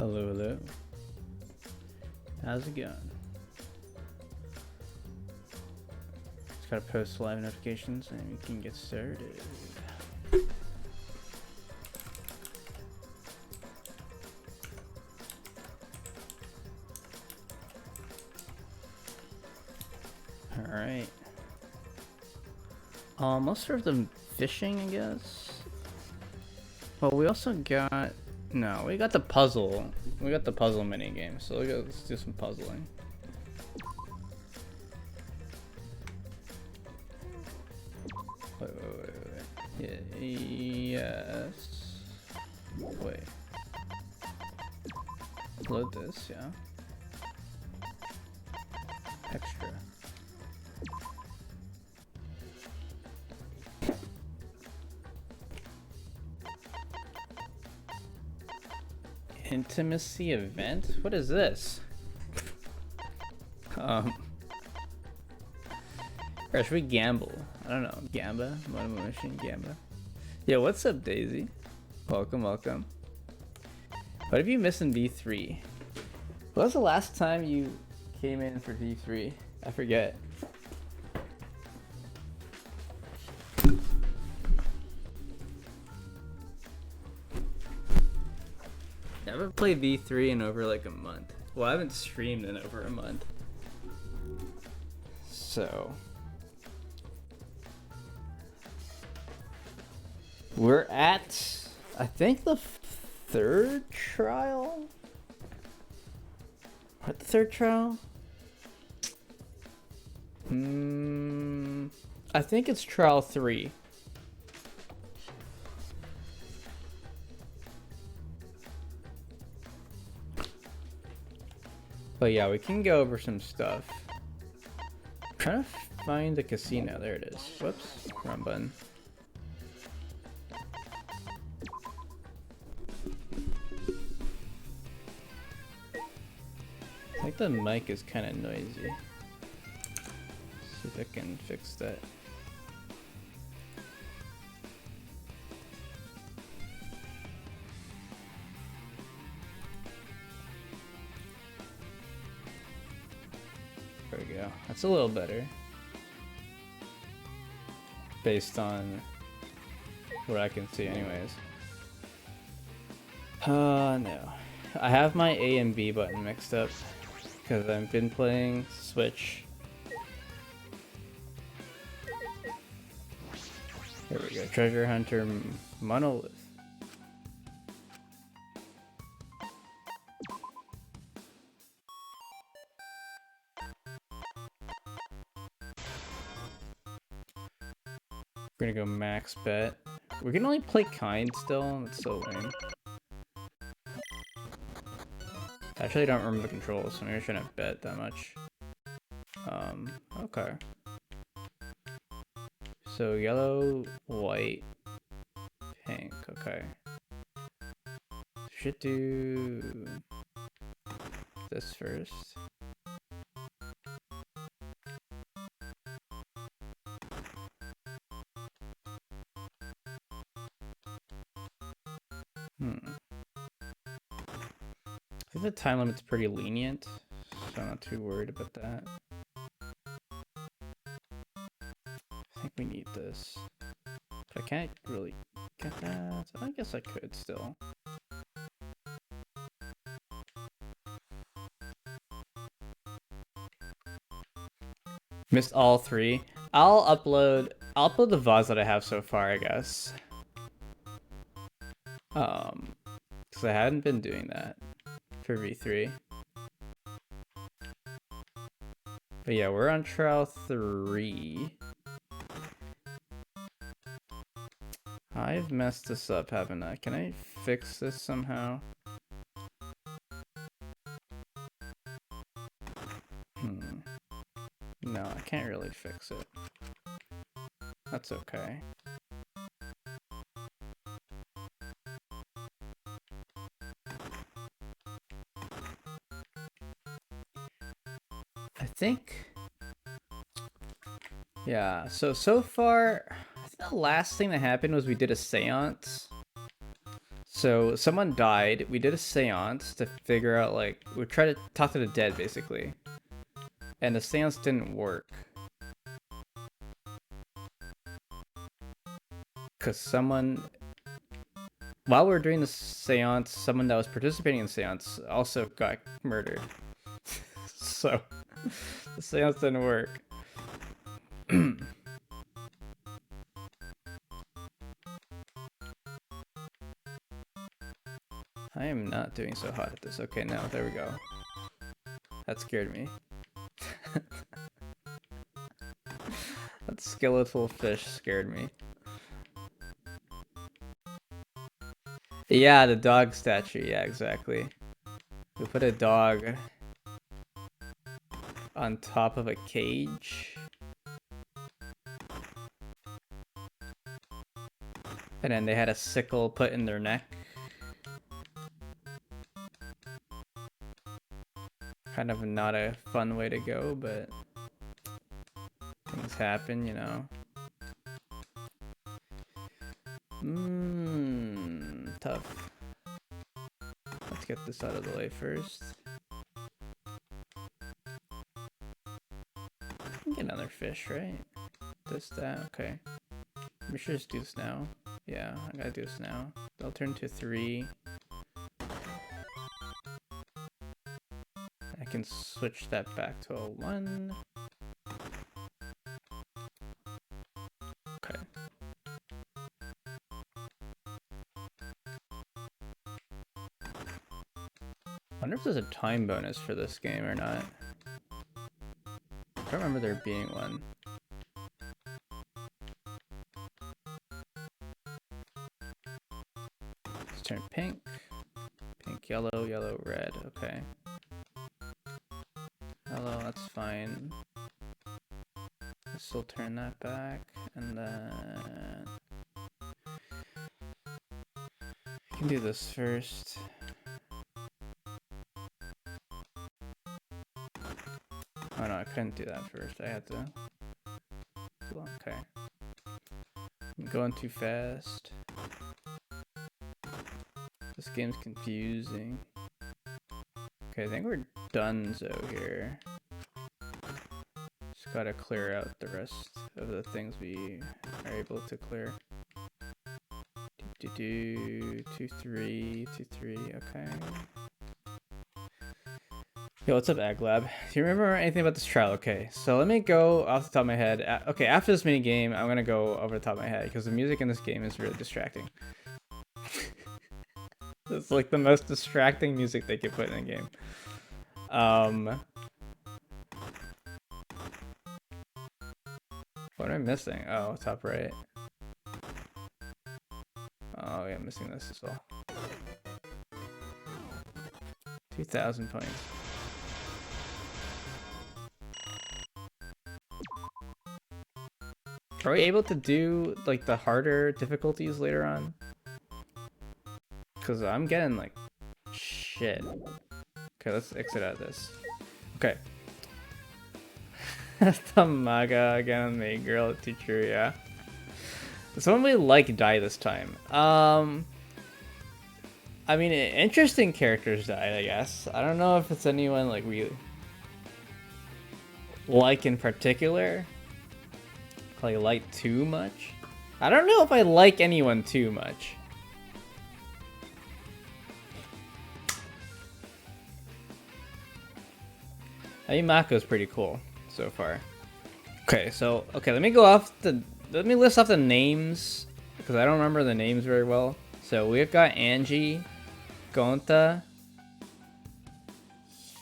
Hello, hello. How's it going? Just gotta post live notifications and we can get started. Alright. Let's start with the fishing, I guess. Well, we also got... No, we got the puzzle. We got the puzzle mini game, so let's do some puzzling. Wait. Yes. Wait. Load this, yeah. Extra. Intimacy event? What is this? Or should we gamble? I don't know. Gamba? Machine Gamba. Yeah, what's up, Daisy? Welcome, welcome. What have you missed in V3? What was the last time you came in for V3? I forget. I haven't played V3 in over like a month. Well, I haven't streamed in over a month. So we're at, I think, the third trial? What, the third trial? I think it's trial 3. But yeah, we can go over some stuff. I'm trying to find the casino. There it is. Whoops. Wrong button. I think the mic is kind of noisy. See if I can fix that. There we go. That's a little better. Based on what I can see anyways. No. I have my A and B button mixed up because I've been playing Switch. Here we go. Treasure Hunter Monolith. We're gonna go max bet. We can only play kind still. It's so lame. I actually don't remember the controls, so maybe I shouldn't bet that much. Okay. So yellow, white, pink. Okay. Should do this first. I think the time limit's pretty lenient, so I'm not too worried about that. I think we need this. But I can't really get that. I guess I could still. Missed all 3. I'll upload the VODs that I have so far, I guess. Because I hadn't been doing that for V3. But yeah, we're on trial 3. I've messed this up, haven't I? Can I fix this somehow? No, I can't really fix it. That's okay. I think... Yeah, so far, I think the last thing that happened was we did a seance. So someone died. We did a seance to figure out, like, we tried to talk to the dead basically, and the seance didn't work because someone, while we were doing the seance, someone that was participating in the seance also got murdered. So the seance didn't work. I am not doing so hot at this. Okay, now there we go. That scared me. That skeletal fish scared me. Yeah, the dog statue. Yeah, exactly. We put a dog on top of a cage. And then they had a sickle put in their neck. Kind of not a fun way to go, but things happen, you know. Tough. Let's get this out of the way first. Get another fish, right? This, that, okay. We should just do this now. Yeah, I gotta do this now. They'll turn to 3. I can switch that back to a 1. Okay. I wonder if there's a time bonus for this game or not. I don't remember there being one. Let's turn pink. Pink, yellow, yellow, red. Okay. Hello, that's fine. This will turn that back, and then I can do this first. Oh no, I couldn't do that first. I had to. Okay. I'm going too fast. This game's confusing. Okay, I think we're donezo here. Just gotta clear out the rest of the things we are able to clear. 2, 3, 2, 3, okay. Yo, what's up, Aglab? Do you remember anything about this trial? Okay, so let me go off the top of my head. Okay, after this mini game, I'm gonna go over the top of my head because the music in this game is really distracting. It's like the most distracting music they could put in a game. What am I missing? Oh, top right. Oh, yeah, I'm missing this as well. 2,000 points. Are we able to do like the harder difficulties later on? Because I'm getting like shit. Okay, let's exit out of this. Okay. The maga again, the girl teacher, yeah. Someone we like die this time. I mean, interesting characters died, I guess. I don't know if it's anyone like we like in particular. Like too much. I don't know if I like anyone too much. I mean, Mako's pretty cool so far. Okay, so let me list off the names because I don't remember the names very well. So we've got Angie, Gonta,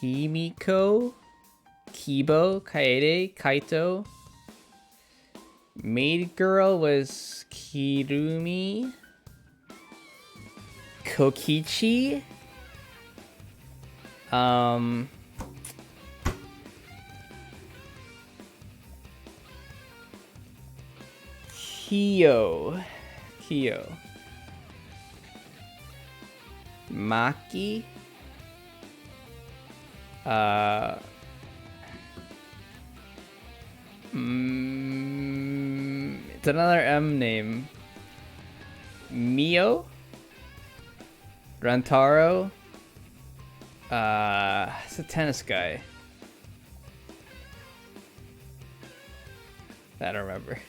Himiko, Kibo, Kaede, Kaito. Maid girl was Kirumi, Kokichi, Kyo, Maki, it's another M name. Mio, Rantaro. It's a tennis guy. I don't remember.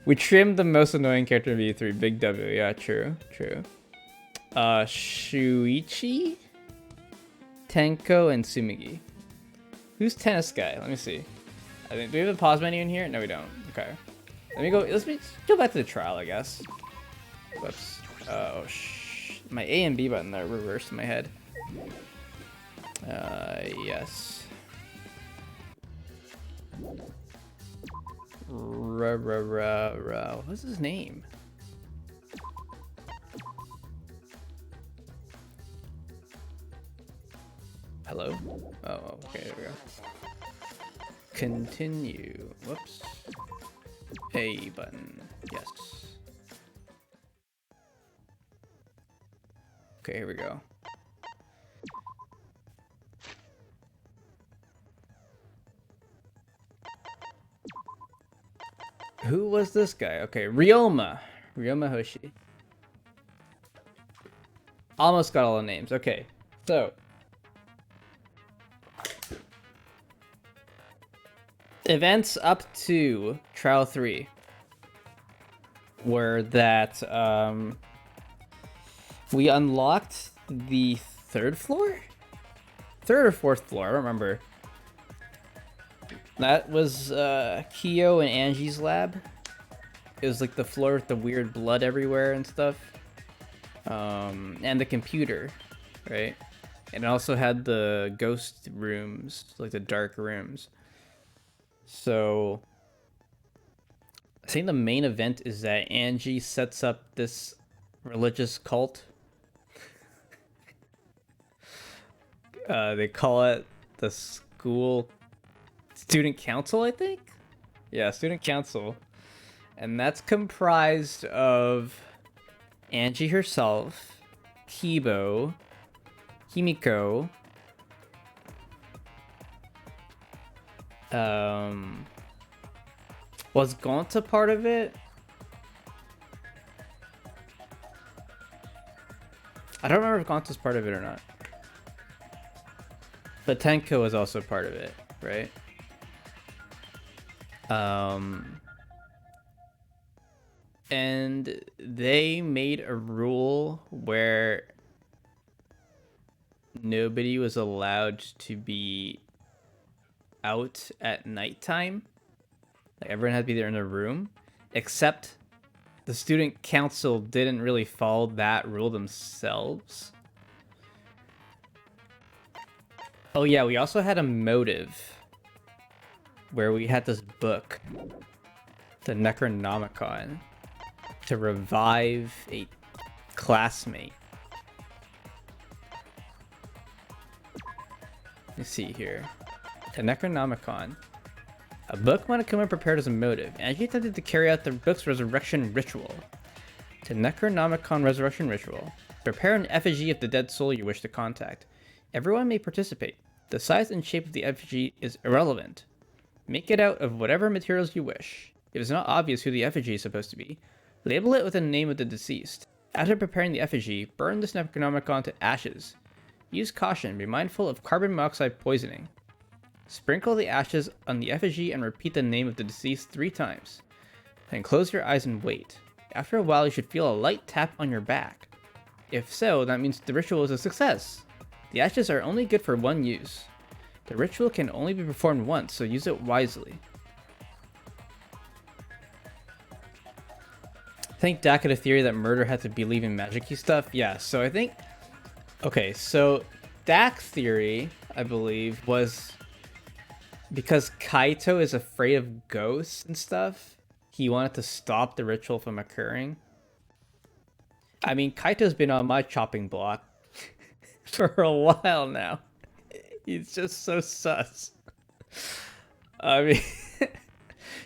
We trimmed the most annoying character in V3. Big W. Yeah, true. True. Shuichi, Tenko, and Sumigi. Who's tennis guy? Let me see. I think, do we have a pause menu in here? No, we don't. Okay. Let's go back to the trial, I guess. Whoops. Oh, my A and B button there reversed in my head. Yes. What's his name? Hello? Oh, okay, there we go. Continue. Whoops. A button. Yes. Okay, here we go. Who was this guy? Okay, Ryoma. Ryoma Hoshi. Almost got all the names. Okay, so. Events up to Trial 3 were that we unlocked the third floor? Third or fourth floor, I don't remember. That was Kyo and Angie's lab. It was like the floor with the weird blood everywhere and stuff. And the computer, right? And it also had the ghost rooms, like the dark rooms. So I think the main event is that Angie sets up this religious cult. They call it the school student council, I think? Yeah, student council. And that's comprised of Angie herself, Kibo, Himiko, was Gonta part of it? I don't remember if Gonta's part of it or not. But Tenko was also part of it, right? And they made a rule where nobody was allowed to be out at nighttime. Like everyone had to be there in their room, except the student council didn't really follow that rule themselves. Oh yeah, we also had a motive where we had this book, the Necronomicon, to revive a classmate. Let me see here. The Necronomicon. A book Monokuma prepared as a motive, and she attempted to carry out the book's resurrection ritual. The Necronomicon resurrection ritual. Prepare an effigy of the dead soul you wish to contact. Everyone may participate. The size and shape of the effigy is irrelevant. Make it out of whatever materials you wish. If it's not obvious who the effigy is supposed to be, label it with the name of the deceased. After preparing the effigy, burn this Necronomicon to ashes. Use caution, be mindful of carbon monoxide poisoning. Sprinkle the ashes on the effigy and repeat the name of the deceased 3 times. Then close your eyes and wait. After a while, you should feel a light tap on your back. If so, that means the ritual is a success. The ashes are only good for 1 use. The ritual can only be performed once, so use it wisely. I think Dak had a theory that murder had to believe in magic-y stuff. Yeah, so I think... Okay, so Dak's theory, I believe, was because Kaito is afraid of ghosts and stuff, he wanted to stop the ritual from occurring. I mean, Kaito's been on my chopping block for a while now. He's just so sus. I mean,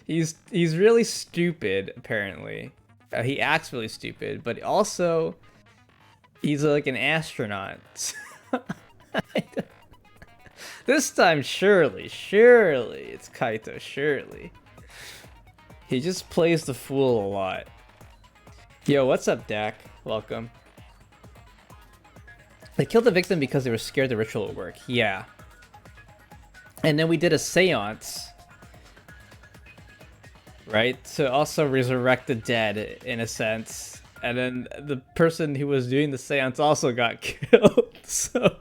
he's really stupid, apparently. He acts really stupid, but also he's like an astronaut. This time, surely, it's Kaito, surely. He just plays the fool a lot. Yo, what's up, Dak? Welcome. They killed the victim because they were scared the ritual would work. Yeah. And then we did a seance, right? To also resurrect the dead, in a sense. And then the person who was doing the seance also got killed. So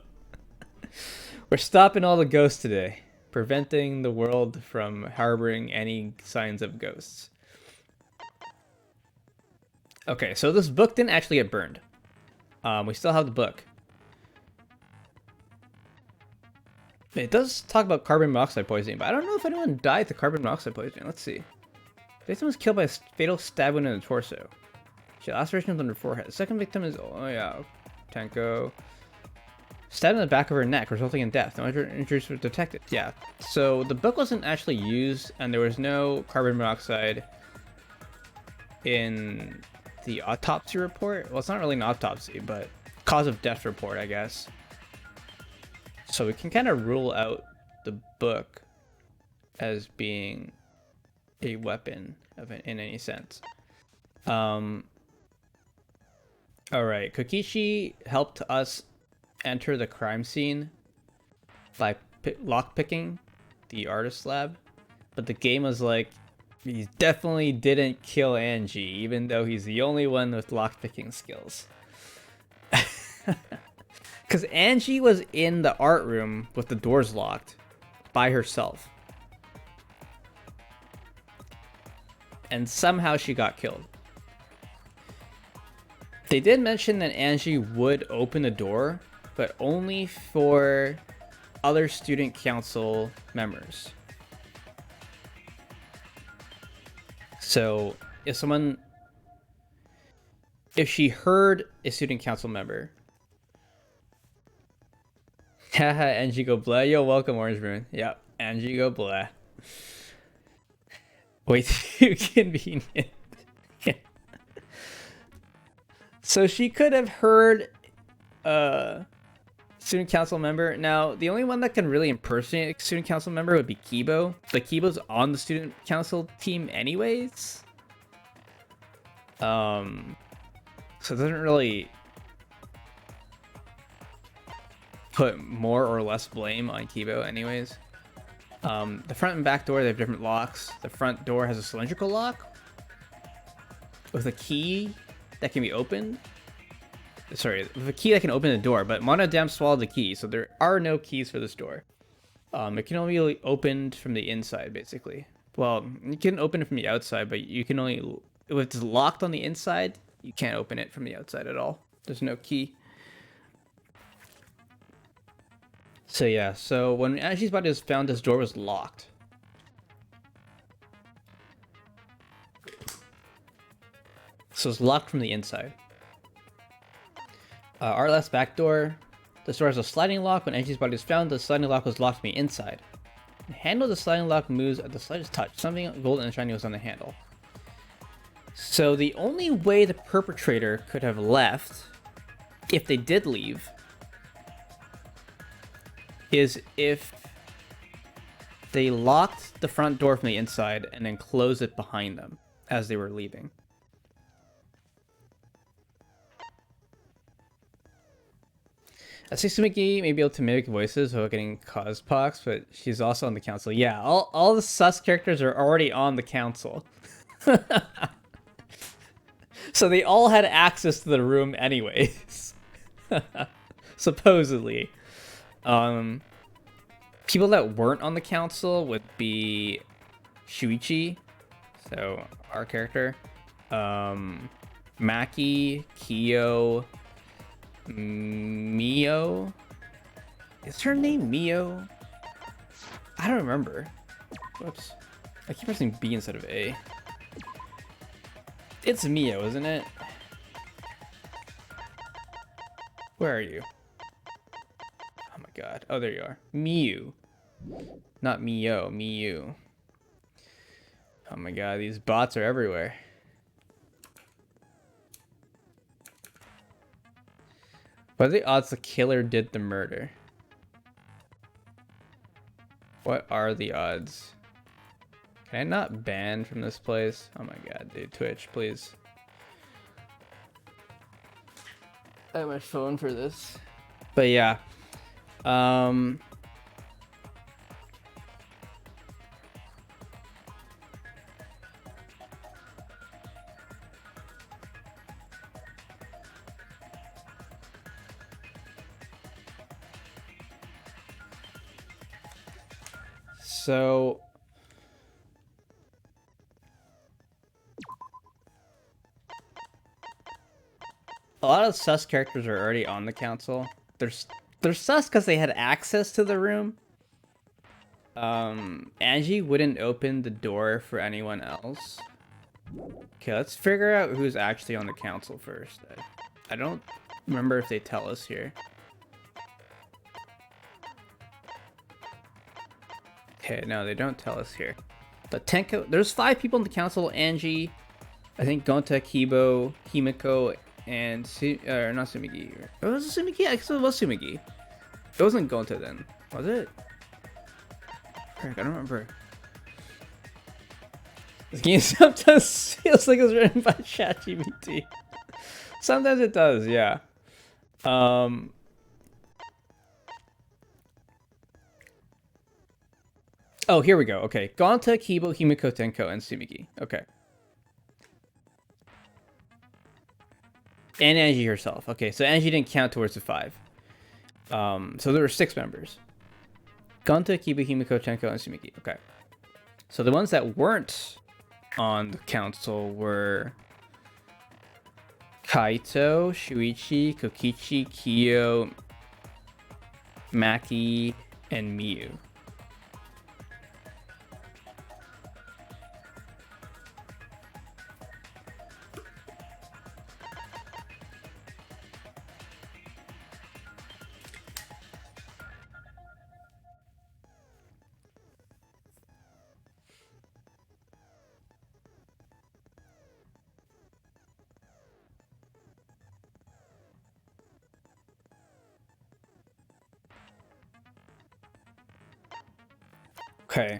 we're stopping all the ghosts today. Preventing the world from harboring any signs of ghosts. Okay, so this book didn't actually get burned. We still have the book. It does talk about carbon monoxide poisoning, but I don't know if anyone died to carbon monoxide poisoning. Let's see. The victim was killed by a fatal stab wound in the torso. She had lacerations on her forehead. The second victim is, oh yeah, Tenko. Stabbed in the back of her neck, resulting in death. No injuries were detected. Yeah, so the book wasn't actually used, and there was no carbon monoxide in the autopsy report. Well, it's not really an autopsy, but cause of death report, I guess. So we can kind of rule out the book as being a weapon in any sense. All right, Kokishi helped us enter the crime scene by lockpicking the artist lab, but the game was like, he definitely didn't kill Angie, even though he's the only one with lockpicking skills. Because Angie was in the art room with the doors locked by herself. And somehow she got killed. They did mention that Angie would open the door, but only for other student council members. So if she heard a student council member, haha, Angie go blah. Yo, welcome, Orange Moon. Yep, Angie go blah. Way too convenient. Yeah. So she could have heard a student council member. Now, the only one that can really impersonate a student council member would be Kibo. But Kibo's on the student council team anyways. So it doesn't really put more or less blame on Kibo anyways. The front and back door, they have different locks. The front door has a cylindrical lock with a key that can be opened. Sorry, with a key that can open the door, but Monodam swallowed the key, so there are no keys for this door. It can only be opened from the inside, basically. Well, you can open it from the outside, but you can only, if it's locked on the inside, you can't open it from the outside at all. There's no key. So yeah, so when Angie's body was found, this door was locked. So it's locked from the inside. Our last back door. This door has a sliding lock. When Angie's body was found, the sliding lock was locked from the inside. The handle of the sliding lock moves at the slightest touch. Something golden and shiny was on the handle. So the only way the perpetrator could have left, if they did leave, is if they locked the front door from the inside and then closed it behind them as they were leaving. Sumiki may be able to mimic voices without getting cospox, but she's also on the council. Yeah, all the sus characters are already on the council. So they all had access to the room anyways. Supposedly. People that weren't on the council would be Shuichi, so our character, Maki, Kyo, Mio. Is her name Mio? I don't remember. Whoops. I keep pressing B instead of A. It's Mio, isn't it? Where are you? Oh my god. Oh, there you are. Miu. Not Mio, Miu. Oh my god, these bots are everywhere. What are the odds the killer did the murder? What are the odds? Can I not ban from this place? Oh my god, dude. Twitch, please. I have my phone for this. But yeah. So a lot of sus characters are already on the council. They're sus because they had access to the room. Angie wouldn't open the door for anyone else. Okay, let's figure out who's actually on the council first. I don't remember if they tell us here. Okay, no, they don't tell us here. But Tenko, there's 5 people on the council. Angie, I think Gonta, Kibo, Himiko, and not Sumigi. Oh, was it Sumigi? I guess it was Sumigi. It wasn't Gonta then, was it? Frick, I don't remember. This game sometimes feels like it was written by ChatGPT. Sometimes it does, yeah. Oh, here we go. Okay, Gonta, Kibo, Himiko, Tenko, and Sumigi. Okay. And Angie herself. Okay, so Angie didn't count towards the 5. So there were 6 members. Gonta, Kiba, Himiko, Tenko, and Sumigi. Okay. So the ones that weren't on the council were Kaito, Shuichi, Kokichi, Kyo, Maki, and Miyu. Okay.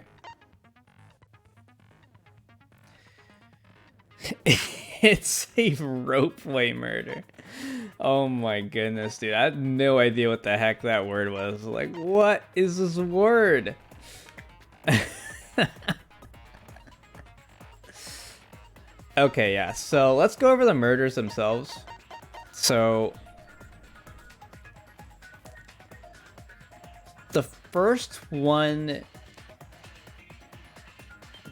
It's a ropeway murder. Oh my goodness, dude. I had no idea what the heck that word was. Like, what is this word? Okay, yeah. So let's go over the murders themselves. So the first one,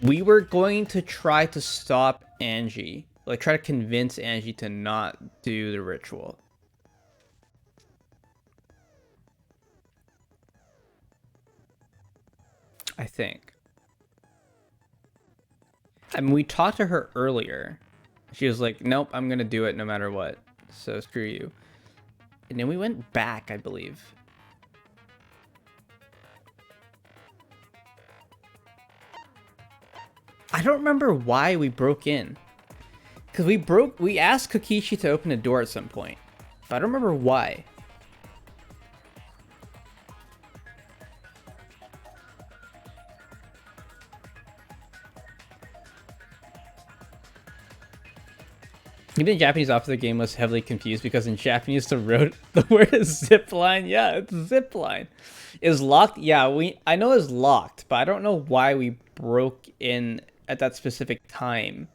we were going to try to stop Angie, like try to convince Angie to not do the ritual. I think. I mean, we talked to her earlier. She was like, nope, I'm going to do it no matter what. So screw you. And then we went back, I believe. I don't remember why we broke in. Because we asked Kokichi to open a door at some point. But I don't remember why. Even the Japanese author of the game was heavily confused because in Japanese the word is zipline. Yeah, it's zipline. Is locked? Yeah, I know it's locked, but I don't know why we broke in at that specific time.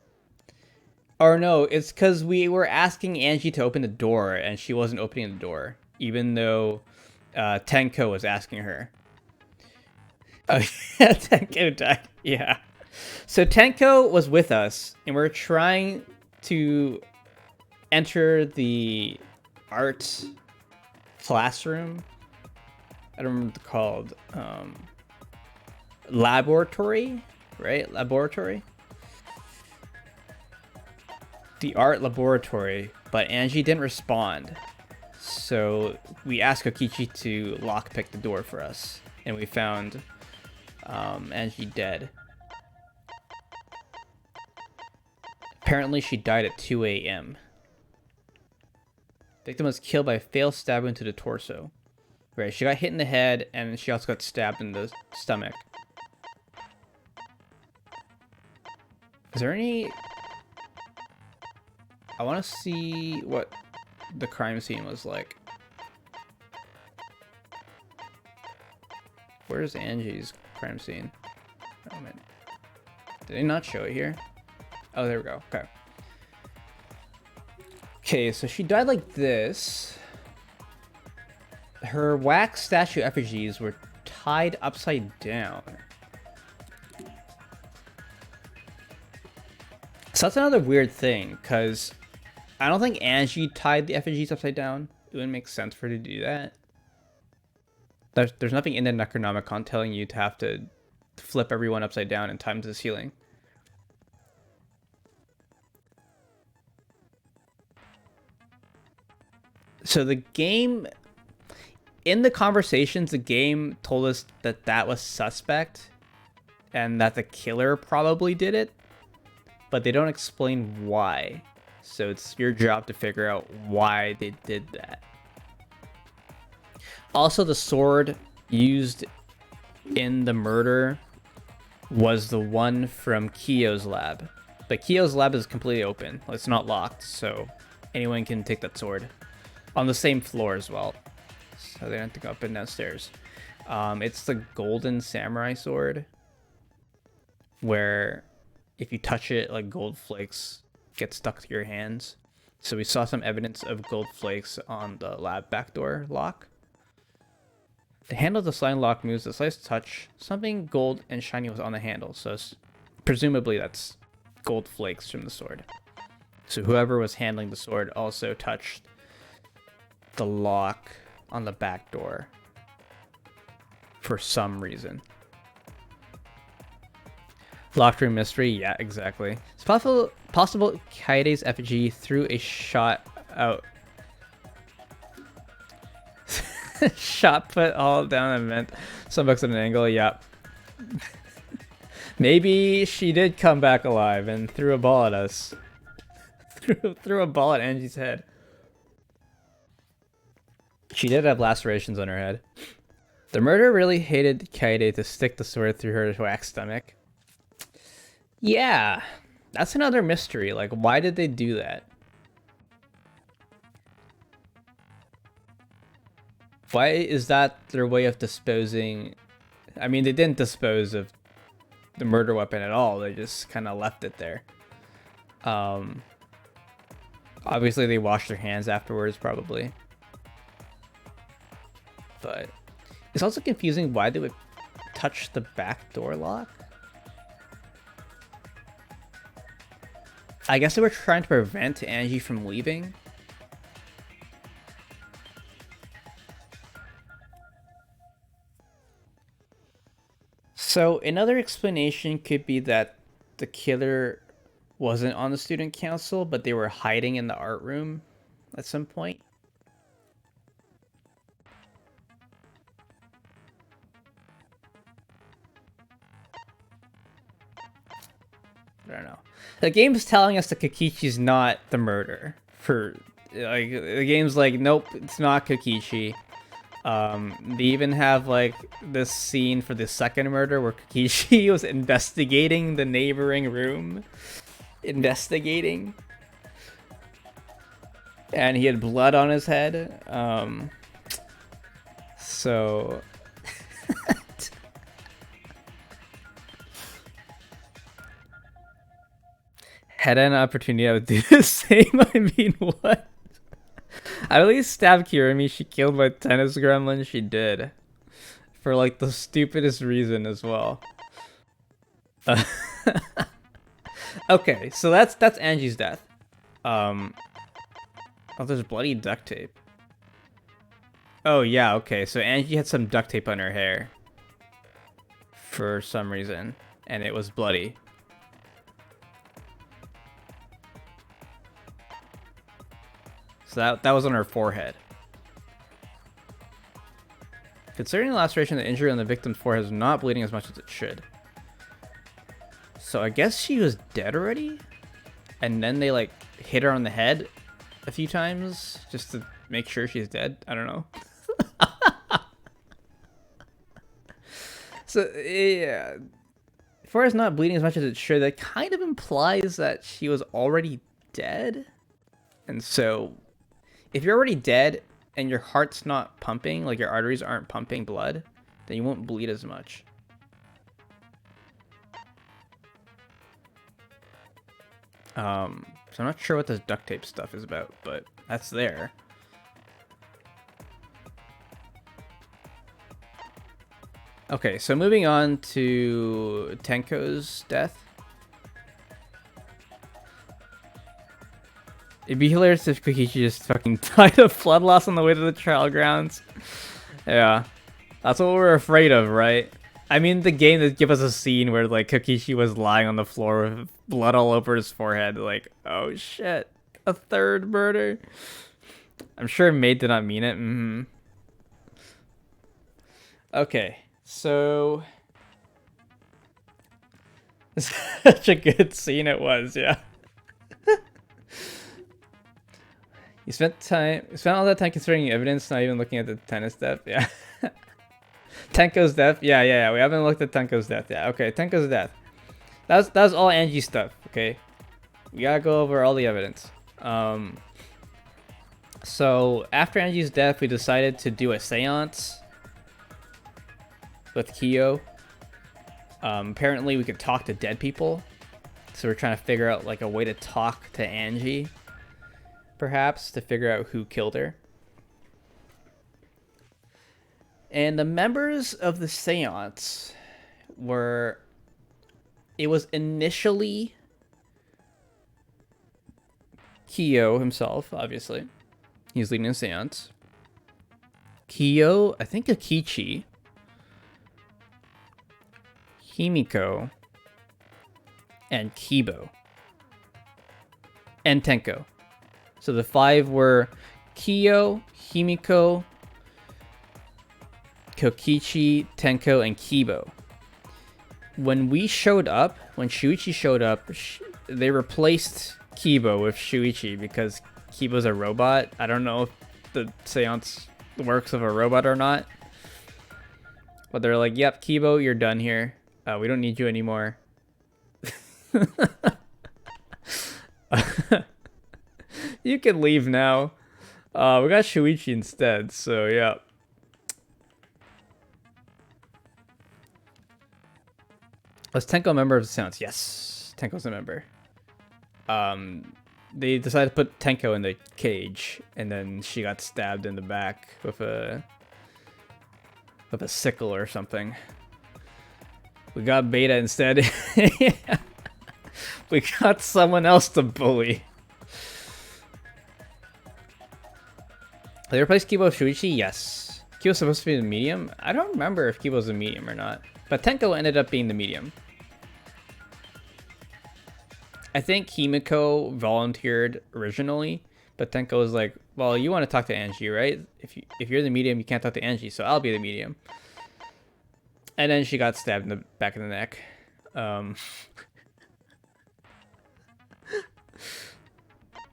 Or no, it's because we were asking Angie to open the door and she wasn't opening the door, even though Tenko was asking her. Oh, yeah, Tenko died. Yeah. So Tenko was with us and we're trying to enter the art classroom. I don't remember what it's called. Laboratory, right? Laboratory. The art laboratory, but Angie didn't respond. So we asked Kokichi to lockpick the door for us, and we found Angie dead. Apparently she died at 2 a.m. Victim was killed by a failed stab into the torso. Right, she got hit in the head, and she also got stabbed in the stomach. Is there any... I want to see what the crime scene was like. Where's Angie's crime scene? Oh man. Did they not show it here? Oh, there we go. Okay. Okay, so she died like this. Her wax statue effigies were tied upside down. So that's another weird thing, because I don't think Angie tied the effigies upside down. It wouldn't make sense for her to do that. There's nothing in the Necronomicon telling you to have to flip everyone upside down and tie them to the ceiling. So the game, in the conversations, the game told us that that was suspect and that the killer probably did it, but they don't explain why. So it's your job to figure out why they did that. Also, the sword used in the murder was the one from Kiyo's lab. But Kiyo's lab is completely open. It's not locked, so anyone can take that sword. On the same floor as well. So they don't have to go up and downstairs. It's the golden samurai sword, where if you touch it, like gold flakes get stuck to your hands. So we saw some evidence of gold flakes on the lab backdoor lock. The handle of the sliding lock moves the slightest touch. Something gold and shiny was on the handle, so presumably that's gold flakes from the sword. So whoever was handling the sword also touched the lock on the back door for some reason. Locked room mystery, yeah, exactly. It's possible Kaide's effigy threw a shot out. Shot put all down and vent. Some bucks at an angle, yep. Maybe she did come back alive and threw a ball at us. threw a ball at Angie's head. She did have lacerations on her head. The murderer really hated Kaede to stick the sword through her wax stomach. Yeah, that's another mystery. Like, why did they do that? Why is that their way of disposing? I mean, they didn't dispose of the murder weapon at all. They just kind of left it there. Obviously, they washed their hands afterwards, probably. But it's also confusing why they would touch the back door lock. I guess they were trying to prevent Angie from leaving. So another explanation could be that the killer wasn't on the student council, but they were hiding in the art room at some point. I don't know. The game's telling us that Kokichi's not the murderer. The game's like, nope, it's not Kokichi. They even have like this scene for the second murder where Kokichi was investigating the neighboring room. And he had blood on his head. So had an opportunity, I would do the same. I mean, what? I at least stabbed Kirimi. She killed my tennis gremlin. She did. For like the stupidest reason as well. Okay, so that's Angie's death. Oh, there's bloody duct tape. Oh yeah, okay. So Angie had some duct tape on her hair. For some reason. And it was bloody. So that was on her forehead. Considering the laceration, the injury on the victim's forehead is not bleeding as much as it should. So I guess she was dead already? And then they like hit her on the head a few times just to make sure she's dead? I don't know. So yeah, forehead's not bleeding as much as it should. That kind of implies that she was already dead. And so if you're already dead and your heart's not pumping, like your arteries aren't pumping blood, then you won't bleed as much. So I'm not sure what this duct tape stuff is about, but that's there. Okay, so moving on to Tenko's death. It'd be hilarious if Kokichi just fucking died of blood loss on the way to the trial grounds. Yeah. That's what we're afraid of, right? I mean, the game that give us a scene where, like, Kokichi was lying on the floor with blood all over his forehead. Like, oh shit. A third murder. I'm sure Maid did not mean it. Okay, so... Such a good scene it was, yeah. You spent all that time considering evidence, not even looking at the tennis death. Yeah. Tenko's death. Yeah. We haven't looked at Tenko's death. Yeah. Okay. Tenko's death. That was all Angie stuff. Okay. We gotta go over all the evidence. So after Angie's death, we decided to do a seance with Kyo. Apparently, we could talk to dead people. So we're trying to figure out like a way to talk to Angie. Perhaps, to figure out who killed her. And the members of the seance were... It was initially Kyo himself, obviously. He was leading a seance. Kyo, I think Akichi, Himiko, and Kibo. And Tenko. So the 5 were Kyo, Himiko, Kokichi, Tenko, and Kibo. When we showed up, when Shuichi showed up, they replaced Kibo with Shuichi because Kibo's a robot. I don't know if the seance works of a robot or not. But they're like, yep, Kibo, you're done here. We don't need you anymore. You can leave now. We got Shuichi instead, so yeah. Was Tenko a member of the seance? Yes, Tenko's a member. They decided to put Tenko in the cage, and then she got stabbed in the back with a sickle or something. We got Beta instead. Yeah. We got someone else to bully. They replaced Kibo with Shuichi? Yes. Kibo's supposed to be the medium? I don't remember if Kibo's a medium or not. But Tenko ended up being the medium. I think Himiko volunteered originally, but Tenko was like, well, you want to talk to Angie, right? If you're the medium, you can't talk to Angie, so I'll be the medium. And then she got stabbed in the back of the neck.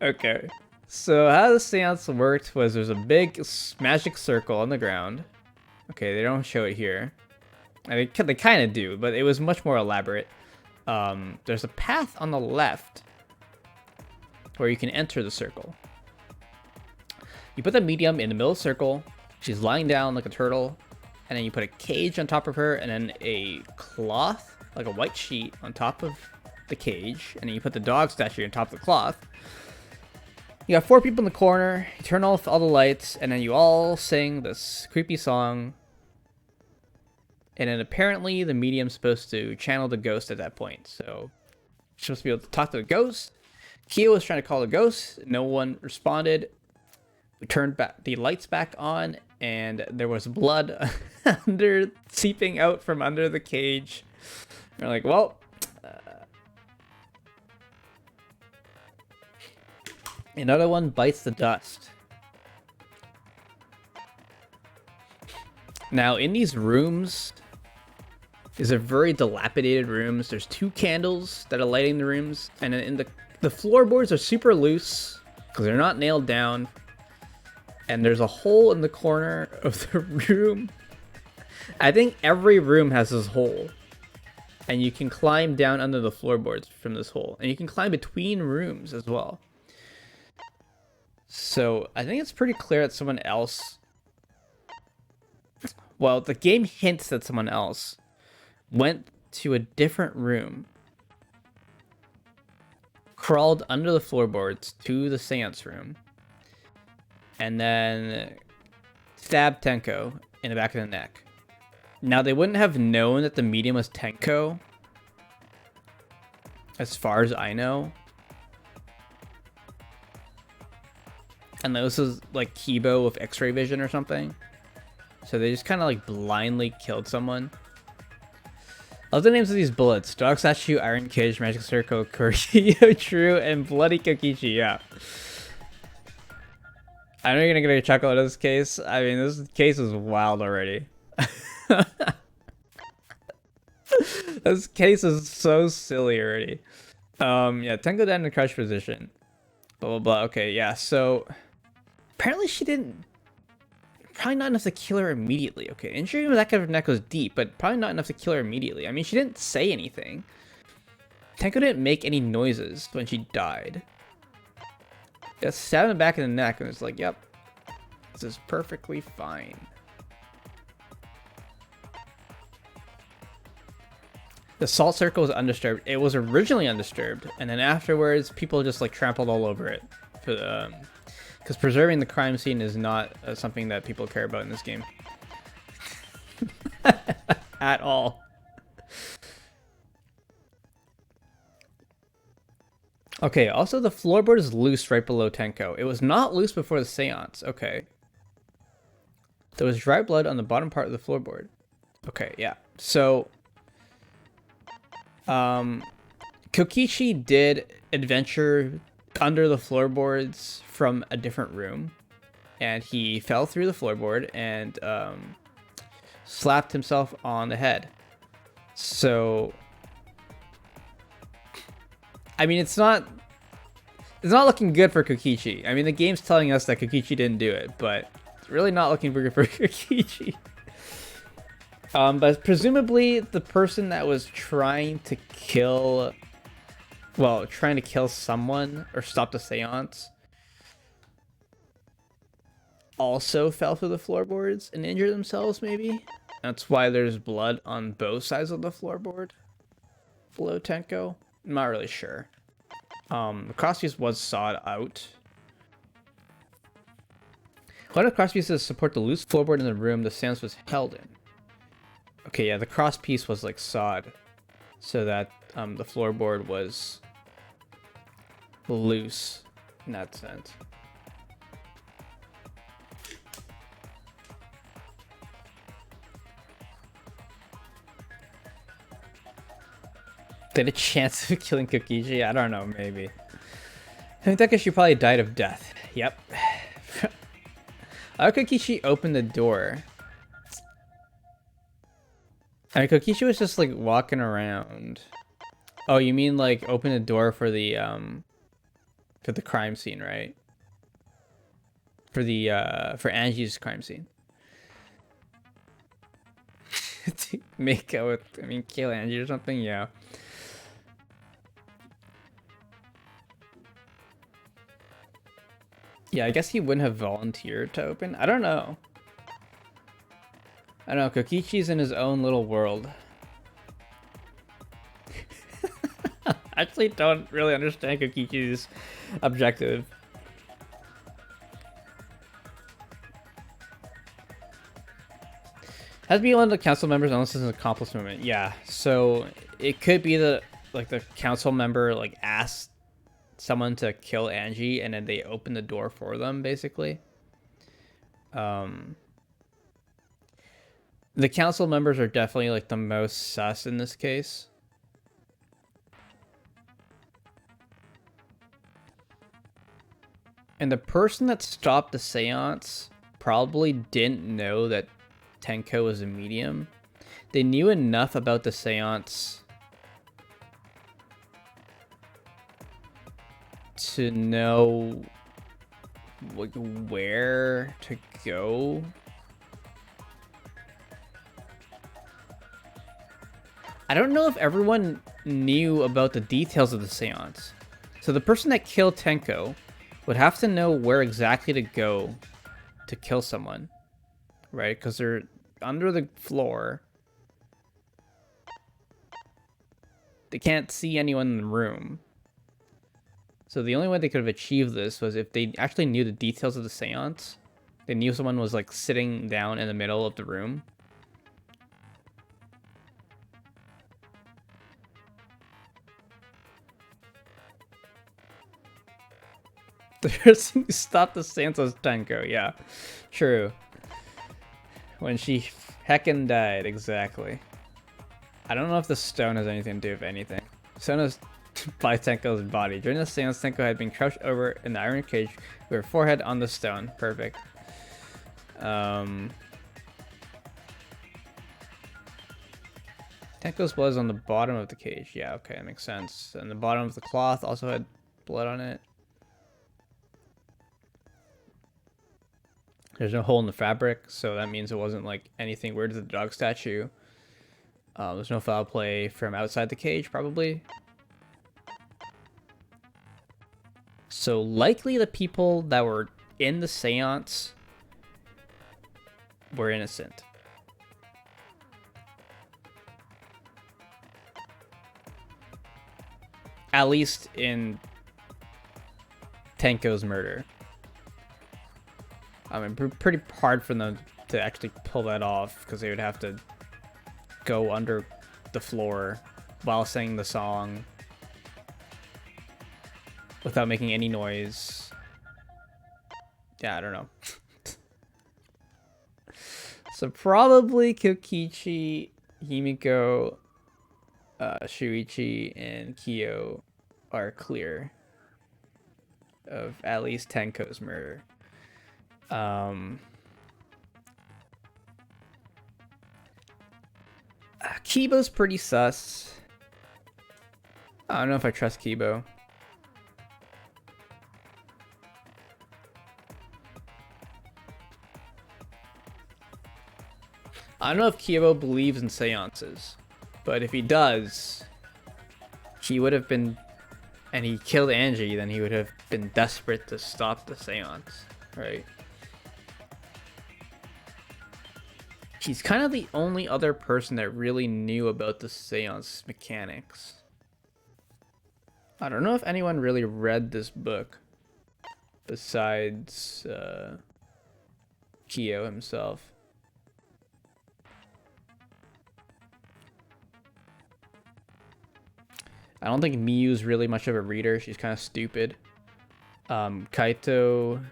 Okay. So how the seance worked was there's a big magic circle on the ground. Okay, they don't show it here. They kind of do, but it was much more elaborate. There's a path on the left where you can enter the circle. You put the medium in the middle of the circle. She's lying down like a turtle. And then you put a cage on top of her and then a cloth, like a white sheet, on top of the cage. And then you put the dog statue on top of the cloth. You got 4 people in the corner. You turn off all the lights. And then you all sing this creepy song. And then apparently the medium's supposed to channel the ghost at that point. So she's supposed to be able to talk to the ghost. Kyo was trying to call the ghost. No one responded. We turned back the lights back on, and there was blood seeping out from under the cage. We're like, well, another one bites the dust. Now, in these rooms, these are very dilapidated rooms. There's 2 candles that are lighting the rooms, and in the floorboards are super loose because they're not nailed down. And there's a hole in the corner of the room. I think every room has this hole. And you can climb down under the floorboards from this hole. And you can climb between rooms as well. So I think it's pretty clear that someone else... Well, the game hints that someone else went to a different room, crawled under the floorboards to the seance room, and then stabbed Tenko in the back of the neck. Now, they wouldn't have known that the medium was Tenko, as far as I know. And this was like Kibo with X-ray vision or something. So they just kind of like blindly killed someone. I love the names of these bullets. Dog Statue, Iron Cage, Magic Circle, Kurokiyo, True, and Bloody Kokichi. Yeah. I know you're gonna get a chuckle out of this case. I mean, this case is wild already. This case is so silly already. Yeah, Tenko died in a crouch position. Blah, blah, blah. Okay, yeah, so... Apparently she didn't... Probably not enough to kill her immediately. Okay, injury in the back of her neck was deep, but probably not enough to kill her immediately. I mean, she didn't say anything. Tenko didn't make any noises when she died. Just stabbed in the back of the neck, and it's like, yep, this is perfectly fine. The salt circle was undisturbed. It was originally undisturbed, and then afterwards, people just like trampled all over it. Because preserving the crime scene is not something that people care about in this game. At all. Okay, also the floorboard is loose right below Tenko. It was not loose before the seance. Okay. There was dry blood on the bottom part of the floorboard. Okay, yeah. So... Kokichi did adventure under the floorboards from a different room, and he fell through the floorboard and slapped himself on the head. So, I mean, it's not looking good for Kokichi. I mean, the game's telling us that Kokichi didn't do it, but it's really not looking good for Kokichi. But presumably the person that was trying to kill someone or stop the seance also fell through the floorboards and injured themselves, maybe? That's why there's blood on both sides of the floorboard below Tenko. I'm not really sure. The crosspiece was sawed out. One of the crosspieces support the loose floorboard in the room the seance was held in. Okay, yeah, the cross piece was like sawed so that the floorboard was loose in that sense. Did a chance of killing Kokichi? I don't know, maybe. I think that she probably died of death. Yep. How Kokichi opened the door? I mean, Kokichi was just like walking around. Oh, you mean like open the door for the crime scene, right? For Angie's crime scene. To make out with, I mean, kill Angie or something, yeah. Yeah, I guess he wouldn't have volunteered to open. I don't know. I don't know, Kokichi's in his own little world. I actually don't really understand Kokichi's objective. Has to be one of the council members unless it's an accomplice movement. Yeah, so it could be that like the council member like asked someone to kill Angie and then they open the door for them, basically. The council members are definitely like the most sus in this case. And the person that stopped the seance probably didn't know that Tenko was a medium. They knew enough about the seance to know like where to go. I don't know if everyone knew about the details of the seance. So the person that killed Tenko would have to know where exactly to go to kill someone, right? Because they're under the floor. They can't see anyone in the room. So the only way they could have achieved this was if they actually knew the details of the seance. They knew someone was like sitting down in the middle of the room. Stop the Santos Tenko, yeah. True. When she heckin' died, exactly. I don't know if the stone has anything to do with anything. Stone is by Tenko's body. During the seance, Tenko had been crouched over in the iron cage with her forehead on the stone. Perfect. Tenko's blood is on the bottom of the cage. Yeah, okay, that makes sense. And the bottom of the cloth also had blood on it. There's no hole in the fabric, so that means it wasn't like anything weird to the dog statue. There's no foul play from outside the cage, probably. So likely the people that were in the seance were innocent. At least in Tenko's murder. I mean, pretty hard for them to actually pull that off, because they would have to go under the floor while singing the song without making any noise. Yeah, I don't know. So probably Kokichi, Himiko, Shuichi, and Kyo are clear of at least Tenko's murder. Kibo's pretty sus. I don't know if I trust Kibo. I don't know if Kibo believes in seances, but if he does, he would have been, and he killed Angie, then he would have been desperate to stop the seance, right? He's kind of the only other person that really knew about the seance mechanics. I don't know if anyone really read this book besides Kyo himself. I don't think Miyu's really much of a reader. She's kind of stupid. Kaito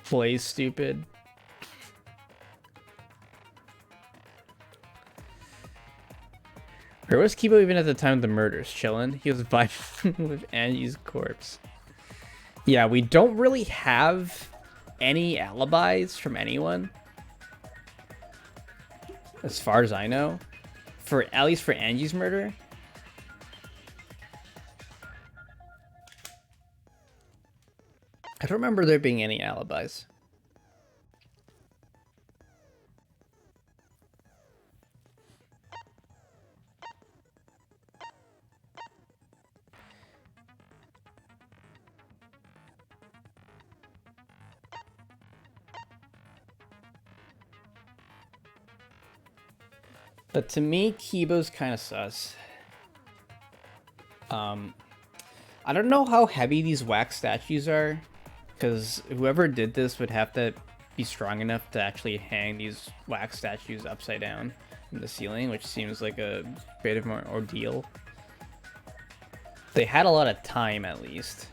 plays stupid. Where was Kibo even at the time of the murders? Chillin'? He was vibing with Angie's corpse. Yeah, we don't really have any alibis from anyone, as far as I know. For at least for Angie's murder. I don't remember there being any alibis. But to me, Kibo's kind of sus. I don't know how heavy these wax statues are, because whoever did this would have to be strong enough to actually hang these wax statues upside down in the ceiling, which seems like a bit of an ordeal. They had a lot of time, at least.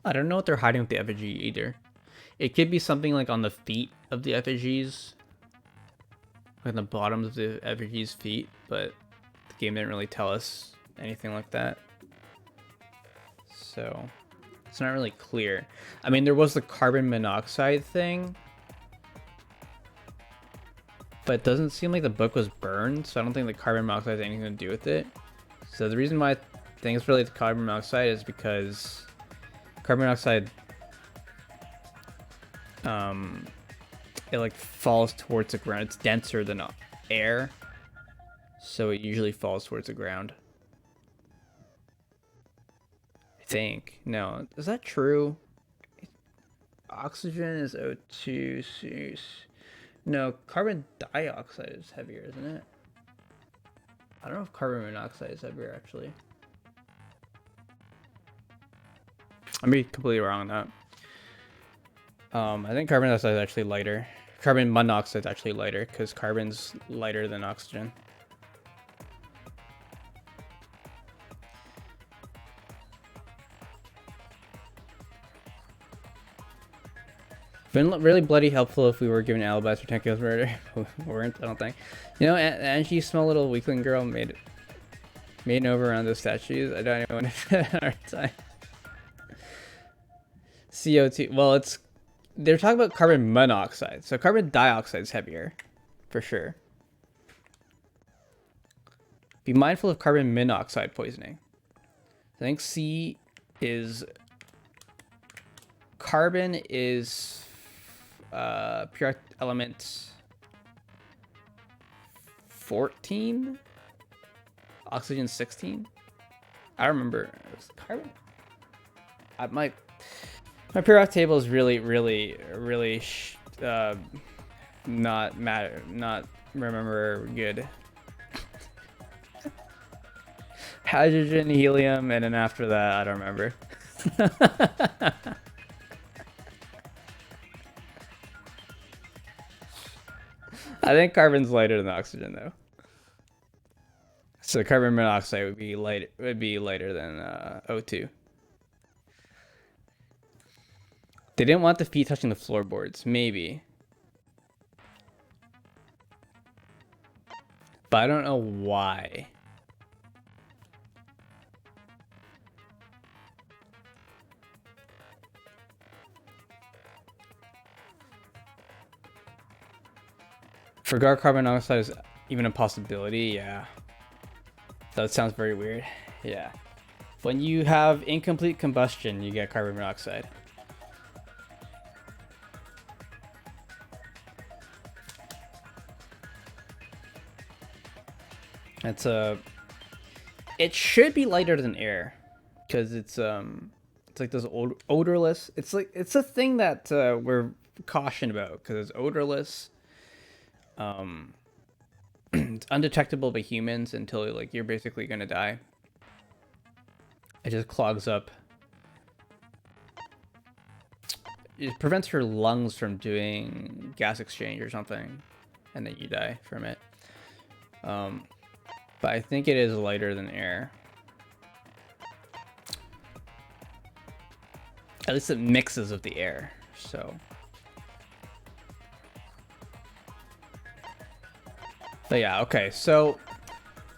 I don't know what they're hiding with the effigy either. It could be something like on the feet of the effigies, like on the bottoms of the effigies' feet, but the game didn't really tell us anything like that. So it's not really clear. I mean, there was the carbon monoxide thing, but it doesn't seem like the book was burned, so I don't think the carbon monoxide has anything to do with it. So the reason why I think it's related to carbon monoxide is because carbon monoxide, it like falls towards the ground. It's denser than air, so it usually falls towards the ground. I think. No, is that true? Oxygen is O2. No, carbon dioxide is heavier, isn't it? I don't know if carbon monoxide is heavier, actually. I may be completely wrong on that. I think carbon dioxide is actually lighter. Carbon monoxide is actually lighter because carbon's lighter than oxygen. Been really bloody helpful if we were given alibis for Tenko's murder. We weren't, I don't think. You know, Angie, small little weakling girl, made it over around those statues. I don't even want to have a hard time. CO2. Well, they're talking about carbon monoxide, so carbon dioxide is heavier, for sure. Be mindful of carbon monoxide poisoning. I think C is carbon is pure element 14, oxygen 16. I remember it was carbon. My periodic table is really not remember good. Hydrogen, helium, and then after that I don't remember. I think carbon's lighter than oxygen though. So carbon monoxide would be lighter than O2. They didn't want the feet touching the floorboards, maybe. But I don't know why. Forgot carbon monoxide is even a possibility, yeah. That sounds very weird, yeah. When you have incomplete combustion, you get carbon monoxide. It should be lighter than air, because it's like those odorless. It's a thing that we're cautioned about because it's odorless. It's undetectable by humans until like you're basically gonna die. It just clogs up. It prevents your lungs from doing gas exchange or something, and then you die from it. But I think it is lighter than air. At least it mixes with the air, so. But yeah, okay, so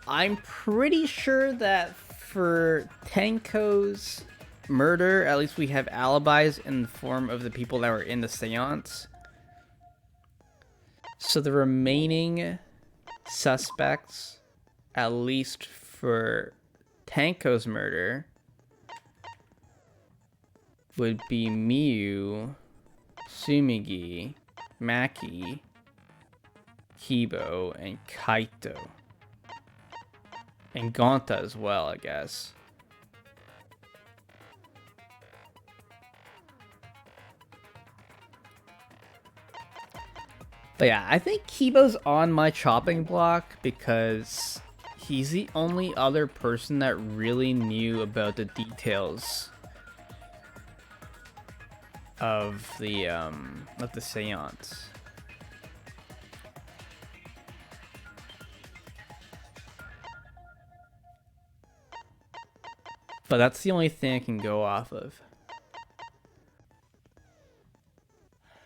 I'm pretty sure that for Tenko's murder, at least we have alibis in the form of the people that were in the seance. So the remaining suspects, at least for Tenko's murder, would be Miyu, Sumigi, Maki, Kibo, and Kaito. And Gonta as well, I guess. But yeah, I think Kibo's on my chopping block because he's the only other person that really knew about the details of the seance. But that's the only thing I can go off of.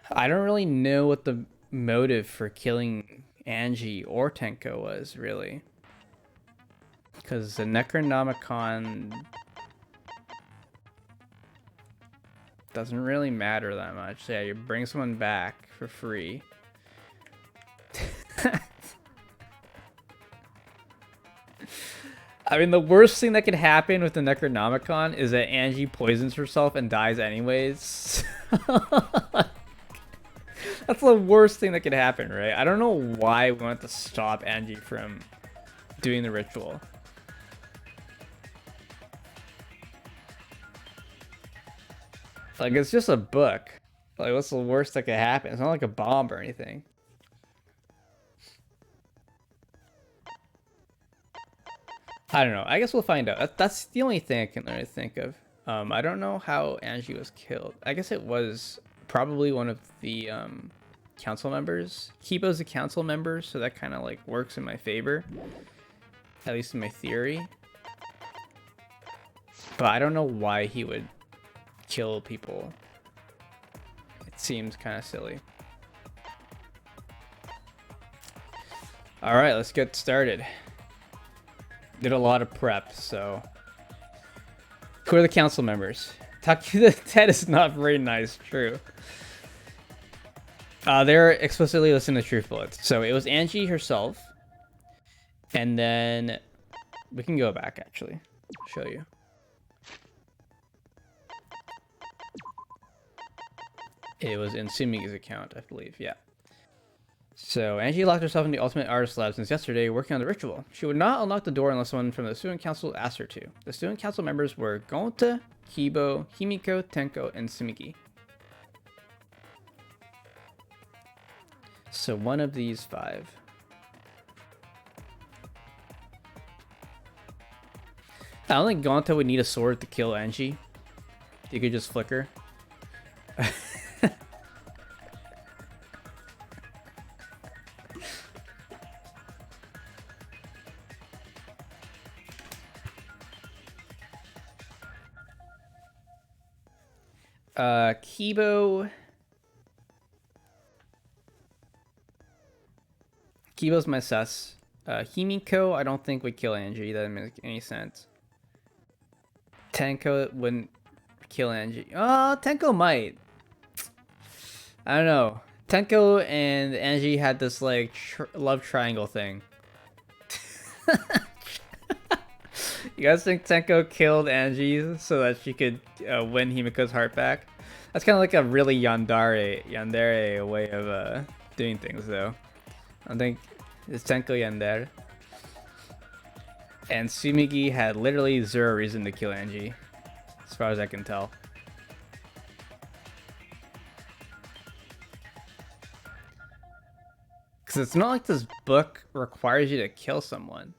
I don't really know what the motive for killing Angie or Tenko was, really. Because the Necronomicon doesn't really matter that much. Yeah, you bring someone back for free. I mean, the worst thing that could happen with the Necronomicon is that Angie poisons herself and dies anyways. That's the worst thing that could happen, right? I don't know why we want to stop Angie from doing the ritual. Like, it's just a book. Like, what's the worst that could happen? It's not like a bomb or anything. I don't know. I guess we'll find out. That's the only thing I can really think of. I don't know how Angie was killed. I guess it was probably one of the council members. Kibo's a council member, so that kind of like works in my favor. At least in my theory. But I don't know why he would kill people. It seems kind of silly. Alright, let's get started. Did a lot of prep, so... Who are the council members? Talking to the Ted is not very nice, true. They're explicitly listening to truth bullets. So it was Angie herself. And then... We can go back, actually. Show you. It was in Sumigi's account, I believe, yeah. So, Angie locked herself in the Ultimate Artist Lab since yesterday, working on the ritual. She would not unlock the door unless someone from the student council asked her to. The student council members were Gonta, Kibo, Himiko, Tenko, and Sumigi. So, one of these 5. I don't think Gonta would need a sword to kill Angie. You could just flick her. Kibo's my sus. Himiko, I don't think would kill Angie. That doesn't make any sense. Tenko wouldn't kill Angie. Oh, Tenko might. I don't know. Tenko and Angie had this like love triangle thing. You guys think Tenko killed Angie so that she could win Himiko's heart back? That's kind of like a really yandere way of doing things, though. I think it's Tenko yandere. And Sumigi had literally 0 reason to kill Angie, as far as I can tell. Because it's not like this book requires you to kill someone.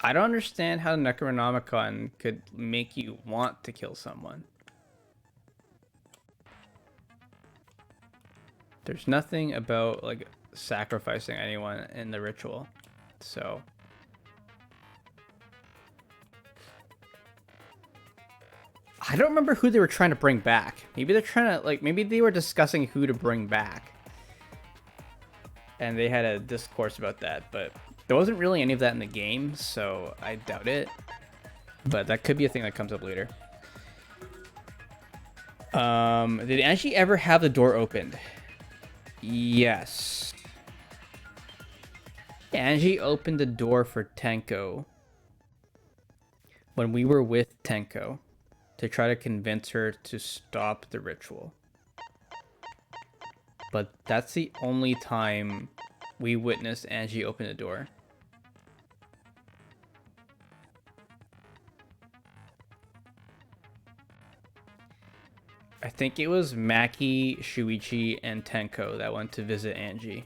I don't understand how Necronomicon could make you want to kill someone. There's nothing about like sacrificing anyone in the ritual, so I don't remember who they were trying to bring back. Maybe they're trying to like maybe they were discussing who to bring back, and they had a discourse about that, but there wasn't really any of that in the game, so I doubt it. But that could be a thing that comes up later. Did Angie ever have the door opened? Yes. Angie opened the door for Tenko when we were with Tenko to try to convince her to stop the ritual. But that's the only time we witnessed Angie open the door. I think it was Maki, Shuichi, and Tenko that went to visit Angie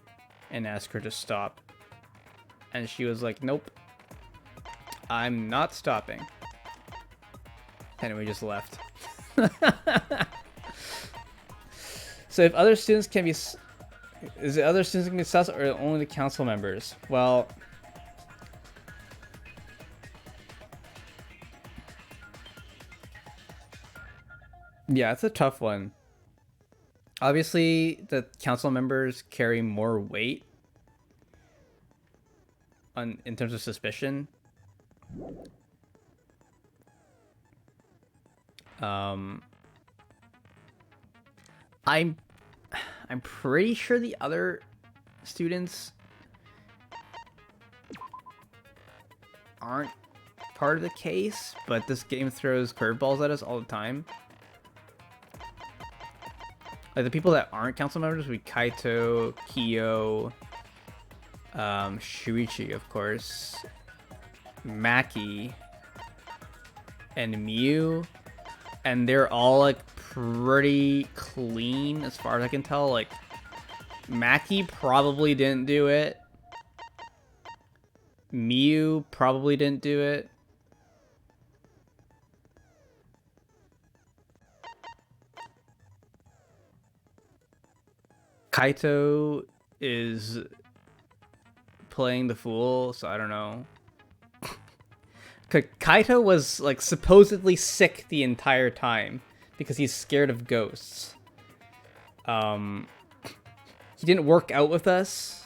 and asked her to stop. And she was like, nope, I'm not stopping. And we just left. So if other students can be... Is it other students can be sus or only the council members? Well... Yeah, it's a tough one. Obviously, the council members carry more weight in terms of suspicion. I'm pretty sure the other students aren't part of the case, but this game throws curveballs at us all the time. Like the people that aren't council members would be Kaito, Kyo, Shuichi, of course, Maki, and Mew, and they're all like pretty clean as far as I can tell. Like Maki probably didn't do it. Mew probably didn't do it. Kaito is playing the fool, so I don't know. Kaito was like supposedly sick the entire time because he's scared of ghosts. He didn't work out with us.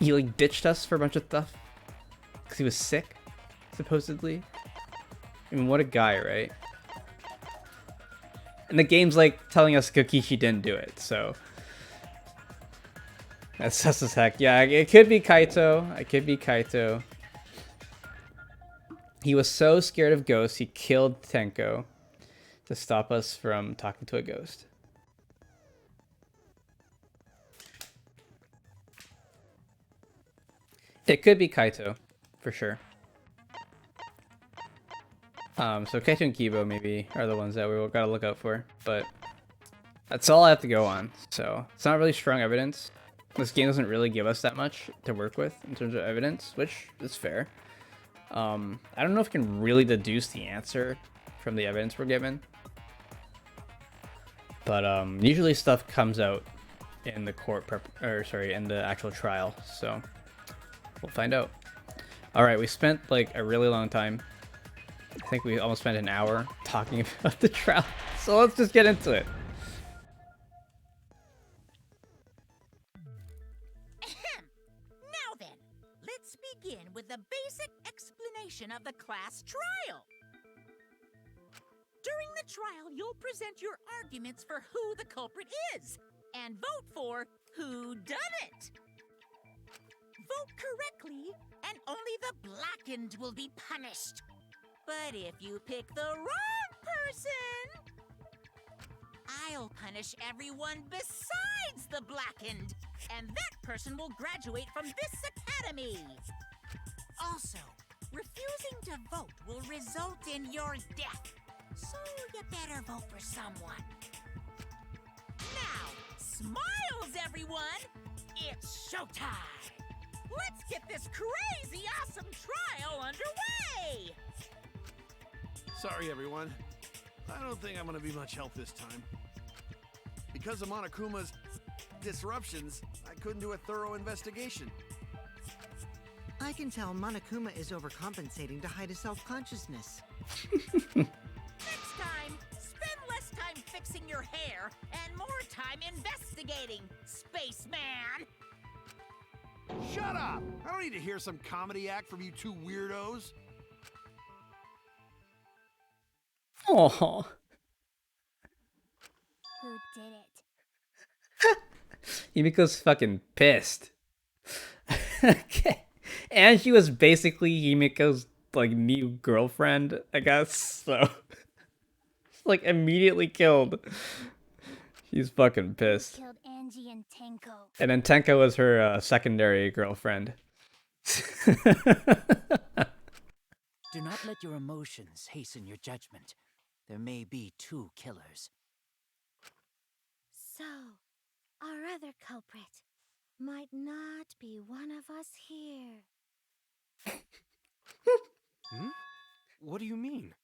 He like ditched us for a bunch of stuff because he was sick, supposedly. I mean, what a guy, right? And the game's like telling us Kokishi didn't do it, so that's sus as heck. Yeah, it could be Kaito. It could be Kaito. He was so scared of ghosts, he killed Tenko to stop us from talking to a ghost. It could be Kaito, for sure. So Kaito and Kibo maybe are the ones that we gotta look out for, but that's all I have to go on. So it's not really strong evidence. This game doesn't really give us that much to work with in terms of evidence, which is fair. I don't know if we can really deduce the answer from the evidence we're given, but usually stuff comes out in the in the actual trial. So we'll find out. All right, we spent like a really long time. I think we almost spent an hour talking about the trial. So let's just get into it. Now then, let's begin with the basic explanation of the class trial. During the trial, you'll present your arguments for who the culprit is and vote for who done it. Vote correctly, and only the blackened will be punished. But if you pick the wrong person, I'll punish everyone besides the blackened, and that person will graduate from this academy. Also, refusing to vote will result in your death, so you better vote for someone. Now, smiles, everyone! It's showtime! Let's get this crazy awesome trial underway! Sorry, everyone. I don't think I'm gonna be much help this time. Because of Monokuma's disruptions, I couldn't do a thorough investigation. I can tell Monokuma is overcompensating to hide his self-consciousness. Next time, spend less time fixing your hair and more time investigating, spaceman! Shut up! I don't need to hear some comedy act from you two weirdos. Oh. Who did it? Himiko's fucking pissed. Okay. And she was basically Himiko's like new girlfriend, I guess. So like immediately killed. She's fucking pissed. Killed Angie and Tenko. And then Tenko was her secondary girlfriend. Do not let your emotions hasten your judgment. There may be two killers. So, our other culprit might not be one of us here. What do you mean?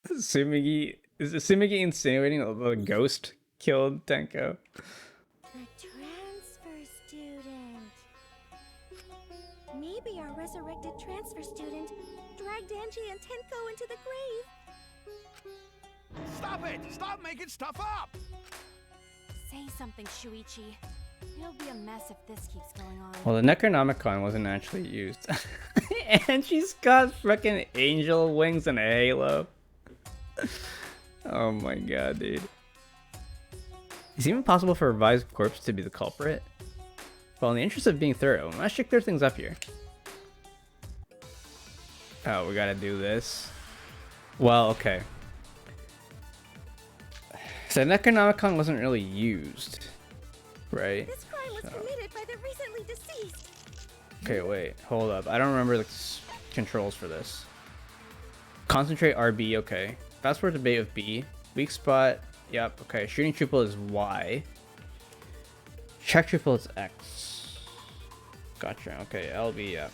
Is Sumigi insinuating that a ghost killed Tenko? The transfer student. Maybe our resurrected transfer student dragged Angie and Tenko into the grave. Stop it! Stop making stuff up! Say something, Shuichi. It'll be a mess if this keeps going on. Well, the Necronomicon wasn't actually used. And she's got freaking angel wings and a halo. Oh my god, dude. Is it even possible for a revived corpse to be the culprit? Well, in the interest of being thorough, let's check clear things up here. Oh, we gotta do this. Well, okay. So Necronomicon wasn't really used, right? This crime was committed by the recently deceased. Okay, wait, hold up. I don't remember the controls for this. Concentrate RB, okay. Fast forward to bait with B. Weak spot, yep, okay. Shooting triple is Y. Check triple is X. Gotcha, okay, LB, yeah.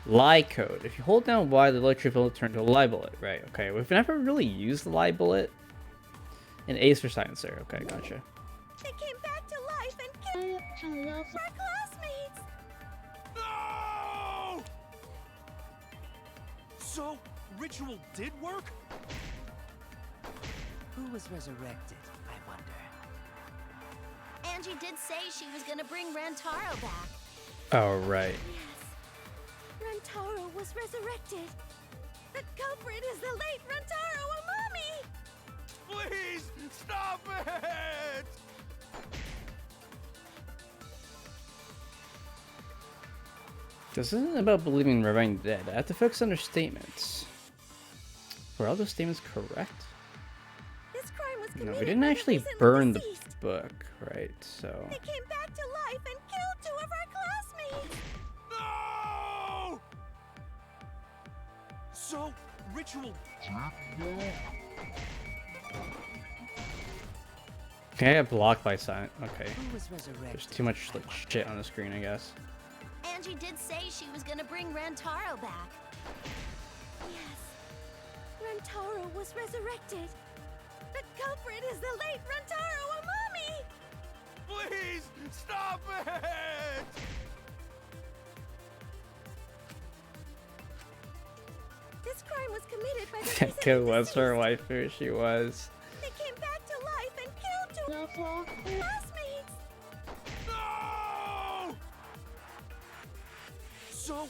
Lie code. If you hold down Y, the low triple will turn to a lie bullet. Right, okay. We've never really used the lie bullet. And A's for silencer. Okay, gotcha. They came back to life and killed our classmates. No! So, ritual did work? Who was resurrected, I wonder? Angie did say she was gonna bring Rantaro back. Oh, right. Yes. Rantaro was resurrected. The culprit is the late Rantaro Amami! Please, stop it! This isn't about believing reviving the dead. I have to focus on their statements. Were all those statements correct? This crime was No, committed we didn't by the actually recently burn the deceased. book, right? So. They came back to life and killed 2 of our classmates. No! So, ritual. Okay, I got blocked by silent. Okay. Who was resurrected? There's too much like shit on the screen, I guess. Angie did say she was gonna bring Rantaro back. Yes. Rantaro was resurrected. The culprit is the late Rantaro Amami! Please, stop it! This crime was committed by the That recently kid was her deceased. waifu, she was. They came back to life and killed 2 of our classmates. No! So,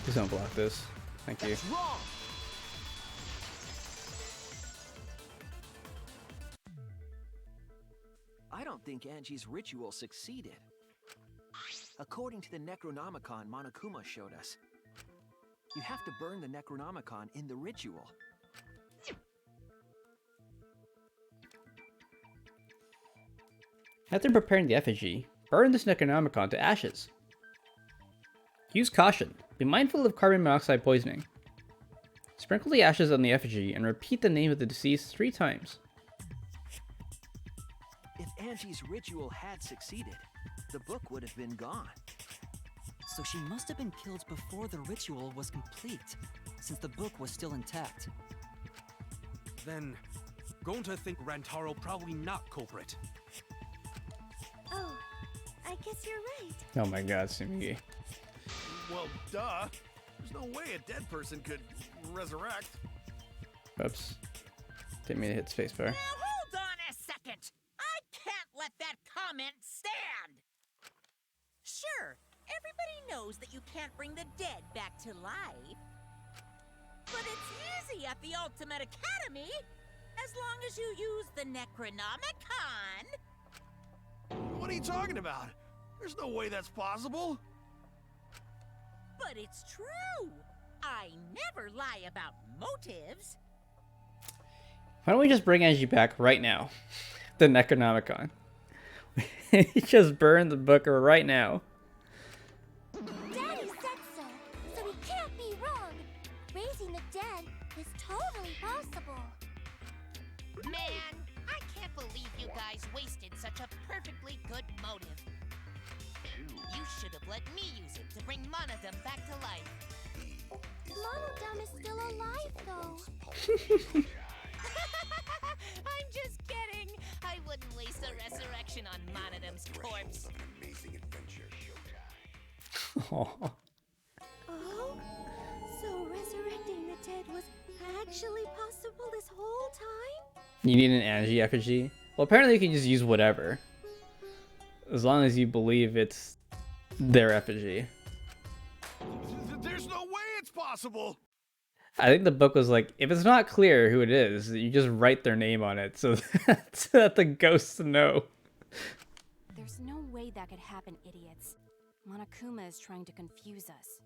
Please don't block this. Thank you. that's wrong! I don't think Angie's ritual succeeded. According to the Necronomicon Monokuma showed us, you have to burn the Necronomicon in the ritual. After preparing the effigy, burn this Necronomicon to ashes. Use caution. Be mindful of carbon monoxide poisoning. Sprinkle the ashes on the effigy and repeat the name of the deceased 3 times. If Angie's ritual had succeeded, the book would have been gone. So she must have been killed before the ritual was complete, since the book was still intact. Then, going to think Rantaro probably not culprit. Oh, I guess you're right. Oh my god, Sumigi. Well, duh. There's no way a dead person could resurrect. Oops. Didn't mean to hit spacebar. Now hold on a second. I can't let that comment stand. Sure, everybody knows that you can't bring the dead back to life. But it's easy at the Ultimate Academy, as long as you use the Necronomicon. What are you talking about? There's no way that's possible. But it's true. I never lie about motives. Why don't we just bring Angie back right now? The Necronomicon. Just burn the book right now. Daddy said so, so he can't be wrong. Raising the dead is totally possible. Man, I can't believe you guys wasted such a perfectly good motive. You should have let me use it to bring Monodum back to life. Monodum is still alive, though. I'm just kidding. I wouldn't waste a resurrection on Monodum's corpse. Aw. Oh? So resurrecting the dead was actually possible this whole time? You need an Angie effigy? Well, apparently you can just use whatever. As long as you believe it's their effigy. There's no way it's possible. I think the book was like, if it's not clear who it is, you just write their name on it so that the ghosts know. There's no way that could happen, idiots. Monokuma is trying to confuse us.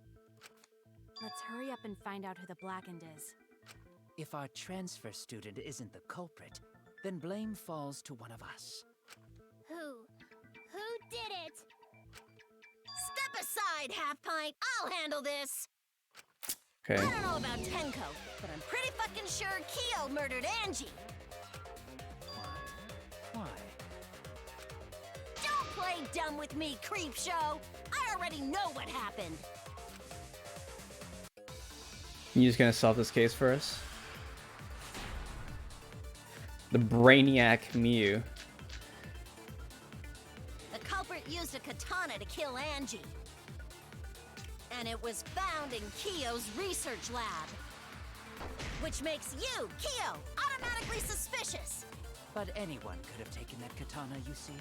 Let's hurry up and find out who the Blackened is. If our transfer student isn't the culprit, then blame falls to one of us. Who did it? Step aside, Half Pint. I'll handle this. Okay. I don't know about Tenko, but I'm pretty fucking sure Kyo murdered Angie. Why? Don't play dumb with me, creep show. I already know what happened. You just gonna solve this case for us? The Brainiac Mew. The culprit used a katana to kill Angie. And it was found in Kyo's research lab. Which makes you, Kyo, automatically suspicious. But anyone could have taken that katana, you see.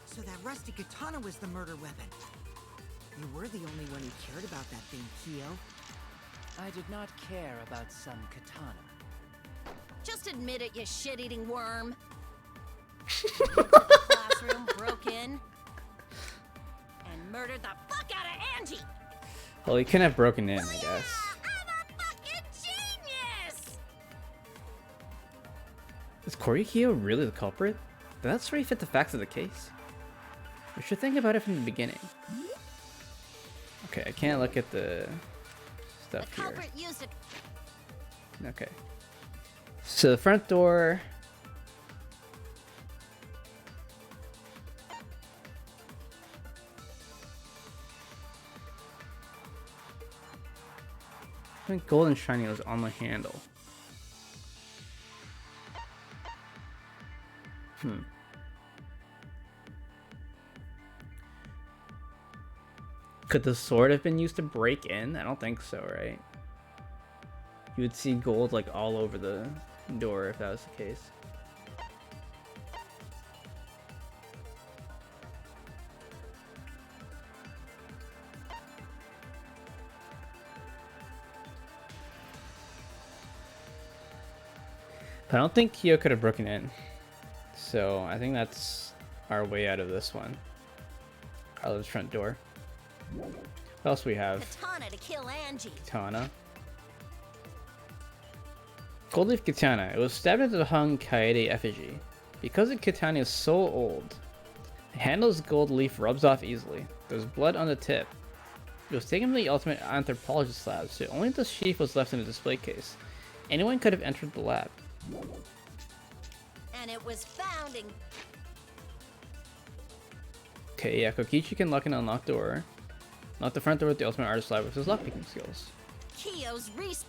So that rusty katana was the murder weapon. You were the only one who cared about that thing, Kyo. I did not care about some katana. Just admit it, you shit-eating worm. The classroom, broke in, and murdered the fuck out of Angie. Well, he couldn't have broken in, I guess. I'm a fucking genius! Is Koryu really the culprit? That's where he fit the facts of the case. We should think about it from the beginning. Okay, I can't look at the stuff The here. culprit used it. Okay. So the front door. I think golden shiny was on the handle. Could the sword have been used to break in? I don't think so, right? You would see gold like all over the door if that was the case. But I don't think Kyo could have broken in. So I think that's our way out of this one. Carlo's front door. What else we have? Katana to kill Angie. Katana. Gold leaf katana. It was stabbed into the hung Kaede effigy. Because the katana is so old, the handle's gold leaf rubs off easily. There's blood on the tip. It was taken from the ultimate anthropologist lab, so only the sheath was left in the display case. Anyone could have entered the lab. And it was found in... Okay, yeah, Kokichi can lock and unlock door. Lock the front door with the ultimate artist lab with his lockpicking skills. Kyo's research.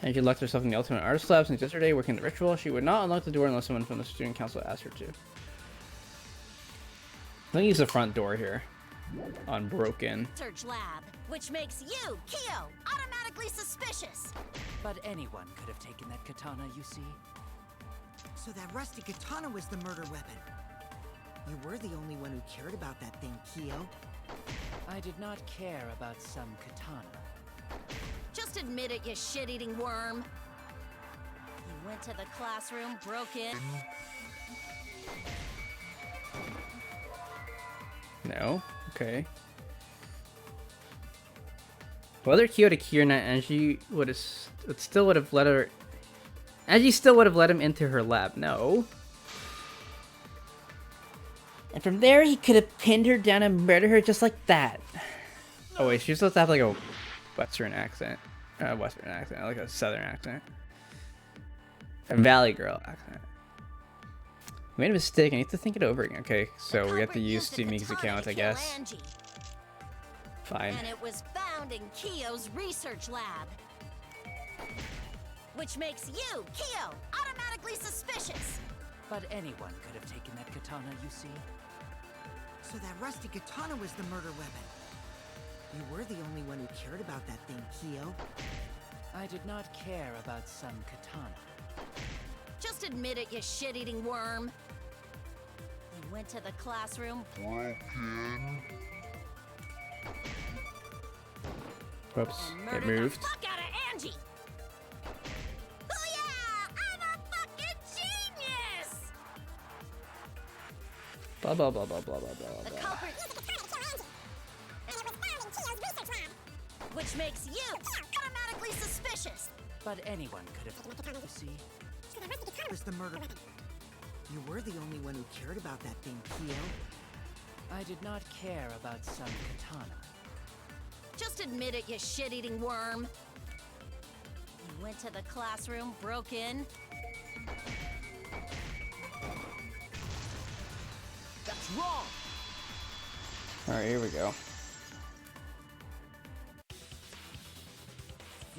And she locked herself in the ultimate artist lab since yesterday working the ritual. She would not unlock the door unless someone from the student council asked her to. Let me use the front door here. Unbroken. Research lab, which makes you, Kyo, automatically suspicious. But anyone could have taken that katana, you see. So that rusty katana was the murder weapon. You were the only one who cared about that thing, Kyo. I did not care about some katana. Just admit it, you shit-eating worm. You went to the classroom, broke in. No? Okay. Whether Kyo to Kyo or not, Angie would have still would have let her. Angie still would have let him into her lab. No. And from there, he could have pinned her down and murdered her just like that. Oh wait, she's supposed to have like a Western accent. Western accent, like a Southern accent. A Valley Girl accent. We made a mistake. I need to think it over again. Okay, so we have to use Sumi's account, I guess. Angie. Fine. And it was found in Kyo's research lab. Which makes you, Kyo, automatically suspicious. But anyone could have taken that katana, you see. So that rusty katana was the murder weapon. You were the only one who cared about that thing, Kyo. I did not care about some katana. Just admit it, you shit-eating worm. You went to the classroom. Whoops, and it murdered moved. the fuck out of Angie. Booyah! I'm a fucking Blah blah blah blah blah blah blah The blah. culprit, which makes you automatically suspicious. But anyone could have. You see, Was the murder? You were the only one who cared about that thing, Kyo. I did not care about some katana. Just admit it, you shit-eating worm. You went to the classroom, broke in. That's wrong! Alright, here we go.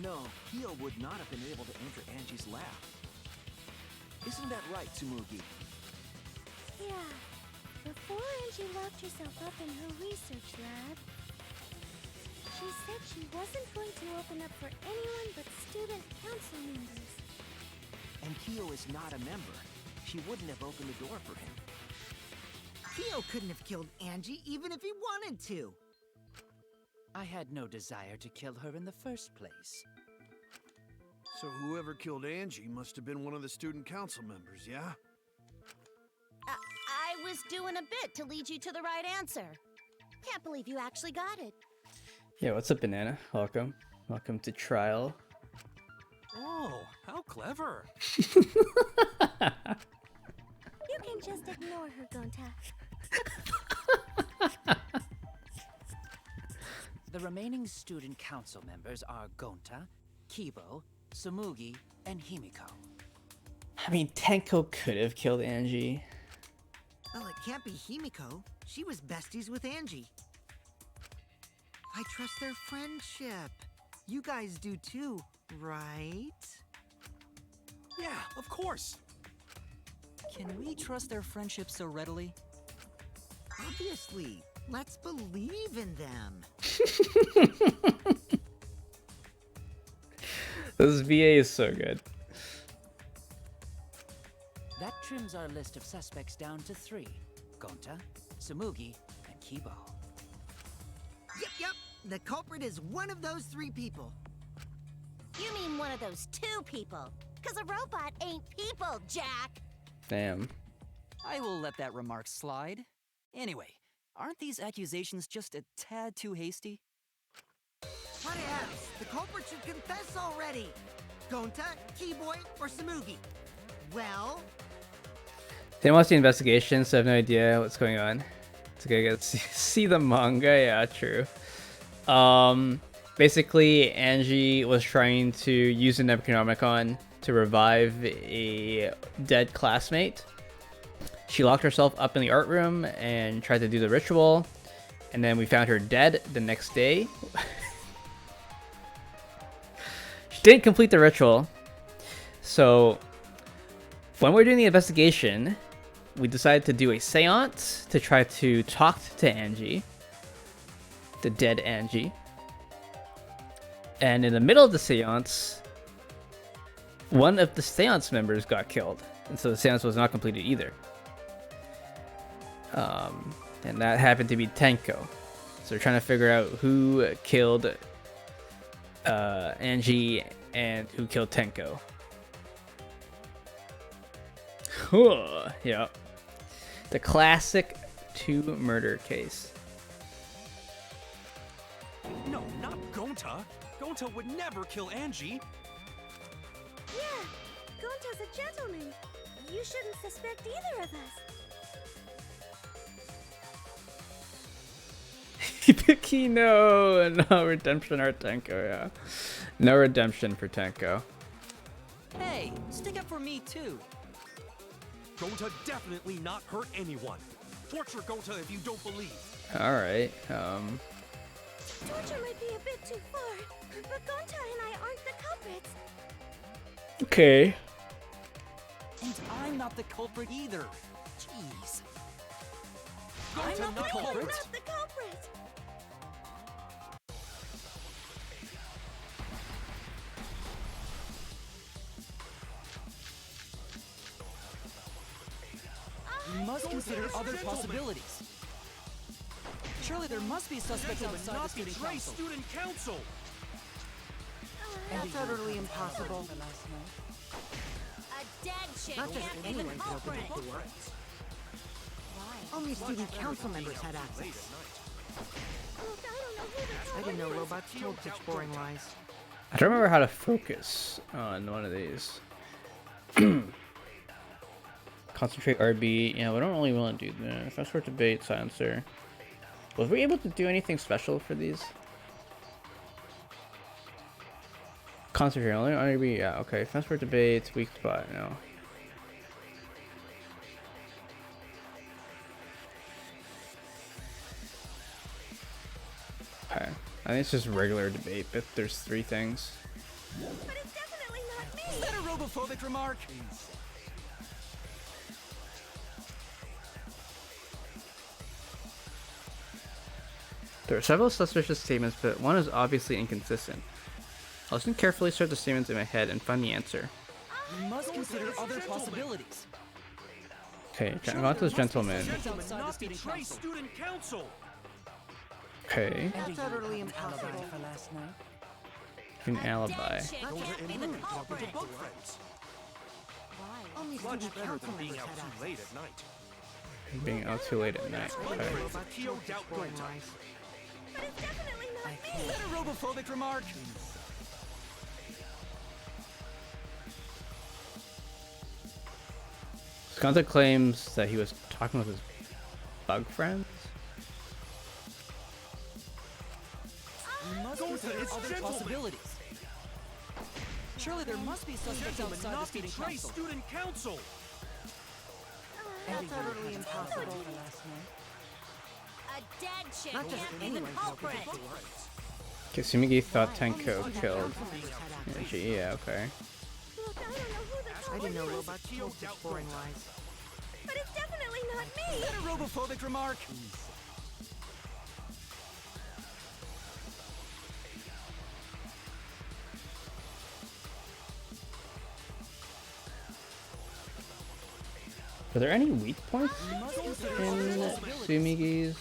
No, Kyo would not have been able to enter Angie's lab. Isn't that right, Tsumugi? Yeah. Before Angie locked herself up in her research lab, she said she wasn't going to open up for anyone but student council members. And Kyo is not a member. She wouldn't have opened the door for him. Kyo couldn't have killed Angie even if he wanted to. I had no desire to kill her in the first place. So whoever killed Angie must have been one of the student council members, yeah? I was doing a bit to lead you to the right answer. Can't believe you actually got it. Yeah, what's up, Banana? Welcome. Welcome to trial. Oh, how clever. You can just ignore her, Gonta. The remaining student council members are Gonta, Kibo, Tsumugi, and Himiko. I mean, Tenko could have killed Angie. Well, it can't be Himiko. She was besties with Angie. I trust their friendship. You guys do too, right? Yeah, of course. Can we trust their friendship so readily? Obviously. Let's believe in them. This VA is so good. That trims our list of suspects down to 3. Gonta, Tsumugi, and Kibo. Yep. The culprit is one of those 3 people. You mean one of those 2 people? Because a robot ain't people, Jack! Damn. I will let that remark slide. Anyway, aren't these accusations just a tad too hasty? What else? The culprit should confess already. Gonta, Keyboy, or Tsumugi? Well... Didn't watch the investigation, so I have no idea what's going on. It's okay, get see the manga. Yeah, true. Basically, Angie was trying to use the Necronomicon to revive a dead classmate. She locked herself up in the art room and tried to do the ritual, and then we found her dead the next day. She didn't complete the ritual, so when we're doing the investigation, we decided to do a seance to try to talk to Angie, the dead Angie. And in the middle of the seance, one of the seance members got killed, and so the seance was not completed either. And that happened to be Tenko. So we're trying to figure out who killed Angie and who killed Tenko. Yeah. The classic 2 murder case. No, not Gonta. Gonta would never kill Angie. Yeah, Gonta's a gentleman. You shouldn't suspect either of us. Picky, no redemption or Tenko, yeah. No redemption for Tenko. Hey, stick up for me too. Gonta definitely not hurt anyone. Torture Gonta if you don't believe. Alright, Torture might be a bit too far, but Gonta and I aren't the culprits. okay. And I'm not the culprit either. Jeez. Gonta not We're culprit. not the culprit. We must Gonta consider is other gentleman. possibilities. Surely there must be suspects Gentlemen, outside the not student betray council. student council. That's utterly impossible. A dead chick Not just can't be the anyone can open culprit. the door. Only student council members had access. I didn't know robots told such boring lies. I don't remember how to focus on one of these. Concentrate RB. Yeah, we don't really want to do that. Fast forward debate, silencer. Was we able to do anything special for these? Concentrate only on RB. Yeah, okay. Fast forward debate, weak spot. No. Okay. I think it's just regular debate, but there's 3 things. But it's definitely not me! Is that a robophobic remark? There are several suspicious statements, but one is obviously inconsistent. I'll listen carefully, sort the statements in my head, and find the answer. You must consider other possibilities. Okay, I'm going to this gentleman. Not betray student council. Okay, That's utterly impossible. For last night? an alibi. Chick can't be the culprit. Only Much student better council than being members out had too access. late at night. Being out too late at night. Okay. Robots told such boring lies. But it's definitely not me! Is that a robophobic remark? Skanta claims that he was talking with his bug friends. You must Go to consider its other gentlemen. possibilities. Surely there must be suspects Gentlemen, outside the not student betray council. student council. That's utterly impossible. For last night? A dead chick Not just can't be the anyone could culprit. predict the worst. Kasumigi thought Tenko Student killed. council members had access. Yeah, okay. Look, I don't know who the I culprit didn't know is! robots told such boring lies. But it's definitely not Is me! that a robophobic remark? Are there any weak points You must consider in other possibilities. Sumigi's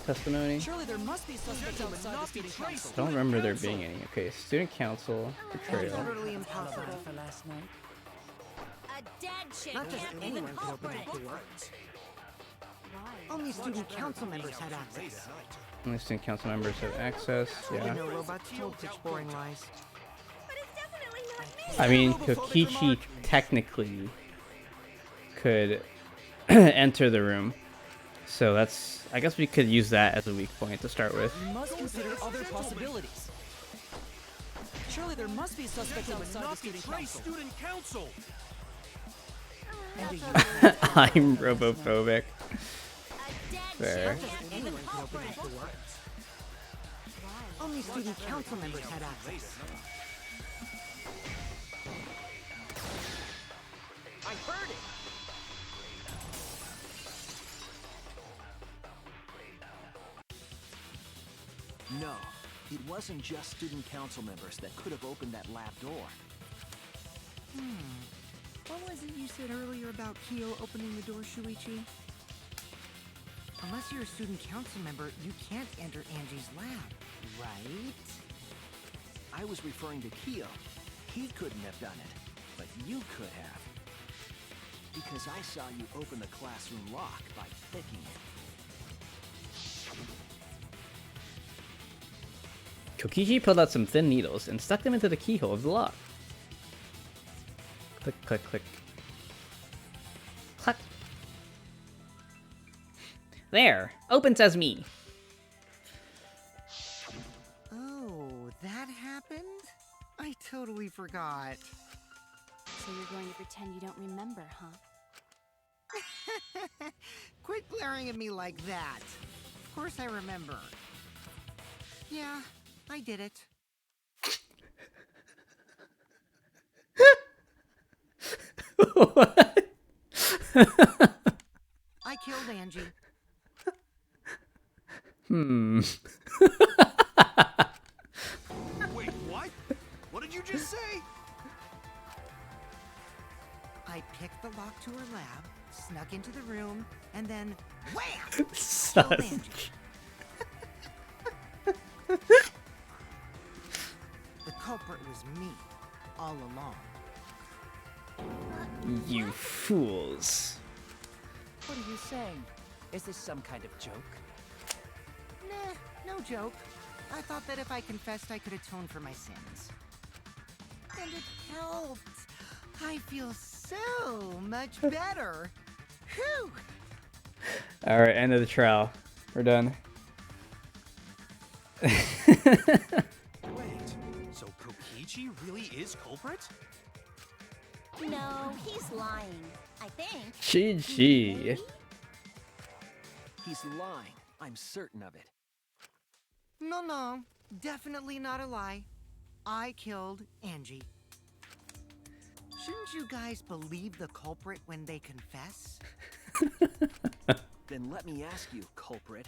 testimony? Surely there must be suspects Gentlemen, outside the not student betray council. I don't remember there being any. Okay, student council, That's betrayal. utterly impossible. For last night? A dead chick Not just can't be the anyone could open culprit. that door. Only student council members had access. Only student council members have access. I Yeah. didn't know robots told such boring lies. But it's definitely not me! I mean, Kokichi technically could enter the room. So that's, I guess we could use that as a weak point to start with. You must consider other possibilities. Surely there must be suspects Gentlemen, outside the not student betray council. student council. I'm robophobic. A dead Fair. chick can't be the Anyone could open culprit. that door. Only student council members had access. I heard it. No, it wasn't just student council members that could have opened that lab door. What was it you said earlier about Kyo opening the door, Shuichi? Unless you're a student council member, you can't enter Angie's lab, right? I was referring to Kyo. He couldn't have done it, but you could have. Because I saw you open the classroom lock by clicking it. Kokichi pulled out some thin needles and stuck them into the keyhole of the lock. Click, click, click. Click. There! Open sesame! Oh, that happened? I totally forgot. So you're going to pretend you don't remember, huh? Quit glaring at me like that. Of course I remember. Yeah, I did it. What? I killed Angie. Wait, what? What did you just say? I picked the lock to her lab, snuck into the room, and then wham! Killed Sus. Angie. The culprit was me, all along. You fools. What are you saying? Is this some kind of joke? Nah, no joke. I thought that if I confessed, I could atone for my sins. And it helped. I feel so much better. Whew! Alright, end of the trial. We're done. Wait, so Kokichi really is culprit? No, he's lying. I think. GG. He's lying. I'm certain of it. No, definitely not a lie. I killed Angie. Shouldn't you guys believe the culprit when they confess? Then let me ask you, culprit.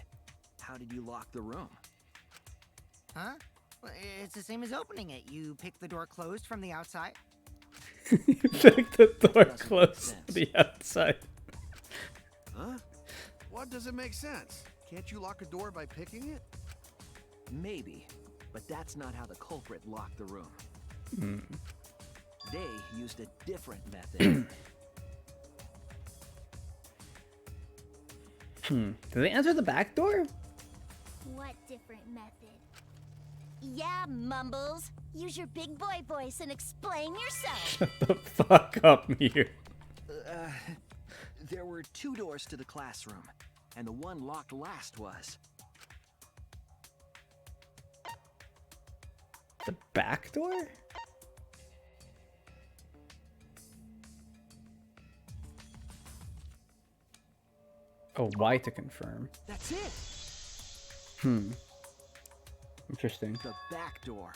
How did you lock the room? Huh? Well, it's the same as opening it. You pick the door closed from the outside. Pick the door Doesn't make closed sense. to the outside. Huh? What doesn't make sense? Can't you lock a door by picking it? Maybe, but that's not how the culprit locked the room. They used a different method. Did they enter the back door? What different method? Yeah, Mumbles. Use your big boy voice and explain yourself. Shut the fuck up, Mew. There were 2 doors to the classroom, and the one locked last was. The back door? Oh, why to confirm? That's it! Interesting. The back door.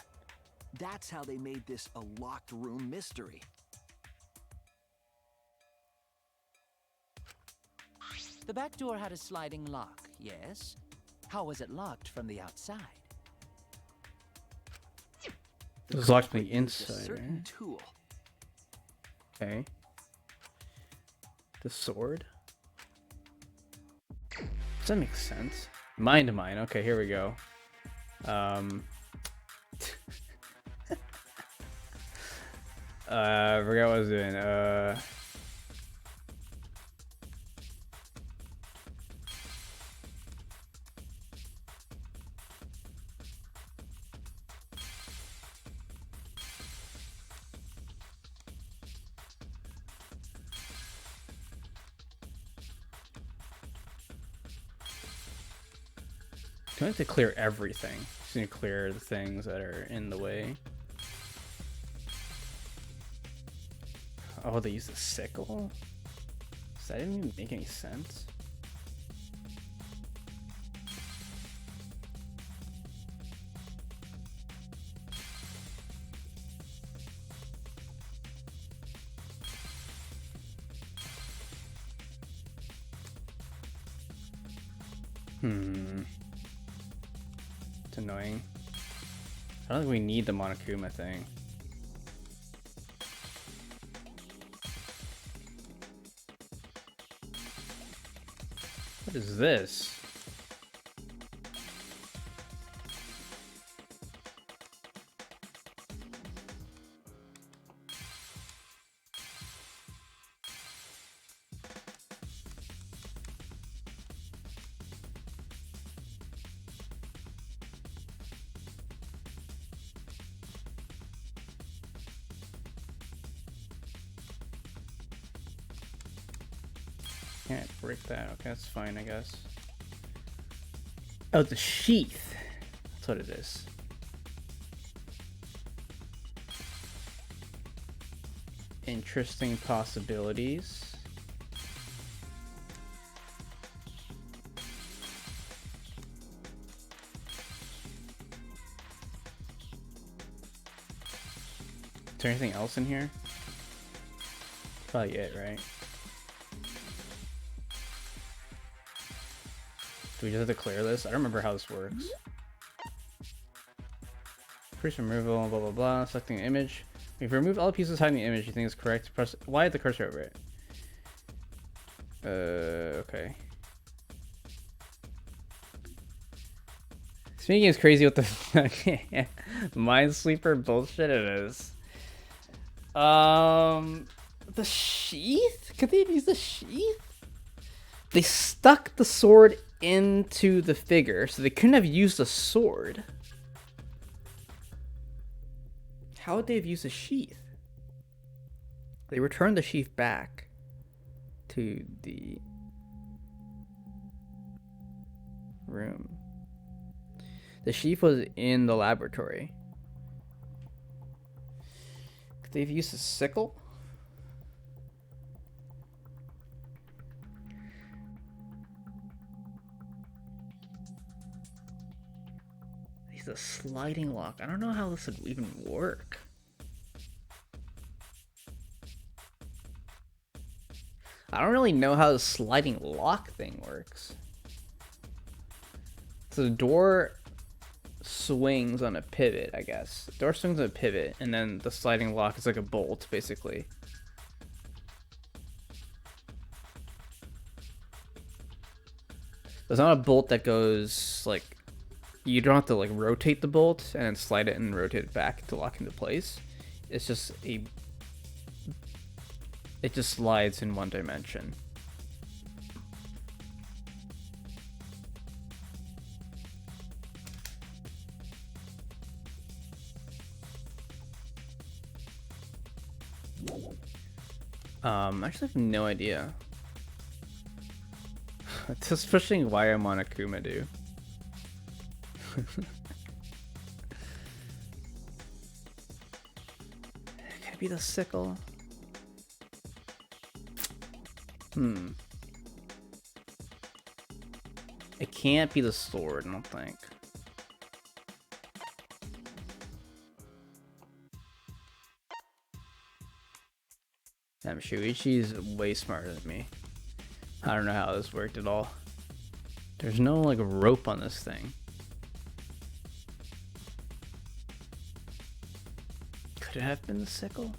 That's how they made this a locked room mystery. The back door had a sliding lock, yes? How was it locked from the outside? It was locked from the Culprit used a inside, certain right? tool. Okay. The sword? Does that make sense? Mind to mine. Okay, here we go. I forgot what I was doing. Do I have to clear everything? Just need to clear the things that are in the way. Oh, they use a sickle? So that didn't even make any sense. It's annoying. I don't think we need the Monokuma thing. What is this? Can't break that. Okay, that's fine, I guess. Oh, it's a sheath. That's what it is. Interesting possibilities. Is there anything else in here? Probably it, right? Do we just have to clear this? I don't remember how this works. First removal, blah blah blah. Selecting an image. If you remove all the pieces hiding the image you think is correct, press Y the cursor over it. Okay. Speaking is crazy what the Minesweeper bullshit it is. The sheath? Could they use the sheath? They stuck the sword into the figure, so they couldn't have used a sword. How would they have used a sheath? They returned the sheath back to the room. The sheath was in the laboratory. Could they have used a sickle? The sliding lock. I don't know how this would even work. I don't really know how the sliding lock thing works. So the door swings on a pivot, I guess. The door swings on a pivot, and then the sliding lock is like a bolt, basically. There's not a bolt that goes like, you don't have to like rotate the bolt and then slide it and rotate it back to lock into place. It's just it just slides in one dimension. I actually have no idea. Just pushing why I'm on Akuma, dude. Could it be the sickle? It can't be the sword, I don't think. Damn, Shuichi's way smarter than me. I don't know how this worked at all. There's no like rope on this thing. Could it have been the sickle?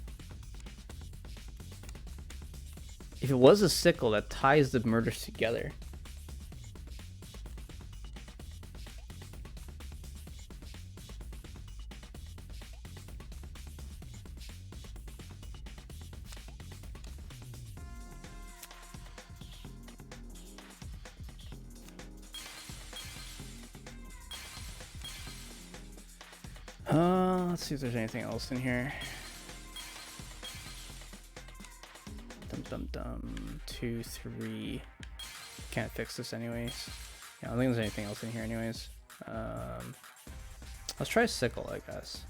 If it was a sickle, that ties the murders together. Let's see if there's anything else in here. Dum dum dum. 2, 3. Can't fix this anyways. Yeah, I don't think there's anything else in here anyways. Let's try sickle, I guess.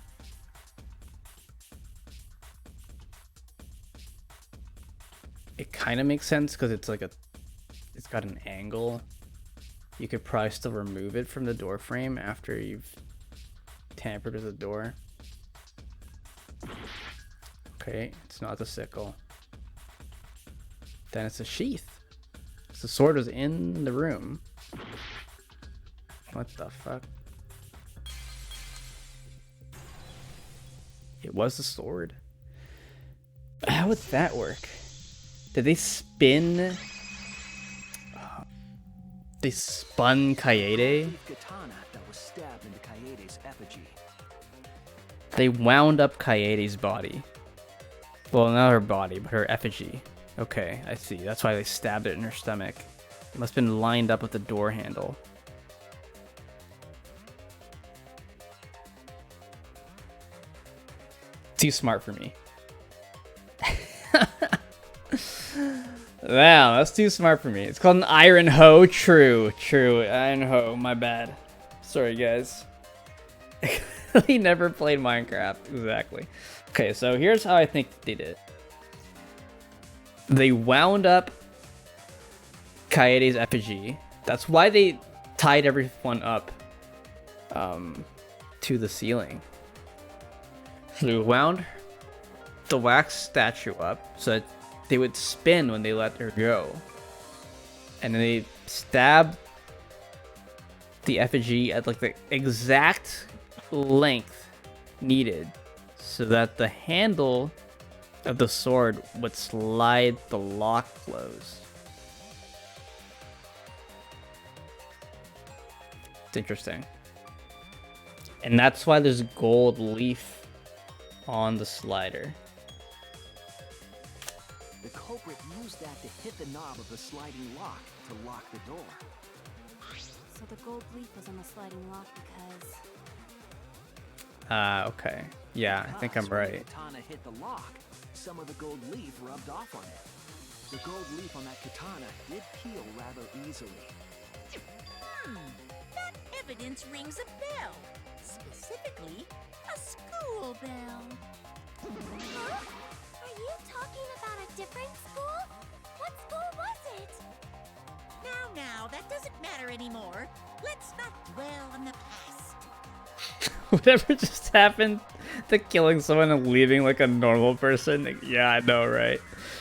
It kind of makes sense because it's like it's got an angle. You could probably still remove it from the door frame after you've tampered with the door. Okay, it's not the sickle. Then it's a sheath. The sword was in the room. What the fuck? It was the sword. How would that work? Did they spin? They spun Kaede? Katana that was stabbed into Kaede's effigy. They wound up Kaede's body. Well, not her body, but her effigy. Okay, I see. That's why they stabbed it in her stomach. It must have been lined up with the door handle. Too smart for me. Wow, that's too smart for me. It's called an iron hoe. True, iron hoe. My bad. Sorry, guys. He never played Minecraft. Exactly. Okay, so here's how I think they did it. They wound up Kaede's effigy. That's why they tied everyone up to the ceiling. So they wound the wax statue up so that they would spin when they let her go. And then they stabbed the effigy at like the exact length needed so that the handle of the sword would slide the lock closed. It's interesting. And that's why there's gold leaf on the slider. The culprit culprit used that to hit the knob of the sliding lock to lock the door. So the gold leaf was on the sliding lock because... Okay. Yeah, I think I'm Because when right. the katana hit the lock, some of the gold leaf rubbed off on it. The gold leaf on that katana did peel rather easily. That evidence rings a bell. Specifically, a school bell. Huh? Are you talking about a different school? What school was it? Now, that doesn't matter anymore. Let's not dwell on the past. Whatever just happened to killing someone and leaving like a normal person. Like, yeah, I know, right?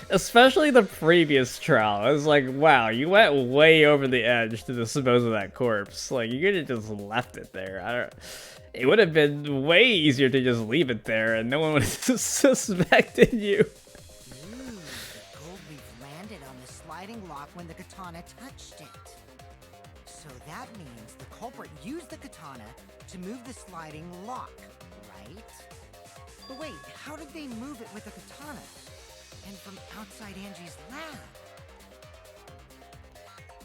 Especially the previous trial. I was like, wow, you went way over the edge to dispose of that corpse. Like, you could have just left it there. It would have been way easier to just leave it there and no one would have suspected you. Ooh, the gold leaf landed on the sliding lock when the katana touched it. So that means the culprit used the katana to move the sliding lock, right? But wait, how did they move it with the katana? And from outside Angie's lab?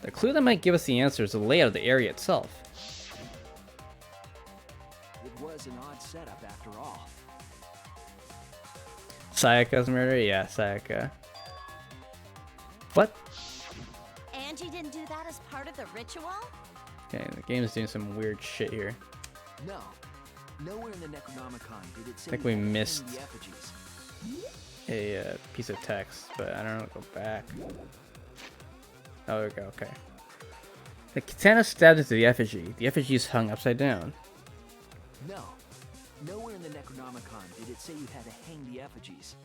The clue that might give us the answer is the layout of the area itself. It was an odd setup after all. Sayaka's murder? Yeah, Sayaka. What? Angie didn't do that as part of the ritual? Okay, the game is doing some weird shit here. No. Nowhere in the Necronomicon did it say I think you we had to hang missed the effigies. a piece of text, but I don't know. Go back. Oh, there we go. Okay. The katana stabbed into the effigy. The effigy is hung upside down. No. Nowhere in the Necronomicon did it say you had to hang the effigies.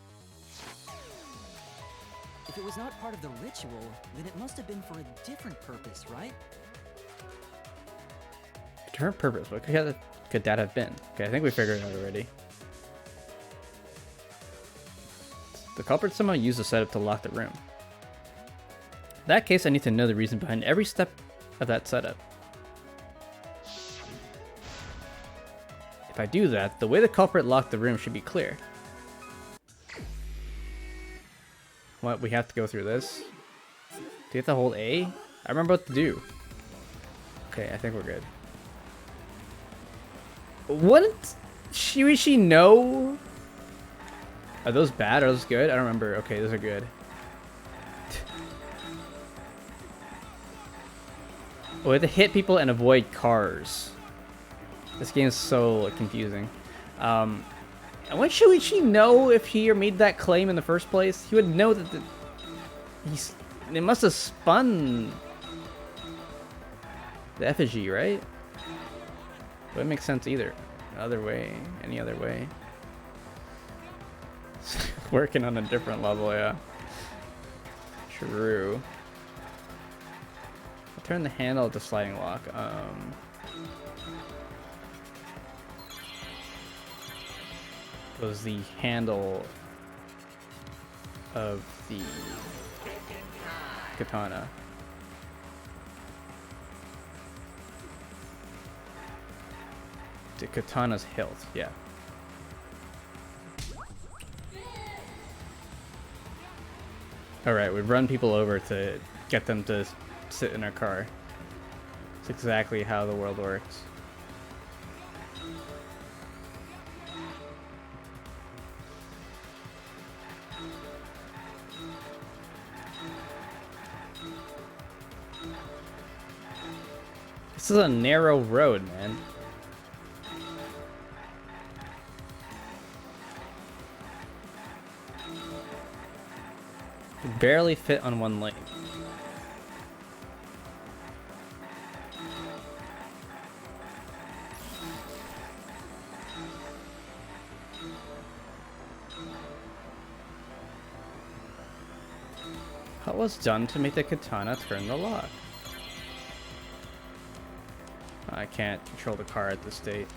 If it was not part of the ritual, then it must have been for a different purpose, right? Different purpose. What could that have been? Okay, I think we figured it out already. The culprit somehow used the setup to lock the room. In that case, I need to know the reason behind every step of that setup. If I do that, the way the culprit locked the room should be clear. What, we have to go through this? Do you have to hold A? I remember what to do. Okay, I think we're good. Wouldn't she know? Are those bad? Are those good? I don't remember. Okay, those are good. We have to hit people and avoid cars. This game is so confusing. And when should she know if he made that claim in the first place? He would know that they must have spun the effigy, right? Wouldn't make sense either. Other way, any other way. Working on a different level, yeah. True. I'll turn the handle of the sliding lock. Was the handle of the katana. The katana's hilt, yeah. Alright, we run people over to get them to sit in our car. It's exactly how the world works. This is a narrow road, man. You barely fit on one lane. What was done to make the katana turn the lock? I can't control the car at this state.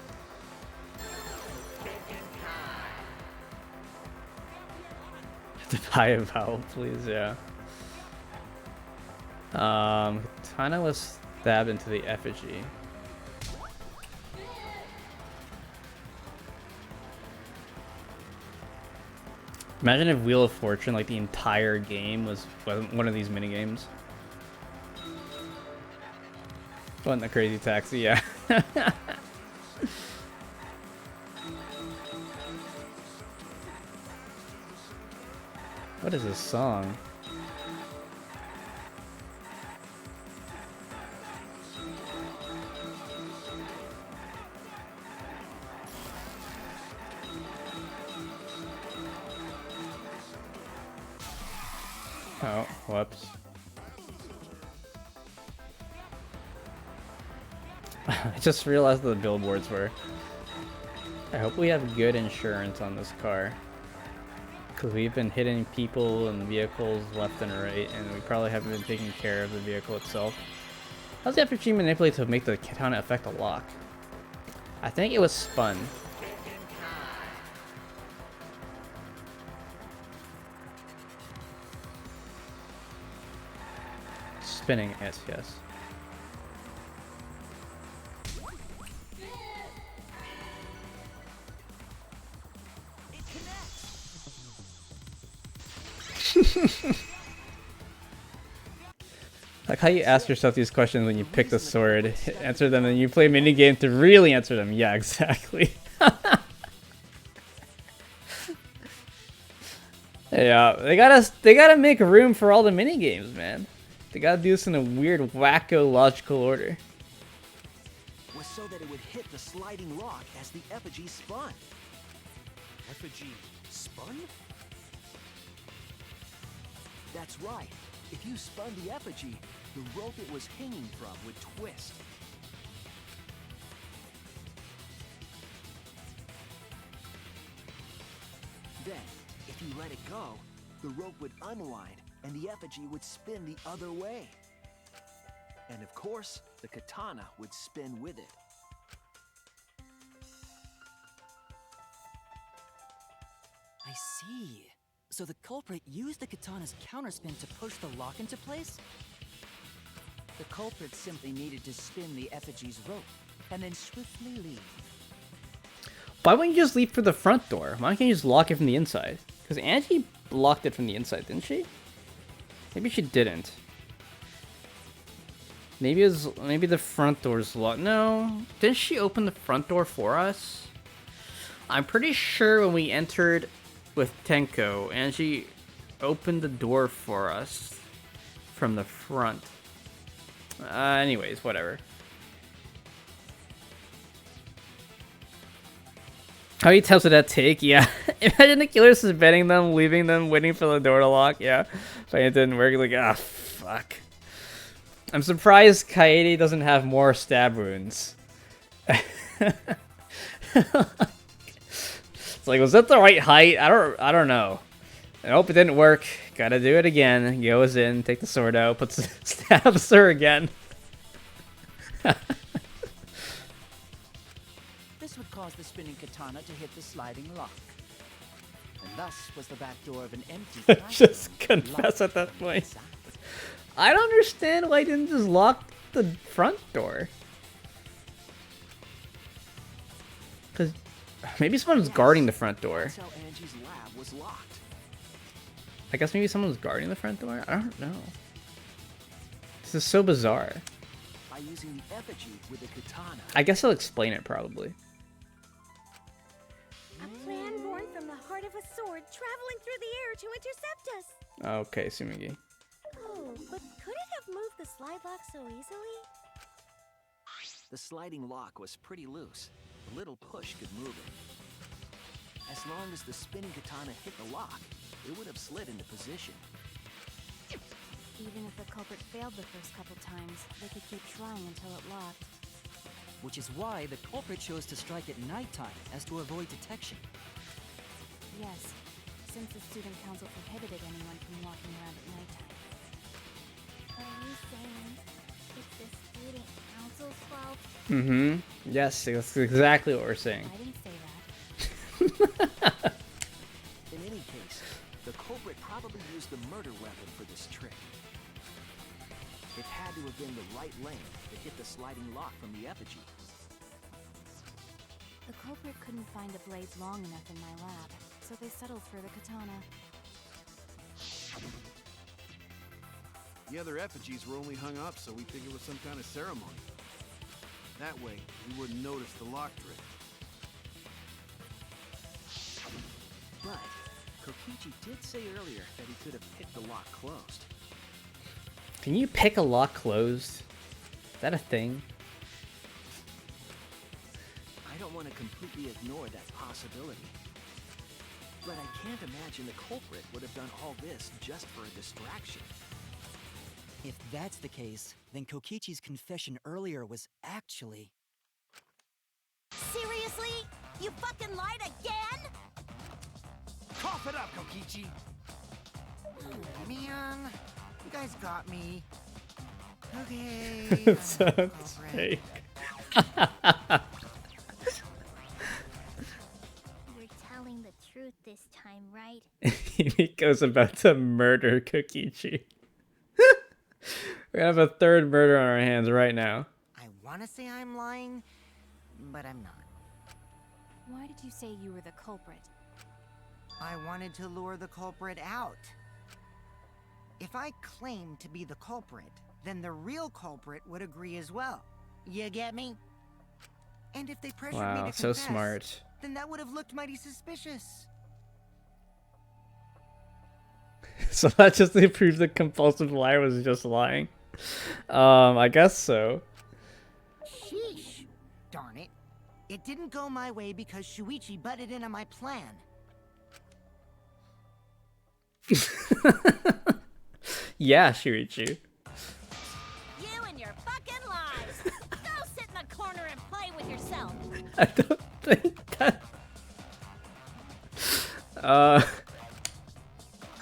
To buy a vowel, please, yeah. Katana was stabbed into the effigy. Imagine if Wheel of Fortune, like the entire game, was one of these mini games. Wasn't a crazy taxi, yeah. What is this song? Oh, whoops. I just realized what the billboards were. I hope we have good insurance on this car. Because we've been hitting people and vehicles left and right, and we probably haven't been taking care of the vehicle itself. How's the FFG manipulate to make the katana effect a lock? I think it was spun. Spinning it, yes. Like how you ask yourself these questions when you pick the sword, answer them, and you play a minigame to really answer them. Yeah, exactly. Yeah, they gotta make room for all the minigames, man. They gotta do this in a weird, wacko logical order. Was so that it would hit the sliding lock as the effigy spun. Effigy spun? That's right. If you spun the effigy, the rope it was hanging from would twist. Then, if you let it go, the rope would unwind and the effigy would spin the other way. And of course, the katana would spin with it. I see. So the culprit used the katana's counterspin to push the lock into place? The culprit simply needed to spin the effigy's rope and then swiftly leave. Why wouldn't you just leave for the front door? Why can't you just lock it from the inside? Because Angie locked it from the inside, didn't she? Maybe she didn't. Maybe the front door's locked. No, didn't she open the front door for us? I'm pretty sure when we entered with Tenko, Angie opened the door for us from the front. Anyways, whatever. How many times would that take? Yeah. Imagine the killer suspending them, leaving them, waiting for the door to lock. Yeah. But it didn't work. Like, ah, fuck. I'm surprised Kaede doesn't have more stab wounds. It's like, was that the right height? I don't know. I hope it didn't work. Gotta do it again. Goes in, take the sword out, stabs her again. This would cause the spinning katana to hit the sliding lock. And thus was the back door of an empty Just confess at that point. I don't understand why I didn't just lock the front door. Because maybe someone's guarding the front door. That's how Angie's lab was locked. I guess maybe someone's guarding the front door? I don't know. This is so bizarre. By using the effigy with the katana. I guess I'll explain it probably. A plan born from the heart of a sword traveling through the air to intercept us. Okay, Sumigi. Oh, but could it have moved the slide lock so easily? The sliding lock was pretty loose. A little push could move it. As long as the spinning katana hit the lock, it would have slid into position. Even if the culprit failed the first couple times, they could keep trying until it locked. Which is why the culprit chose to strike at nighttime, as to avoid detection. Yes, since the student council prohibited anyone from walking around at nighttime. Are you saying it's the student council's fault? Mm-hmm. Yes, that's exactly what we're saying. I didn't say that. In any case, the culprit probably used the murder weapon for this trick. It had to have been the right length to hit the sliding lock from the effigy. The culprit couldn't find a blade long enough in my lab, so So they settled for the katana. The other effigies were only hung up, so we figured it was some kind of ceremony. That way, we wouldn't notice the lock drift. But Kokichi did say earlier that he could have picked the lock closed. Can you pick a lock closed? Is that a thing? I don't want to completely ignore that possibility. But I can't imagine the culprit would have done all this just for a distraction. If that's the case, then Kokichi's confession earlier was actually... Seriously? You fucking lied again? Cough it up, Kokichi! Man, you guys got me. Okay. I'm Sounds culprit. fake. We're telling the truth this time, right? Himiko's about to murder Kokichi. We're gonna have a third murder on our hands right now. I want to say I'm lying, but I'm not. Why did you say you were the culprit? I wanted to lure the culprit out. If I claimed to be the culprit, then the real culprit would agree as well. You get me? And if they pressured me Wow, to so confess, smart. then that would have looked mighty suspicious. So that just proves the compulsive liar was just lying. I guess so. Sheesh. Darn it. It didn't go my way because Shuichi butted in on my plan. Yeah, Shuichi. You and your fucking lies! Go sit in the corner and play with yourself! I don't think that.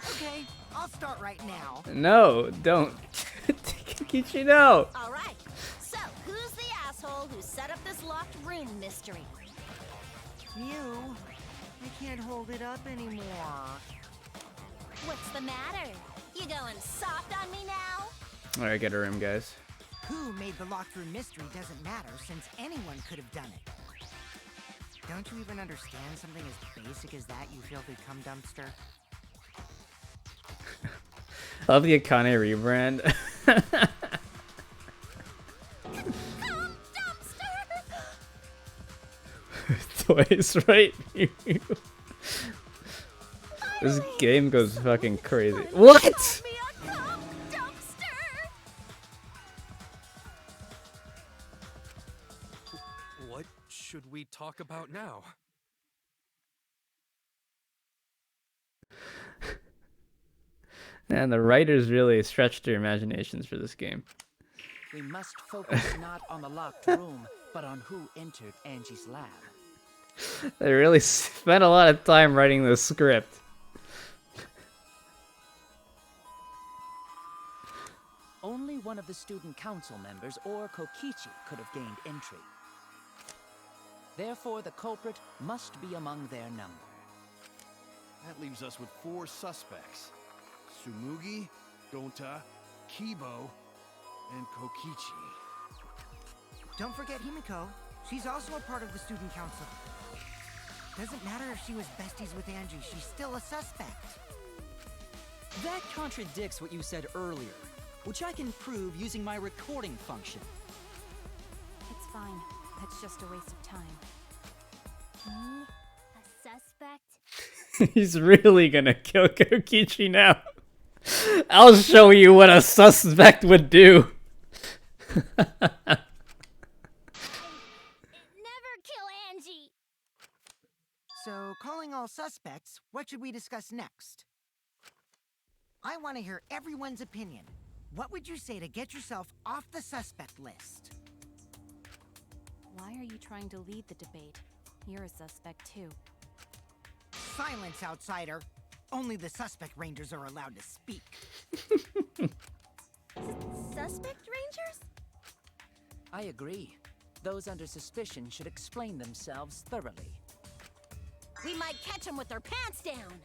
Okay, I'll start right now. No, don't. Kokichi, no. Alright, so who's the asshole who set up this locked room mystery? You. I can't hold it up anymore. What's the matter? You going soft on me now? Alright, get a room, guys. Who made the locked room mystery doesn't matter since anyone could have done it. Don't you even understand something as basic as that, you filthy cum dumpster? I love the Akane rebrand. Cum dumpster! Toys right here. This game goes fucking crazy. What? Me a cum dumpster! What should we talk about now? Man, the writers really stretched their imaginations for this game. We must focus not on the locked room, but on who entered Angie's lab. They really spent a lot of time writing this script. Only one of the student council members or Kokichi could have gained entry. Therefore, the culprit must be among their number. That leaves us with 4 suspects. Tsumugi, Gonta, Kibo, and Kokichi. Don't forget Himiko. She's also a part of the student council. Doesn't matter if she was besties with Angie, she's still a suspect. That contradicts what you said earlier, which I can prove using my recording function. It's fine. That's just a waste of time. Me? A suspect? He's really gonna kill Kokichi now. I'll show you what a suspect would do. Never kill Angie! So, calling all suspects, what should we discuss next? I want to hear everyone's opinion. What would you say to get yourself off the suspect list? Why are you trying to lead the debate? You're a suspect too. Silence, outsider. Only the suspect rangers are allowed to speak. Suspect rangers? I agree. Those under suspicion should explain themselves thoroughly. We might catch them with their pants down!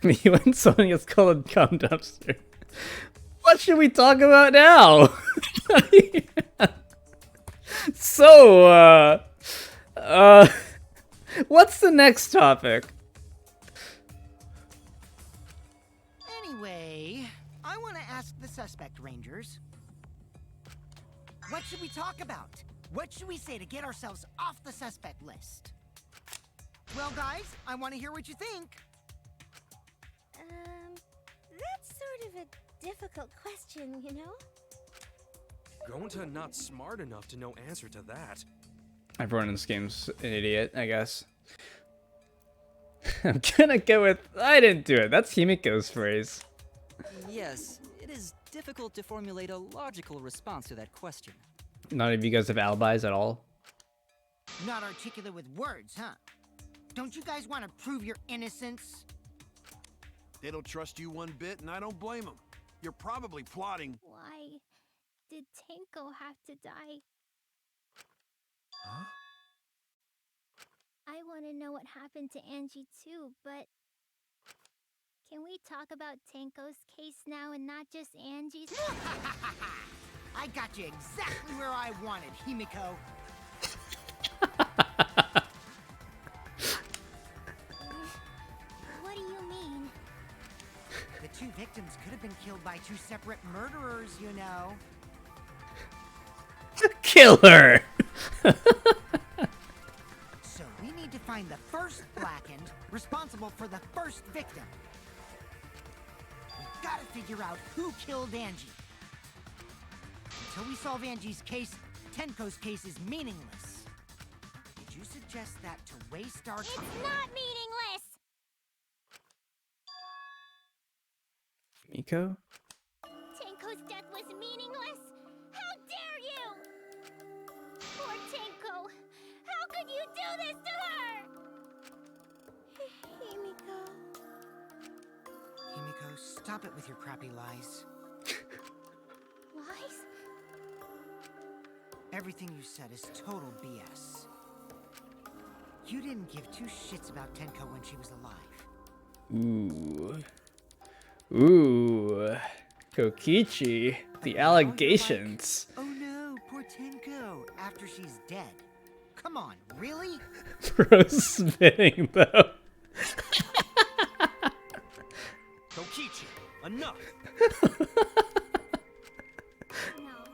Me when someone gets called a cum dumpster. What should we talk about now? So, what's the next topic? suspect, Rangers. What should we talk about? What should we say to get ourselves off the suspect list? Well, guys, I want to hear what you think. That's sort of a difficult question, you know? Gonta not smart enough to know answer to that. Everyone in this game's an idiot, I guess. I'm gonna go with I didn't do it. That's Himiko's phrase. Yes, it is difficult to formulate a logical response to that question. None of you guys have alibis at all. Not articulate with words, huh? Don't you guys want to prove your innocence? They don't trust you one bit, and I don't blame them. You're probably plotting. Why did Tenko have to die? Huh? I want to know what happened to Angie too, but can we talk about Tenko's case now and not just Angie's? I got you exactly where I wanted, Himiko. What do you mean? The two victims could have been killed by two separate murderers, you know. Killer! So we need to find the first Blackened responsible for the first victim. We've got to figure out who killed Angie. Until we solve Angie's case, Tenko's case is meaningless. Did you suggest that to waste our time? It's not meaningless! Miko? Tenko's death was meaningless? How dare you! Poor Tenko! How could you do this to her? Himiko. Himiko, stop it with your crappy lies. Lies? Everything you said is total BS. You didn't give two shits about Tenko when she was alive. Ooh. Ooh. Kokichi. The allegations. Oh no, poor Tenko, after she's dead. Come on, really? Bro's spitting though. Kokichi, enough! No.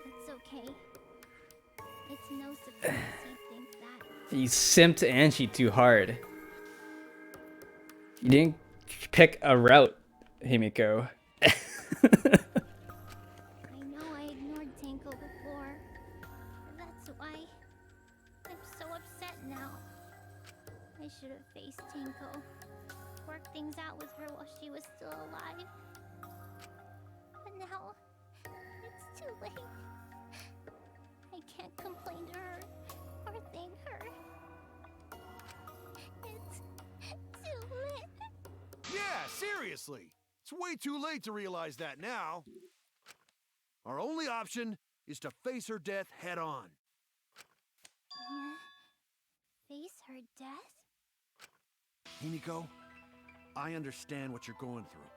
It's okay. It's no surprise you think that. You simped Angie too hard. You didn't pick a route, Himiko. I know I ignored Tenko before. That's why I'm so upset now. I should have faced Tenko. Worked things out with her while she was still alive. But now, it's too late. I can't complain to her or thank her. It's too late. Yeah, seriously. It's way too late to realize that now. Our only option is to face her death head on. Face her death? Himiko, I understand what you're going through.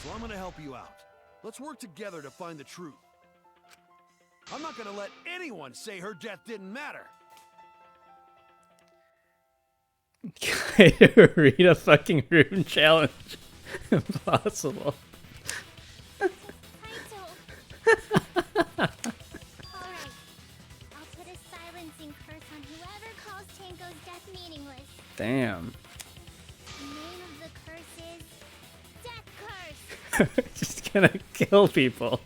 So I'm gonna help you out. Let's work together to find the truth. I'm not gonna let anyone say her death didn't matter. Read a fucking rune challenge. Impossible. Alright, I'll put a silencing curse on whoever calls Tenko's death meaningless. Damn. The name of the curse is Death Curse. Just gonna kill people.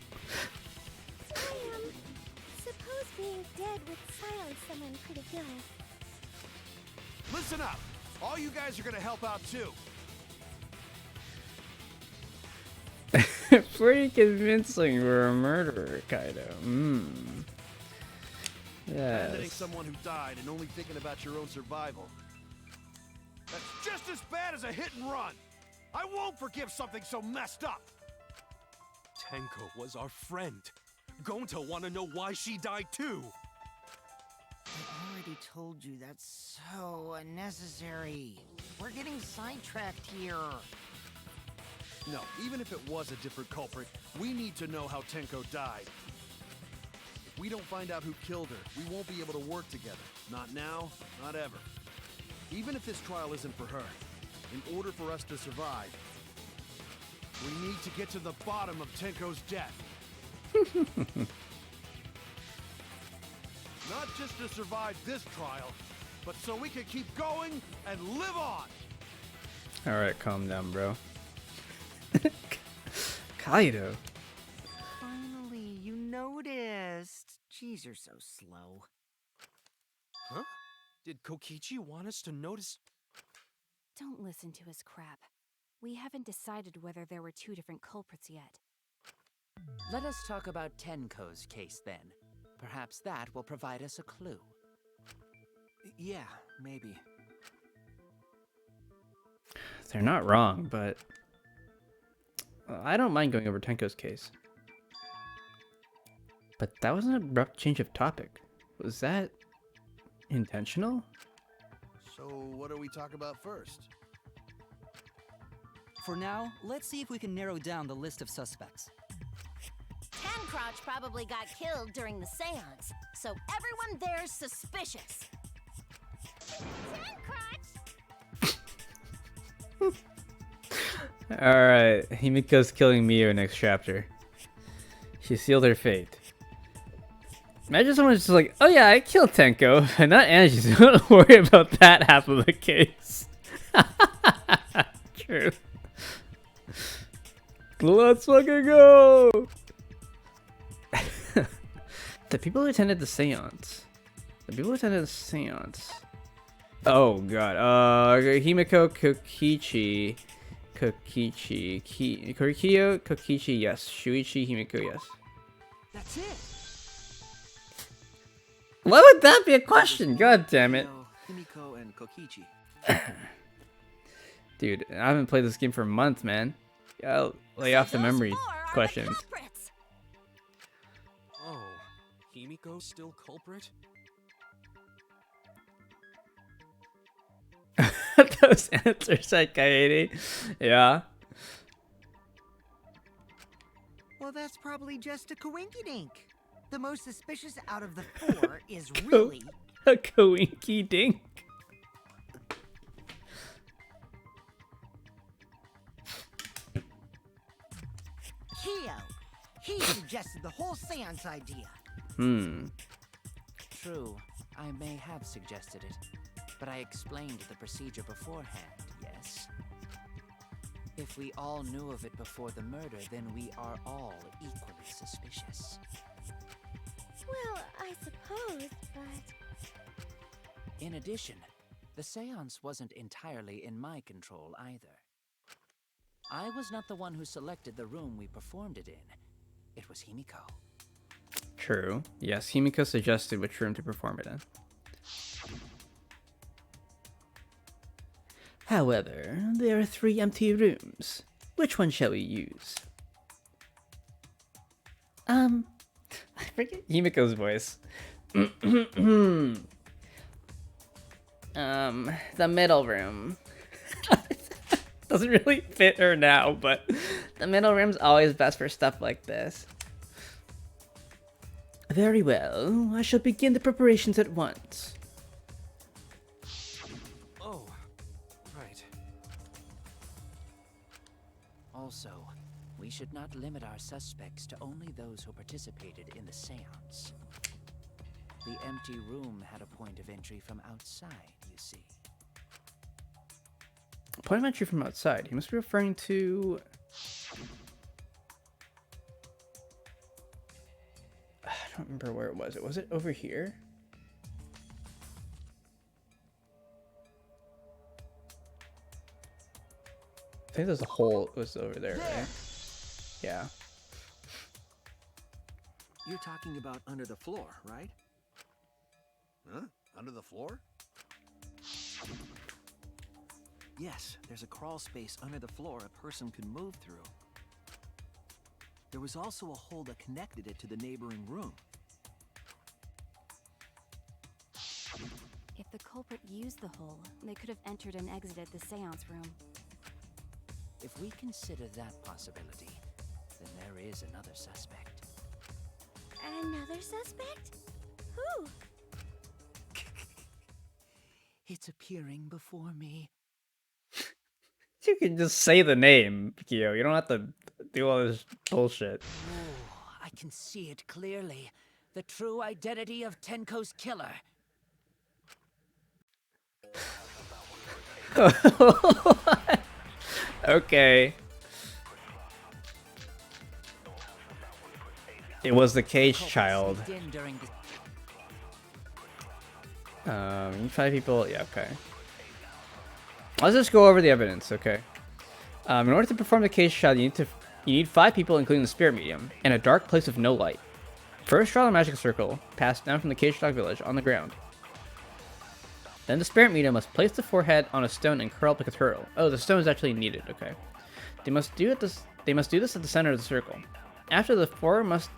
Suppose being dead would silence someone pretty good. Listen up. All you guys are gonna help out too. Pretty convincing for a murderer, Kaido. Abandoning Yes. someone who died and only thinking about your own survival. That's just as bad as a hit and run. I won't forgive something so messed up. Tenko was our friend. Gonta wanna know why she died too. I already told you that's so unnecessary. We're getting sidetracked here. No, even if it was a different culprit, we need to know how Tenko died. If we don't find out who killed her, we won't be able to work together. Not now, not ever. Even if this trial isn't for her, in order for us to survive, We need to get to the bottom of Tenko's death. Not just to survive this trial, but so we can keep going and live on. Alright, calm down, bro. Kaido. Finally, you noticed. Jeez, you're so slow. Huh? Did Kokichi want us to notice? Don't listen to his crap. We haven't decided whether there were two different culprits yet. Let us talk about Tenko's case then. Perhaps that will provide us a clue. Yeah, maybe. They're not wrong, but I don't mind going over Tenko's case. But that was an abrupt change of topic. Was that intentional? So what do we talk about first? For now, let's see if we can narrow down the list of suspects. Tancrotch probably got killed during the seance, so everyone there's suspicious. Tancrotch! Alright, Himiko's killing Mio next chapter. She sealed her fate. Imagine someone's just like, oh yeah, I killed Tenko, and not Angie, so don't worry about that half of the case. True. Let's fucking go! The people who attended the seance. Oh god. Himiko, Kokichi, Korikyo, Kokichi, yes. Shuichi, Himiko, yes. That's it. Why would that be a question? God damn it. Himiko and Kokichi. Dude, I haven't played this game for a month, man. I'll lay off the memory questions. Oh, Himiko still culprit? Those answers at Kaede. Yeah. Well, that's probably just a coinkydink. The most suspicious out of the four is Co- really A coinky dink. Kyo. He suggested the whole seance idea. True, I may have suggested it, but I explained the procedure beforehand, yes? If we all knew of it before the murder, then we are all equally suspicious. Well, I suppose, but... In addition, the seance wasn't entirely in my control either. I was not the one who selected the room we performed it in. It was Himiko. True. Yes, Himiko suggested which room to perform it in. However, there are 3 empty rooms. Which one shall we use? I forget Himiko's voice. The middle room. Doesn't really fit her now, but the middle room's always best for stuff like this. Very well, I shall begin the preparations at once. Oh, right. Also, we should not limit our suspects to only those who participated in the seance. The empty room had a point of entry from outside, you see. Point of entry from outside. He must be referring to... I don't remember where it was. Was it over here? I think there's a hole. It was over there, right? Yeah. You're talking about under the floor, right? Huh? Under the floor? Yes, there's a crawl space under the floor a person could move through. There was also a hole that connected it to the neighboring room. If the culprit used the hole, they could have entered and exited the seance room. If we consider that possibility, then there is another suspect. Another suspect? Who? It's appearing before me. You can just say the name, Kyo. You don't have to do all this bullshit. Ooh, I can see it clearly. The true identity of Tenko's killer. Okay. It was the cage child. Sneaked in during the 5 people. Yeah, okay. Let's just go over the evidence, okay? In order to perform the cage child, you need 5 people, including the spirit medium, in a dark place with no light. First, draw the magic circle, passed down from the cage dog village, on the ground. Then the spirit medium must place the forehead on a stone and curl up like a turtle. Oh, the stone is actually needed, okay. They must do this at the center of the circle. After, the 4 must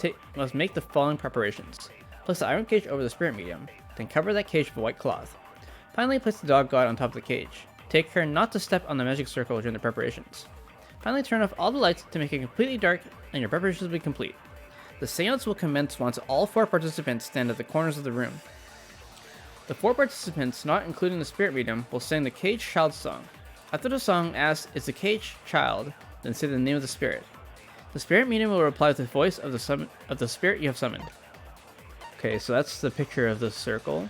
make the following preparations. Place the iron cage over the spirit medium, then cover that cage with a white cloth. Finally, place the dog god on top of the cage. Take care not to step on the magic circle during the preparations. Finally, turn off all the lights to make it completely dark, and your preparations will be complete. The seance will commence once all 4 participants stand at the corners of the room. The 4 participants, not including the spirit medium, will sing the cage child song. After the song asks, "Is the cage child?" then say the name of the spirit. The spirit medium will reply with the voice of the spirit you have summoned. Okay, so that's the picture of the circle.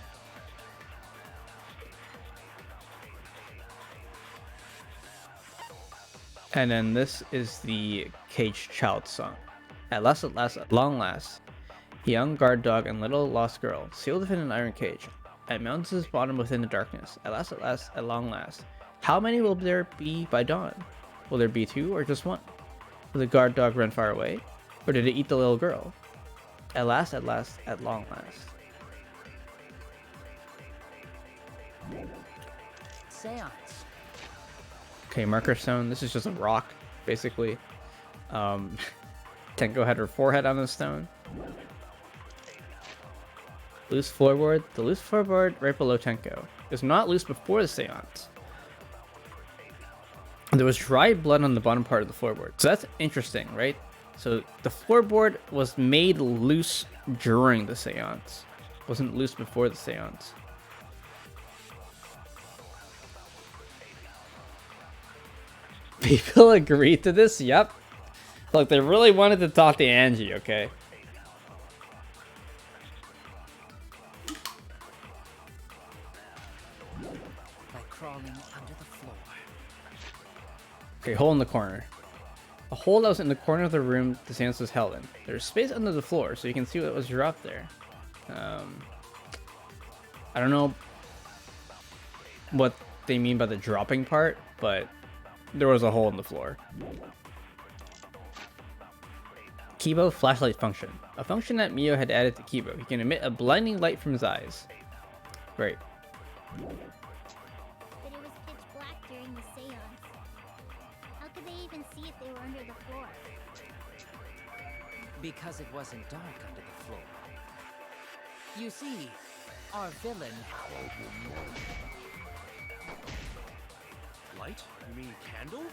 And then this is the cage child song. At long last, a young guard dog and little lost girl, sealed within an iron cage, at mountain's bottom within the darkness. At long last. How many will there be by dawn? Will there be 2 or just 1? Will the guard dog run far away? Or did it eat the little girl? At long last. seance. Okay, marker stone. This is just a rock, basically. Tenko had her forehead on the stone. Loose floorboard. The loose floorboard right below Tenko is not loose before the seance. There was dried blood on the bottom part of the floorboard. So that's interesting, right? So the floorboard was made loose during the seance. It wasn't loose before the seance. People agreed to this? Yep. Look, they really wanted to talk to Angie, okay? By crawling under the floor. Okay, hole in the corner. A hole that was in the corner of the room the seance was held in. There's space under the floor, so you can see what was dropped there. I don't know what they mean by the dropping part, but there was a hole in the floor. Kibo flashlight function. A function that Mio had added to Kibo. He can emit a blinding light from his eyes. Right. But it was pitch black during the seance. How could they even see if they were under the floor? Because it wasn't dark under the floor. You see, our villain... Light? You mean candle?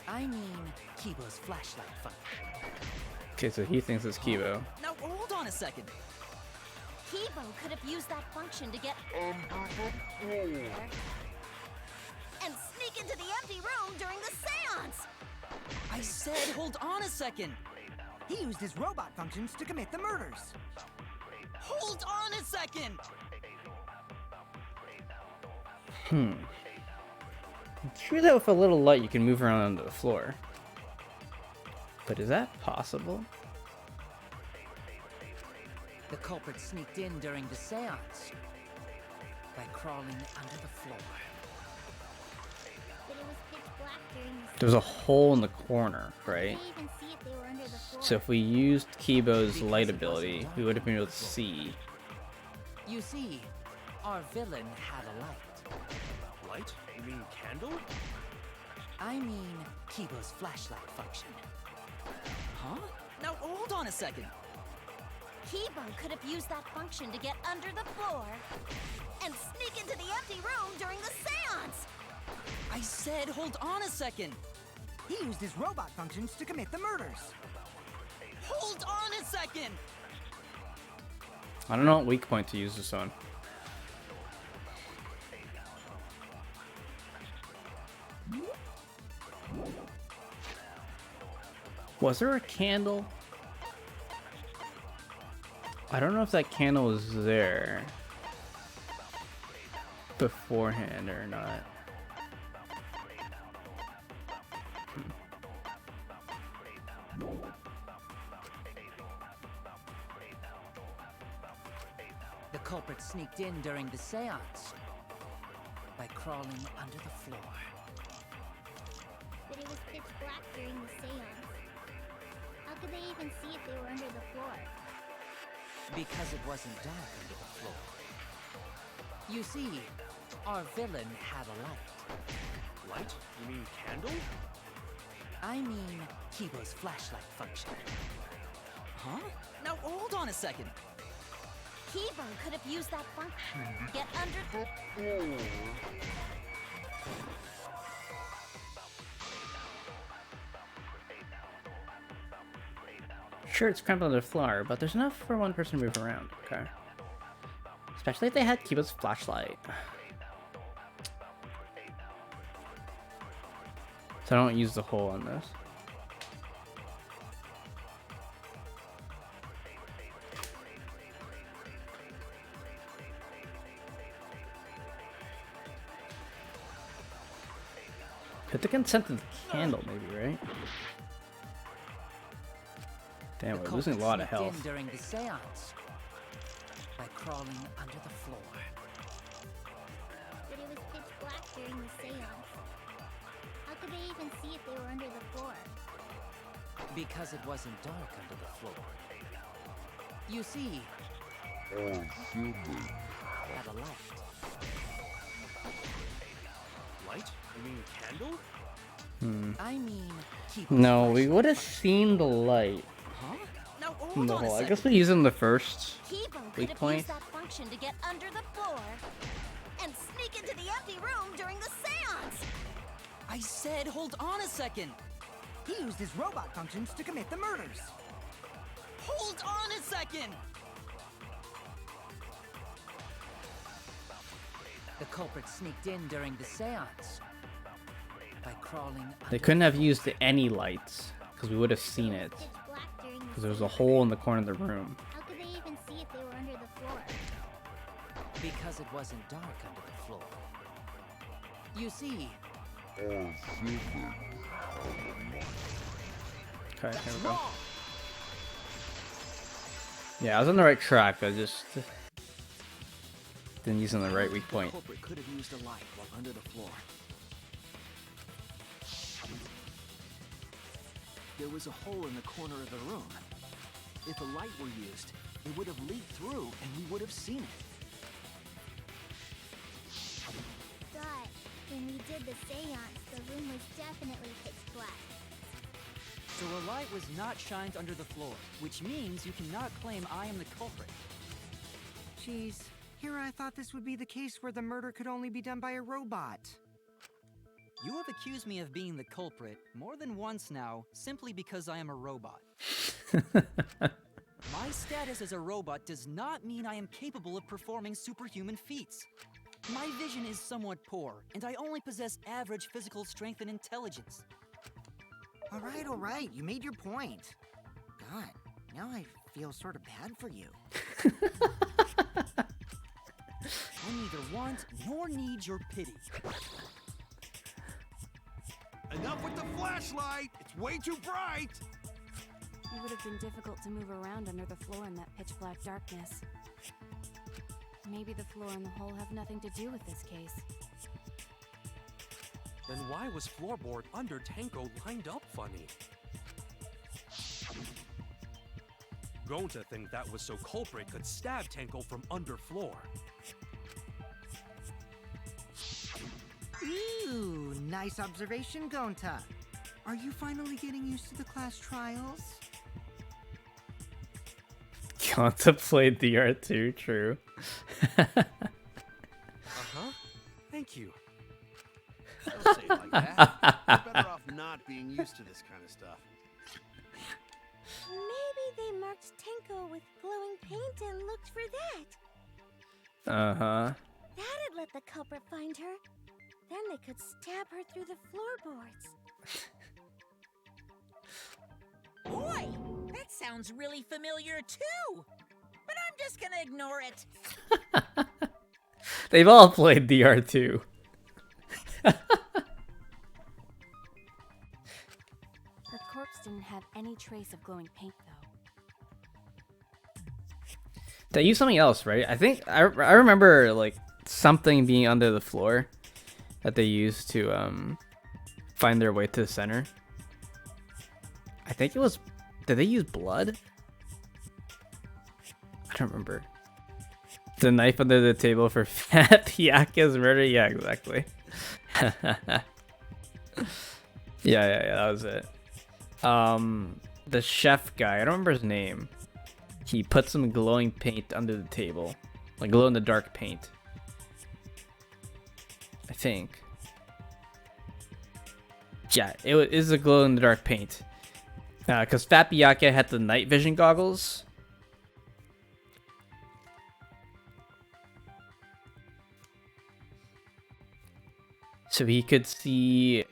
I mean, Kibo's flashlight function. Okay, so he thinks it's Kibo. Now hold on a second. Kibo could have used that function to get and sneak into the empty room during the seance. I said hold on a second. He used his robot functions to commit the murders. Hold on a second. It's true that with a little light you can move around under the floor. But is that possible? The culprit sneaked in during the seance by crawling under the floor. But it was pitch black during the There's a hole in the corner, right? How could they even see if they were under the floor? So if we used Kibo's light ability, we would have been able to see. You see, our villain had a light. Light? You mean candle? I mean, Kibo's flashlight function. Huh? Now hold on a second. Kibo could have used that function to get under the floor and sneak into the empty room during the seance. I said hold on a second. He used his robot functions to commit the murders. Hold on a second. I don't know what weak point to use this on. Was there a candle? I don't know if that candle was there beforehand or not. The culprit sneaked in during the seance by crawling under the floor. But it was pitch black during the seance. How could they even see if they were under the floor? Because it wasn't dark under the floor. You see, our villain had a light. Light? You mean candle? I mean, Kibo's flashlight function. Huh? Now hold on a second. Kibo could have used that function to get under the... Sure, it's cramped on the floor, but there's enough for one person to move around, okay? Especially if they had Kiba's flashlight. So I don't use the hole on this. Hit the consent of the candle, maybe, right? Damn, we're losing a lot of health. During the seance by crawling under the floor. But it was pitch black during the seance. How could they even see if they were under the floor? Because it wasn't dark under the floor. You see, had a light. Light? You mean candle? I mean, keep No, we would have seen the light. Huh? Now In hold the on a hole. I second. guess we use it in the first Kibo could weak have point. used that function to get under the floor and sneak into the empty room during the seance. I said hold on a second. He used his robot functions to commit the murders. Hold on a second. The culprit sneaked in during the seance by crawling They under couldn't have used any lights because we would have seen it. Pitch black during the Because there was a seance. hole in the corner of the room. How could they even see if they were under the floor? because it wasn't dark under the floor. You see, Okay, here we go. Yeah, I was on the right track. I just didn't use it on the right weak point. The culprit could have used a light while under the floor. There was a hole in the corner of the room. If a light were used, it would have leaked through and we would have seen it. But when we did the seance, the room was definitely pitch black. So a light was not shined under the floor, which means you cannot claim I am the culprit. Jeez, here I thought this would be the case where the murder could only be done by a robot. You have accused me of being the culprit more than once now, simply because I am a robot. My status as a robot does not mean I am capable of performing superhuman feats. My vision is somewhat poor, and I only possess average physical strength and intelligence. All right, you made your point. God, now I feel sort of bad for you. I neither want nor need your pity. Enough with the flashlight! It's way too bright! It would have been difficult to move around under the floor in that pitch black darkness. Maybe the floor and the hole have nothing to do with this case. Then why was floorboard under Tanko lined up funny? Going to think that was so culprit could stab Tanko from under floor. Ooh, nice observation, Gonta. Are you finally getting used to the class trials? Contemplate DRv3, true. Uh-huh. Thank you. Don't say it like that. You're better off not being used to this kind of stuff. Maybe they marked Tenko with glowing paint and looked for that. Uh-huh. That'd let the culprit find her. Then they could stab her through the floorboards. boy, that sounds really familiar too. But I'm just gonna ignore it. They've all played DR2. Her corpse didn't have any trace of glowing paint, though. They used something else, right? I think I remember like something being under the floor that they used to find their way to the center. I think it was. Did they use blood? I don't remember. The knife under the table for Fat Yaka's murder? Yeah, exactly. yeah, that was it. The chef guy, I don't remember his name. He put some glowing paint under the table. Like glow in the dark paint. I think. Yeah, it is a glow in the dark paint. Because Fat Byakuya had the night vision goggles. So he could see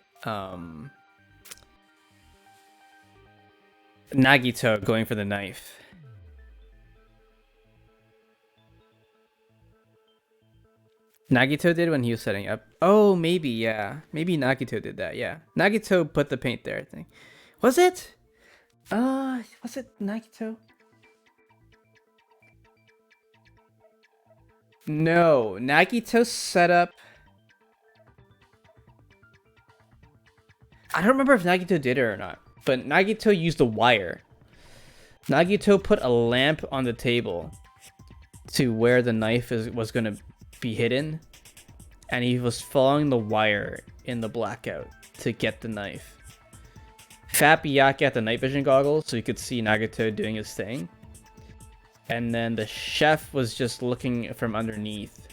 Nagito going for the knife. Nagito did when he was setting up. Oh, maybe, yeah. Maybe Nagito did that, yeah. Nagito put the paint there, I think. Was it? Was it Nagito? No, Nagito set up. I don't remember if Nagito did it or not, but Nagito used a wire. Nagito put a lamp on the table to where the knife was going to be hidden, and he was following the wire in the blackout to get the knife. Fat Byakuya had the night vision goggles so he could see Nagito doing his thing, and then the chef was just looking from underneath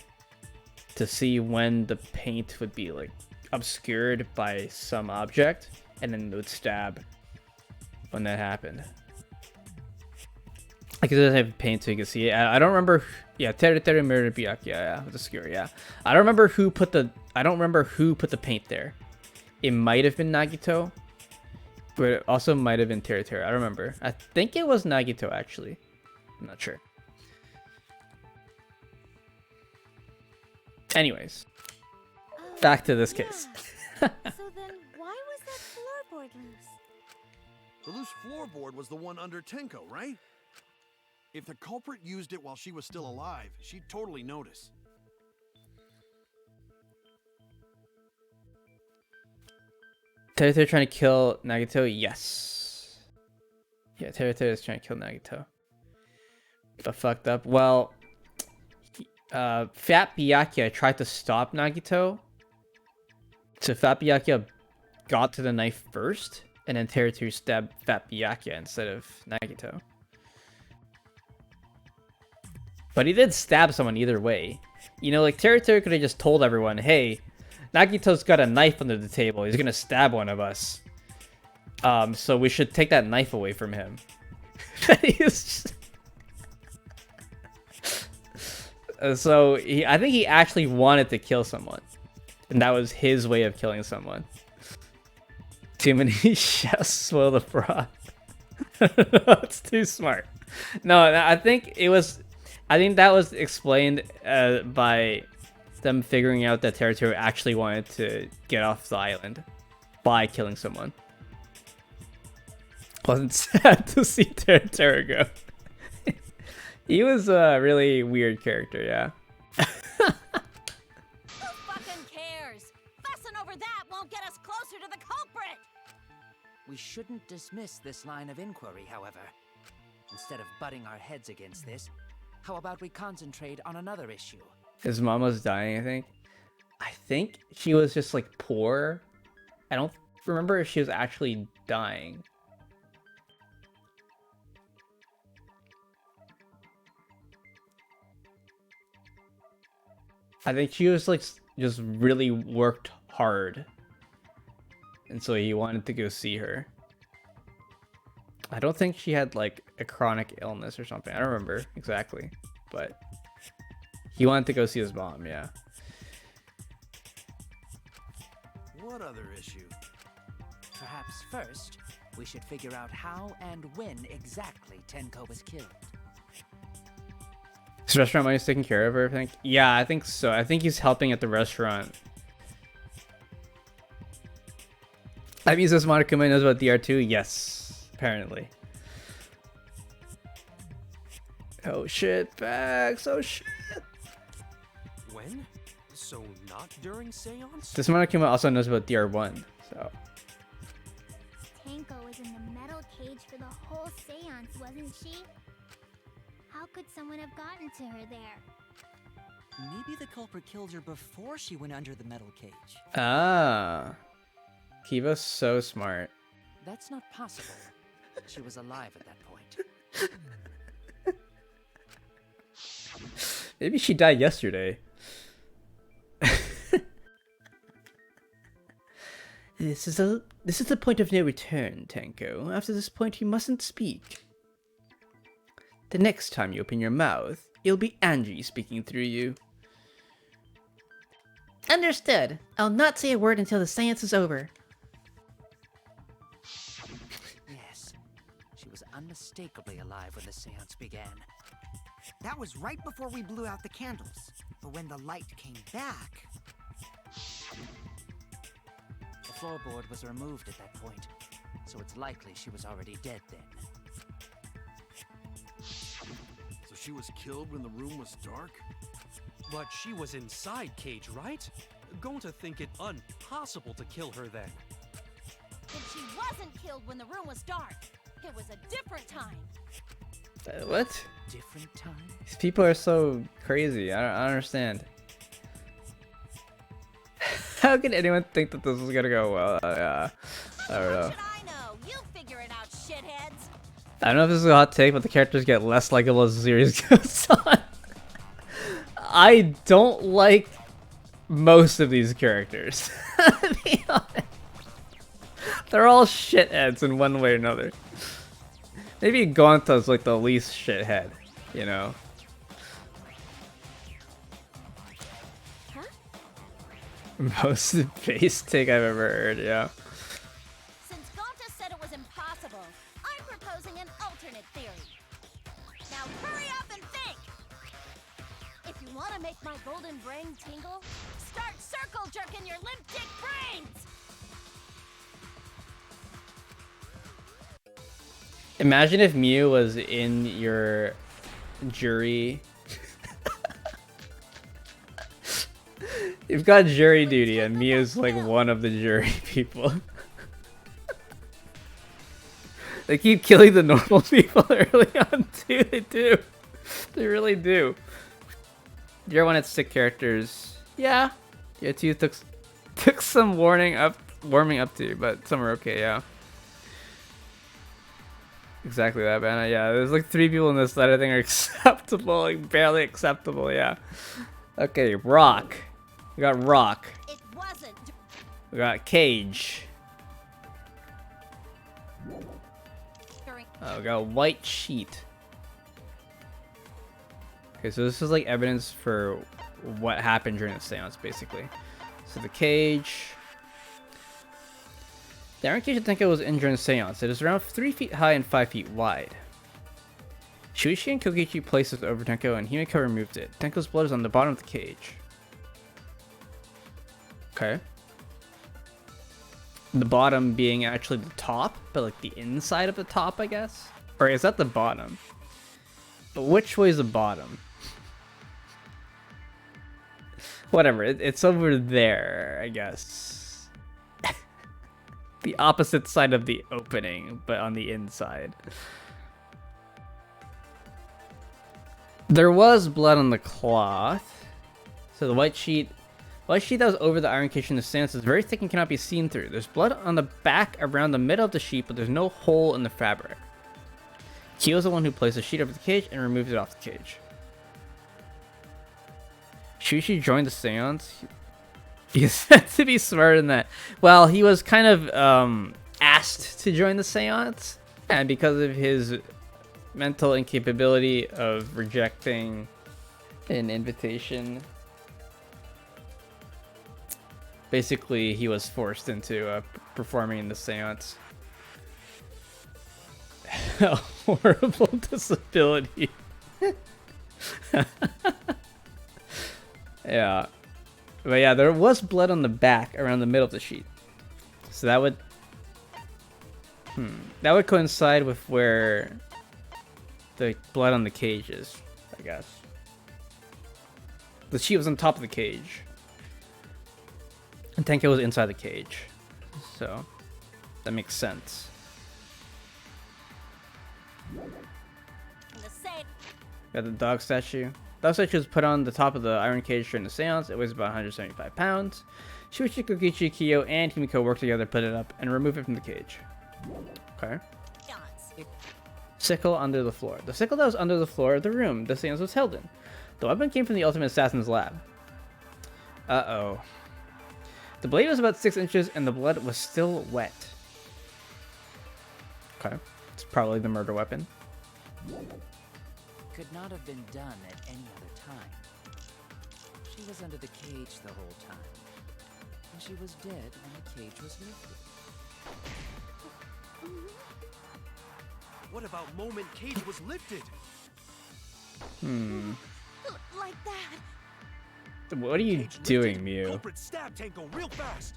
to see when the paint would be like obscured by some object, and then it would stab when that happened. Like it doesn't have paint so you can see it. I don't remember. Yeah, Teru murdered Byakuya. Yeah, with the skewer. Yeah, I don't remember who put the. I don't remember who put the paint there. It might have been Nagito, but it also might have been Teru. I don't remember. I think it was Nagito actually. I'm not sure. Anyways, back to this case. So then, why was that floorboard loose? The loose floorboard was the one under Tenko, right? If the culprit used it while she was still alive, she'd totally notice. Teru trying to kill Nagito? Yes. Yeah, Teru is trying to kill Nagito. But fucked up. Well, Fat Byakuya tried to stop Nagito. So Fat Byakuya got to the knife first, and then Teru stabbed Fat Byakuya instead of Nagito. But he did stab someone either way. You know, like Teru could have just told everyone, hey, Nagito's got a knife under the table. He's gonna stab one of us. So we should take that knife away from him. So I think he actually wanted to kill someone. And that was his way of killing someone. Too many chefs spoil the broth. It's too smart. No, I think that was explained by them figuring out that Teru actually wanted to get off the island by killing someone. Wasn't sad to see Teru go. He was a really weird character, yeah. Who fucking cares? Fussing over that won't get us closer to the culprit! We shouldn't dismiss this line of inquiry, however. Instead of butting our heads against this, how about we concentrate on another issue? His mom was dying, I think. I think she was just like poor. I don't remember if she was actually dying. I think she was like just really worked hard. And so he wanted to go see her. I don't think she had like a chronic illness or something. I don't remember exactly, but he wanted to go see his mom, yeah. What other issue? Perhaps first, We should figure out how and when exactly Tenko was killed. His restaurant money's taking care of her, I think. Yeah, I think so. I think he's helping at the restaurant. That means this Monokuma knows about DR2? Yes, apparently. Oh shit, facts. Oh shit. When? So not during seance? This Monokuma also knows about DR1, so. Tenko was in the metal cage for the whole seance, wasn't she? How could someone have gotten to her there? Maybe the culprit killed her before she went under the metal cage. Ah. Kiba's so smart. That's not possible. She was alive at that point. Maybe she died yesterday. This is the point of no return, Tenko. After this point, you mustn't speak. The next time you open your mouth, it'll be Angie speaking through you. Understood. I'll not say a word until the seance is over. Yes, she was unmistakably alive when the seance began. That was right before we blew out the candles. But when the light came back... The floorboard was removed at that point, so it's likely she was already dead then. So she was killed when the room was dark? But she was inside Cage, right? Going to think it impossible to kill her then. And she wasn't killed when the room was dark. It was a different time. What? Different time? These people are so crazy. I don't understand. How can anyone think that this is gonna go well? I don't know. I know. You figure it out, shitheads. I don't know if this is a hot take, but the characters get less likable as the series goes on. I don't like most of these characters. To be honest. They're all shitheads in one way or another. Maybe Gonta's like the least shithead, you know? Most base take I've ever heard, yeah. Since Gonta said it was impossible, I'm proposing an alternate theory. Now hurry up and think! If you want to make my golden brain tingle, start circle jerking your limp dick brains! Imagine if Mew was in your jury. You've got jury duty and Mew's like one of the jury people. They keep killing the normal people early on too, they do. They really do. Year 1 had sick characters. Yeah. Year 2 took some warming up to, but some are okay, yeah. Exactly that, man. Yeah, there's like 3 people in this that I think are acceptable, like barely acceptable, yeah. Okay, Rock. We got Rock. It wasn't. We got Cage. Oh, we got White Sheet. Okay, so this is like evidence for what happened during the seance, basically. So the Cage. The Iron Cage Tenko was in during the seance. It is around 3 feet high and 5 feet wide. Shuichi and Kokichi placed it over Tenko and Himeko removed it. Tenko's blood is on the bottom of the cage. Okay. The bottom being actually the top, but like the inside of the top, I guess? Or is that the bottom? But which way is the bottom? Whatever, it's over there, I guess. The opposite side of the opening, but on the inside. There was blood on the cloth. So the white sheet that was over the iron cage in the seance is very thick and cannot be seen through. There's blood on the back around the middle of the sheet, but there's no hole in the fabric. Kyo's the one who placed the sheet over the cage and removed it off the cage. Shuichi joined the seance. He's said to be smarter than that. Well, he was kind of asked to join the seance, and because of his mental incapability of rejecting an invitation, basically he was forced into performing in the seance. a horrible disability. Yeah. But yeah, there was blood on the back around the middle of the sheet. So that would... That would coincide with where the blood on the cage is, I guess. The sheet was on top of the cage. And Tenko was inside the cage. So, that makes sense. Got the dog statue. Dog statue was put on the top of the iron cage during the seance. It weighs about 175 pounds. Shuichi, Kokichi, Kiyo, and Himiko worked together to put it up and remove it from the cage. Okay. Sickle under the floor. The sickle that was under the floor of the room the seance was held in. The weapon came from the Ultimate Assassin's lab. Uh-oh. The blade was about 6 inches and the blood was still wet. Okay. It's probably the murder weapon. Could not have been done at any other time. She was under the cage the whole time. And she was dead when the cage was lifted. What about moment cage was lifted? Like that. What are you doing, Mew? Culprit stabbed Tenko real fast.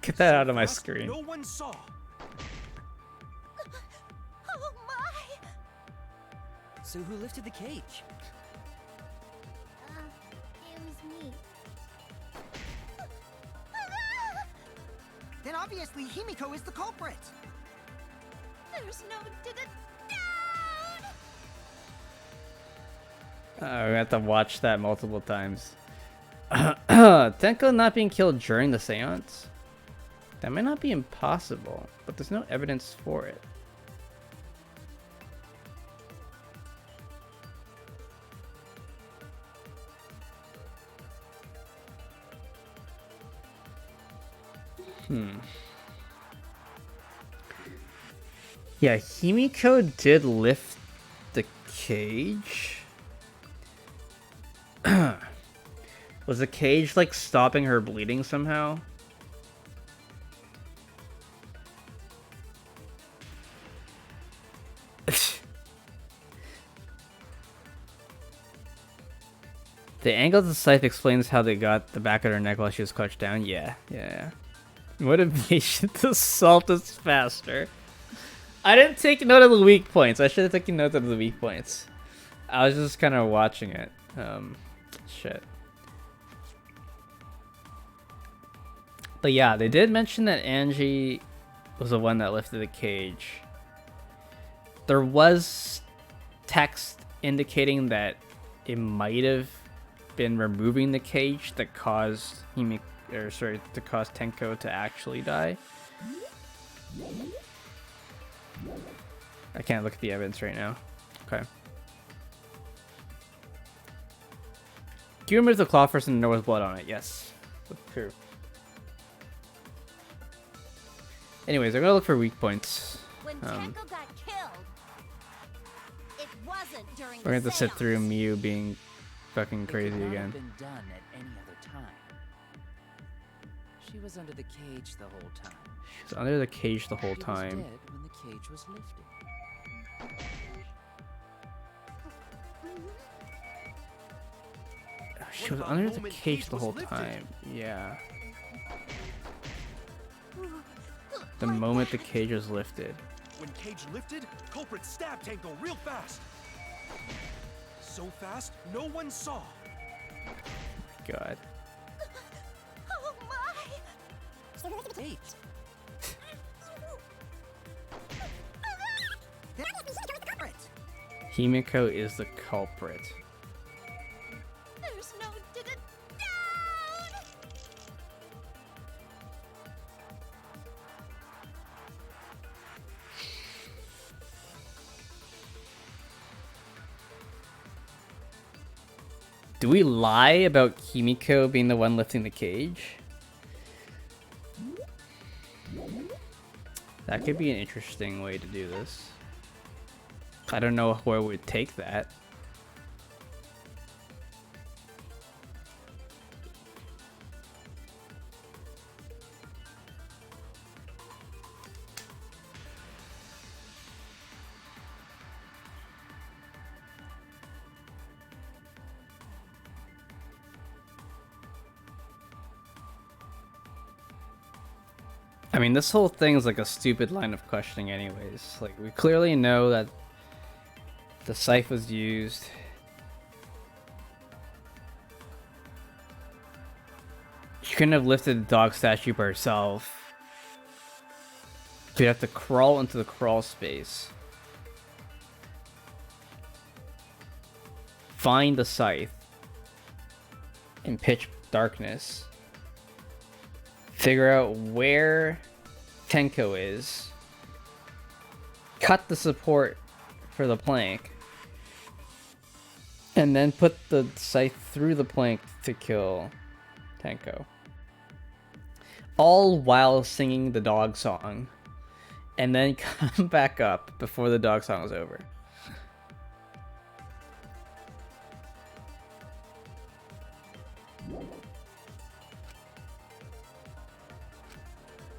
Get that out of my Fast, screen. No one saw. Oh my! So who lifted the cage? It was me. Then obviously Himiko is the culprit. There's no doubt. We have to watch that multiple times. Tenko not being killed during the seance? That might not be impossible, but there's no evidence for it. Yeah, Himiko did lift the cage. Was the cage like stopping her bleeding somehow? The angle of the scythe explains how they got the back of her neck while she was crouched down. Yeah. Motivation to assault is faster. I didn't take note of the weak points. I should have taken note of the weak points. I was just kind of watching it. Shit. But yeah, they did mention that Angie was the one that lifted the cage. There was text indicating that it might have been removing the cage that caused Tenko to actually die. I can't look at the evidence right now. Okay. Can you remove the claw first and there was blood on it? Yes. That's true. Anyways, I'm gonna look for weak points. When Tenko got killed, it wasn't during We're gonna have to sit through Mew being fucking crazy It could not again. have been done at any other time. She was under the cage the whole time. She was under the cage the whole She time. was dead when the cage was lifted. She was under the cage the whole time. Yeah. The moment the cage was lifted. When cage lifted, culprit stabbed Tenko real fast. So fast, no one saw. God. Oh my! Wait. Himiko is the culprit. There's no doubt. Do we lie about Himiko being the one lifting the cage? That could be an interesting way to do this. I don't know where we'd take that. I mean, this whole thing is like a stupid line of questioning anyways. Like, we clearly know that the scythe was used. She couldn't have lifted the dog statue by herself. She'd have to crawl into the crawl space. Find the scythe in pitch darkness. Figure out where Tenko is. Cut the support for the plank. And then put the scythe through the plank to kill Tenko. All while singing the dog song. And then come back up before the dog song is over.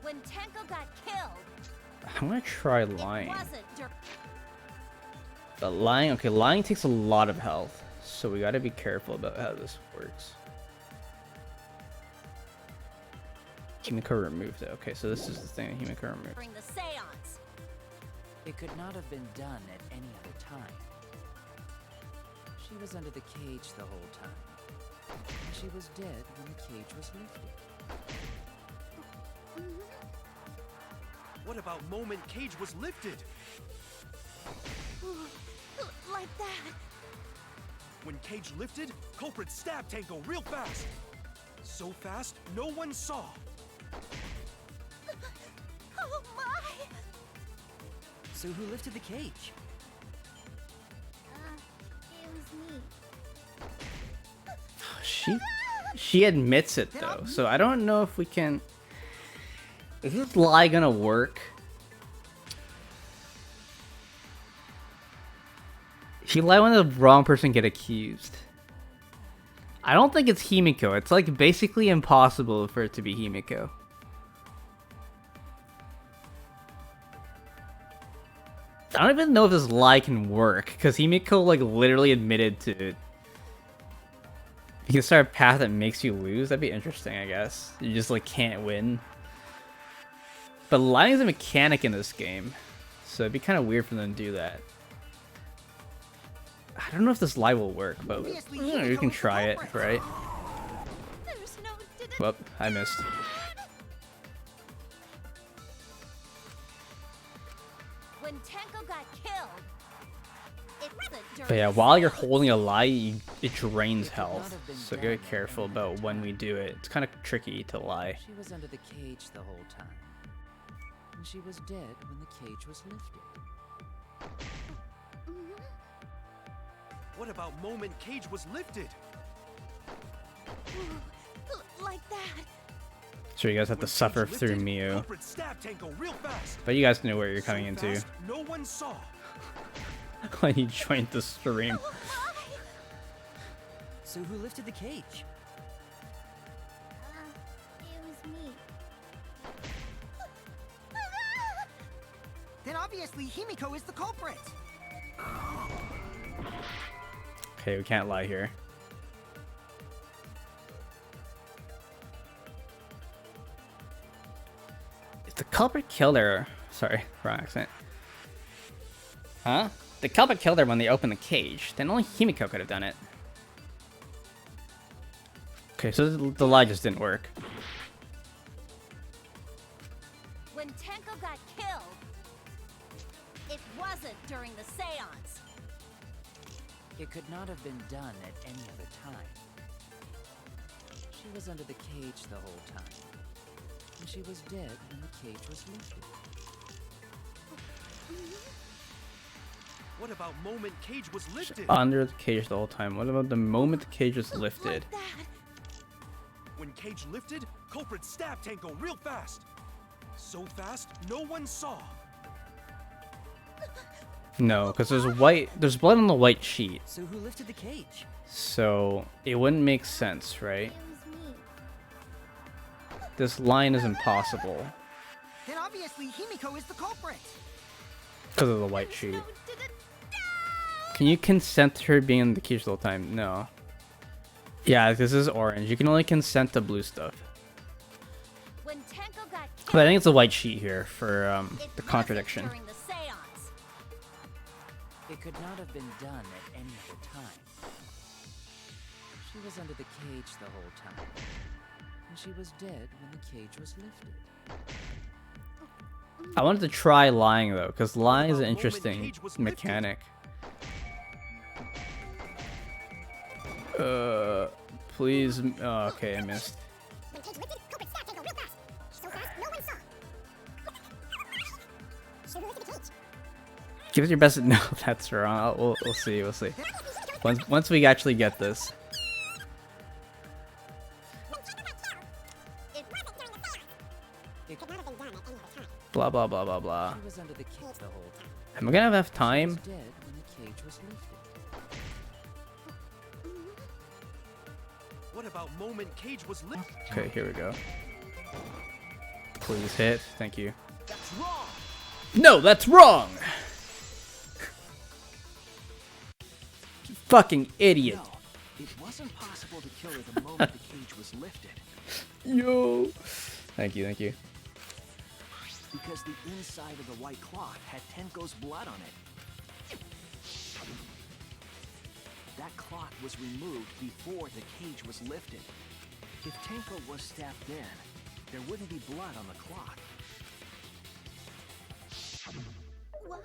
When Tenko got killed, I'm gonna try lying. it wasn't dur- But lying, okay, lying takes a lot of health. So we gotta be careful about how this works. Himiko removed it. Okay, so this is the thing that Himiko removed. during the seance. It could not have been done at any other time. She was under the cage the whole time. And she was dead when the cage was lifted. What about moment cage was lifted? Like that. When cage lifted, culprit stabbed Tango real fast. So fast, no one saw. Oh my! So who lifted the cage? It was me. She admits it though, so I don't know if we can. Is this lie gonna work? If you lie when the wrong person get accused. I don't think it's Himiko. It's like basically impossible for it to be Himiko. I don't even know if this lie can work, because Himiko like literally admitted to it. You can start a path that makes you lose. That'd be interesting, I guess. You just like can't win. But lying is a mechanic in this game, so it'd be kind of weird for them to do that. I don't know if this lie will work, but you can try it, right? There's no Well, I missed. When Tenko got killed, it wasn't during But yeah, the while you're seance. holding a lie, it drains health, so be careful about when we do it. It's kind of tricky to lie. She was under the cage the whole time. And she was dead when the cage was lifted. What about moment cage was lifted? Like that. So you guys have to suffer through Miu. Culprit stabbed Tango real fast. But you guys know where you're coming So into fast, no one saw. when you joined the stream. So who lifted the cage? It was me. Then obviously Himiko is the culprit. Okay, we can't lie here. If the culprit killed her... Sorry, wrong accent. Huh? The culprit killed her when they opened the cage. Then only Himiko could have done it. Okay, so the lie just didn't work. When Tenko got killed, it wasn't during the seance. It could not have been done at any other time. She was under the cage the whole time. And she was dead when the cage was lifted. What about moment cage was lifted? Under the cage the whole time. What about the moment the cage was lifted? When cage lifted, culprit stabbed Tango real fast. So fast, no one saw. No, because there's blood on the white sheet. So who lifted the cage? So it wouldn't make sense, right? It was me. This line is impossible Then obviously Himiko is the culprit. because of the white sheet. Can you consent to her being in the cage the whole time? No. Yeah, this is orange. You can only consent to blue stuff. When Tenko got killed, But I think it's a white sheet here for the contradiction. During the seance. It could not have been done at any other time. She was under the cage the whole time. And she was dead when the cage was lifted. I wanted to try lying though, because lying is an interesting mechanic. Please. Oh, okay, I missed. Give it your best. No, that's wrong. We'll see. We'll see. Once we actually get this. Blah blah blah blah blah. Am I gonna have enough time? What about moment cage was lifted? Okay, here we go. Please hit. Thank you. That's wrong. No, that's wrong. You fucking idiot. No, it wasn't possible to kill her the moment the cage was lifted. Yo. Thank you. Thank you. Because the inside of the white cloth had Tenko's blood on it. That cloth was removed before the cage was lifted. If Tenko was stabbed in, there wouldn't be blood on the cloth. What?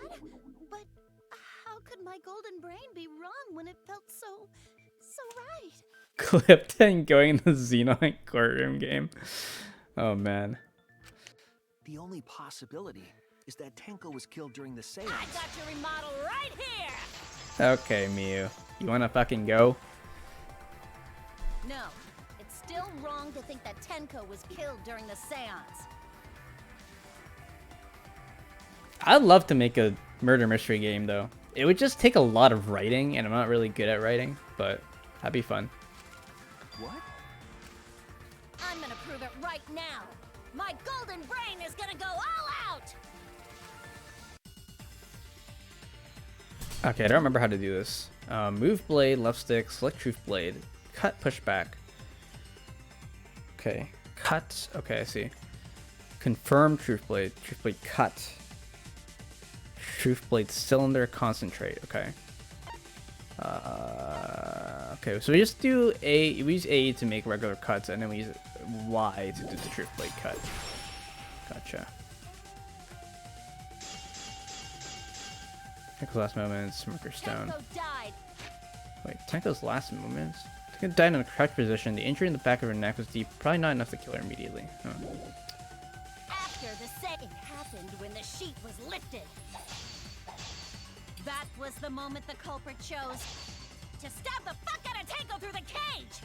But how could my golden brain be wrong when it felt so right? Clip 10 going in the Xenoite courtroom game. Oh man. The only possibility is that Tenko was killed during the seance. I got your remodel right here. Okay, Miu. You wanna fucking go? No, it's still wrong to think that Tenko was killed during the seance. I'd love to make a murder mystery game though. It would just take a lot of writing, and I'm not really good at writing, but that'd be fun. What? I'm gonna prove it right now. My golden brain is gonna go all out. Okay, I don't remember how to do this. Move blade, left stick, select truth blade, cut, push back. Okay, cut. Okay, I see. Confirm truth blade, cut. Truth blade cylinder, concentrate. Okay. Okay, so we just do A. We use A to make regular cuts, and then we use Y to do the truth blade cut. Gotcha. Tenko's last moments, Smirker Stone. Tenko died. Wait, Tenko's last moments? Tenko died in a crouched position. The injury in the back of her neck was deep, probably not enough to kill her immediately. Huh. After the it happened when the sheet was lifted. That was the moment the culprit chose to stab the fuck out of Tenko through the cage.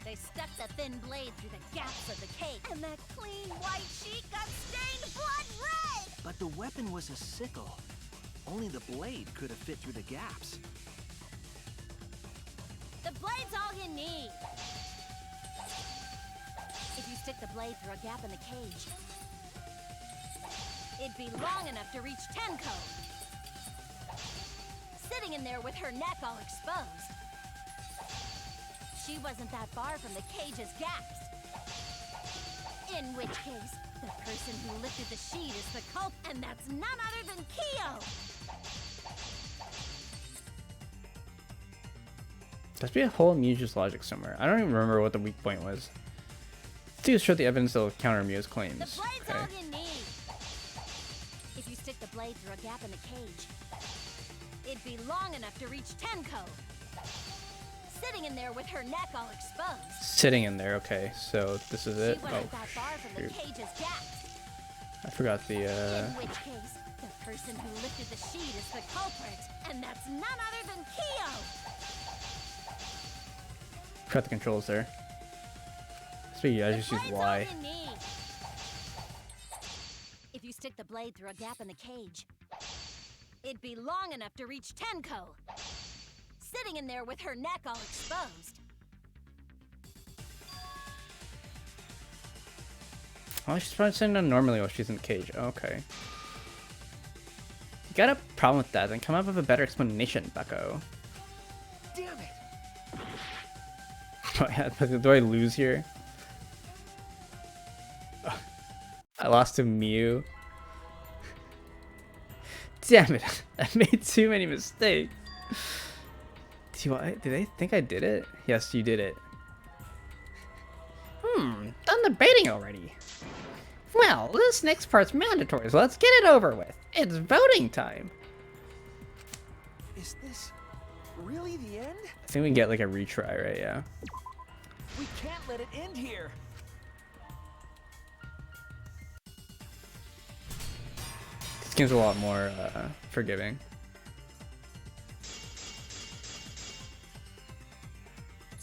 They stuck the thin blade through the gaps of the cage, and that clean white sheet got stained blood red. But the weapon was a sickle. Only the blade could have fit through the gaps. The blade's all you need. If you stick the blade through a gap in the cage, it'd be long enough to reach Tenko, sitting in there with her neck all exposed. She wasn't that far from the cage's gaps. In which case, the person who lifted the sheet is the culprit, and that's none other than Kyo. There's be a hole in Mew's logic somewhere. I don't even remember what the weak point was. Let's show the evidence that will counter Mew's claims. The blade's all you need. If you stick the blade through a gap in the cage, it'd be long enough to reach Tenko, sitting in there with her neck all exposed. Sitting in there, okay. So this is it. She wasn't that far from the cage's gaps. I forgot the In which case, the person who lifted the sheet is the culprit, and that's none other than Kyo. forgot the controls there. Speaking, I just use Y. If you stick the blade through a gap in the cage, it'd be long enough to reach Tenko, sitting in there with her neck all exposed. Oh, she's probably sitting down normally while she's in the cage. Okay. You got a problem with that, then come up with a better explanation, bucko. Damn it! Do I lose here? I lost to Mew. Damn it! I made too many mistakes. Did I think I did it? Yes, you did it. Done debating already. Well, this next part's mandatory, so let's get it over with. It's voting time. Is this really the end? I think we can get like a retry, right? Yeah. We can't let it end here. This game's a lot more forgiving.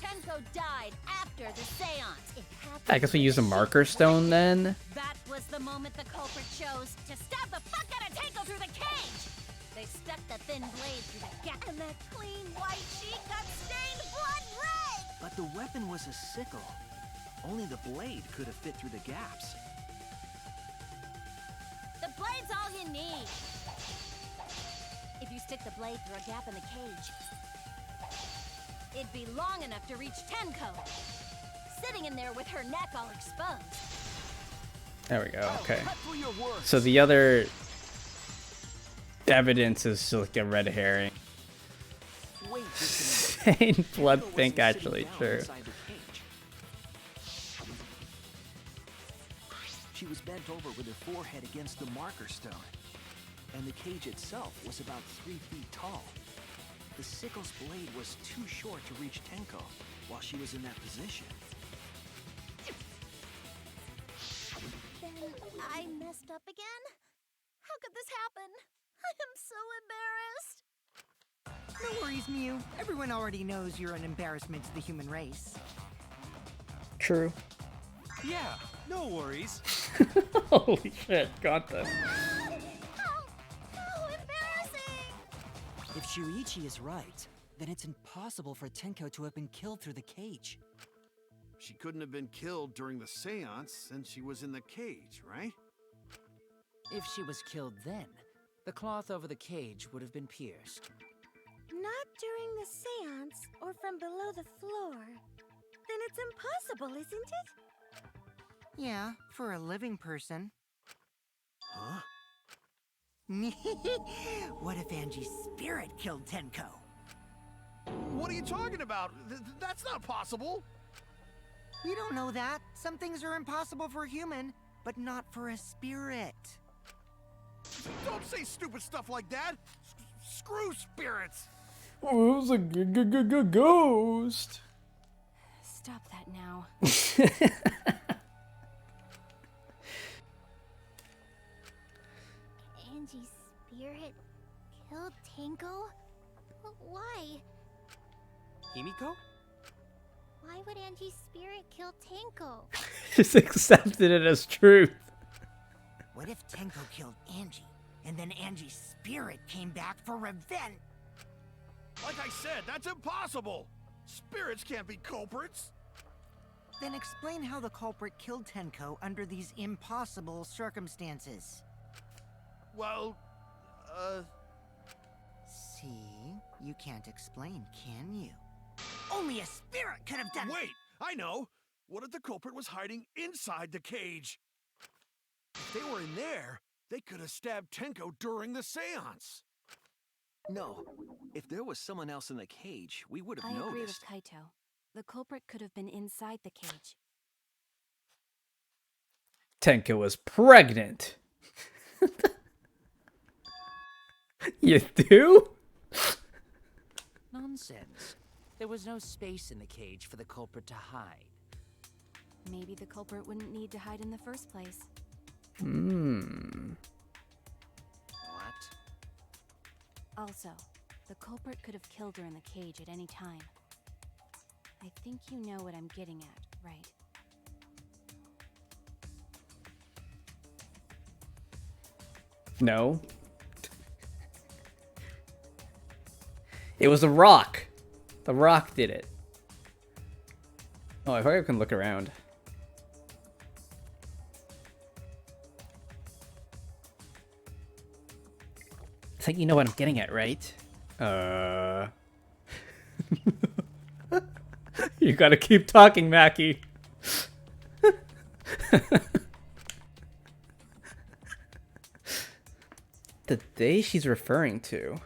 Tenko died after the seance. It happened I guess we use a marker stone then. That was the moment the culprit chose to stab the fuck out of Tenko through the cage. They stuck the thin blade through the gap, and that clean white sheet got stained blood red. But the weapon was a sickle. Only the blade could have fit through the gaps. The blade's all you need. If you stick the blade through a gap in the cage, it'd be long enough to reach Tenko, sitting in there with her neck all exposed. There we go. Okay. Cut through your words. So the other evidence is like a red herring. Wait just a minute. Stained blood Tenko pink, wasn't actually, sitting down true. inside the cage. She was bent over with her forehead against the marker stone, and the cage itself was about 3 feet tall. The sickle's blade was too short to reach Tenko while she was in that position. Then I messed up again? How could this happen? I am so embarrassed. No worries, Mew. Everyone already knows you're an embarrassment to the human race. True. Yeah, no worries. Holy shit, got this. How embarrassing! If Shuichi is right, then it's impossible for Tenko to have been killed through the cage. She couldn't have been killed during the seance since she was in the cage, right? If she was killed then, the cloth over the cage would have been pierced. Not during the seance or from below the floor. Then it's impossible, isn't it? Yeah, for a living person. Huh? What if Angie's spirit killed Tenko? What are you talking about? That's not possible. We don't know that. Some things are impossible for a human, but not for a spirit. Don't say stupid stuff like that. Screw spirits. Oh, it was a ghost. Stop that now. Angie's spirit killed Tenko? Why? Himiko? Why would Angie's spirit kill Tenko? Just accepted it as truth. What if Tenko killed Angie, and then Angie's spirit came back for revenge? Like I said, that's impossible. Spirits can't be culprits. Then explain how the culprit killed Tenko under these impossible circumstances. Well, See? You can't explain, can you? Only a spirit could have done it! Wait, I know. What if the culprit was hiding inside the cage? If they were in there, they could have stabbed Tenko during the seance. No, if there was someone else in the cage, we would have I agree with noticed. Kaito. The culprit could have been inside the cage. Tenko was pregnant. You do? Nonsense. There was no space in the cage for the culprit to hide. Maybe the culprit wouldn't need to hide in the first place. Hmm. What? Also, the culprit could have killed her in the cage at any time. I think you know what I'm getting at, right? No. It was the rock. The rock did it. Oh, I hope I can look around. I think you know what I'm getting at, right? You gotta keep talking, Mackie. the day she's referring to.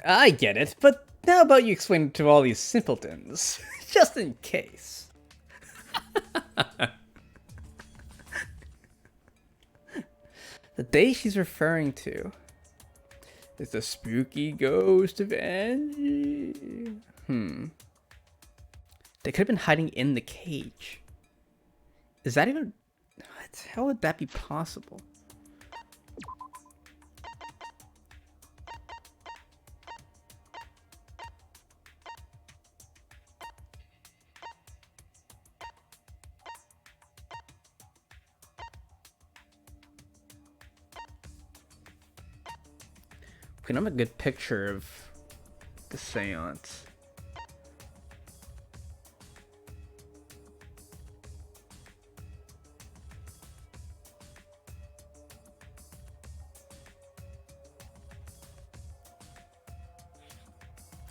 I get it, but how about you explain it to all these simpletons? Just in case. The day she's referring to is the spooky ghost of Angie. They could have been hiding in the cage. Is that even... What? How would that be possible? We can have a good picture of the seance.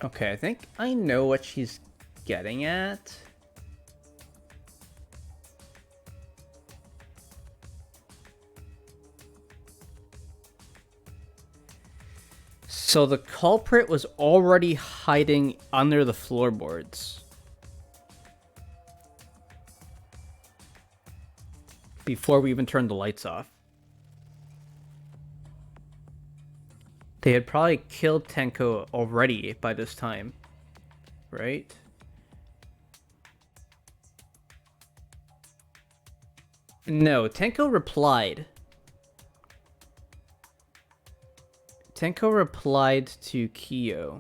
Okay, I think I know what she's getting at. So the culprit was already hiding under the floorboards before we even turned the lights off. They had probably killed Tenko already by this time, right? No, Tenko replied. Tenko replied to Kyo.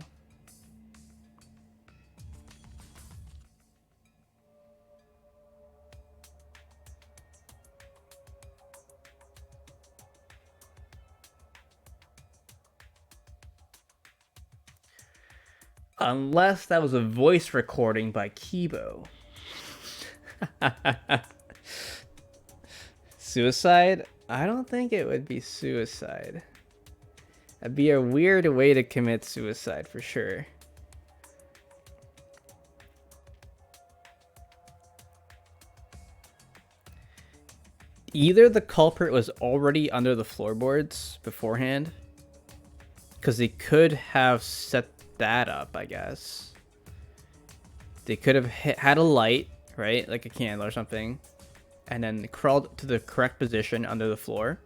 Unless that was a voice recording by Kibo. Suicide? I don't think it would be suicide. That'd be a weird way to commit suicide for sure. Either the culprit was already under the floorboards beforehand, because they could have set that up, I guess. They could have had a light, right? Like a candle or something, and then crawled to the correct position under the floor.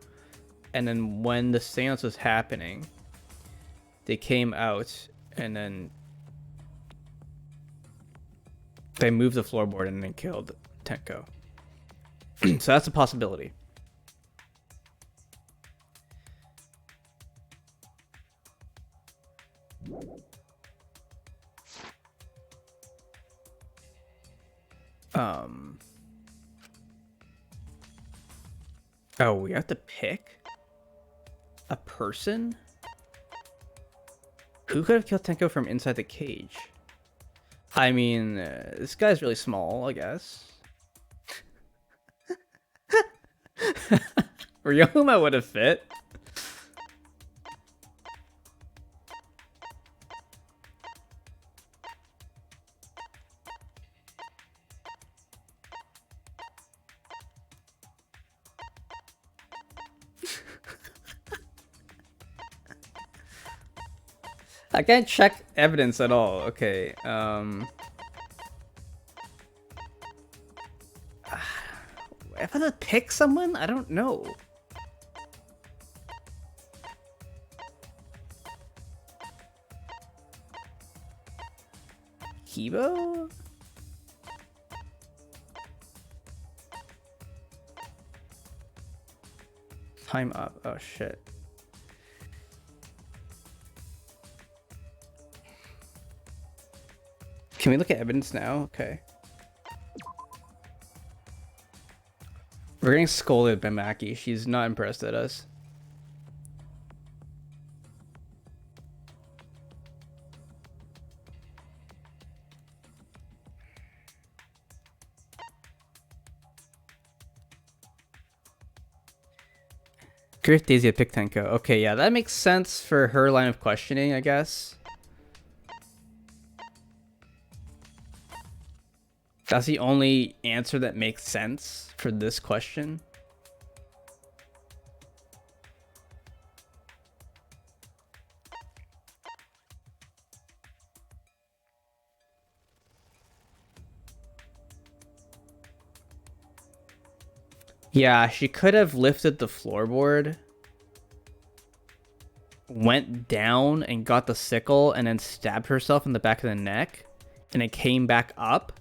And then when the seance was happening, they came out and then they moved the floorboard and then killed Tenko. So that's a possibility. Oh, we have to pick a person? Who could have killed Tenko from inside the cage? I mean, this guy's really small, I guess. Ryoma would have fit. I can't check evidence at all. Okay, if I have to pick someone? I don't know. Kibo? Time up. Oh shit. Can we look at evidence now? Okay. We're getting scolded by Maki. She's not impressed at us. Curious Daisy picked Tenko. Okay, yeah, that makes sense for her line of questioning, I guess. That's the only answer that makes sense for this question. Yeah, she could have lifted the floorboard, went down and got the sickle, and then stabbed herself in the back of the neck, and it came back up.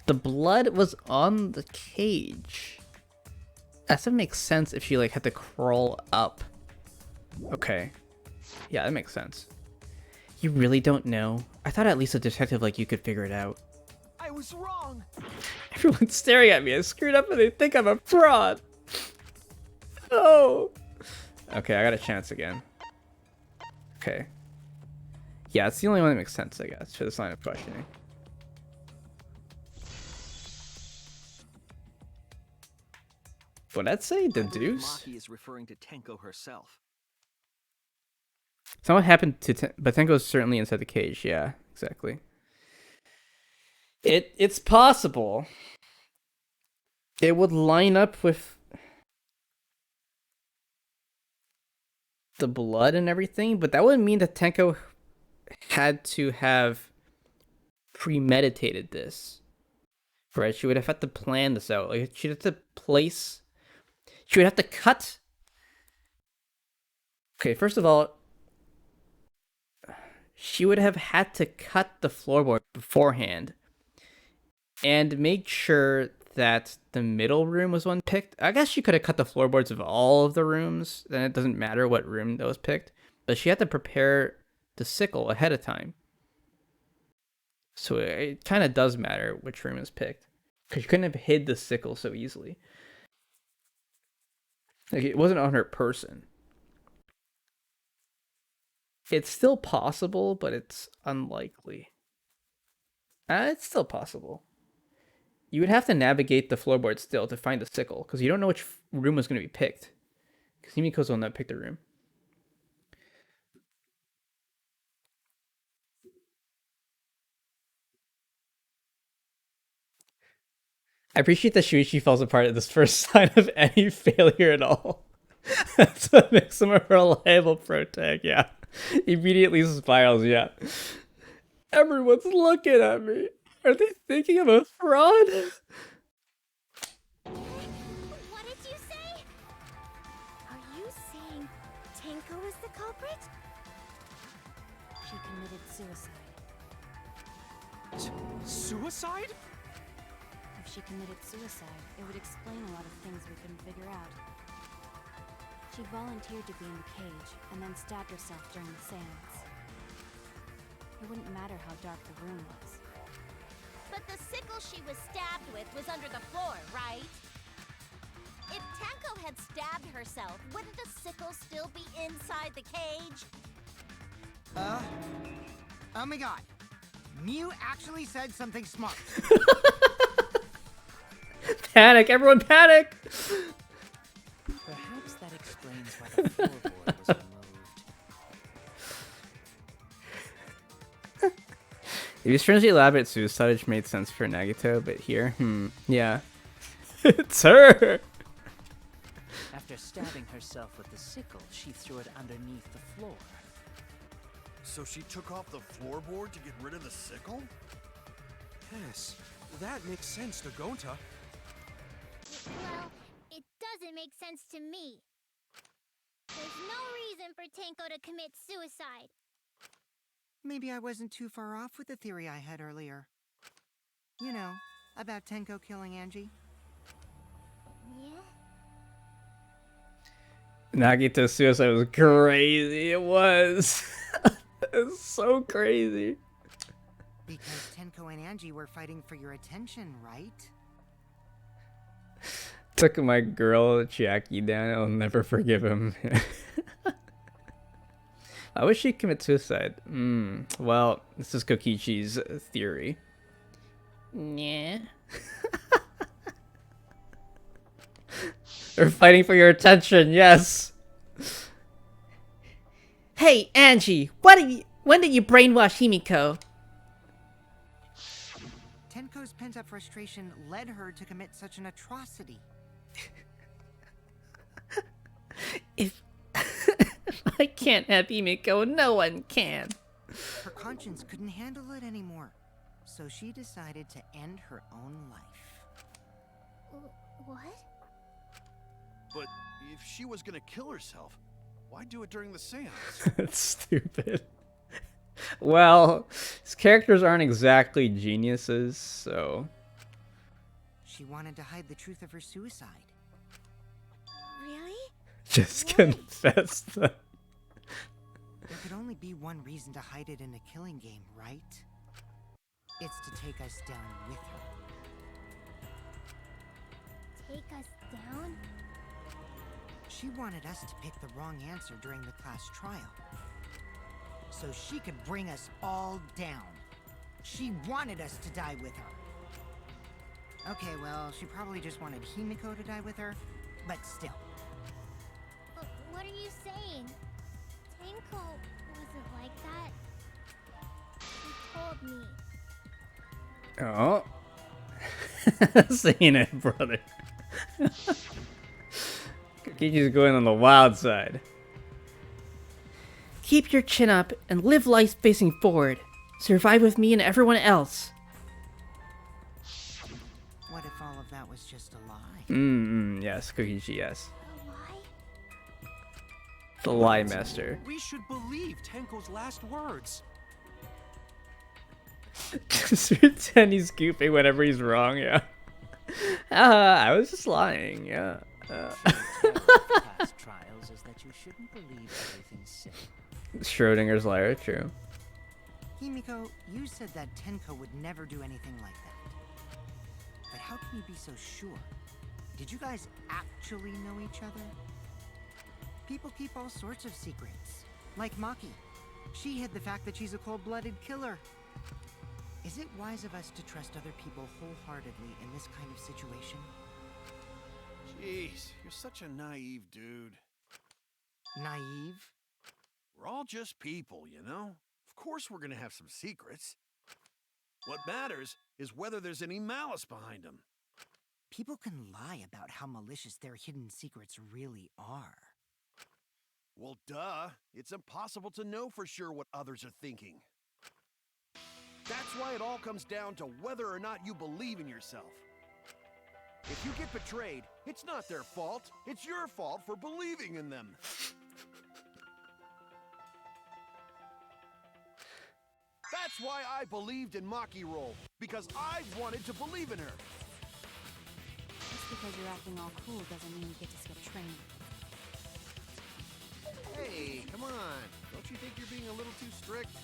The blood was on the cage. That doesn't make sense if she like had to crawl up. Okay. Yeah, that makes sense. You really don't know? I thought at least a detective like you could figure it out. I was wrong. Everyone's staring at me. I screwed up and they think I'm a fraud. Oh. Okay, I got a chance again. Okay. Yeah, it's the only one that makes sense, I guess, for this line of questioning. Would that say deduce? Maki is referring to Tenko herself. Something happened to but Tenko's certainly inside the cage. Yeah, exactly. It's possible. It would line up with the blood and everything, but that would mean that Tenko had to have premeditated this. Right? She would have had to plan this out. Like she'd have to place. She would have to cut. Okay, first of all, she would have had to cut the floorboard beforehand and make sure that the middle room was one picked. I guess she could have cut the floorboards of all of the rooms, then it doesn't matter what room that was picked. But she had to prepare the sickle ahead of time. So it kind of does matter which room is picked. Because you couldn't have hid the sickle so easily. Like, it wasn't on her person. It's still possible, but it's unlikely. It's still possible. You would have to navigate the floorboard still to find the sickle, because you don't know which room was going to be picked. Because Himiko's the one that picked the room. I appreciate that Shuichi falls apart at this first sign of any failure at all. That's what makes him a reliable protag, yeah. Immediately spirals, yeah. Everyone's looking at me. Are they thinking I'm a fraud? What did you say? Are you saying Tenko is the culprit? She committed suicide. Suicide? If she committed suicide, it would explain a lot of things we couldn't figure out. She volunteered to be in the cage, and then stabbed herself during the seance. It wouldn't matter how dark the room was. But the sickle she was stabbed with was under the floor, right? If Tenko had stabbed herself, wouldn't the sickle still be inside the cage? Oh my god. Mew actually said something smart. Panic! Everyone panic! Perhaps that explains why the floorboard was removed. If you strangely elaborate suicide, which made sense for Nagito, but here, yeah. It's her! After stabbing herself with the sickle, she threw it underneath the floor. So she took off the floorboard to get rid of the sickle? Yes, that makes sense to Gonta. Well, it doesn't make sense to me. There's no reason for Tenko to commit suicide. Maybe I wasn't too far off with the theory I had earlier. You know, about Tenko killing Angie. Yeah? Nagito's suicide was crazy. It was. It was so crazy. Because Tenko and Angie were fighting for your attention, right? Took my girl Jackie down. I'll never forgive him. I wish she'd commit suicide. Well, this is Kokichi's theory. Yeah. They're fighting for your attention, yes. Hey, Angie, when did you brainwash Himiko? Tenko's pent-up frustration led her to commit such an atrocity. If I can't have Himiko, no one can. Her conscience couldn't handle it anymore, so she decided to end her own life. What? But if she was gonna kill herself, why do it during the seance? That's stupid. Well, his characters aren't exactly geniuses, so... She wanted to hide the truth of her suicide. Really? Just confess them. There could only be one reason to hide it in a killing game, right? It's to take us down with her. Take us down? She wanted us to pick the wrong answer during the class trial, so she could bring us all down. She wanted us to die with her. Okay, well, she probably just wanted Himiko to die with her, but still. What are you saying? Tenko wasn't like that. He told me. Oh. Seeing it, brother. Kokichi's going on the wild side. Keep your chin up and live life facing forward. Survive with me and everyone else. What if all of that was just a lie? Yes, Kokichi, yes. A lie? The lie master. We should believe Tenko's last words. Tenny's goofing whenever he's wrong, yeah. I was just lying, yeah. Past trials is that you shouldn't believe everything said. Schrodinger's liar, true. Himiko, you said that Tenko would never do anything like that. But how can you be so sure? Did you guys actually know each other? People keep all sorts of secrets. Like Maki. She hid the fact that she's a cold-blooded killer. Is it wise of us to trust other people wholeheartedly in this kind of situation? Jeez, you're such a naive dude. Naive? We're all just people, you know? Of course we're gonna have some secrets. What matters is whether there's any malice behind them. People can lie about how malicious their hidden secrets really are. Well, duh. It's impossible to know for sure what others are thinking. That's why it all comes down to whether or not you believe in yourself. If you get betrayed, it's not their fault. It's your fault for believing in them. That's why I believed in Maki Roll, because I wanted to believe in her. Just because you're acting all cool doesn't mean you get to skip training. Hey, come on. Don't you think you're being a little too strict?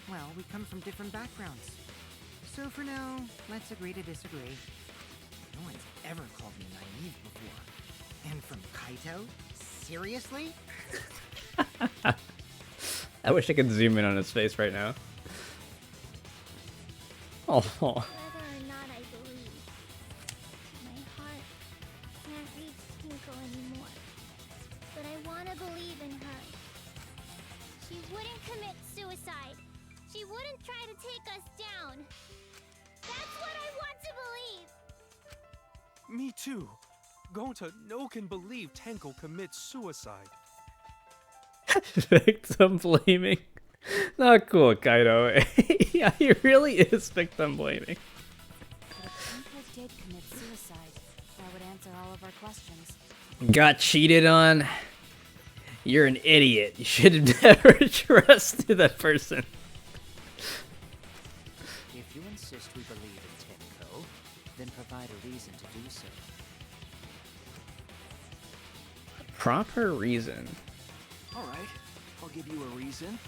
Well, we come from different backgrounds. So for now, let's agree to disagree. No one's ever called me naive before. And from Kaito? Seriously? I wish I could zoom in on his face right now. Oh. Whether or not I believe, my heart can't reach Tinko anymore. But I want to believe in her. She wouldn't commit suicide. She wouldn't try to take us down. That's what I want to believe. Me too. Gonta no can believe Tenko commits suicide. Victim blaming. Not cool, Kaido. Yeah, he really is victim blaming. But if Tenko did commit suicide, that would answer all of our questions. Got cheated on? You're an idiot. You should have never trusted that person. If you insist we believe in Tenko, then provide a reason to do so. Proper reason. All right, I'll give you a reason.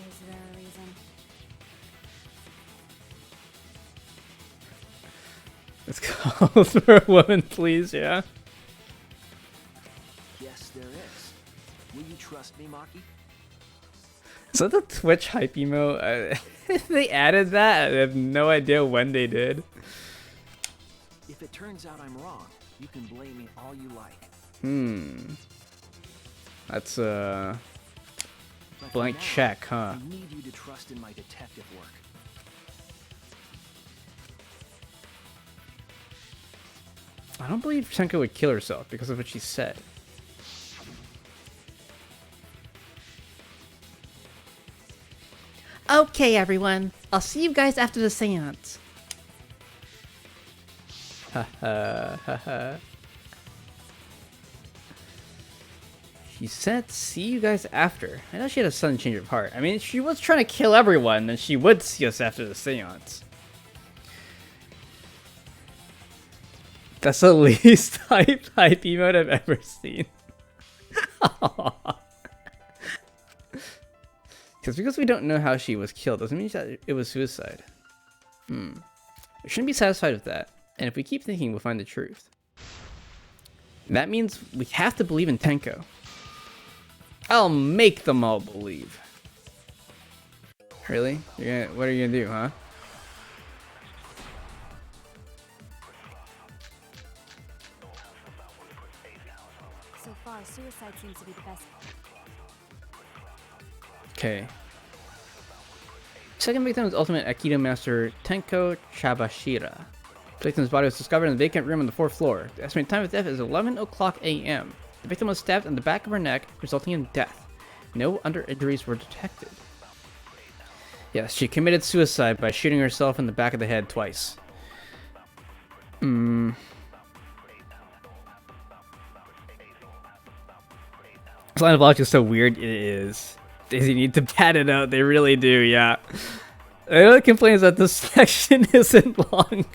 Is there a reason? It's called for a woman, please, yeah? Yes, there is. Will you trust me, Maki? Is that the Twitch hype emote? They added that? I have no idea when they did. If it turns out I'm wrong, you can blame me all you like. That's a But blank for now, check, huh? I need you to trust in my detective work. I don't believe Tenko would kill herself because of what she said. Okay, everyone. I'll see you guys after the seance. She said, see you guys after. I know she had a sudden change of heart. I mean, she was trying to kill everyone, and she would see us after the seance. That's the least hype emote I've ever seen. Because we don't know how she was killed doesn't mean that it was suicide. We shouldn't be satisfied with that. And if we keep thinking, we'll find the truth. That means we have to believe in Tenko. I'll make them all believe. Really? What are you gonna do, huh? So far, suicide seems to be the best. Okay. Second victim is Ultimate Aikido Master Tenko Chabashira. The victim's body was discovered in a vacant room on the 4th floor. The estimated time of death is 11 o'clock a.m. The victim was stabbed in the back of her neck, resulting in death. No under injuries were detected. Yes, she committed suicide by shooting herself in the back of the head twice. This line of logic is so weird, it is. Daisy need to pad it out, they really do, yeah. The only complaint is that this section isn't longer.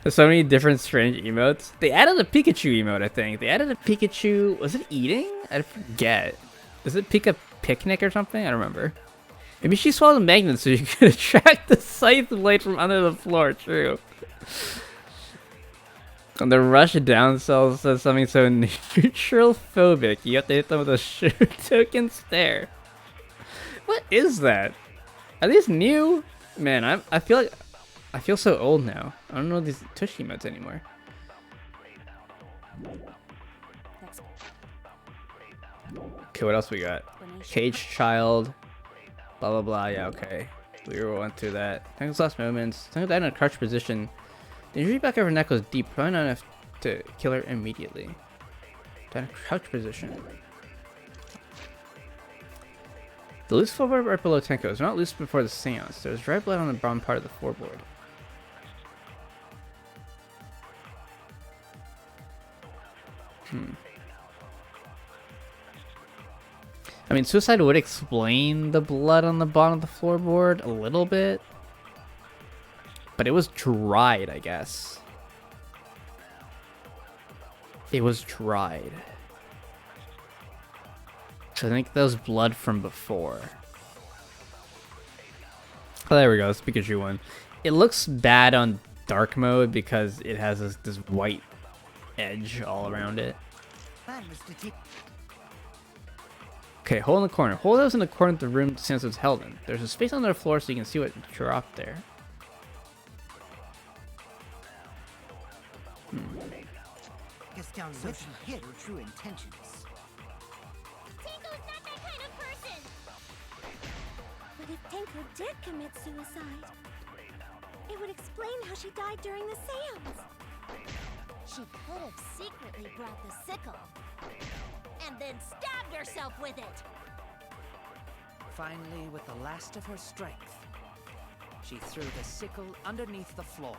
There's so many different strange emotes. They added a Pikachu emote, I think. They added a Pikachu... Was it eating? I forget. Is it Pika Picnic or something? I don't remember. Maybe she swallowed a magnet so you could attract the scythe blade from under the floor. True. And the rush down cell says something so neutral phobic. You have to hit them with a shoot token stare. What is that? Are these new? Man, I feel so old now. I don't know these tush emotes anymore. Okay, what else we got? Cage child. Blah blah blah. Yeah, okay. We went through that. Tenko's last moments. Tenko died in a crouched position. The injury back of her neck was deep, probably not enough to kill her immediately. Died in a crouched position. The loose floorboard right below Tenko was not loose before the seance. There was dry blood on the bottom part of the floorboard. I mean, suicide would explain the blood on the bottom of the floorboard a little bit. But it was dried, I guess. It was dried. So I think that was blood from before. Oh, there we go. That's the Pikachu one. It looks bad on dark mode because it has this white edge all around it. Okay, hole in the corner. Hole that was in the corner of the room since it was held in. There's a space under the floor so you can see what dropped there. Guess down with she hid her true intentions. Tenko's not that kind of person! But if Tenko did commit suicide, it would explain how she died during the seance. She could have secretly brought the sickle and then stabbed herself with it. Finally, with the last of her strength, she threw the sickle underneath the floor.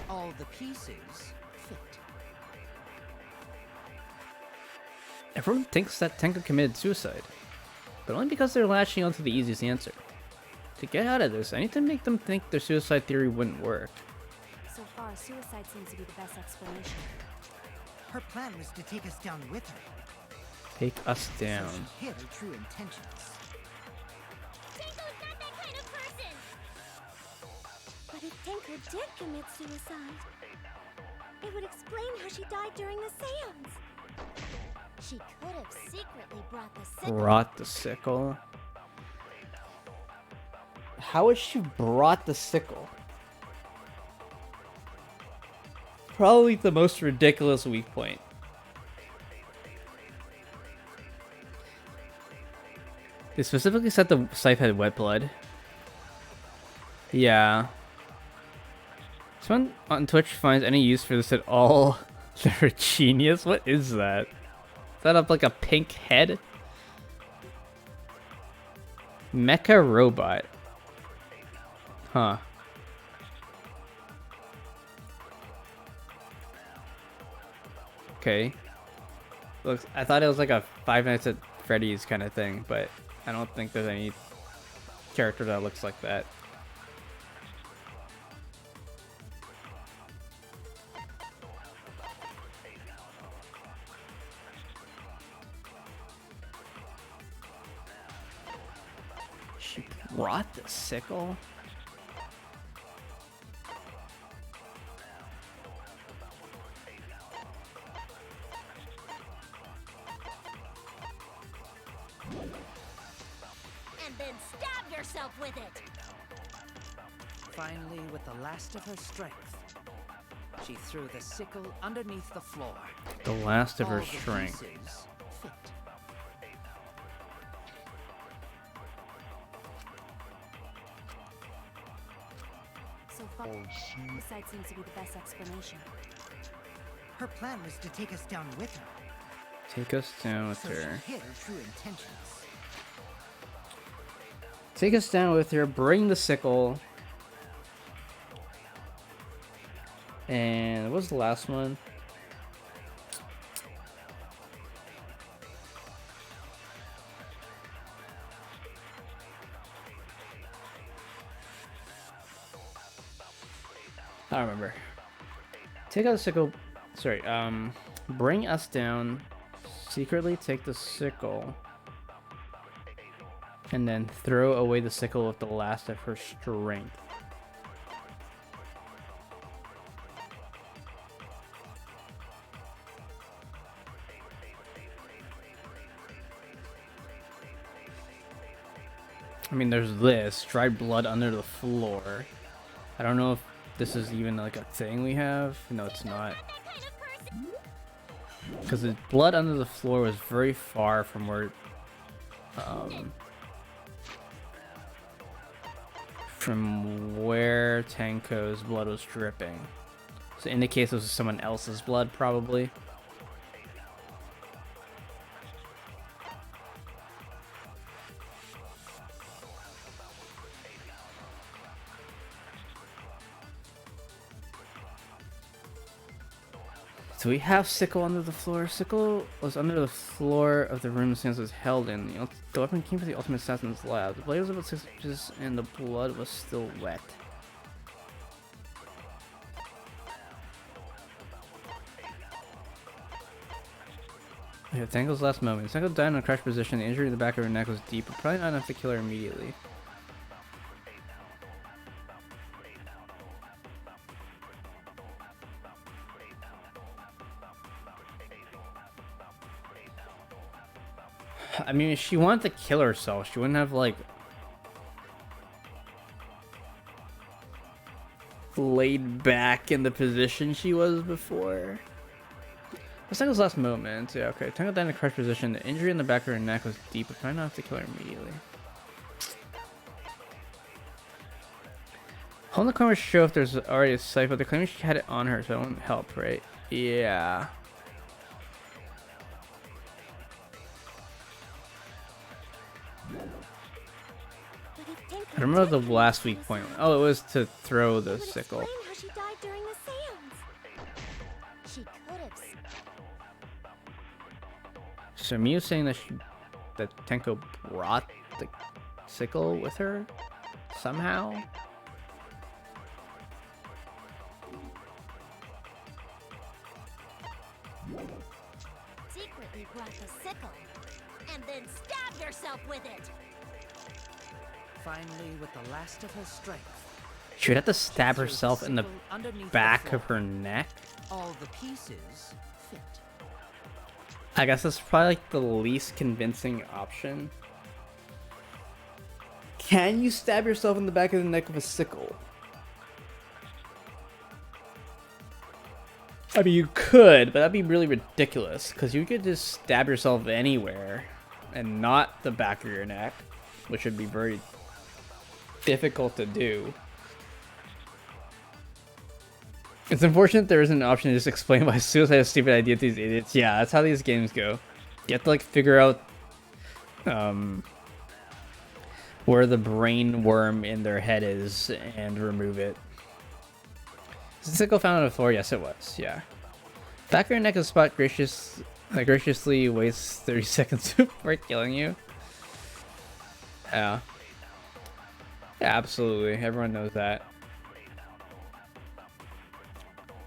All the pieces fit. Everyone thinks that Tenko committed suicide, but only because they're latching onto the easiest answer. To get out of this, I need to make them think their suicide theory wouldn't work. So far, suicide seems to be the best explanation. Her plan was to take us down with her. Take us down. So she hid her true intentions. Tenko's not that kind of person! But if Tenko did commit suicide, it would explain how she died during the seance. She could have secretly brought the sickle. Brought the sickle? How has she brought the sickle? Probably the most ridiculous weak point. They specifically said the scythe had wet blood. Yeah. Someone on Twitch finds any use for this at all. They're genius. What is that? Is that up like a pink head? Mecha robot. Huh. okay. Looks. I thought it was like a Five Nights at Freddy's kind of thing, but I don't think there's any character that looks like that. She brought the sickle? And then stab yourself with it. Finally, with the last of her strength, she threw the sickle underneath the floor. The last of her All the strength. pieces fit. So far, suicide seems to be the best explanation. Her plan was to take us down with her. Take us down with So her. she hid her true intentions. Take us down with her, bring the sickle. And what was the last one? I don't remember. Take out the sickle. Sorry, bring us down. Secretly take the sickle. And then throw away the sickle with the last of her strength. I mean, there's this. Dried blood under the floor. I don't know if this is even like a thing we have. No, it's not. Because the blood under the floor was very far from where... from where Tenko's blood was dripping. So it indicates this was someone else's blood, probably. So we have Sickle under the floor. Sickle was under the floor of the room Sans was held in. The weapon came from the Ultimate Assassin's lab. The blade was about 6 inches and the blood was still wet. Yeah, Tango's last moment. Tango died in a crouched position. The injury in the back of her neck was deep, but probably not enough to kill her immediately. I mean, if she wanted to kill herself, she wouldn't have, like, laid back in the position she was before. That's Tango's last moment. Yeah, okay. Tango died in a crouched position. The injury in the back of her neck was deep, but probably not enough to kill her immediately. Hold the camera to show if there's already a sight, but they're claiming she had it on her, so it won't help, right? Yeah. I remember the last weak point. Oh, it was to throw the sickle. How she died during the seance. She could have. So Miu's saying that that Tenko brought the sickle with her somehow. Secretly brought the sickle, and then stabbed herself with it. Finally, with the last of her strength, She would have to stab herself in the back of her neck. all the pieces fit. I guess that's probably like the least convincing option. Can you stab yourself in the back of the neck with a sickle? I mean, you could, but that'd be really ridiculous, because you could just stab yourself anywhere and not the back of your neck, which would be very difficult to do. It's unfortunate there isn't an option to just explain why suicide is a stupid idea to these idiots. Yeah, that's how these games go. You have to like figure out where the brain worm in their head is and remove it. Is the sickle found on the floor? Yes, it was. Yeah. Back of your neck is spot graciously wastes 30 seconds before killing you. Yeah. Yeah, absolutely. Everyone knows that.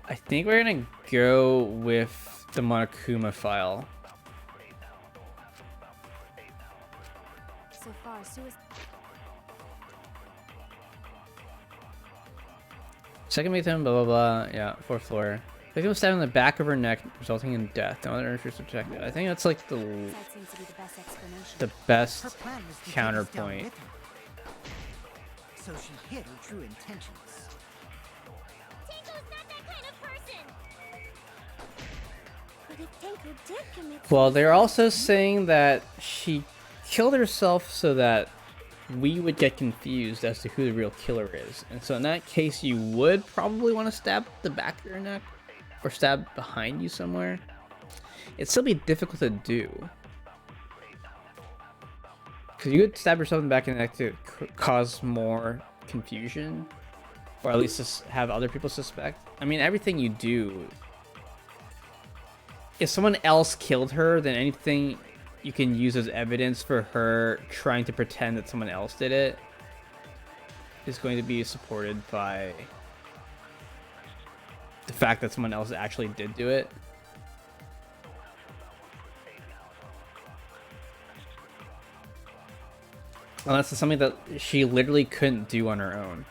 I think we're gonna go with the Monokuma file. So far, suicide. Second victim, blah blah blah. Yeah, 4th floor. Victim was stabbed in the back of her neck, resulting in death. No other injuries detected. I think that's like the Seems to be the best explanation. best Her plan was to take us down counterpoint. with her. So she hid her true intentions. Tenko's not that kind of person. But if Tenko did commit Well, they're also saying that she killed herself so that we would get confused as to who the real killer is. And so in that case, you would probably want to stab the back of your neck or stab behind you somewhere. It'd still be difficult to do. Because you could stab yourself in the back of the neck to cause more confusion. Or at least just have other people suspect. I mean, everything you do... If someone else killed her, then anything you can use as evidence for her trying to pretend that someone else did it is going to be supported by the fact that someone else actually did do it. Unless it's something that she literally couldn't do on her own.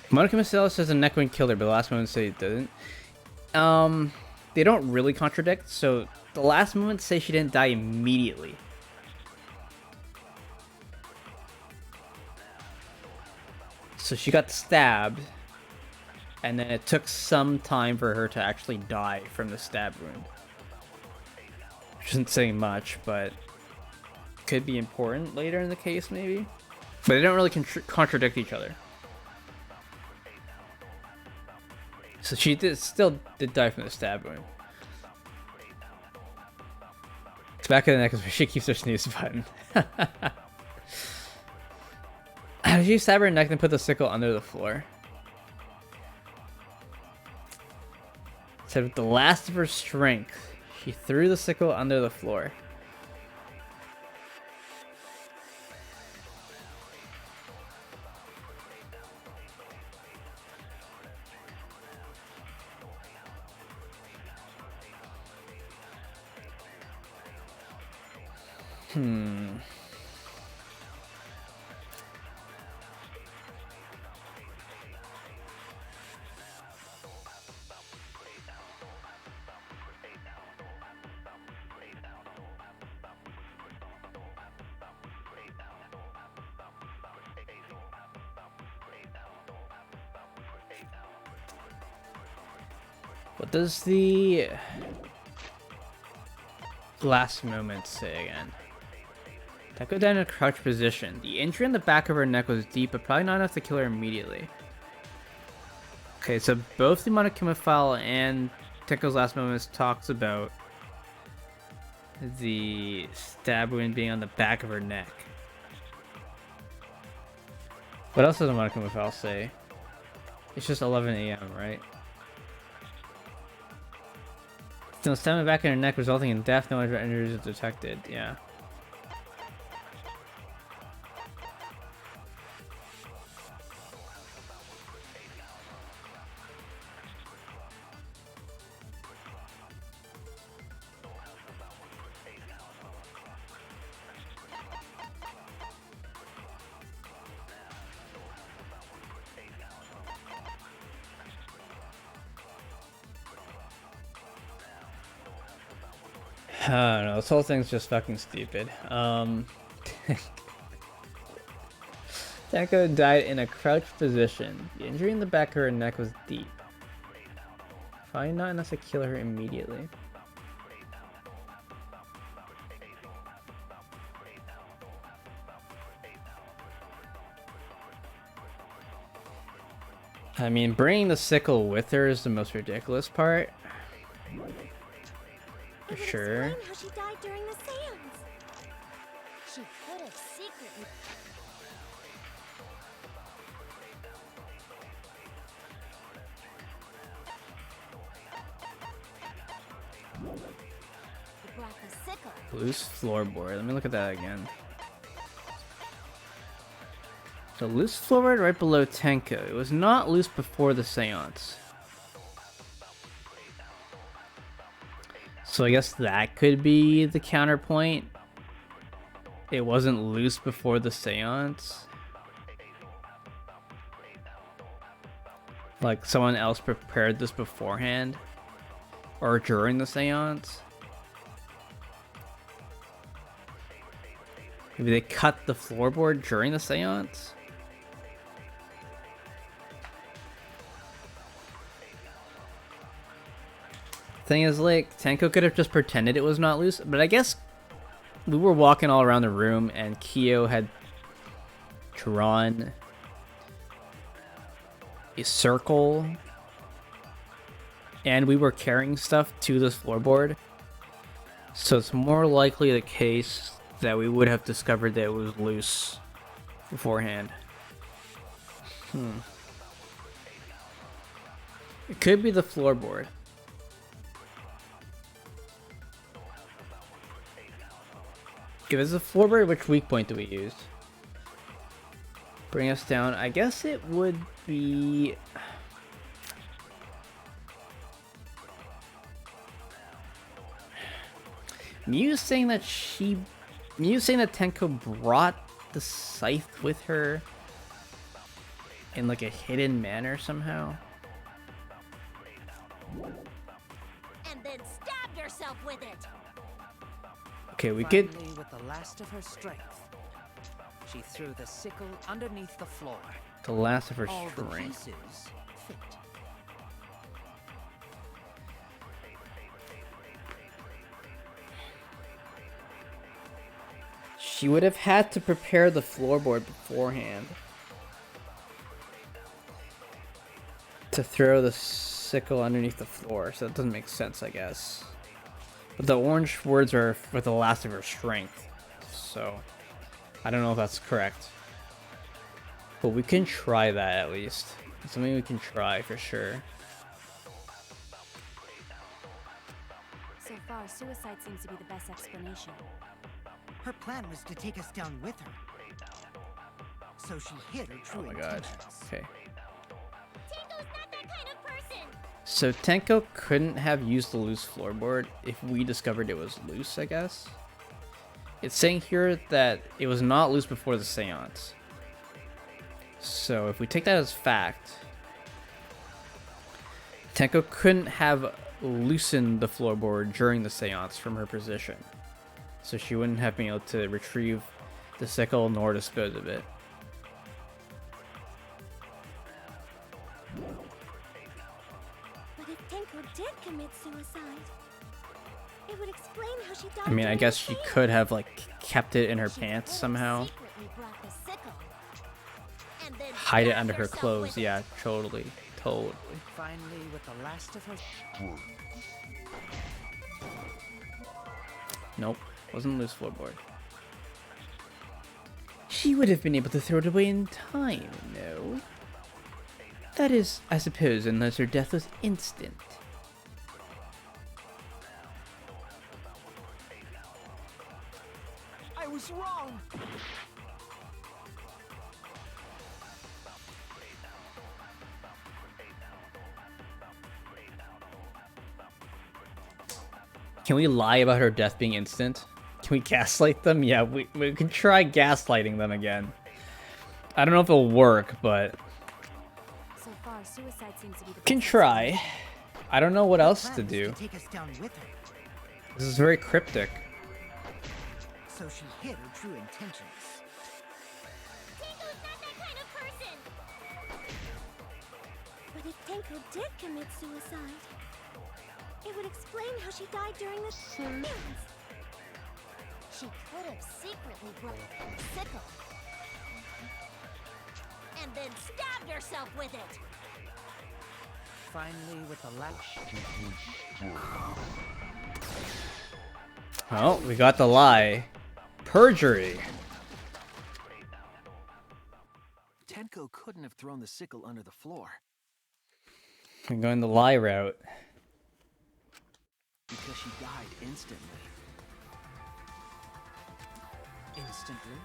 Monica Marcellus says the neck wouldn't kill her, but the last moment say it doesn't. They don't really contradict, so the last moment say she didn't die immediately. So she got stabbed, and then it took some time for her to actually die from the stab wound. Which isn't saying much, but could be important later in the case, maybe. But they don't really contradict each other. So she still did die from the stab wound. It's back of the neck is where she keeps her snooze button. How did you stab her neck and put the sickle under the floor? Said with the last of her strength, she threw the sickle under the floor. What does the last moment say again? That go down in a crouch position. The injury in the back of her neck was deep, but probably not enough to kill her immediately. Okay, so both the Monokuma file and Tekko's last moments talks about the stab wound being on the back of her neck. What else does the Monokuma file say? It's just 11 AM, right? Still stabbing back in her neck, resulting in death. No injuries are detected. Yeah. I don't know, this whole thing's just fucking stupid. Tenko died in a crouched position. The injury in the back of her neck was deep. Probably not enough to kill her immediately. I mean, bringing the sickle with her is the most ridiculous part. for sure. Explain how she died during the seance. She could have secretly. He brought the sickle. Loose floorboard. Let me look at that again. So loose floorboard right below Tenko. It was not loose before the seance. So I guess that could be the counterpoint. It wasn't loose before the seance. Like someone else prepared this beforehand or during the seance. Maybe they cut the floorboard during the seance. Thing is, like, Tenko could have just pretended it was not loose, but I guess we were walking all around the room and Kyo had drawn a circle and we were carrying stuff to this floorboard. So it's more likely the case that we would have discovered that it was loose beforehand. It could be the floorboard. If it's a floorboard, which weak point do we use? Bring us down. I guess it would be... Miu saying that Tenko brought the scythe with her in like a hidden manner somehow. And then stabbed herself with it. Okay, we could. Finally, with the last of her strength, she threw the sickle underneath the floor. The last of her All the strength. pieces fit. She would have had to prepare the floorboard beforehand to throw the sickle underneath the floor, so that doesn't make sense, I guess. But the orange words are with the last of her strength, so I don't know if that's correct. But we can try that at least. It's something we can try for sure. So far, suicide seems to be the best explanation. Her plan was to take us down with her. So she hid her true Oh my god. intentions. Okay. Tenko's not that kind of person. So Tenko couldn't have used the loose floorboard if we discovered it was loose, I guess. It's saying here that it was not loose before the seance. So if we take that as fact, Tenko couldn't have loosened the floorboard during the seance from her position. So she wouldn't have been able to retrieve the sickle nor dispose of it. But if Tenko did commit suicide, it would explain how she died. I mean, I during guess the she seance. could have like kept it in her She pants could have somehow. secretly brought the sickle, and then Hide it stabbed under her herself clothes. with it. Yeah, totally. Totally. Finally, with the last of her Nope. Wasn't loose floorboard. She would have been able to throw it away in time, no? That is, I suppose, unless her death was instant. I was wrong. Can we lie about her death being instant? Can we gaslight them? Yeah, we can try gaslighting them again. I don't know if it'll work, but So far, suicide seems to be the can best try. I don't know what else to Plan was do. to take us down with her. This is very cryptic. So she hid her true intentions. Tenko's not that kind of person. But if Tenko did commit suicide, it would explain how she died during the seance. She could have secretly brought the sickle, and then stabbed herself with it. finally with the last Oh, we got the lie. Perjury. Tenko couldn't have thrown the sickle under the floor. I'm going the lie route. Because she died instantly. Instantly?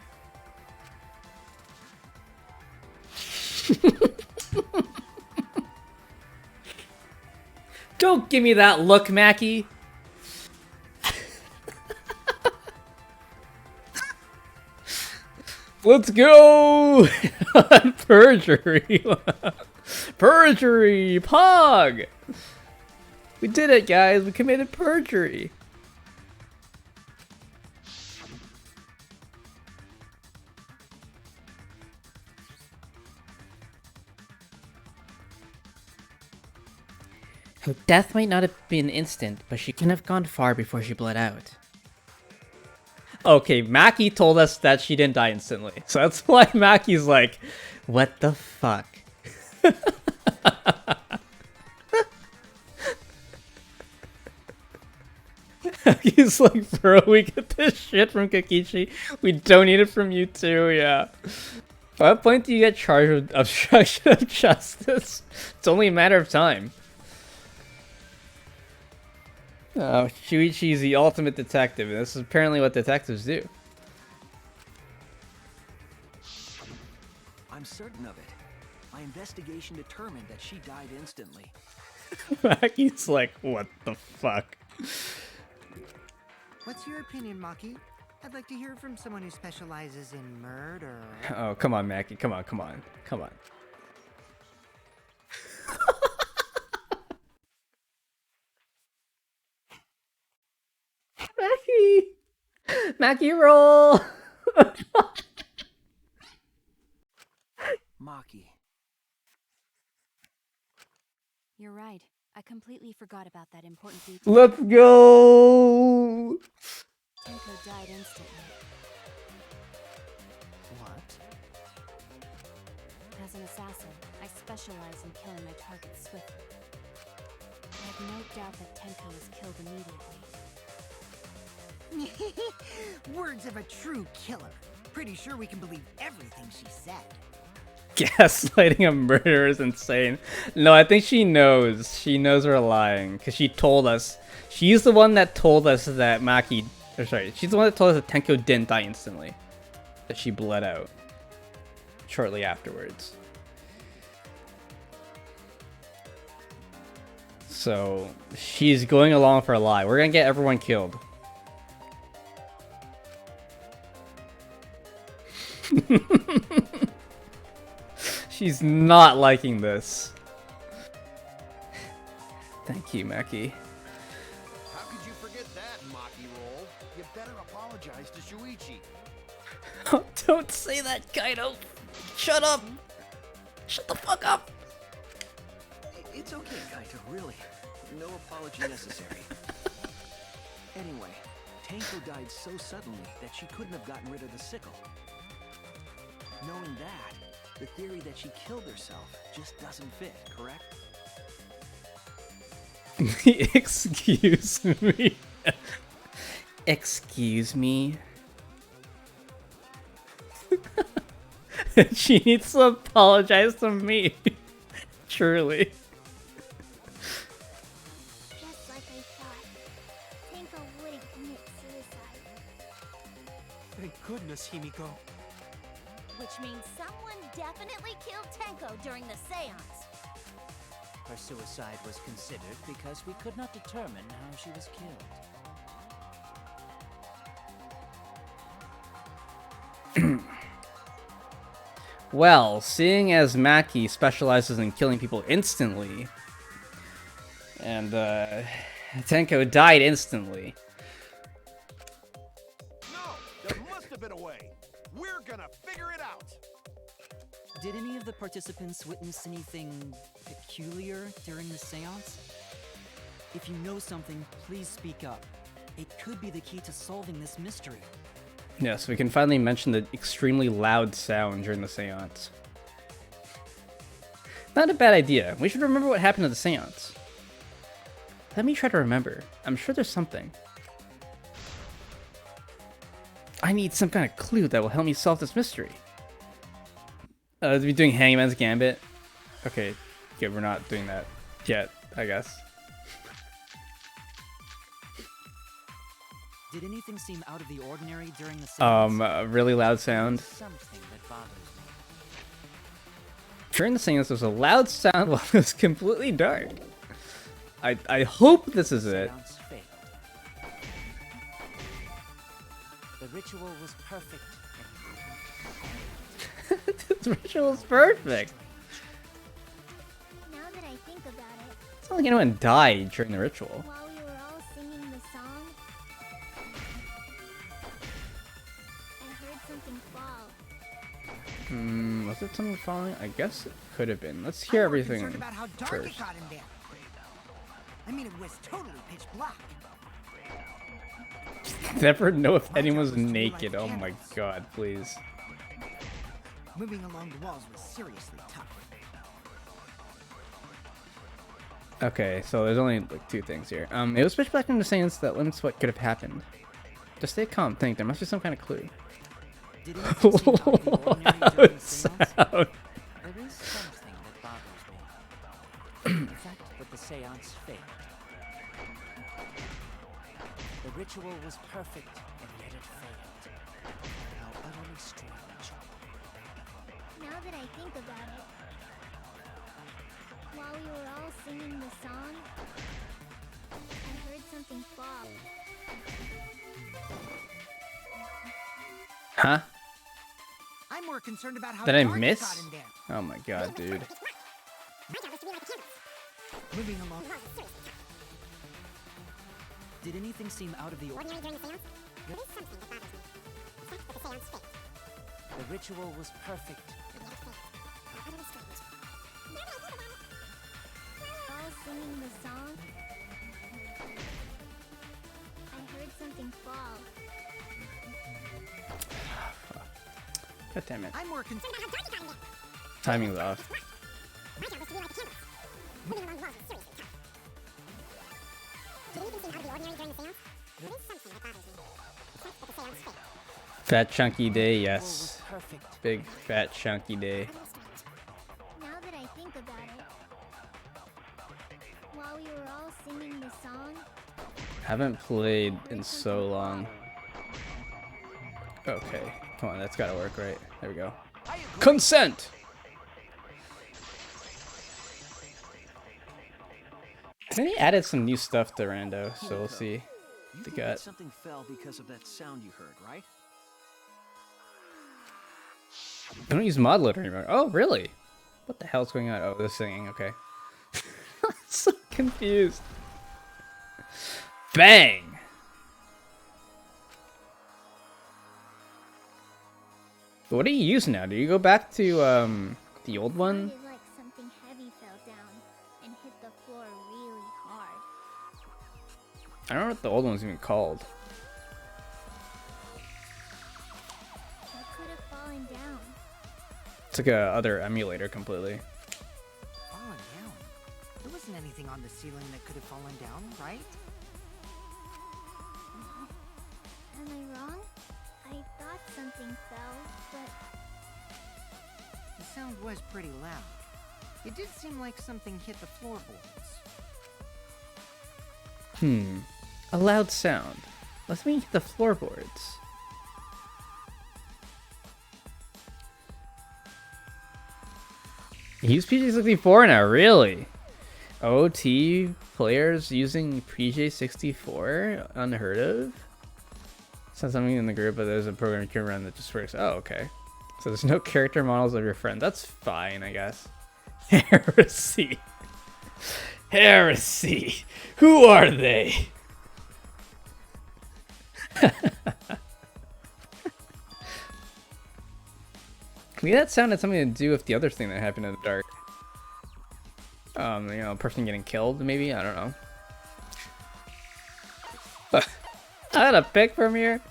Don't give me that look, Mackie. Let's go! Perjury. Perjury! Pog! We did it, guys. We committed perjury. Her death might not have been instant, but she couldn't have gone far before she bled out. Okay, Mackie told us that she didn't die instantly. So that's why Mackie's like, what the fuck? He's like, bro, we get this shit from Kokichi. We don't need it from you too, yeah. At what point do you get charged with obstruction of justice? It's only a matter of time. Oh, Shuichi's the ultimate detective, and this is apparently what detectives do. I'm certain of it. My investigation determined that she died instantly. Mackie's like, what the fuck? What's your opinion, Maki? I'd like to hear from someone who specializes in murder. Oh, come on, Mackie. Come on, come on. Come on. Mackie! Mackie, roll! Maki. You're right. I completely forgot about that important detail. Let's go! Tenko died instantly. What? As an assassin, I specialize in killing my targets swiftly. I have no doubt that Tenko was killed immediately. Words of a true killer. Pretty sure we can believe everything she said. Gaslighting a murderer is insane. No, I think she knows. She knows we're lying. Because she told us. She's the one that told us that Maki... Or sorry, she's the one that told us that Tenko didn't die instantly. That she bled out. Shortly afterwards. So, she's going along for a lie. We're gonna get everyone killed. She's not liking this. Thank you, Mackie. How could you forget that, Maki Roll? You better apologize to Shuichi. Don't say that, Kaido. Shut up. Shut the fuck up. It's okay, Kaito, really. No apology necessary. Anyway, Tenko died so suddenly that she couldn't have gotten rid of the sickle. Knowing that, the theory that she killed herself just doesn't fit, correct? Excuse me. Excuse me? She needs to apologize to me. Truly. Just like I thought. Tenko wouldn't commit suicide. Thank goodness, Himiko. Which means someone definitely killed Tenko during the seance. Her suicide was considered because we could not determine how she was killed. Well, seeing as Mackie specializes in killing people instantly, and Tenko died instantly. No, there must have been a way. We're gonna figure it out. Did any of the participants witness anything peculiar during the seance? If you know something, please speak up. It could be the key to solving this mystery. Yes, we can finally mention the extremely loud sound during the seance. Not a bad idea. We should remember what happened at the seance. Let me try to remember. I'm sure there's something. I need some kind of clue that will help me solve this mystery. To be doing Hangman's Gambit. Okay, good, we're not doing that yet, I guess. Did anything seem out of the ordinary during the seance? A really loud sound. Something that bothers me. During the seance, there was a loud sound while it was completely dark. I hope this is it. Seance failed. The ritual was perfect. This ritual is perfect. Now that I think about it, It's not like anyone died during the ritual. while we were all singing the song, I heard something fall. Was it something falling? I guess it could have been. Let's hear I'm more everything concerned about how dark first. it got in there. I mean, it was totally pitch black. Never know if My anyone's job was to naked. relight Oh my candles. god, please. Moving along the walls was seriously tough. Okay, so there's only like two things here. It was pitch black in the sense that limits what could have happened. Just stay calm, think. There must be some kind of clue. Did anything seem out of the ordinary during the seance? Sound. There is something that bothers me. The fact that the seance failed. The ritual was perfect, and yet it failed. How utterly strange. Now that I think about it, while we were all singing the song, I heard something fall. Huh? I'm more concerned about how Did I dark it miss? got in there. Oh my god, dude. Moving along. Did anything seem out of the ordinary? The ritual was perfect. All singing the song, I heard something fall. God damn it. I'm more concerned. Timing's off. Fat chunky day, yes. Perfect. Big fat chunky day. Now that I think about it, while we were all singing the song, Haven't played in so long. Okay, come on, that's gotta work, right? There we go. Consent! I think they added some new stuff to Rando, so we'll see. You They think got that something fell because of that sound you heard, right? I don't use mod loader anymore. Oh, really? What the hell's going on? Oh, they're singing. Okay. I'm so confused. Bang! But what do you use now? Do you go back to the old one? sounded like something heavy fell down and hit the floor really hard. I don't know what the old one's even called. What could have fallen down? It's like a other emulator completely. Fallen down. There wasn't anything on the ceiling that could have fallen down, right? Am I wrong? I thought something fell, but The sound was pretty loud. It did seem like something hit the floorboards. A loud sound. Let me hit the floorboards. Use PJ64 now, really? OT players using PJ64? Unheard of? Send something in the group, but there's a program you can run that just works. Oh, okay. So there's no character models of your friend. That's fine, I guess. Heresy. Heresy. Who are they? Maybe that sounded something to do with the other thing that happened in the dark. You know, a person getting killed, maybe? I don't know. I had a pick from here.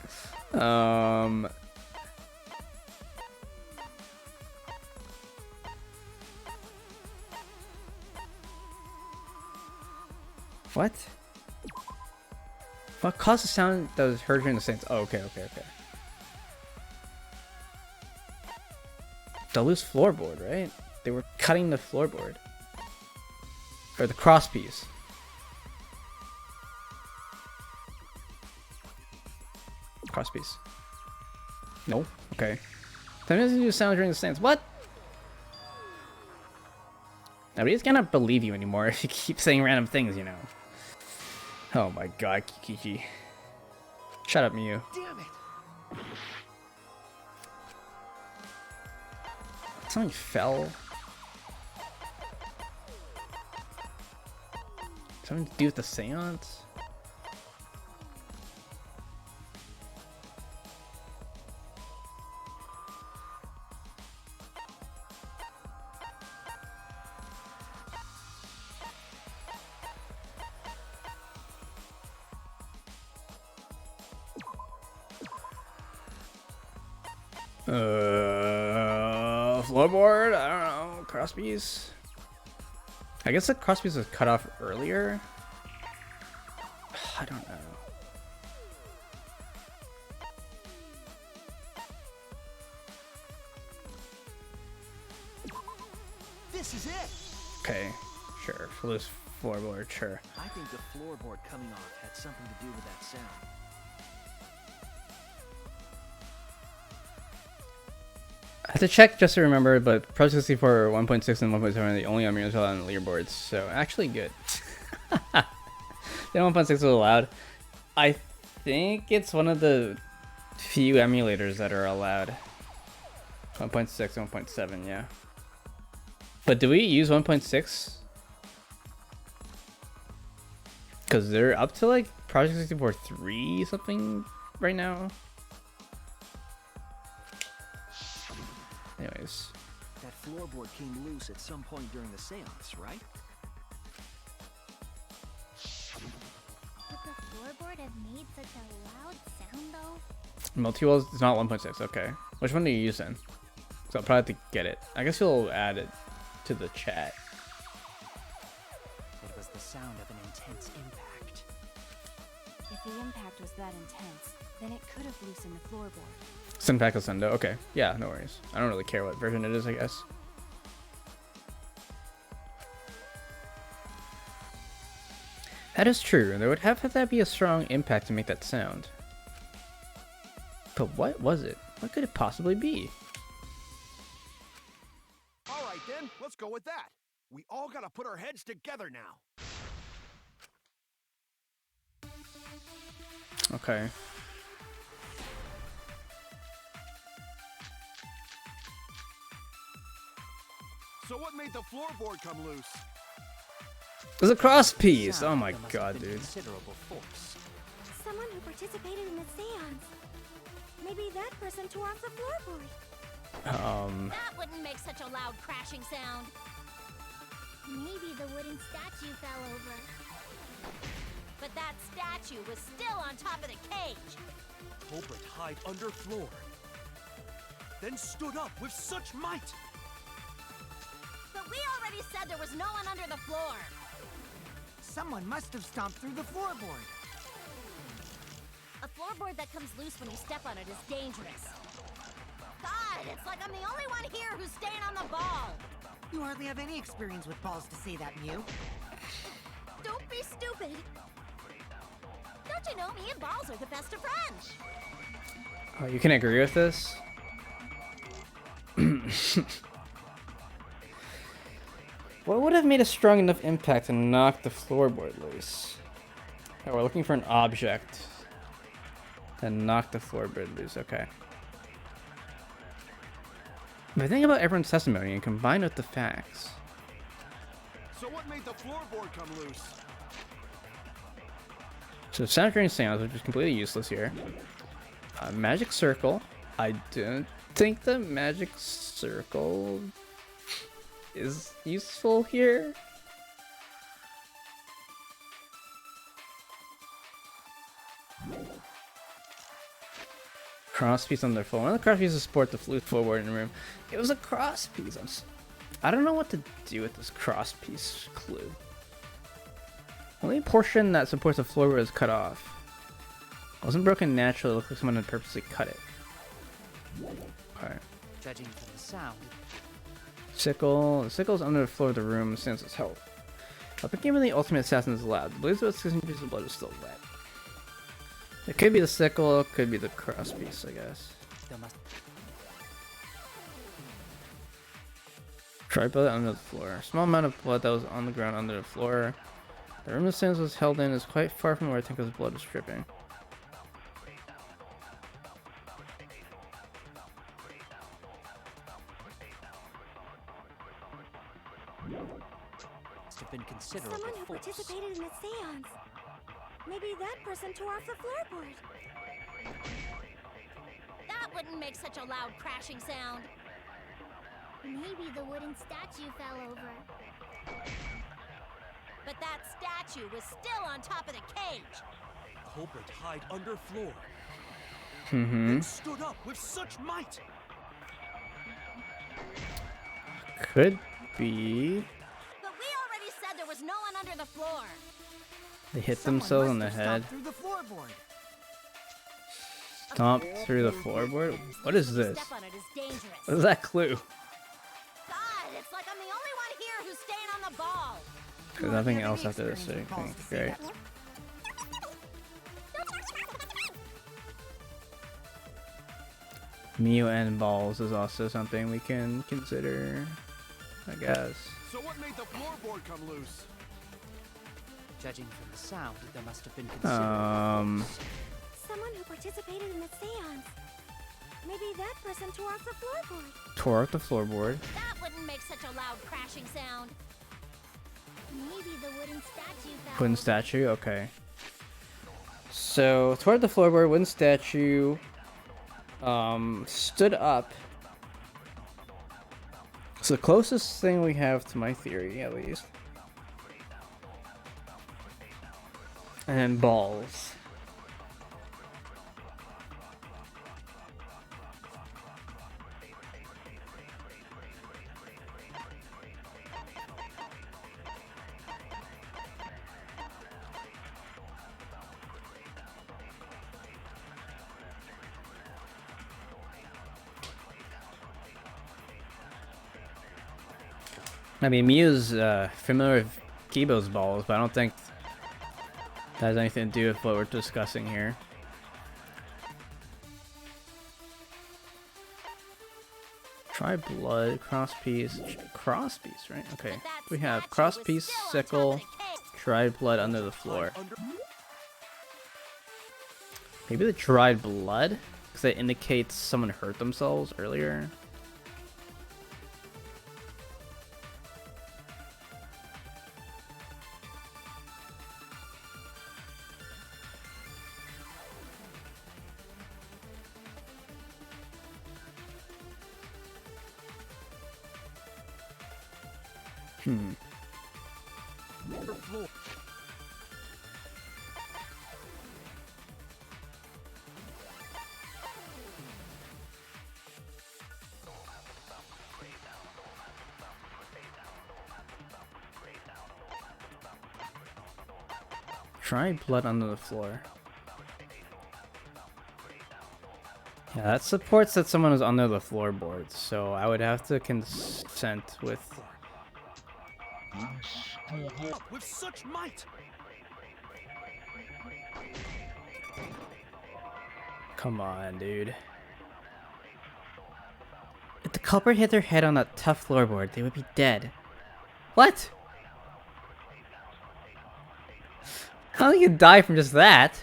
What? What caused the sound that was heard during the Saints? Oh, okay. the loose floorboard, right? They were cutting the floorboard. Or the cross piece. Cross piece. No? Okay. Sometimes you do sound during the stance. What? Nobody's gonna believe you anymore if you keep saying random things, you know. Oh my god, Kiki. Shut up, Mew. Damn it! Something fell. Something to do with the seance? Floorboard? I don't know. Crosspiece? I guess the crosspiece was cut off earlier? I don't know. This is it! Okay, sure. Loose floorboard, sure. I think the floorboard coming off had something to do with that sound. I have to check just to remember, but Pro 64 1.6 and 1.7 are the only emulators allowed on the leaderboards, so actually good. The 1.6 is allowed. I think it's one of the few emulators that are allowed. 1.6 and 1.7, yeah. But do we use 1.6? Because they're up to like Project 64 3 something right now. Anyways. That floorboard came loose at some point during the seance, right? Would the floorboard have made such a loud sound though? Multi-walls is not 1.6, okay. Which one do you use then? So I'll probably have to get it. I guess you'll add it to the chat. It was the sound of an intense impact. If the impact was that intense, then it could have loosened the floorboard. Synpack Ascendo, okay. Yeah, no worries. I don't really care what version it is, I guess. That is true. There would have to be a strong impact to make that sound. But what was it? What could it possibly be? All right then, let's go with that. We all gotta put our heads together now. Okay. So what made the floorboard come loose? There's a cross piece! Oh my god, dude. Considerable force. Someone who participated in the seance. Maybe that person tore off the floorboard. That wouldn't make such a loud crashing sound. Maybe the wooden statue fell over. But that statue was still on top of the cage. Culprit hide under floor. Then stood up with such might. But we already said there was no one under the floor. Someone must have stomped through the floorboard. A floorboard that comes loose when you step on it is dangerous. God, it's like I'm the only one here who's staying on the ball. You hardly have any experience with balls to say that, Mew. Don't be stupid. Don't you know me and balls are the best of friends? Oh, you can agree with this? What would have made a strong enough impact to knock the floorboard loose? Oh, we're looking for an object to knock the floorboard loose. Okay. If I think about everyone's testimony and combine with the facts. So what made the floorboard come loose? So sound during seance, which is completely useless here. Magic circle. I don't think the magic circle is useful here. Cross piece on their floor. One of the cross pieces support the flute forward in the room. It was a cross piece. I don't know what to do with this cross piece clue. Only portion that supports the floor was cut off. It wasn't broken naturally. It looked like someone had purposely cut it. Alright. Judging from the sound, Sickle. The sickle's under the floor of the room since its health. Up again when the ultimate assassin is allowed. The blaze of its piece of blood is still wet. It could be the sickle, it could be the cross piece, I guess. there must Try blood under the floor. A small amount of blood that was on the ground under the floor. The room the sands was held in is quite far from where I think his blood is dripping. have been considerable Someone who force. participated in the seance. Maybe that person tore off the floorboard. That wouldn't make such a loud crashing sound. Maybe the wooden statue fell over. But that statue was still on top of the cage. Culprit hide under floor. And stood up with such might. Could be. But we already said there was no one under the floor. They hit Someone themselves must in the have head. stomped through the floorboard. Stomp through the floorboard? What is this? Step on it is dangerous. What is that clue? God, it's like I'm the only one here who's staying on the ball. There's nothing else after this thing. Great. Mew and balls is also something we can consider, I guess. So what made the floorboard come loose? Judging from the sound, there must have been considerable force. Someone who participated in the seance. Maybe that person tore off the floorboard. Tore up the floorboard. That wouldn't make such a loud crashing sound. Maybe the wooden statue fell Wooden over. statue, okay. So, toward the floorboard, wooden statue stood up. It's the closest thing we have to my theory, at least. And balls. I mean, Mew's familiar with Kibo's balls, but I don't think that has anything to do with what we're discussing here. Try blood, cross piece, right? Okay. We have cross piece, sickle, dried blood under the floor. Maybe the dried blood? Because that indicates someone hurt themselves earlier. Try blood under the floor. Yeah, that supports that someone is under the floorboard, so I would have to consent with. With such might. Come on, dude. If the culprit hit their head on that tough floorboard, they would be dead. What? How do you die from just that?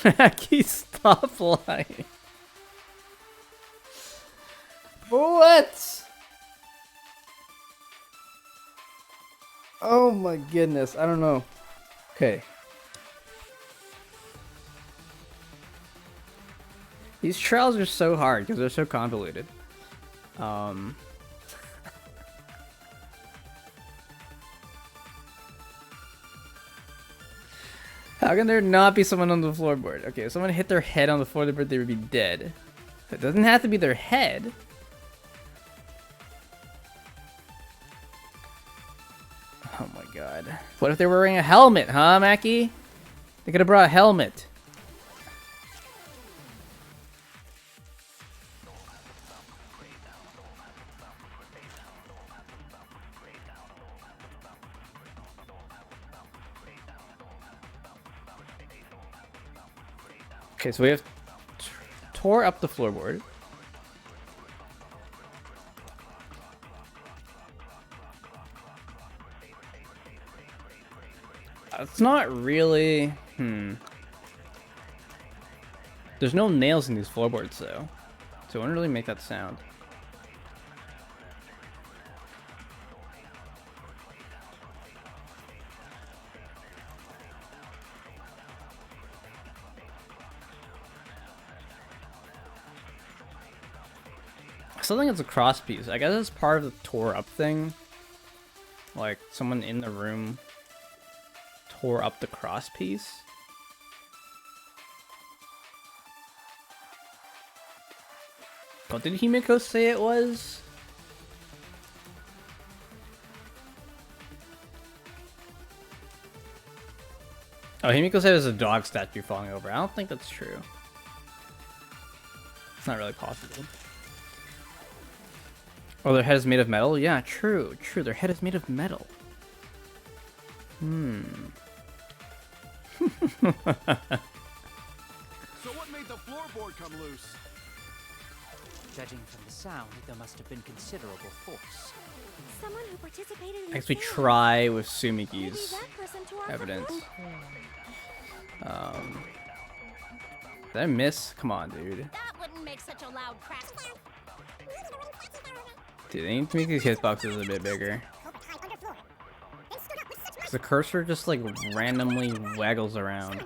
Mackie, stop lying. What? Oh my goodness, I don't know. Okay. These trials are so hard because they're so convoluted. How can there not be someone on the floorboard? Okay, if someone hit their head on the floorboard, they would be dead. It doesn't have to be their head. Oh my god. What if they were wearing a helmet, huh, Mackie? They could have brought a helmet. Okay, so we have tore up the floorboard. It's not really... There's no nails in these floorboards, though. So it wouldn't really make that sound. I still think it's a cross piece. I guess it's part of the tore up thing. Like, someone in the room tore up the cross piece. What did Himiko say it was? Oh, Himiko said it was a dog statue falling over. I don't think that's true. It's not really possible. Oh, their head is made of metal? Yeah, true, true. Their head is made of metal. So what made the floorboard come loose? Judging from the sound, there must have been considerable force. Someone who participated in I guess we the seance. try with Maybe Sumiki's that person tore off the evidence. floor. Did I miss? Come on, dude. That wouldn't make such a loud crack. Dude, they need to make these hitboxes a bit bigger. 'Cause the cursor just like randomly waggles around.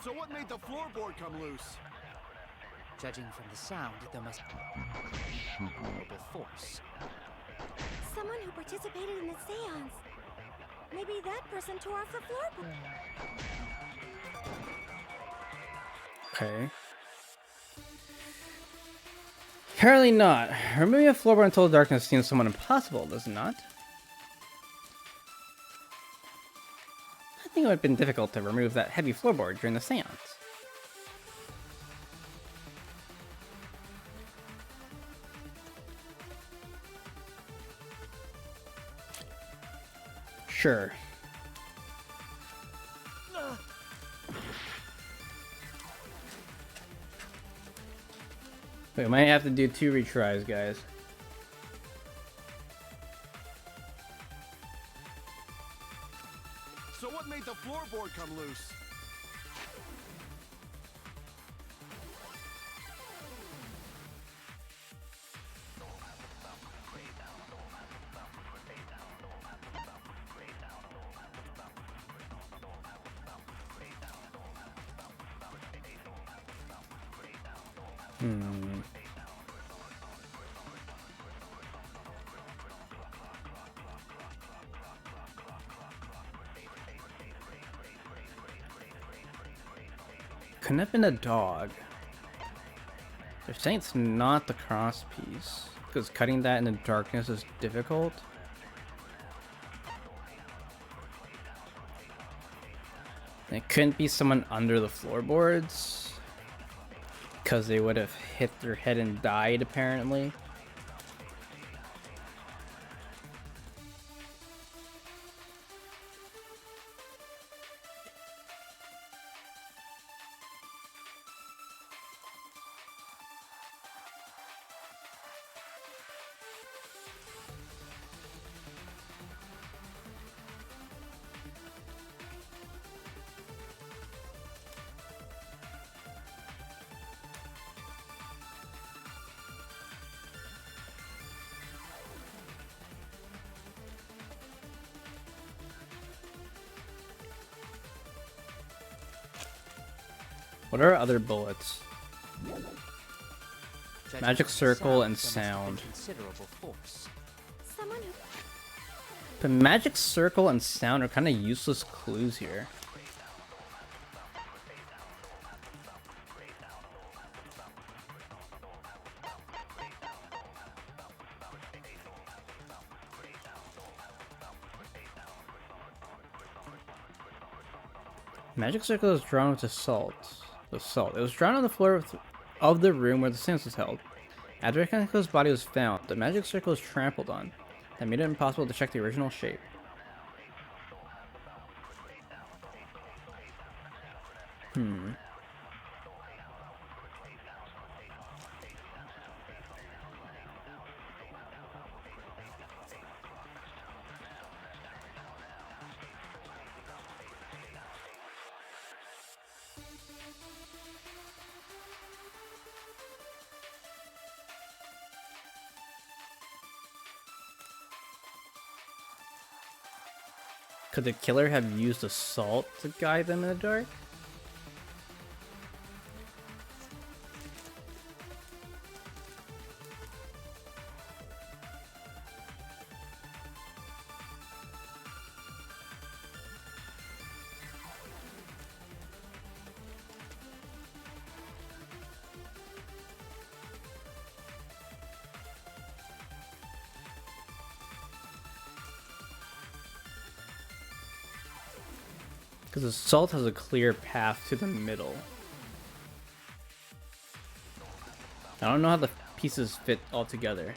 So what made the floorboard come loose? Judging from the sound, there must be considerable force. Someone who participated in the seance. Maybe that person tore off the floorboard. Okay. Apparently not. Removing a floorboard until darkness seems somewhat impossible, does it not? I think it would have been difficult to remove that heavy floorboard during the seance. Sure. We might have to do 2 retries, guys. So what made the floorboard come loose? Couldn't have been a dog. They're saying it's not the cross piece, because cutting that in the darkness is difficult. And it couldn't be someone under the floorboards, because they would have hit their head and died, apparently. What are other bullets? Judging Magic from the circle and there must have been sound. Considerable force. Someone who The magic circle and sound are kind of useless clues here. Magic circle is drawn with the salt. The salt. It was drawn on the floor of the room where the seance was held. After Kaniko's body was found, the magic circle was trampled on. That made it impossible to check the original shape. Could the killer have used assault to guide them in the dark? Because assault has a clear path to the middle. I don't know how the pieces fit all together.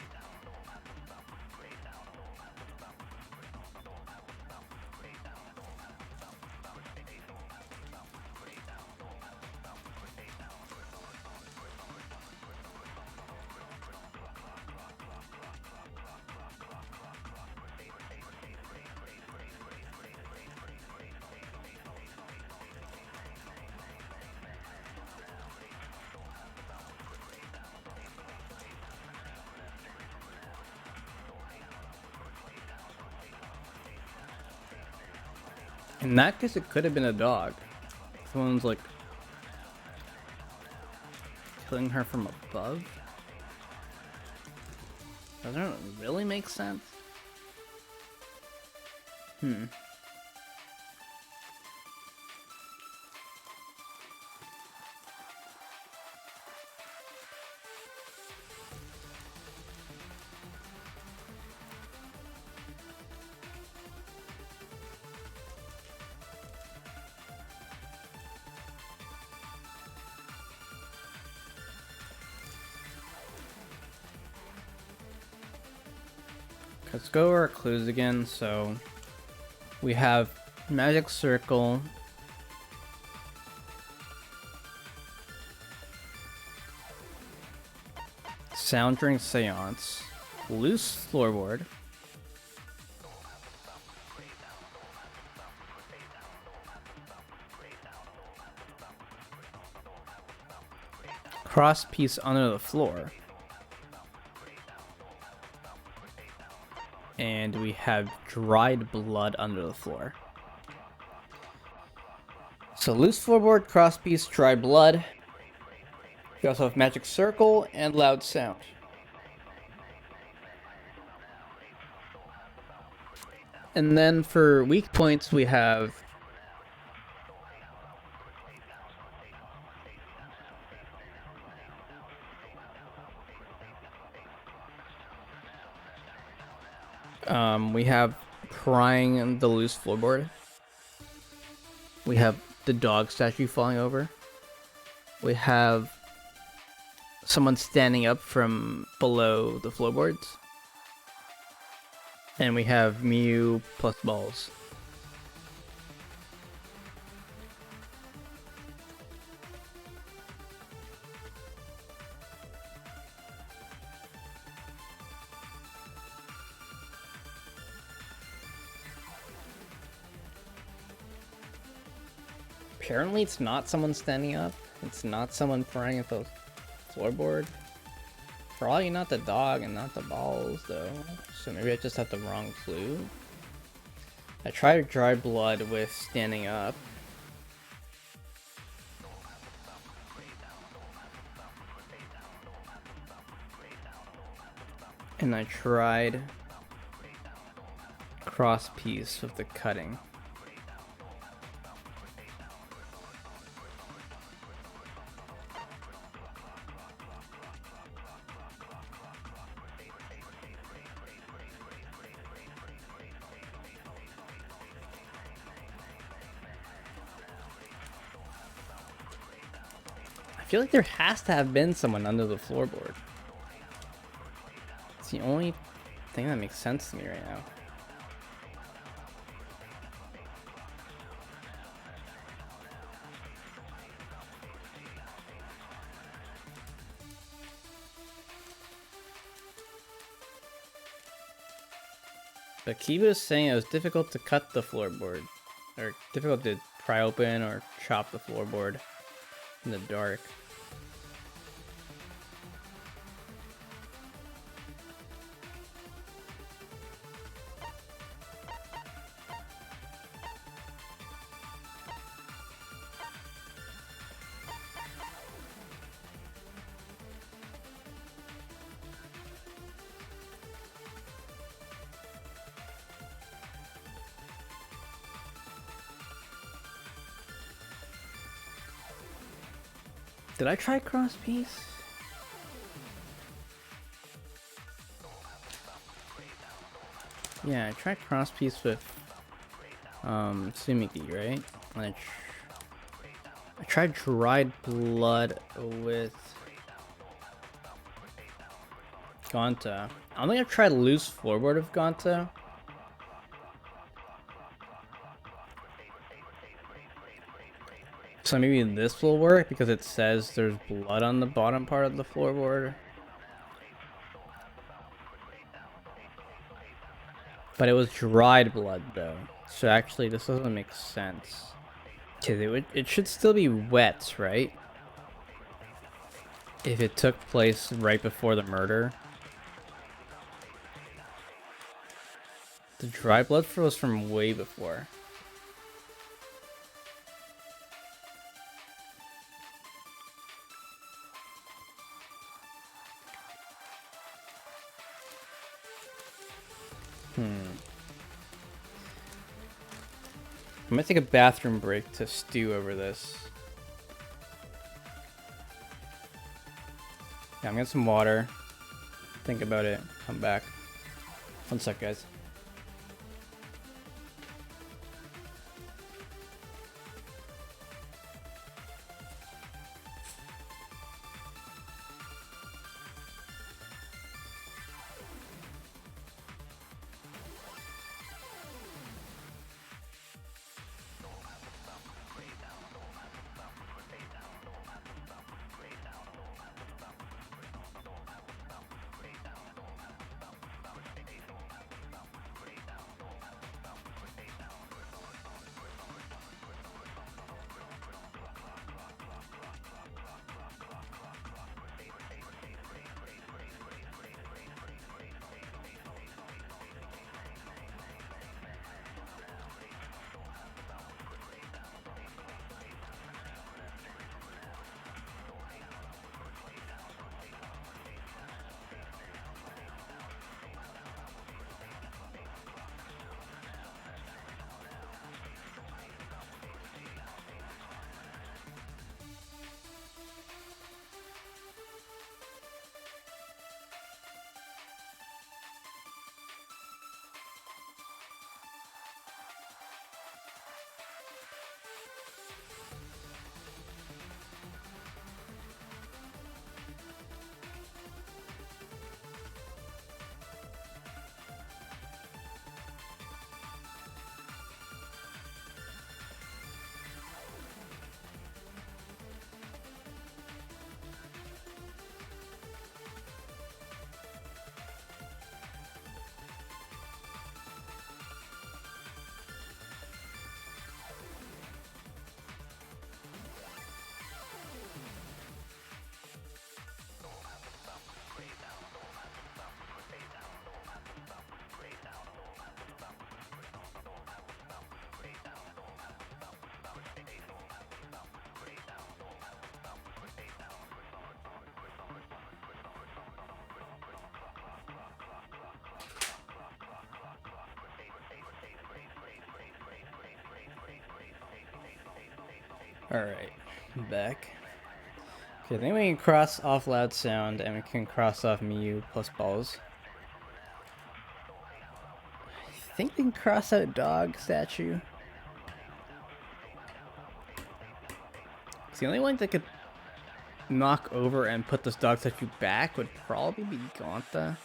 In that case, it could have been a dog. Someone's like killing her from above. Doesn't really make sense. Let's go over our clues again. So we have magic circle, sound during seance, loose floorboard, cross piece under the floor. And we have dried blood under the floor. So loose floorboard, crosspiece, dry blood. We also have magic circle and loud sound. And then for weak points we have we have prying on the loose floorboard. We have the dog statue falling over. We have someone standing up from below the floorboards. And we have Mew plus balls. Apparently it's not someone standing up. It's not someone prying at the floorboard. Probably not the dog and not the balls though. So maybe I just have the wrong clue. I tried dry blood with standing up. And I tried cross piece with the cutting. feel like there has to have been someone under the floorboard. It's the only thing that makes sense to me right now. But Kiba is saying it was difficult to cut the floorboard, or difficult to pry open or chop the floorboard in the dark. Did I try cross piece? Yeah, I tried cross piece with Sumiki, right? And I tried dried blood with Gonta. I don't think I've tried loose floorboard with Gonta. So maybe this will work because it says there's blood on the bottom part of the floorboard. But it was dried blood though. So actually this doesn't make sense. Okay, it should still be wet, right? If it took place right before the murder. The dry blood was from way before. I'm gonna take a bathroom break to stew over this. Yeah, I'm gonna get some water. Think about it. Come back. One sec, guys. Alright, I'm back. Okay, I think we can cross off loud sound and we can cross off Miyu plus balls. I think we can cross out dog statue. It's the only one that could knock over and put this dog statue back would probably be Gonta.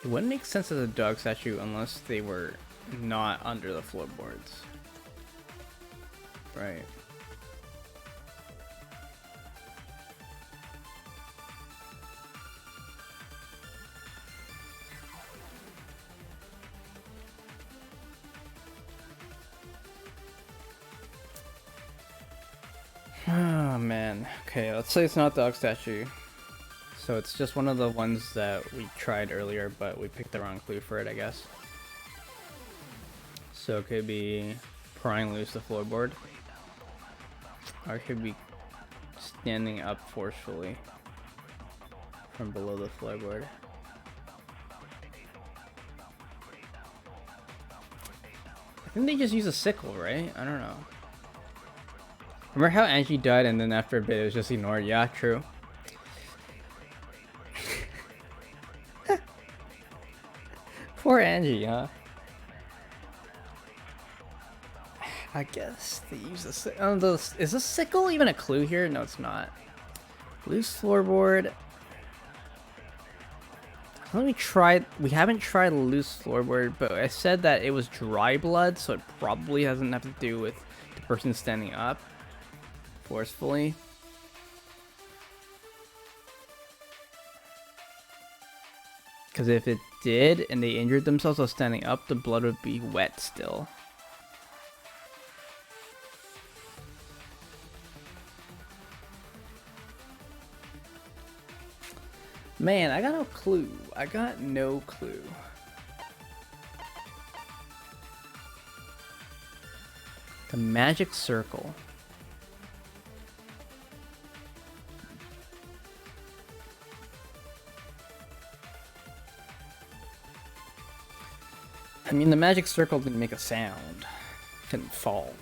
It wouldn't make sense as a dog statue unless they were not under the floorboards. Right. Oh man. Okay, let's say it's not dog statue. So it's just one of the ones that we tried earlier, but we picked the wrong clue for it, I guess. So it could be prying loose the floorboard. Or it could be standing up forcefully from below the floorboard. I think they just use a sickle, right? I don't know. Remember how Angie died and then after a bit it was just ignored? Yeah, true. Poor Angie, huh? I guess they use the sickle. Is this sickle even a clue here? No, it's not. Loose floorboard. Let me try. We haven't tried loose floorboard, but I said that it was dry blood, so it probably doesn't have to do with the person standing up forcefully. Because if it did and they injured themselves while standing up, the blood would be wet still. Man, I got no clue. I got no clue. The magic circle. I mean, the magic circle didn't make a sound. It didn't fall.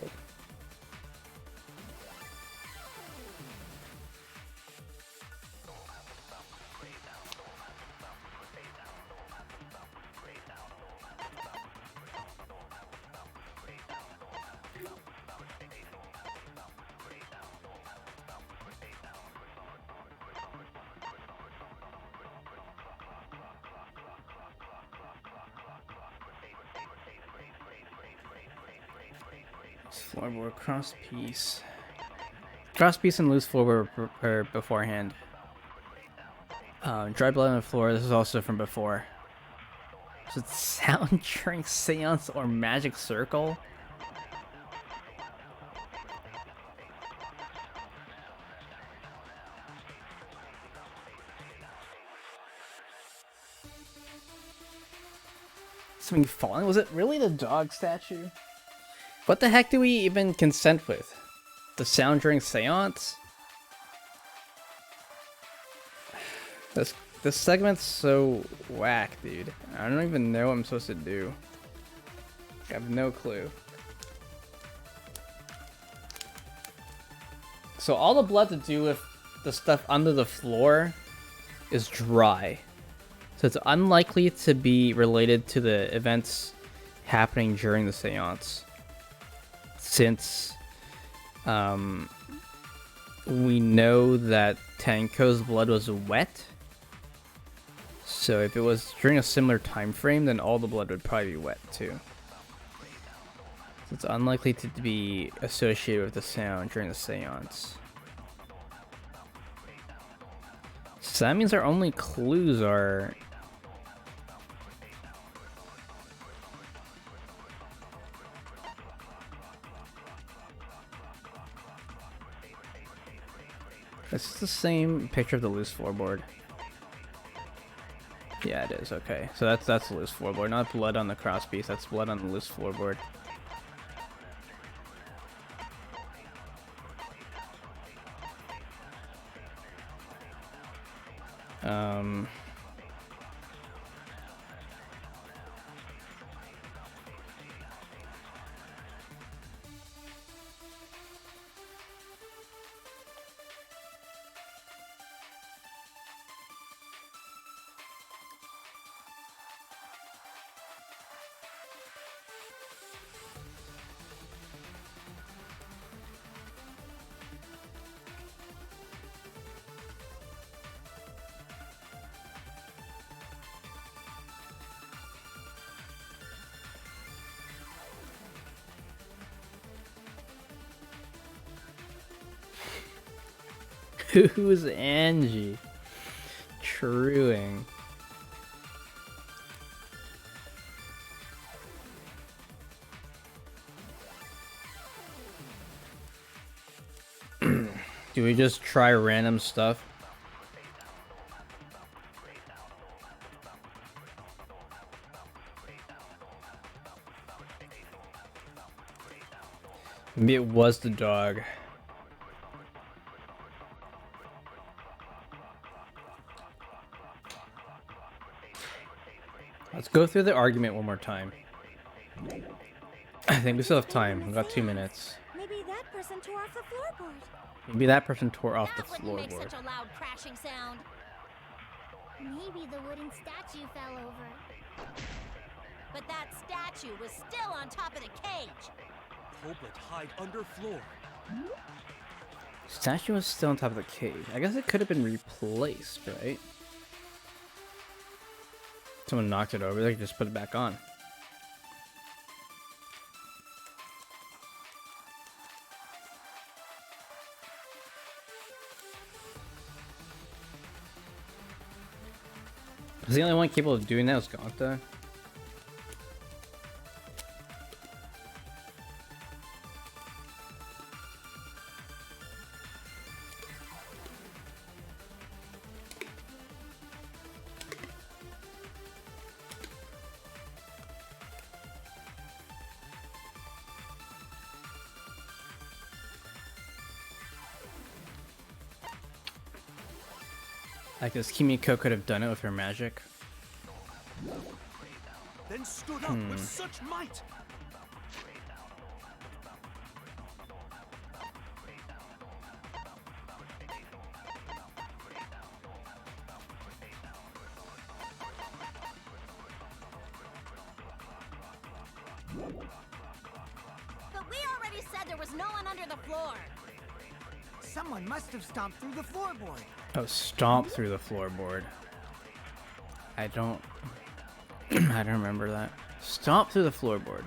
Floorboard, cross piece. Cross piece and loose floorboard beforehand. Dry blood on the floor. This is also from before. So it's sound during seance or magic circle. Something falling? Was it really the dog statue? What the heck do we even consent with? The sound during seance? This segment's so whack, dude. I don't even know what I'm supposed to do. I have no clue. So all the blood to do with the stuff under the floor is dry. So it's unlikely to be related to the events happening during the seance. Since we know that Tanko's blood was wet. So if it was during a similar time frame, then all the blood would probably be wet too. So it's unlikely to be associated with the sound during the seance. So that means our only clues are... It's the same picture of the loose floorboard. Yeah, it is. Okay, so that's the loose floorboard, not blood on the cross piece. That's blood on the loose floorboard. Who's Angie? Truing. Do we just try random stuff? Maybe it was the dog. Let's go through the argument one more time. I think we still have time. We've got 2 minutes. Maybe that person tore off the floorboard. Maybe that person tore off the That wouldn't make floorboard. such a loud crashing sound. Maybe the wooden statue fell over. But that statue was still on top of the cage. Culprit hide under floor. Statue was still on top of the cage. I guess it could have been replaced, right? Someone knocked it over. They could just put it back on. Is the only one capable of doing that was Gonta? I guess Kimiko could have done it with her magic. Then stood up with such might. But we already said there was no one under the floor. Someone must have stomped through the floorboard. Oh, stomp through the floorboard. I don't I don't remember that. Stomp through the floorboard.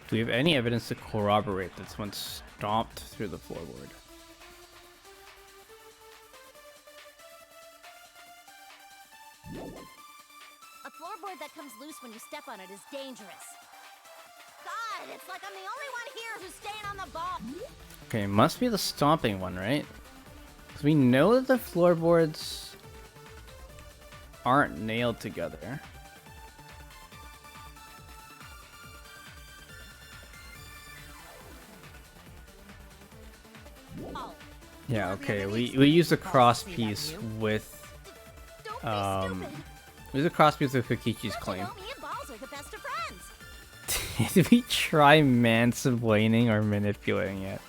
Do we have any evidence to corroborate that someone stomped through the floorboard? A floorboard that comes loose when you step on it is dangerous. God, it's like I'm the only one here who's staying on the ball. Okay, must be the stomping one, right? Because we know that the floorboards aren't nailed together. Oh, Yeah, okay, we use a cross piece with don't be stupid. we use a cross piece with Kokichi's Don't you claim. know me and Balls are the best of friends. Did we try mansplaining or manipulating it?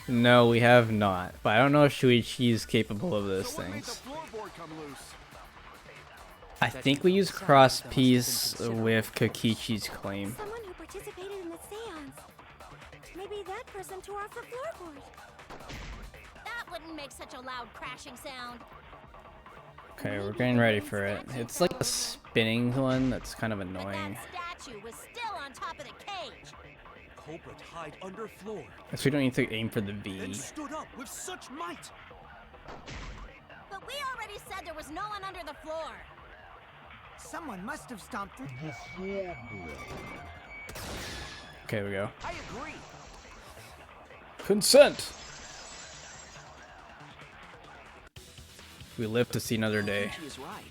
No, we have not. But I don't know if Shuichi is capable of those So what made the things. floorboard come loose? I think we use cross piece with Kokichi's claim. Someone who participated in the seance. Maybe that person tore off the floorboard. That wouldn't make such a loud crashing sound. Okay, we're getting ready for it. It's like a spinning one that's kind of But annoying. that statue was still on top of the cage. Culprit hide under floor. So we don't need to aim for the Then V. stood up with such might. But we already said there was no one under the floor. Someone must have stomped through. Okay, we go. I agree. Consent! We live to see another day. She is right.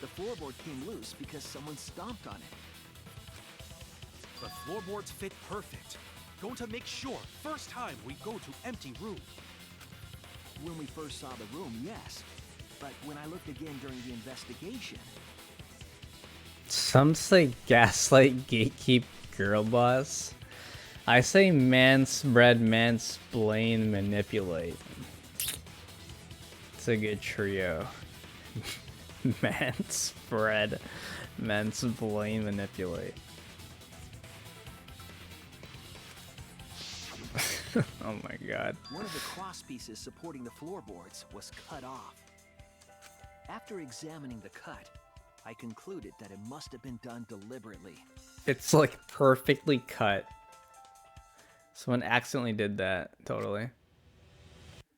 The floorboard came loose because someone stomped on it. The floorboards fit perfect. Going to make sure first time we go to empty room. When we first saw the room, yes. But when I looked again during the investigation, Some say gaslight, gatekeep, girl boss. I say manspread, mansplain, manipulate. It's a good trio. Manspread, mansplain, manipulate. Oh my god. one of the cross pieces supporting the floorboards was cut off. After examining the cut, I concluded that it must have been done deliberately. It's like perfectly cut. Someone accidentally did that, totally.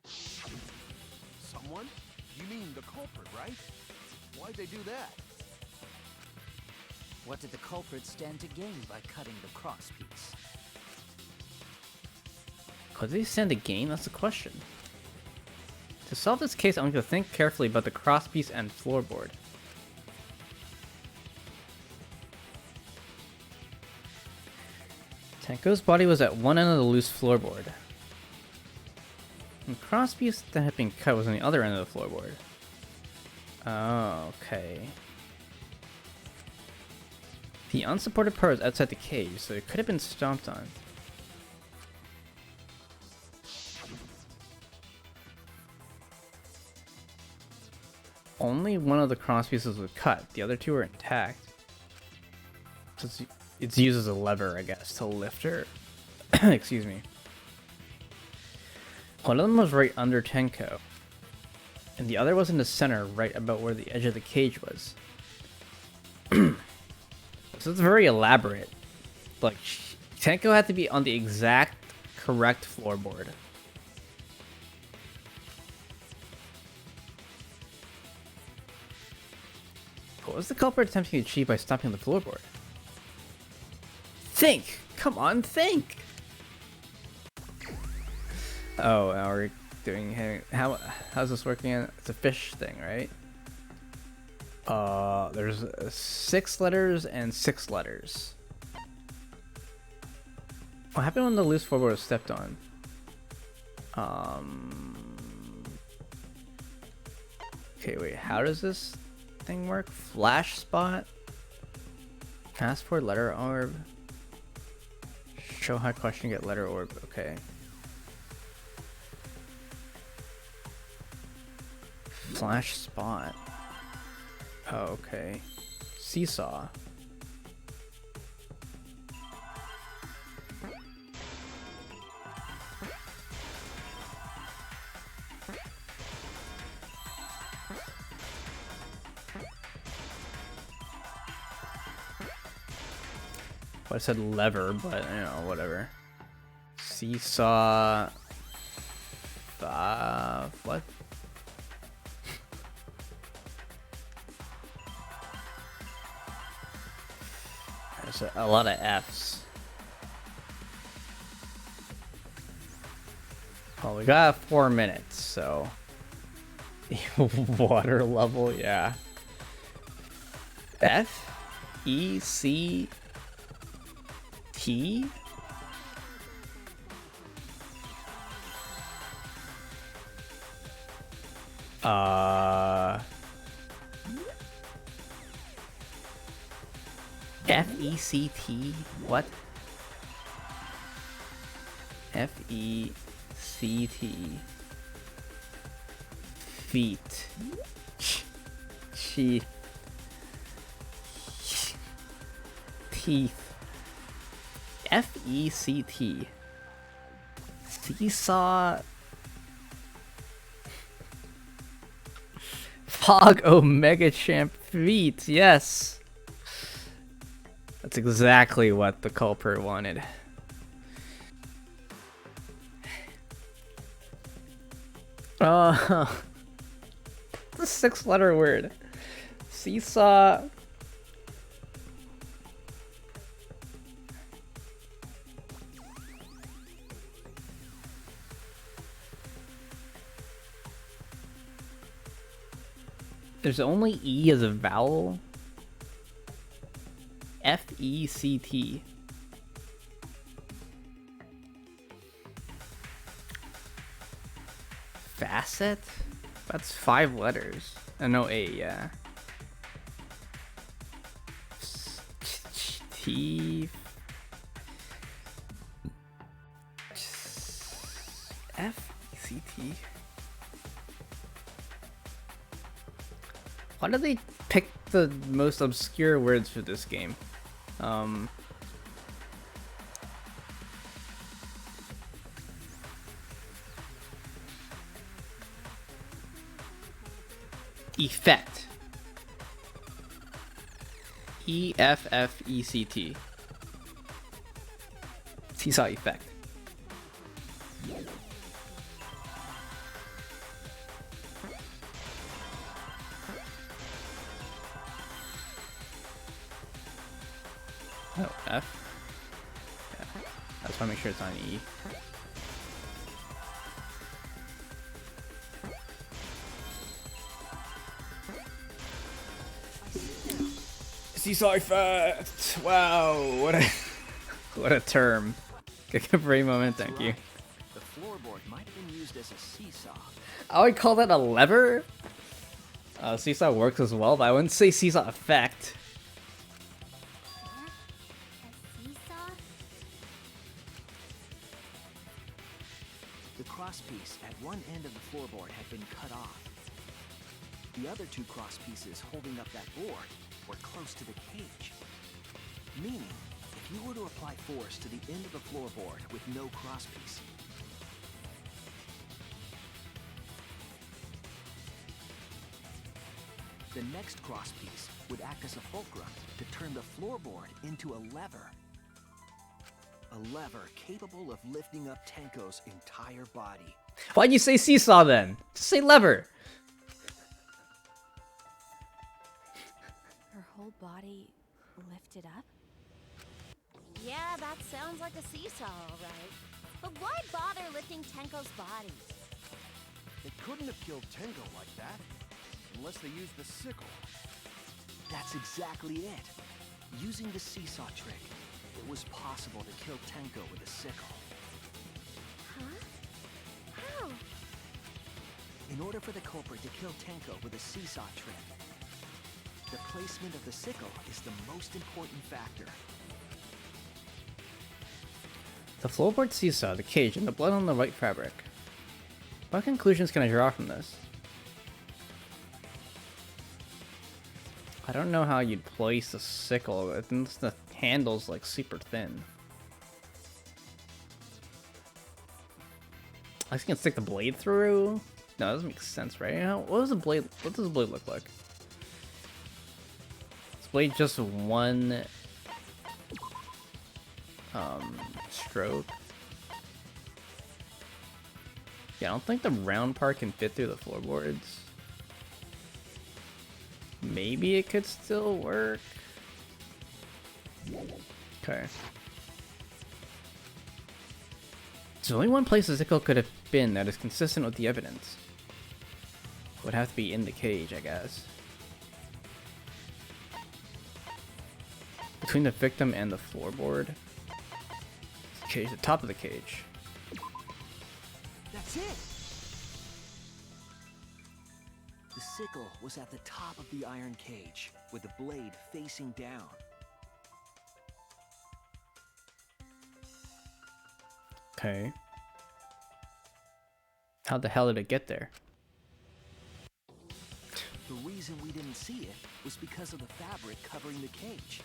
Someone? You mean the culprit, right? Why'd they do that? What did the culprit stand to gain by cutting the crosspiece? What did he stand to gain? That's the question. To solve this case, I'm going to think carefully about the crosspiece and floorboard. Tenko's body was at one end of the loose floorboard. And the crosspiece that had been cut was on the other end of the floorboard. Oh, okay. The unsupported part was outside the cage, so it could have been stomped on. Only one of the crosspieces was cut, the other two were intact. So it's used as a lever, I guess, to lift her. Excuse me. One of them was right under Tenko, and the other was in the center, right about where the edge of the cage was. So it's very elaborate. Like, Tenko had to be on the exact correct floorboard. What was the culprit attempting to achieve by stopping the floorboard? Think! Come on, think! Oh, now we're doing... How's this working? It's a fish thing, right? There's 6 letters and 6 letters. What happened when the loose floorboard was stepped on? Okay, wait, how does this thing work? Flash spot? Passport, letter orb? Show high question, get letter orb, okay. Flash spot. Oh, okay. Seesaw. Well, I said lever, but you know, whatever. Seesaw. What? There's a lot of F's. Well, we got 4 minutes, so water level, yeah. F E C T. F-E-C-T? What? F-E-C-T. Feet. Teeth. F-E-C-T. Seesaw. Fog Omega Champ feet, yes. That's exactly what the culprit wanted. The 6-letter word. Seesaw. There's only E as a vowel. F-E-C-T. Facet? That's 5 letters. No, A, yeah. T. F-E-C-T. Why do they pick the most obscure words for this game? Effect. EFFECT. Seesaw effect. Oh, F? Yeah. I just want to make sure it's on E. Seesaw effect! Wow, what a what a term. Brain moment, thank you. The floorboard might have been used as a seesaw. I would call that a lever. Seesaw works as well, but I wouldn't say seesaw effect. The crosspiece at one end of the floorboard had been cut off. The other two cross pieces holding up that board were close to the cage. Meaning, if you were to apply force to the end of the floorboard with no crosspiece, the next crosspiece would act as a fulcrum to turn the floorboard into a lever. A lever capable of lifting up Tenko's entire body. Why'd you say seesaw then? Just say lever. Her whole body lifted up? Yeah, that sounds like a seesaw, all right. But why bother lifting Tenko's body? They couldn't have killed Tenko like that, unless they used the sickle. That's exactly it. Using the seesaw trick, it was possible to kill Tenko with a sickle. Huh? How? In order for the culprit to kill Tenko with a seesaw trick, the placement of the sickle is the most important factor. The floorboard seesaw, the cage, and the blood on the white fabric. What conclusions can I draw from this? I don't know how you'd place a sickle. I think the handle's like super thin. I can stick the blade through. No, that doesn't make sense, right? What does the blade? What does the blade look like? Is blade just one stroke? Yeah, I don't think the round part can fit through the floorboards. Maybe it could still work. Okay. There's only one place the sickle could have been that is consistent with the evidence. Would have to be in the cage, I guess. Between the victim and the floorboard. Cage, the top of the cage. That's it! The sickle was at the top of the iron cage, with the blade facing down. Okay. How the hell did it get there? The reason we didn't see it was because of the fabric covering the cage.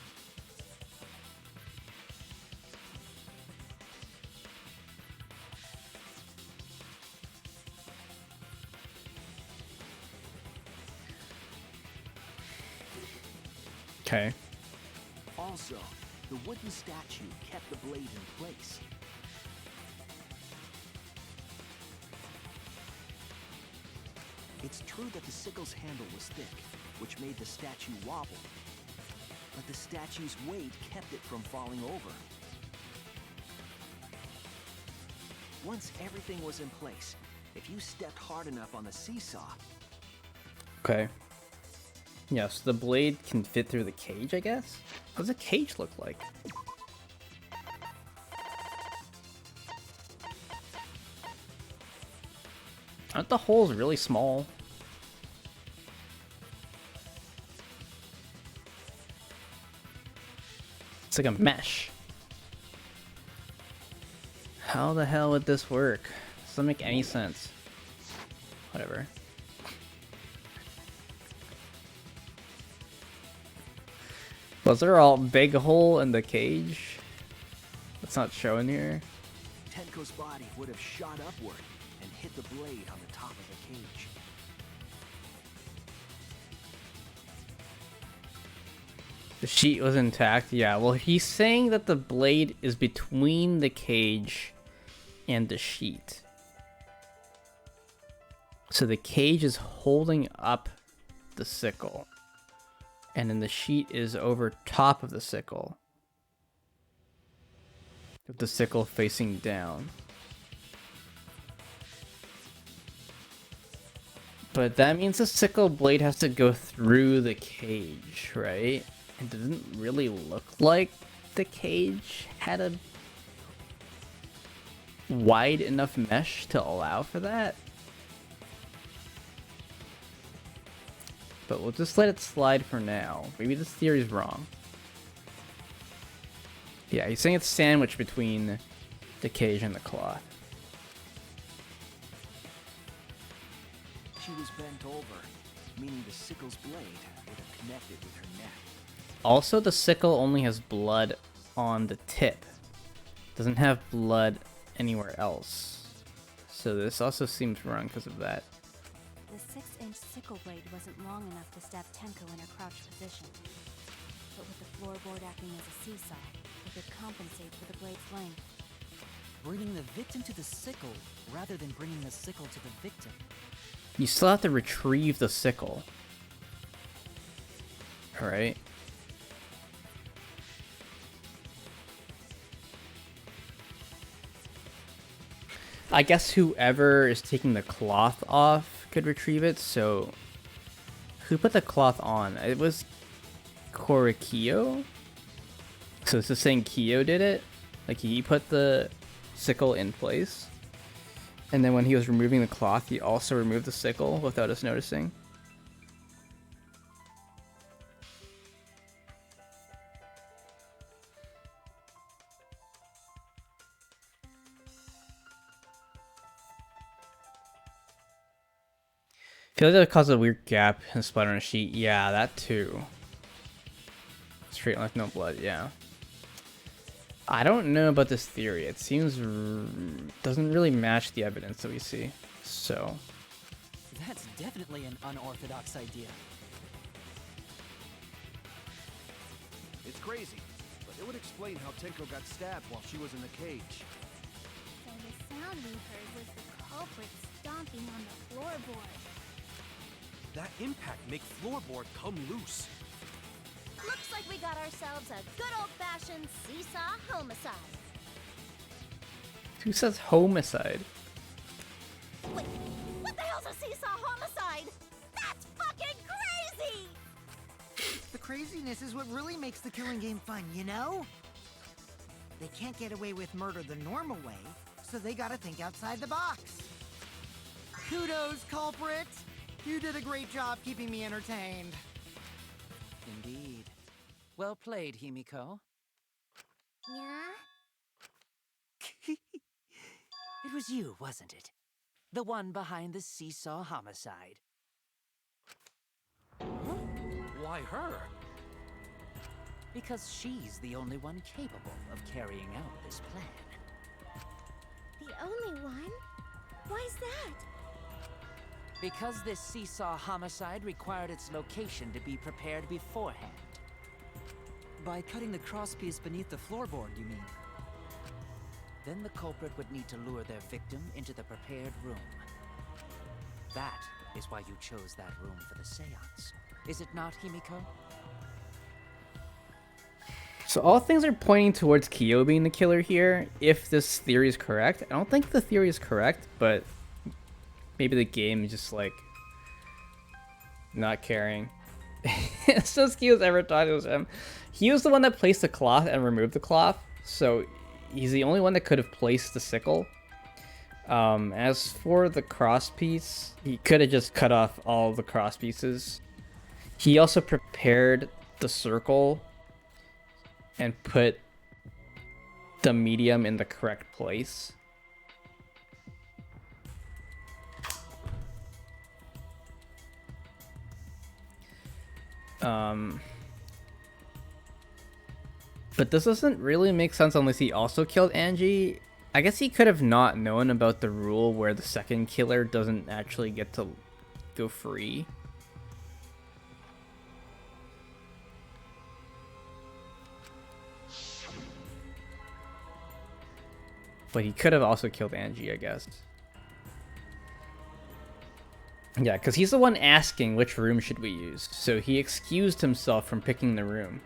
Okay. Also, the wooden statue kept the blade in place. It's true that the sickle's handle was thick, which made the statue wobble. But the statue's weight kept it from falling over. Once everything was in place, if you stepped hard enough on the seesaw... Okay. Yes, the blade can fit through the cage, I guess? What does the cage look like? Aren't the holes really small? It's like a mesh. How the hell would this work? Doesn't make any sense. Whatever. Was there a big hole in the cage? That's not shown here. Tenko's body would have shot upward and hit the blade on the top of the cage. The sheet was intact. Yeah, well, he's saying that the blade is between the cage and the sheet. So the cage is holding up the sickle. And then the sheet is over top of the sickle. With the sickle facing down. But that means the sickle blade has to go through the cage, right? It doesn't really look like the cage had a wide enough mesh to allow for that. But we'll just let it slide for now. Maybe this theory's wrong. Yeah, he's saying it's sandwiched between the cage and the cloth. She was bent over, meaning the sickle's blade would have connected with her neck. Also, the sickle only has blood on the tip. Doesn't have blood anywhere else. So this also seems wrong because of that. The 6-inch sickle blade wasn't long enough to stab Tenko in her crouched position. But with the floorboard acting as a seesaw, it could compensate for the blade's length. Bringing the victim to the sickle rather than bringing the sickle to the victim. You still have to retrieve the sickle. Alright. I guess whoever is taking the cloth off could retrieve it, so... Who put the cloth on? It was Korikyo? So it's just saying Kyo did it? Like he put the sickle in place? And then when he was removing the cloth, he also removed the sickle without us noticing. I feel like that caused a weird gap and splatter on a sheet. Yeah, that too. Straight like no blood, yeah. I don't know about this theory. It seems doesn't really match the evidence that we see. So That's definitely an unorthodox idea. It's crazy, but it would explain how Tenko got stabbed while she was in the cage. So the sound we heard was the culprit stomping on the floorboard. That impact make floorboard come loose. Looks like we got ourselves a good old-fashioned seesaw homicide. who says homicide? Wait, what the hell's a seesaw homicide? That's fucking crazy! The craziness is what really makes the killing game fun, you know? They can't get away with murder the normal way, so they gotta think outside the box. Kudos, culprit! You did a great job keeping me entertained. Indeed. Well played, Himiko. Yeah? It was you, wasn't it? The one behind the seesaw homicide. Why her? Because she's the only one capable of carrying out this plan. The only one? Why's that? Because this seesaw homicide required its location to be prepared beforehand. By cutting the crosspiece beneath the floorboard, you mean? Then the culprit would need to lure their victim into the prepared room. That is why you chose that room for the seance. Is it not, Himiko? So all things are pointing towards Kyo being the killer here, if this theory is correct. I don't think the theory is correct, but maybe the game is just like not caring. So Kyo's ever thought it was him. He was the one that placed the cloth and removed the cloth, so he's the only one that could have placed the sickle. As for the cross piece, he could have just cut off all the cross pieces. He also prepared the circle and put the medium in the correct place. But this doesn't really make sense unless he also killed Angie. I guess he could have not known about the rule where the second killer doesn't actually get to go free. But he could have also killed Angie, I guess. Yeah, because he's the one asking which room should we use. So he excused himself from picking the room.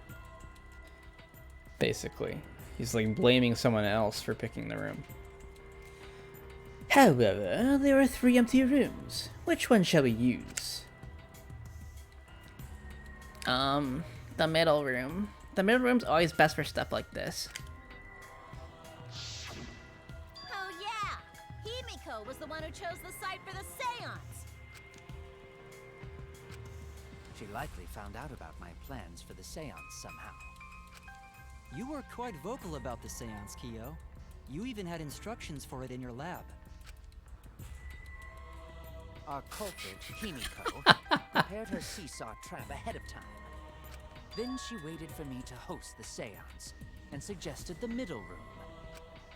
Basically. He's like blaming someone else for picking the room. However, there are 3 empty rooms. Which one shall we use? The middle room. The middle room's always best for stuff like this. Oh yeah! Himiko was the one who chose the site for the seance! She likely found out about my plans for the seance somehow. You were quite vocal about the seance, Kyo. You even had instructions for it in your lab. Our culprit, Himiko, prepared her seesaw trap ahead of time. Then she waited for me to host the seance, and suggested the middle room.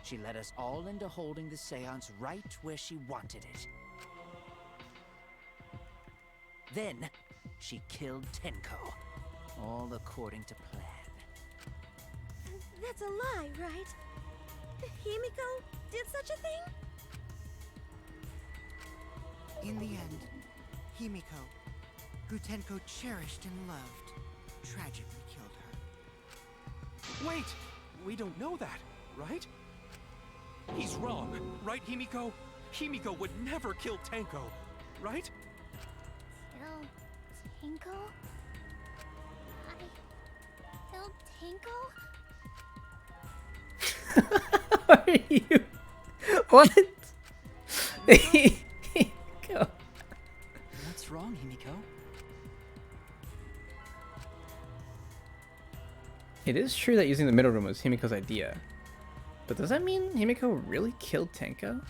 She led us all into holding the seance right where she wanted it. Then, she killed Tenko, all according to plan. That's a lie, right? Himiko did such a thing? In the end, Himiko, who Tenko cherished and loved, tragically killed her. Wait! We don't know that, right? He's wrong, right, Himiko? Himiko would never kill Tenko, right? Kill Tinko? I killed Tinko? Are you? What? Go. What's wrong, Himiko? It is true that using the middle room was Himiko's idea. But does that mean Himiko really killed Tenko?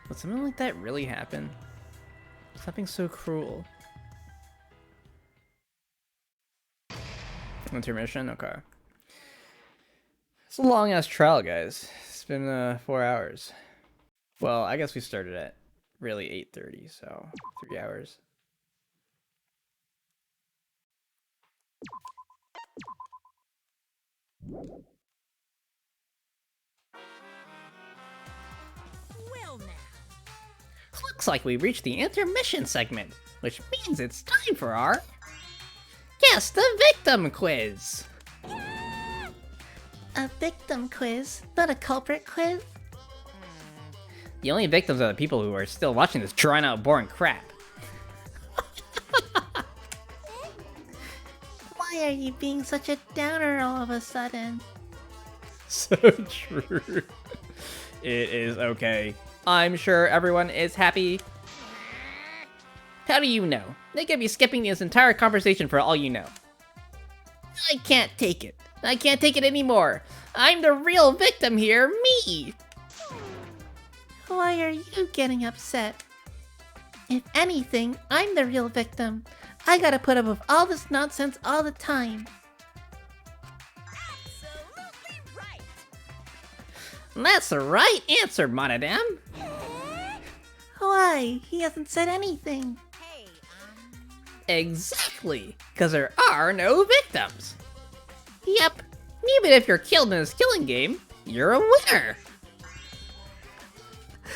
Would something like that really happen? Something so cruel. Intermission? Okay. It's a long ass trial, guys. It's been 4 hours. Well, I guess we started at really 8:30, so 3 hours. Well now. Looks like we reached the intermission segment, which means it's time for our Guess the Victim quiz. A victim quiz, not a culprit quiz? The only victims are the people who are still watching this drawn out boring crap. Why are you being such a downer all of a sudden? So true. It is okay. I'm sure everyone is happy. How do you know? They could be skipping this entire conversation for all you know. I can't take it. I can't take it anymore. I'm the real victim here, me! Why are you getting upset? If anything, I'm the real victim. I gotta put up with all this nonsense all the time. Absolutely right. That's the right answer, Monodam. Why? He hasn't said anything. Hey, Exactly, because there are no victims. Yep, even if you're killed in this killing game, you're a winner.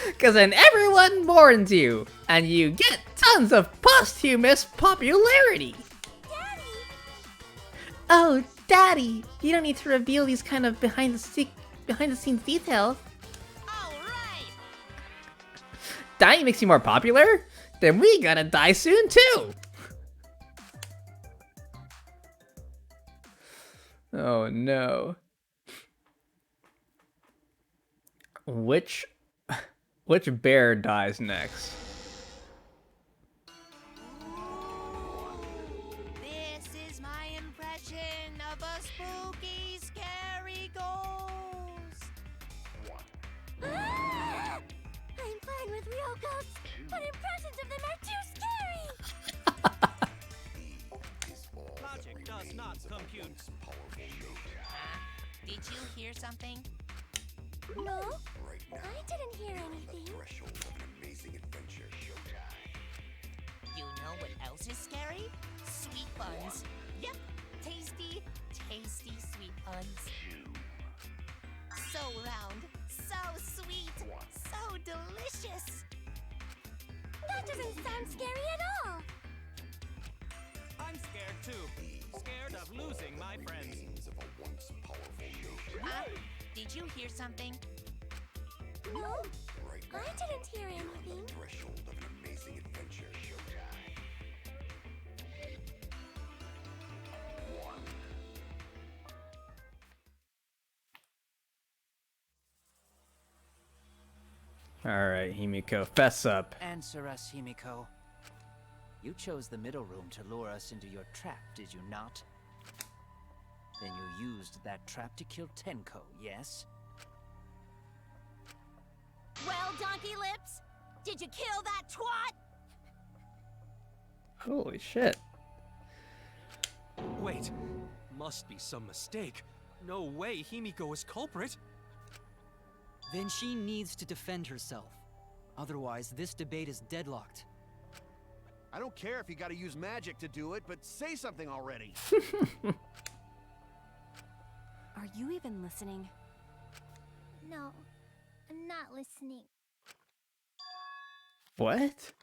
Because then everyone mourns you, and you get tons of posthumous popularity. Daddy! Oh, Daddy, you don't need to reveal these kind of behind the scenes details. all right. Dying makes you more popular? Then we gotta die soon too. Oh no. Which bear dies next? This is my impression of a spooky, scary ghost. Ah! I'm fine with real ghosts, but impressions of them are too scary. Logic does not compute. Did you hear something? No, I didn't hear anything. You know what else is scary? Sweet buns. Yep, tasty, tasty sweet buns. So round, so so delicious. That doesn't sound scary at all. I'm scared too. Scared of losing my friends. Did you hear something? No, I didn't hear anything. Alright, Himiko, fess up. Answer us, Himiko. You chose the middle room to lure us into your trap, did you not? Then you used that trap to kill Tenko, yes? Well, Donkey Lips, did you kill that twat? Holy shit. Wait, must be some mistake. No way Himiko is culprit. Then she needs to defend herself. Otherwise, this debate is deadlocked. I don't care if you gotta use magic to do it, but say something already. Are you even listening? No, I'm not listening. What?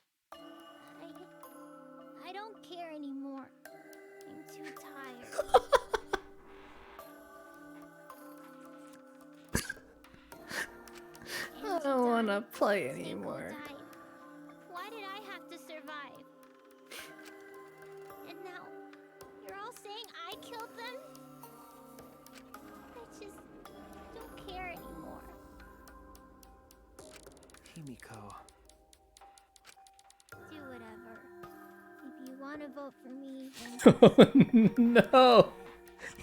I don't care anymore. I'm too tired. I don't wanna play anymore. Died. Why did I have to survive? And now, you're all saying I killed them? I just don't care anymore. Himiko. Do whatever. If you want to vote for me, then... No!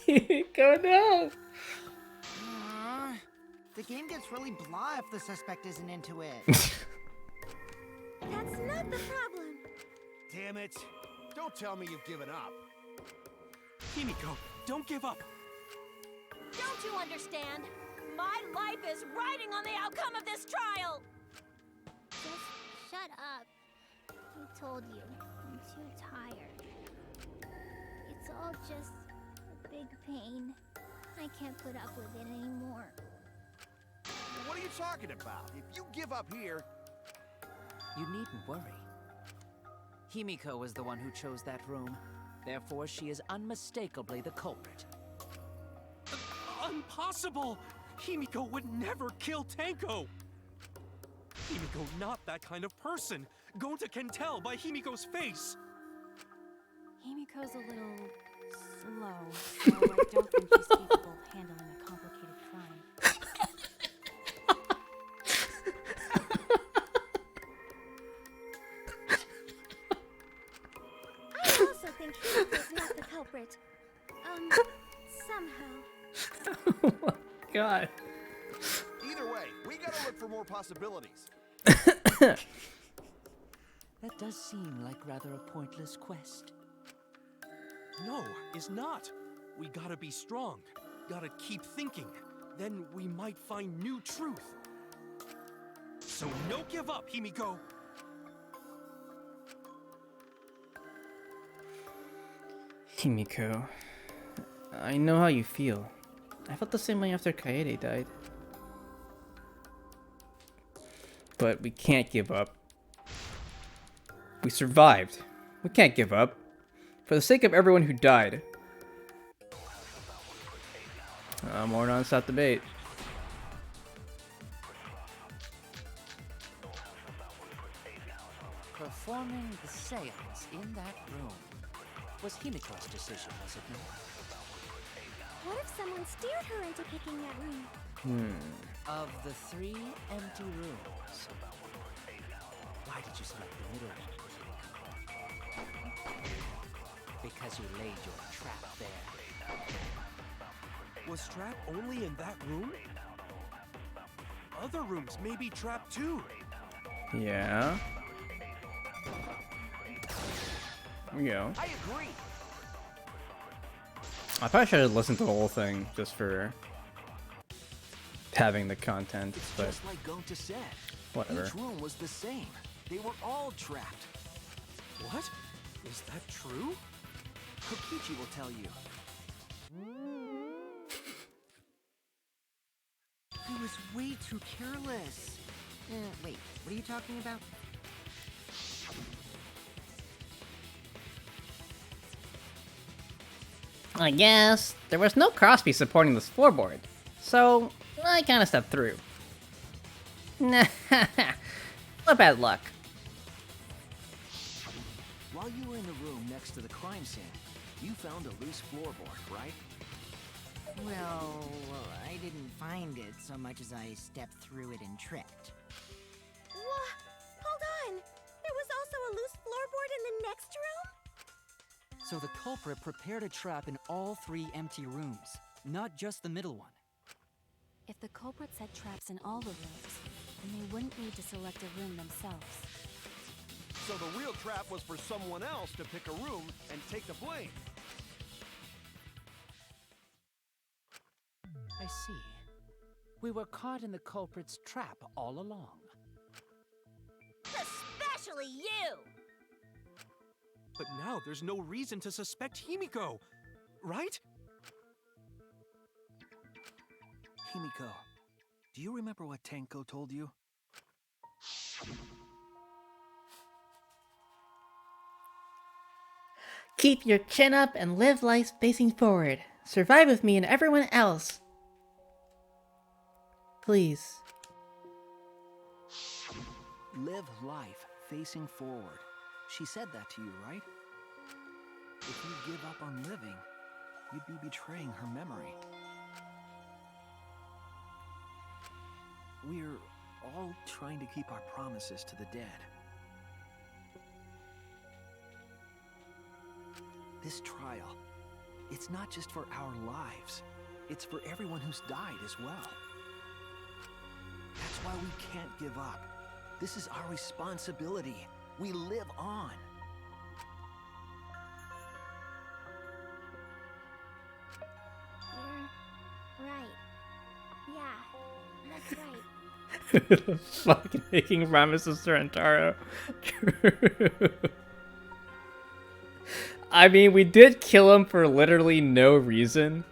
Himiko, no! The game gets really blah if the suspect isn't into it. That's not the problem. Damn it. Don't tell me you've given up. Himiko, don't give up. Don't you understand? My life is riding on the outcome of this trial. Just shut up. I told you, I'm too tired. It's all just a big pain. I can't put up with it anymore. What are you talking about? If you give up here... You needn't worry. Himiko was the one who chose that room. Therefore, she is unmistakably the culprit. Impossible! Himiko would never kill Tenko! Himiko not that kind of person. Gonta can tell by Himiko's face. Himiko's a little slow, so I don't think she's capable of handling a complicated crime. I also think Himiko's not the culprit. Somehow. Oh my god. Either way, we gotta look for more possibilities. That does seem like rather a pointless quest. No, is not. We gotta be strong. Gotta keep thinking. Then we might find new truth. So no give up, Himiko! Himiko, I know how you feel. I felt the same way after Kaede died. But we can't give up. We survived. We can't give up. For the sake of everyone who died. More non-stop debate. Performing the seance in that room was Himiko's decision, was it not? What if someone steered her into picking that room? Of the 3 empty rooms, why did you select the middle one? Because you laid your trap there. Was trap only in that room? Other rooms may be trapped too. Yeah. There we go. I agree. I probably should have listened to the whole thing just for having the content, It's but just like Gonta said. whatever. Each room was the same. They were all trapped. What? Is that true? Kokichi will tell you. He was way too careless. Wait, what are you talking about? I guess there was no crosspiece supporting this floorboard, so I kind of stepped through. Nah, what bad luck. While you were in the room next to the crime scene, you found a loose floorboard, right? Well, I didn't find it so much as I stepped through it and tripped. What? Hold on! There was also a loose floorboard in the next room? So the culprit prepared a trap in all 3 empty rooms, not just the middle one. If the culprit set traps in all the rooms, then they wouldn't need to select a room themselves. So the real trap was for someone else to pick a room and take the blame. I see. We were caught in the culprit's trap all along. Especially you! But now there's no reason to suspect Himiko, right? Himiko, do you remember what Tenko told you? Keep your chin up and live life facing forward. Survive with me and everyone else. Please. Live life facing forward. She said that to you, right? If you give up on living, you'd be betraying her memory. We're all trying to keep our promises to the dead. This trial, it's not just for our lives. It's for everyone who's died as well. That's why we can't give up. This is our responsibility. We live on. You're right. Yeah, that's right. Fucking making promises to Rentaro. I mean, we did kill him for literally no reason.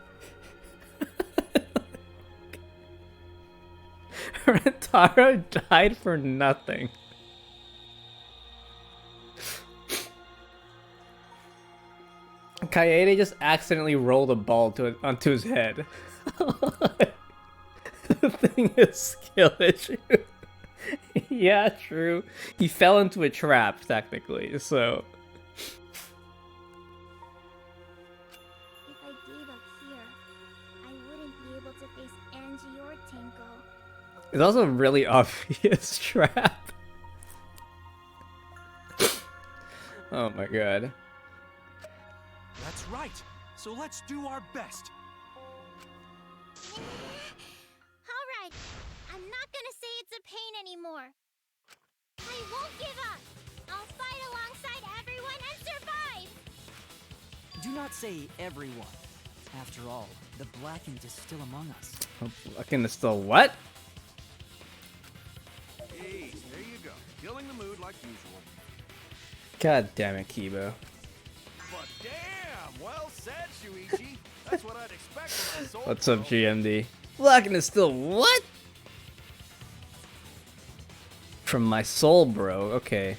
Rentaro died for nothing. Kaede just accidentally rolled a ball onto his head. The thing is skill issue. Yeah, true. He fell into a trap, technically, so... If I gave up here, I wouldn't be able to face Angie or Tenko. It's also a really obvious trap. Oh my god. That's right. So let's do our best. Alright, I'm not gonna say it's a pain anymore. I won't give up. I'll fight alongside everyone and survive. Do not say everyone. After all, the Blackened is still among us. Fucking still what? Hey, there you go. Killing the mood like usual. God damn it, Kibo. But damn, well said, Shuichi. That's what I'd expect from my soul. What's up, GMD? Blocking is still what? From my soul, bro. Okay.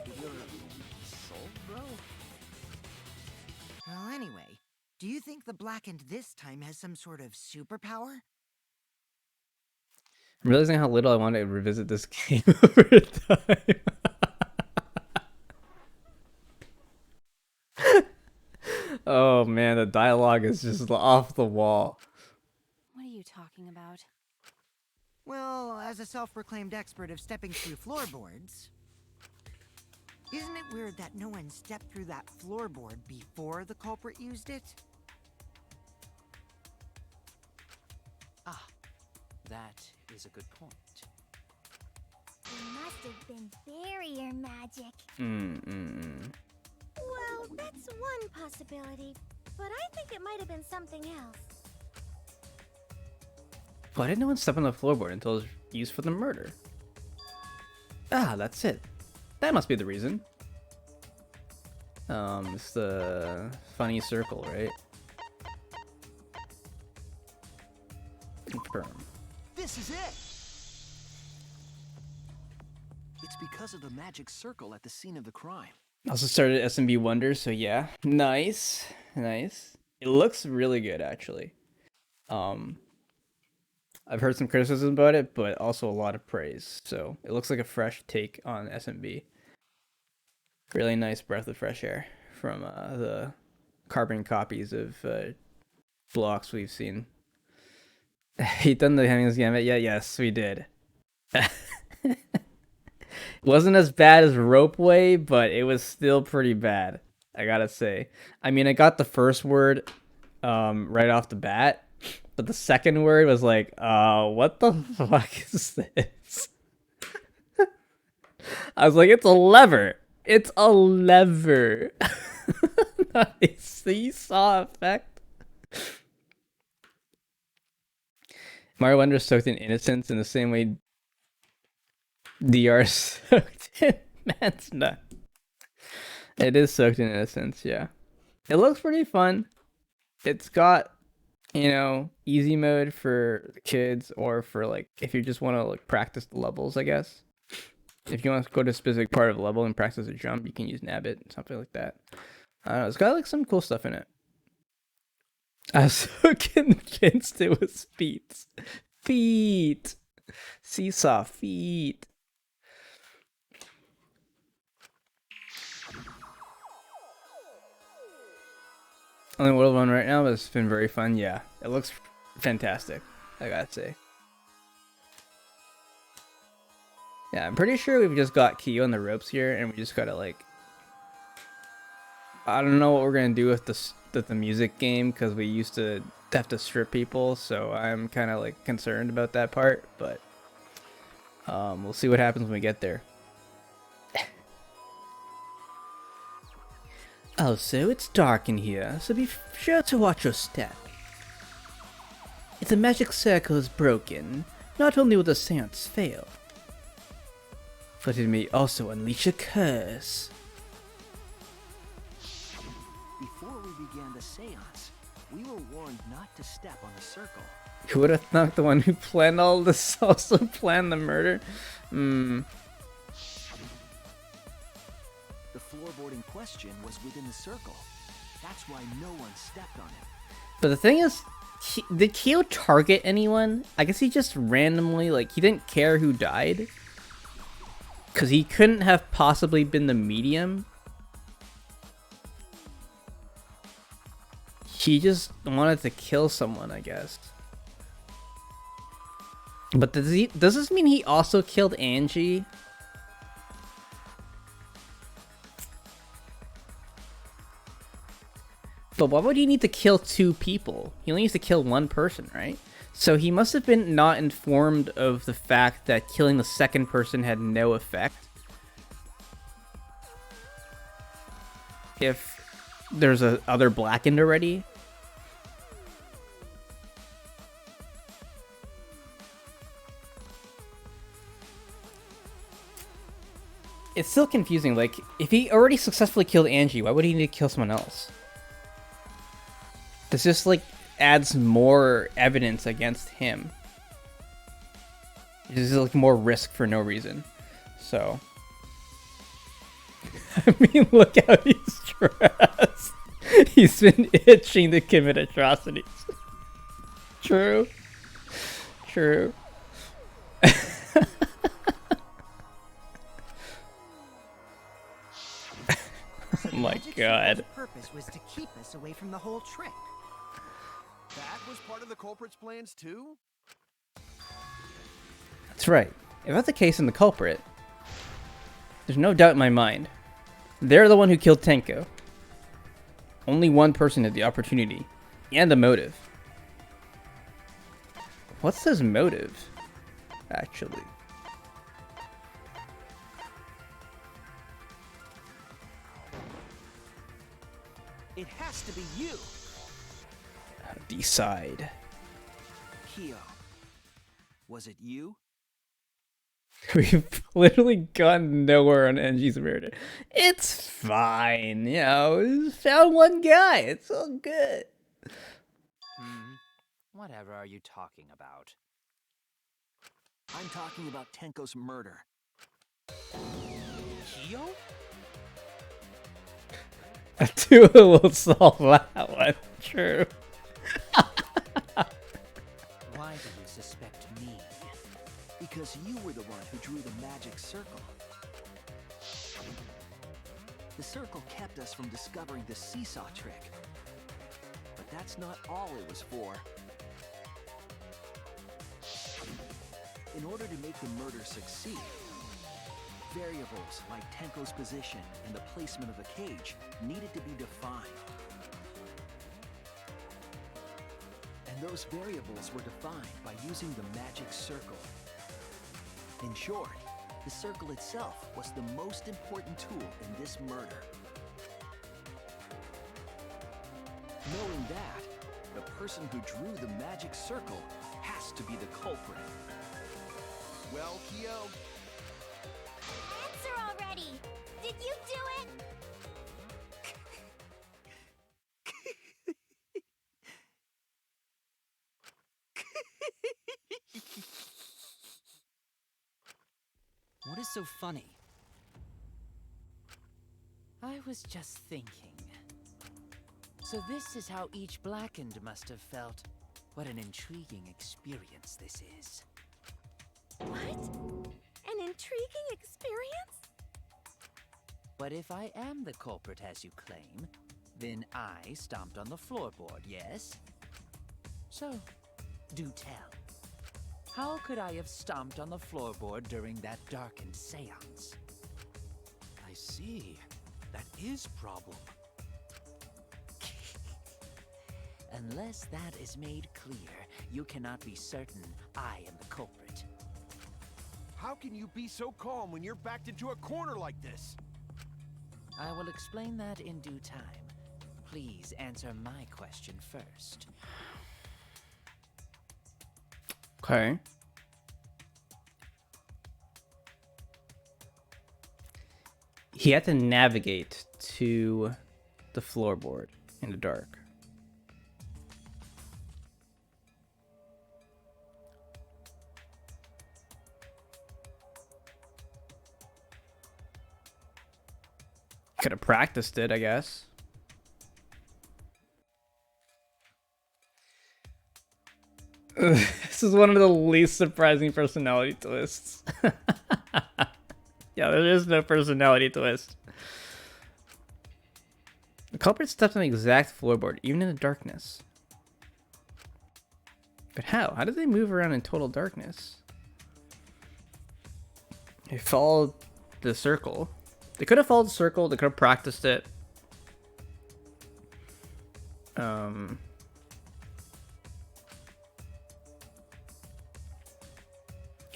Soul, bro? Well, anyway, do you think the Blackened this time has some sort of superpower? I'm realizing how little I want to revisit this game over time. Oh man, the dialogue is just off the wall. What are you talking about? Well, as a self-proclaimed expert of stepping through floorboards, isn't it weird that no one stepped through that floorboard before the culprit used it? Ah, that is a good point. It must have been barrier magic. Well, that's one possibility, but I think it might have been something else. Why did no one step on the floorboard until it was used for the murder? Ah, that's it. That must be the reason. It's the funny circle, right? Confirm. This is it! because of the magic circle at the scene of the crime. Also started SMB Wonder, so yeah. Nice. Nice. It looks really good, actually. I've heard some criticism about it, but also a lot of praise. So it looks like a fresh take on SMB. Really nice breath of fresh air from the carbon copies of blocks we've seen. You done the Hemmings Gambit? Yeah, yes, we did. Wasn't as bad as Ropeway, but it was still pretty bad, I gotta say. I mean, I got the first word right off the bat, but the second word was like, what the fuck is this? I was like, it's a lever. It's a lever. Nice seesaw effect. Mario Wonder soaked in innocence in the same way DR soaked in man's nut. It is soaked in innocence, yeah. It looks pretty fun. It's got, you know, easy mode for kids, or for like if you just want to like practice the levels, I guess. If you want to go to a specific part of the level and practice a jump, you can use Nabbit, something like that. I don't know, it's got like some cool stuff in it. I was so convinced it was feet. Feet. Seesaw feet. Only World 1 right now, but it's been very fun. Yeah, it looks fantastic, I gotta say. Yeah, I'm pretty sure we've just got Kyo on the ropes here, and we just gotta like... I don't know what we're gonna do with the music game, because we used to have to strip people, so I'm kind of like concerned about that part, but we'll see what happens when we get there. Also, it's dark in here, so be sure to watch your step. If the magic circle is broken, not only will the seance fail, but it may also unleash a curse. Before we began the seance, we were warned not to step on the circle. Who would have thought the one who planned all this also planned the murder? The floorboard in question was within the circle. That's why no one stepped on it. But the thing is, did Kyo target anyone? I guess he just randomly, like, he didn't care who died. Because he couldn't have possibly been the medium. He just wanted to kill someone, I guess. But does this mean he also killed Angie? But why would he need to kill two people? He only needs to kill one person, right? So he must have been not informed of the fact that killing the second person had no effect. If there's a other blackened already. It's still confusing, like, if he already successfully killed Angie, why would he need to kill someone else? This just, like, adds more evidence against him. This is, like, more risk for no reason. So... I mean, look how he's dressed. He's been itching to commit atrocities. True. True. Oh my god. The purpose was to keep us away from the whole trick. That was part of the culprit's plans too? That's right. If that's the case in the culprit, there's no doubt in my mind. They're the one who killed Tenko. Only one person had the opportunity and the motive. What's his motive, actually? It has to be you. Decide. Kyo. Was it you? We've literally gone nowhere on Angie's murder. It's fine, you know. We just found one guy. It's all good. Whatever are you talking about? I'm talking about Tenko's murder. Kyo? A duo will solve that one. True. Why do you suspect me? Because you were the one who drew the magic circle. The circle kept us from discovering the seesaw trick. But that's not all it was for. In order to make the murder succeed, variables like Tenko's position and the placement of the cage needed to be defined. And those variables were defined by using the magic circle. In short, the circle itself was the most important tool in this murder. Knowing that, the person who drew the magic circle has to be the culprit. Well, Kyo, Answer already! Did you do it? What is so funny? I was just thinking. So this is how each Blackened must have felt. What an intriguing experience this is. What? An intriguing experience? But if I am the culprit as you claim, then I stomped on the floorboard, yes? So, do tell. How could I have stomped on the floorboard during that darkened seance? I see. That is problem. Unless that is made clear, you cannot be certain I am the culprit. how can you be so calm when you're backed into a corner like this? I will explain that in due time. Please answer my question first. Okay. He had to navigate to the floorboard in the dark. Could have practiced it, I guess. This is one of the least surprising personality twists. Yeah, there is no personality twist. The culprit stepped on the exact floorboard, even in the darkness. But how? How did they move around in total darkness? They followed the circle. They could have followed the circle. They could have practiced it. In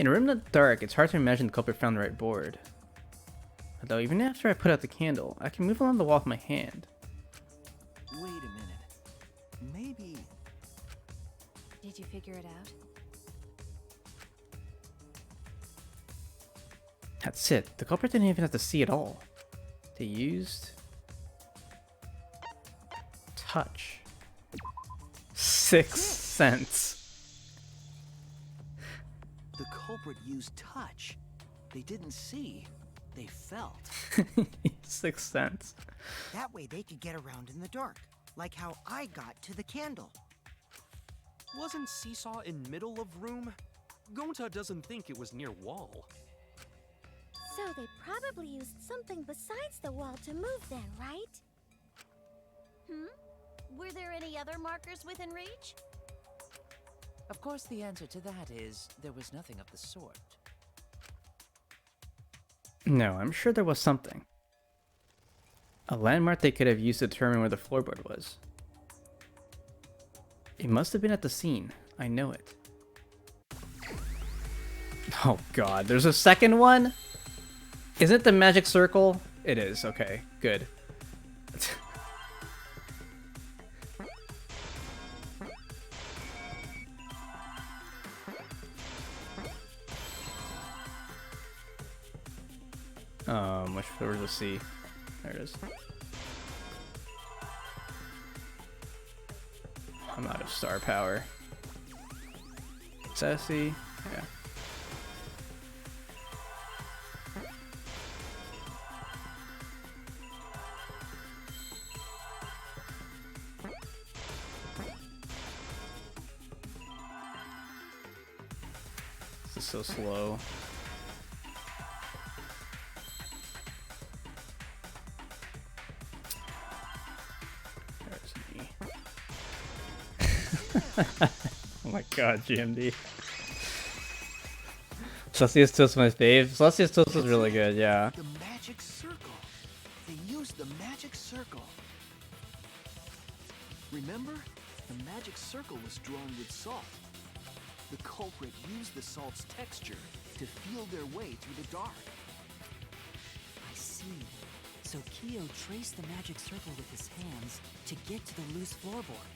a room in the dark, it's hard to imagine the culprit found the right board. Although even after I put out the candle, I can move along the wall with my hand. Wait a minute. Maybe... Did you figure it out? That's it. The culprit didn't even have to see it all. They used... touch. 6 cents. the culprit used touch. They didn't see. They felt. 6 cents. That way they could get around in the dark, like how I got to the candle. Wasn't Seesaw in middle of room? Gonta doesn't think it was near wall. So they probably used something besides the wall to move then, right? Were there any other markers within reach? Of course, the answer to that is there was nothing of the sort. No, I'm sure there was something. A landmark they could have used to determine where the floorboard was. It must have been at the scene. I know it. Oh god, there's a second one? Is it the magic circle? It is, okay, good. Which floor was the C? There it is. I'm out of star power. Is that a C? Yeah. is so slow. There's me. Oh my god, GMD. Celsius Toast my fave. Celsius Toast is really good, yeah. The magic circle. They used the magic circle. Remember? The magic circle was drawn with salt. The culprit used the salt's texture to feel their way through the dark. I see. So Kyo traced the magic circle with his hands to get to the loose floorboard.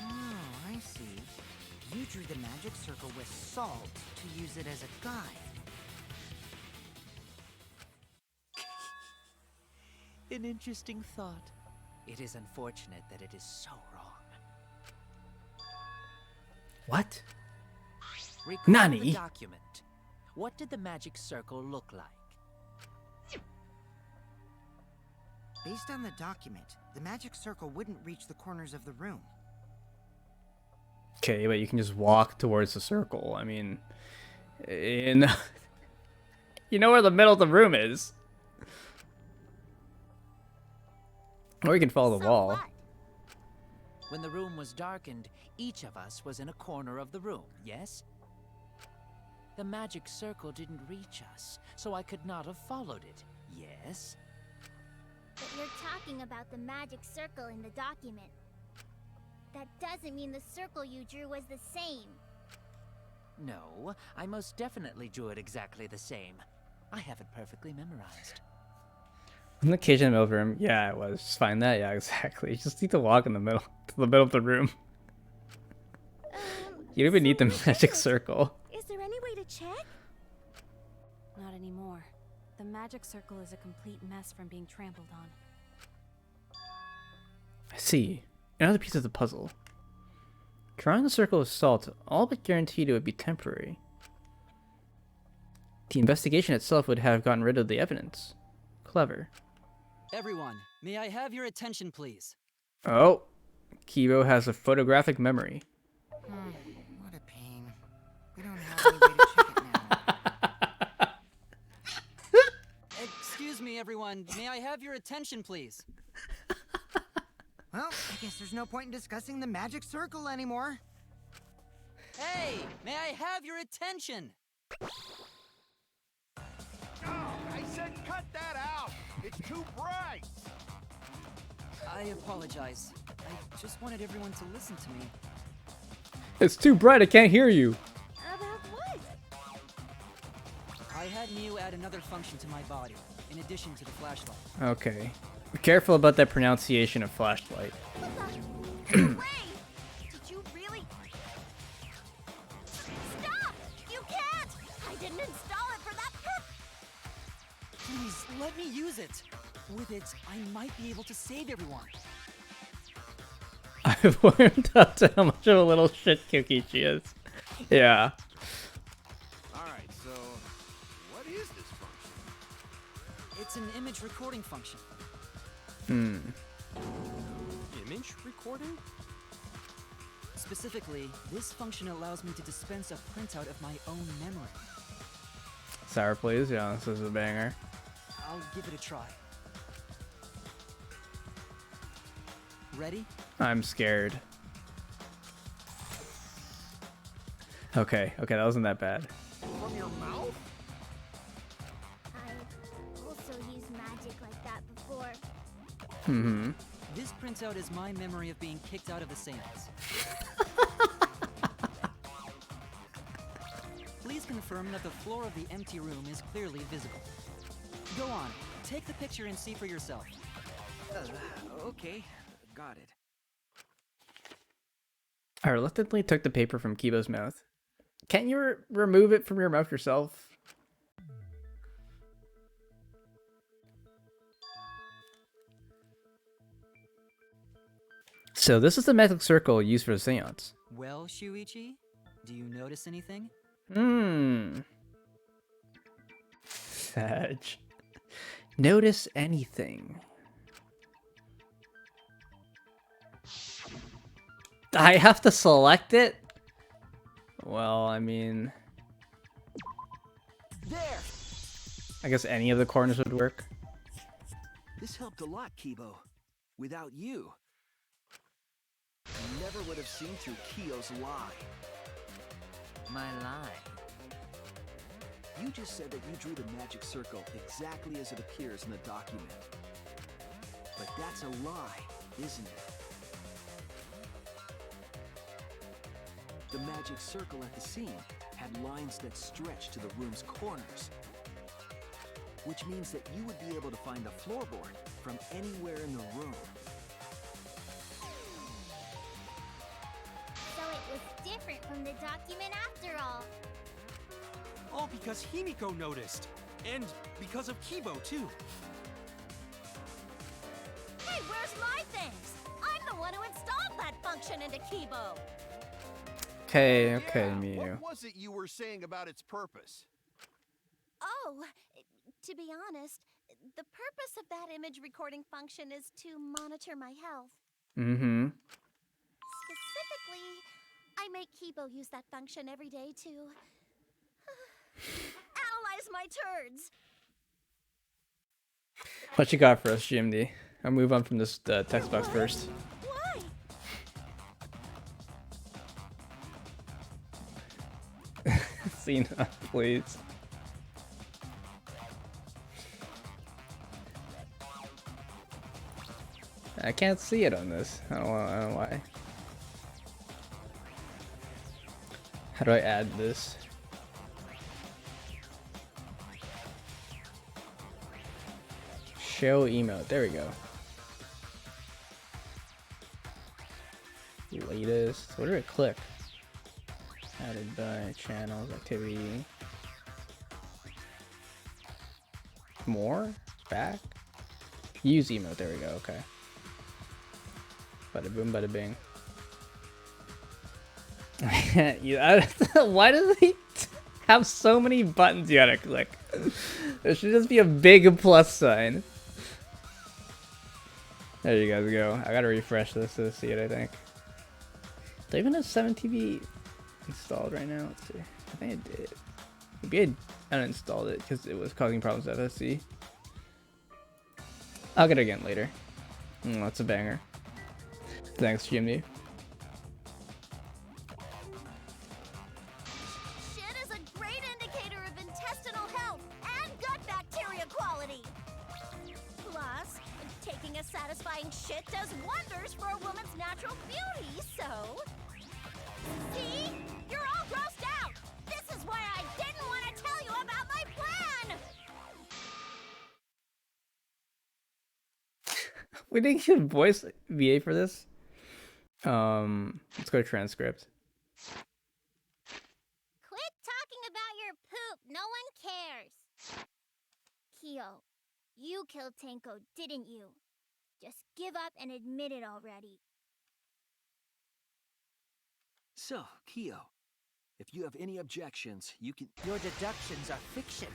Oh, I see. You drew the magic circle with salt to use it as a guide. An interesting thought. It is unfortunate that it is so wrong. What? Recall Nani? the document. What did the magic circle look like? Based on the document, the magic circle wouldn't reach the corners of the room. Okay, but you can just walk towards the circle. I mean, you know where the middle of the room is. Or you can follow the wall. What? When the room was darkened, each of us was in a corner of the room, yes? The magic circle didn't reach us, so I could not have followed it, yes? But you're talking about the magic circle in the document. That doesn't mean the circle you drew was the same. No, I most definitely drew it exactly the same. I have it perfectly memorized. In the cage in the middle of the room, yeah, it was. Just find that, yeah, exactly. You just need to walk in the middle, to the middle of the room. You don't even need the magic circle. Is there any way to check? Not anymore. The magic circle is a complete mess from being trampled on. I see. Another piece of the puzzle. Drawing the circle with salt all but guaranteed it would be temporary. The investigation itself would have gotten rid of the evidence. Clever. Everyone, may I have your attention, please? Oh, Kibo has a photographic memory. What a pain. We don't have any way to check it now. Excuse me, everyone. May I have your attention, please? Well, I guess there's no point in discussing the magic circle anymore. Hey, may I have your attention? Oh, I said cut that out! It's too bright! I apologize. I just wanted everyone to listen to me. It's too bright, I can't hear you. About what? I had Neo add another function to my body, in addition to the flashlight. Okay. Be careful about that pronunciation of flashlight. Ray! Did you really? Stop! You can't! I didn't install it for that purpose! Please, let me use it. With it, I might be able to save everyone. I've learned up to how much of a little shit cookie she is. Yeah. Alright, so what is this function? It's an image recording function. Image recording? Specifically, this function allows me to dispense a printout of my own memory. Sour please, yeah, this is a banger. I'll give it a try. Ready? I'm scared. Okay, that wasn't that bad. From your mouth? I also used magic like that before. This printout is my memory of being kicked out of the seance. Please confirm that the floor of the empty room is clearly visible. Go on, take the picture and see for yourself. Okay, got it. I reluctantly took the paper from Kibo's mouth. Can't you remove it from your mouth yourself? So this is the magic circle used for the seance. Well, Shuichi, do you notice anything? Sag. Notice anything. I have to select it? Well, I mean, There! I guess any of the corners would work. This helped a lot, Kibo. Without you, I never would have seen through Kiyo's lie. My lie. You just said that you drew the magic circle exactly as it appears in the document. But that's a lie, isn't it? The magic circle at the scene had lines that stretched to the room's corners. Which means that you would be able to find the floorboard from anywhere in the room. So it was different from the document after all. All because Himiko noticed. And because of Kibo, too. Hey, where's my things? I'm the one who installed that function into Kibo. Okay, okay, Yeah, Miyu. what was it you were saying about its purpose? Oh, to be honest, the purpose of that image recording function is to monitor my health. Mm-hmm. Specifically, I make Kibo use that function every day to analyze my turds. What you got for us, GMD? I'll move on from this text box first. Why? Cena, please. I can't see it on this. I don't know why. How do I add this? Show emote. There we go. Latest. What do I click? Added by channels, activity. More? Back? Use emote. There we go. Okay. Bada boom, bada bing. Why does he have so many buttons you gotta click? There should just be a big plus sign. There you guys go. I gotta refresh this to see it, I think. Do I even have 7TV installed right now? Let's see. I think I did. Maybe I uninstalled it because it was causing problems with FSC. I'll get it again later. That's a banger. Thanks, GMD. Shit is a great indicator of intestinal health and gut bacteria quality. Plus, taking a satisfying shit does wonders for a woman's natural beauty, so... See? You're all grossed out! This is why I didn't want to tell you about my plan! We didn't get voice VA for this. Let's go to transcript. Quit talking about your poop. No one cares. Kyo, you killed Tenko, didn't you? Just give up and admit it already. So, Kiyo, if you have any objections, you can... Your deductions are fiction.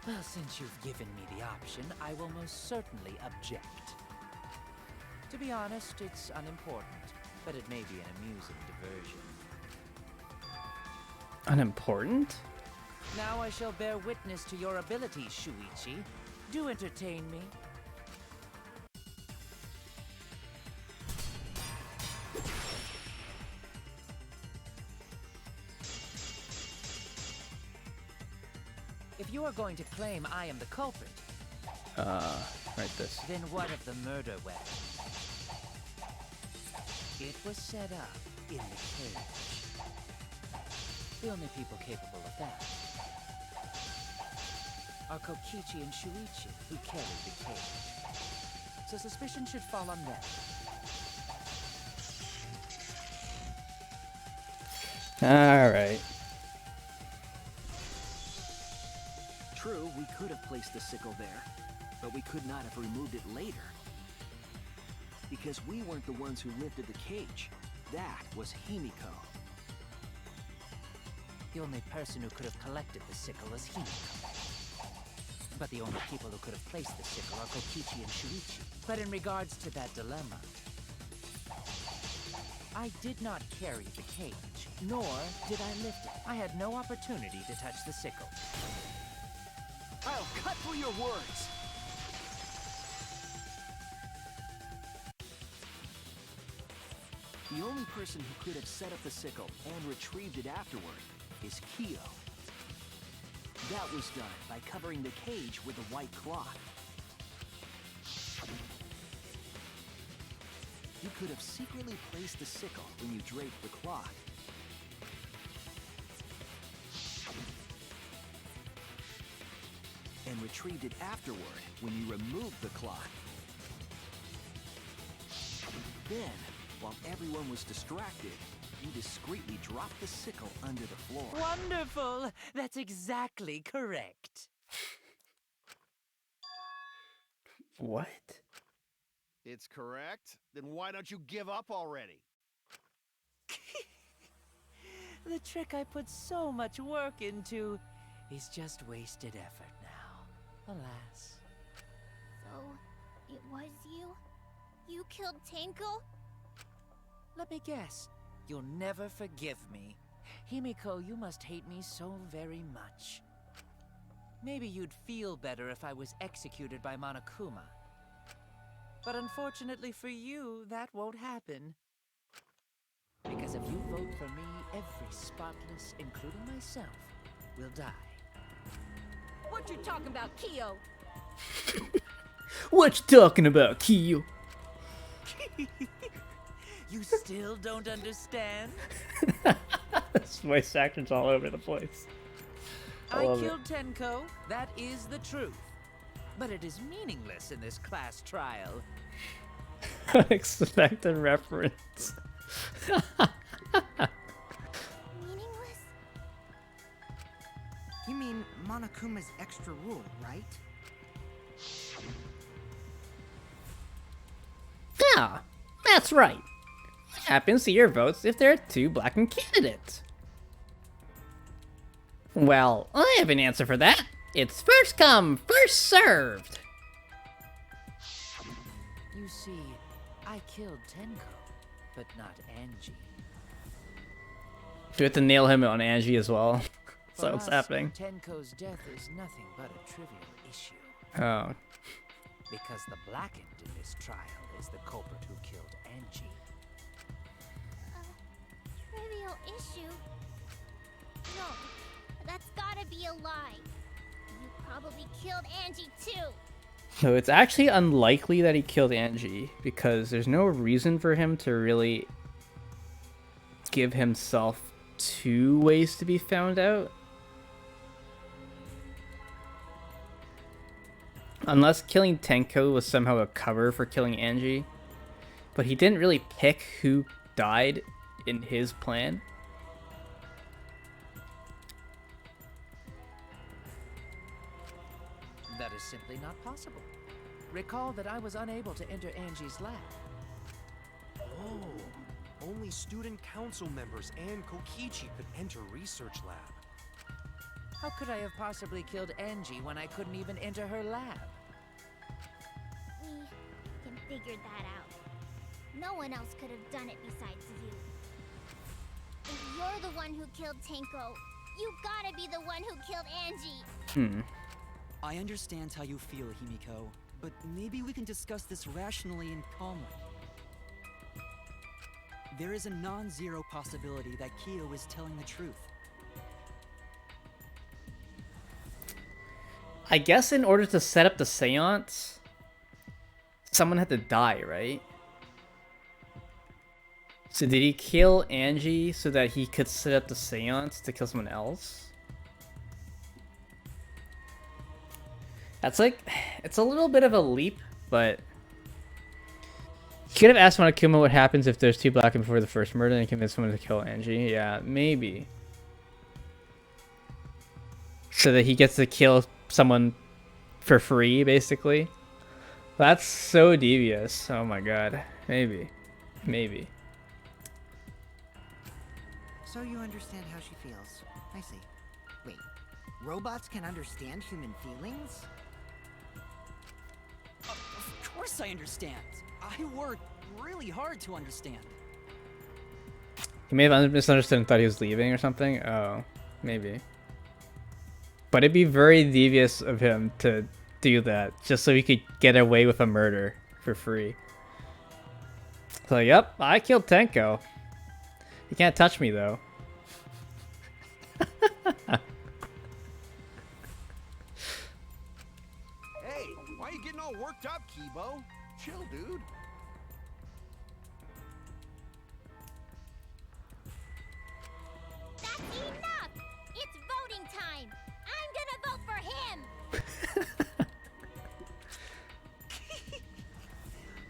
Well, since you've given me the option, I will most certainly object. To be honest, it's unimportant, but it may be an amusing diversion. Unimportant? Now I shall bear witness to your abilities, Shuichi. Do entertain me. If you are going to claim I am the culprit, Right this. then what of the murder weapon? It was set up in the cage. The only people capable of that are Kokichi and Shuichi, who carried the cage. So suspicion should fall on them. Alright. True, we could have placed the sickle there, but we could not have removed it later. Because we weren't the ones who lifted the cage. That was Himiko. The only person who could have collected the sickle is Himiko. But the only people who could have placed the sickle are Kokichi and Shuichi. But in regards to that dilemma, I did not carry the cage, nor did I lift it. I had no opportunity to touch the sickle. I'll cut through your words. The only person who could have set up the sickle and retrieved it afterward is Kyo. That was done by covering the cage with a white cloth. You could have secretly placed the sickle when you draped the cloth. And retrieved it afterward when you removed the cloth. Then, while everyone was distracted, you discreetly dropped the sickle under the floor. Wonderful! That's exactly correct. What? It's correct? Then why don't you give up already? The trick I put so much work into is just wasted effort now. Alas. So, it was you? You killed Tenko? Let me guess. You'll never forgive me. Himiko, you must hate me so very much. Maybe you'd feel better if I was executed by Monokuma. But unfortunately for you, that won't happen. Because if you vote for me, every spotless, including myself, will die. What you talking about, Kyo? What you talking about, Kyo? You still don't understand? This voice action's all over the place. I love killed Tenko, that is the truth. But it is meaningless in this class trial. Unexpected reference. Meaningless? You mean Monokuma's extra rule, right? Ah, that's right. What happens to your votes if there are two blackened candidates? Well, I have an answer for that. It's first come, first served. You see, I killed Tenko, but not Angie. Do we have to nail him on Angie as well? For So what's us, happening? Tenko's death is nothing but a trivial issue. Oh. Because the blackened in this trial is the culprit who killed Angie. Trivial issue? No, that's gotta be a lie. You probably killed Angie too. So it's actually unlikely that he killed Angie because there's no reason for him to really give himself two ways to be found out. Unless killing Tenko was somehow a cover for killing Angie. But he didn't really pick who died in his plan. That is simply not possible. Recall that I was unable to enter Angie's lab. Oh, only student council members and Kokichi could enter research lab. How could I have possibly killed Angie when I couldn't even enter her lab? We can figure that out. No one else could have done it besides you. If you're the one who killed Tenko, you gotta be the one who killed Angie. I understand how you feel, Himiko, but maybe we can discuss this rationally and calmly. There is a non-zero possibility that Kyo is telling the truth. I guess in order to set up the seance, someone had to die, right? So did he kill Angie so that he could set up the seance to kill someone else? That's like, it's a little bit of a leap, but you could have asked Monokuma what happens if there's two blackened before the first murder and convince someone to kill Angie. Yeah, maybe. So that he gets to kill someone for free, basically. That's so devious. Oh my god. Maybe. Maybe. So you understand how she feels. I see. Wait, robots can understand human feelings? Of course I understand. I worked really hard to understand. He may have misunderstood and thought he was leaving or something. Oh, maybe. But it'd be very devious of him to do that just so he could get away with a murder for free. So, yep, I killed Tenko. You can't touch me, though. Hey, why are you getting all worked up, Kibo? Chill, dude. That's enough! It's voting time! I'm gonna vote for him!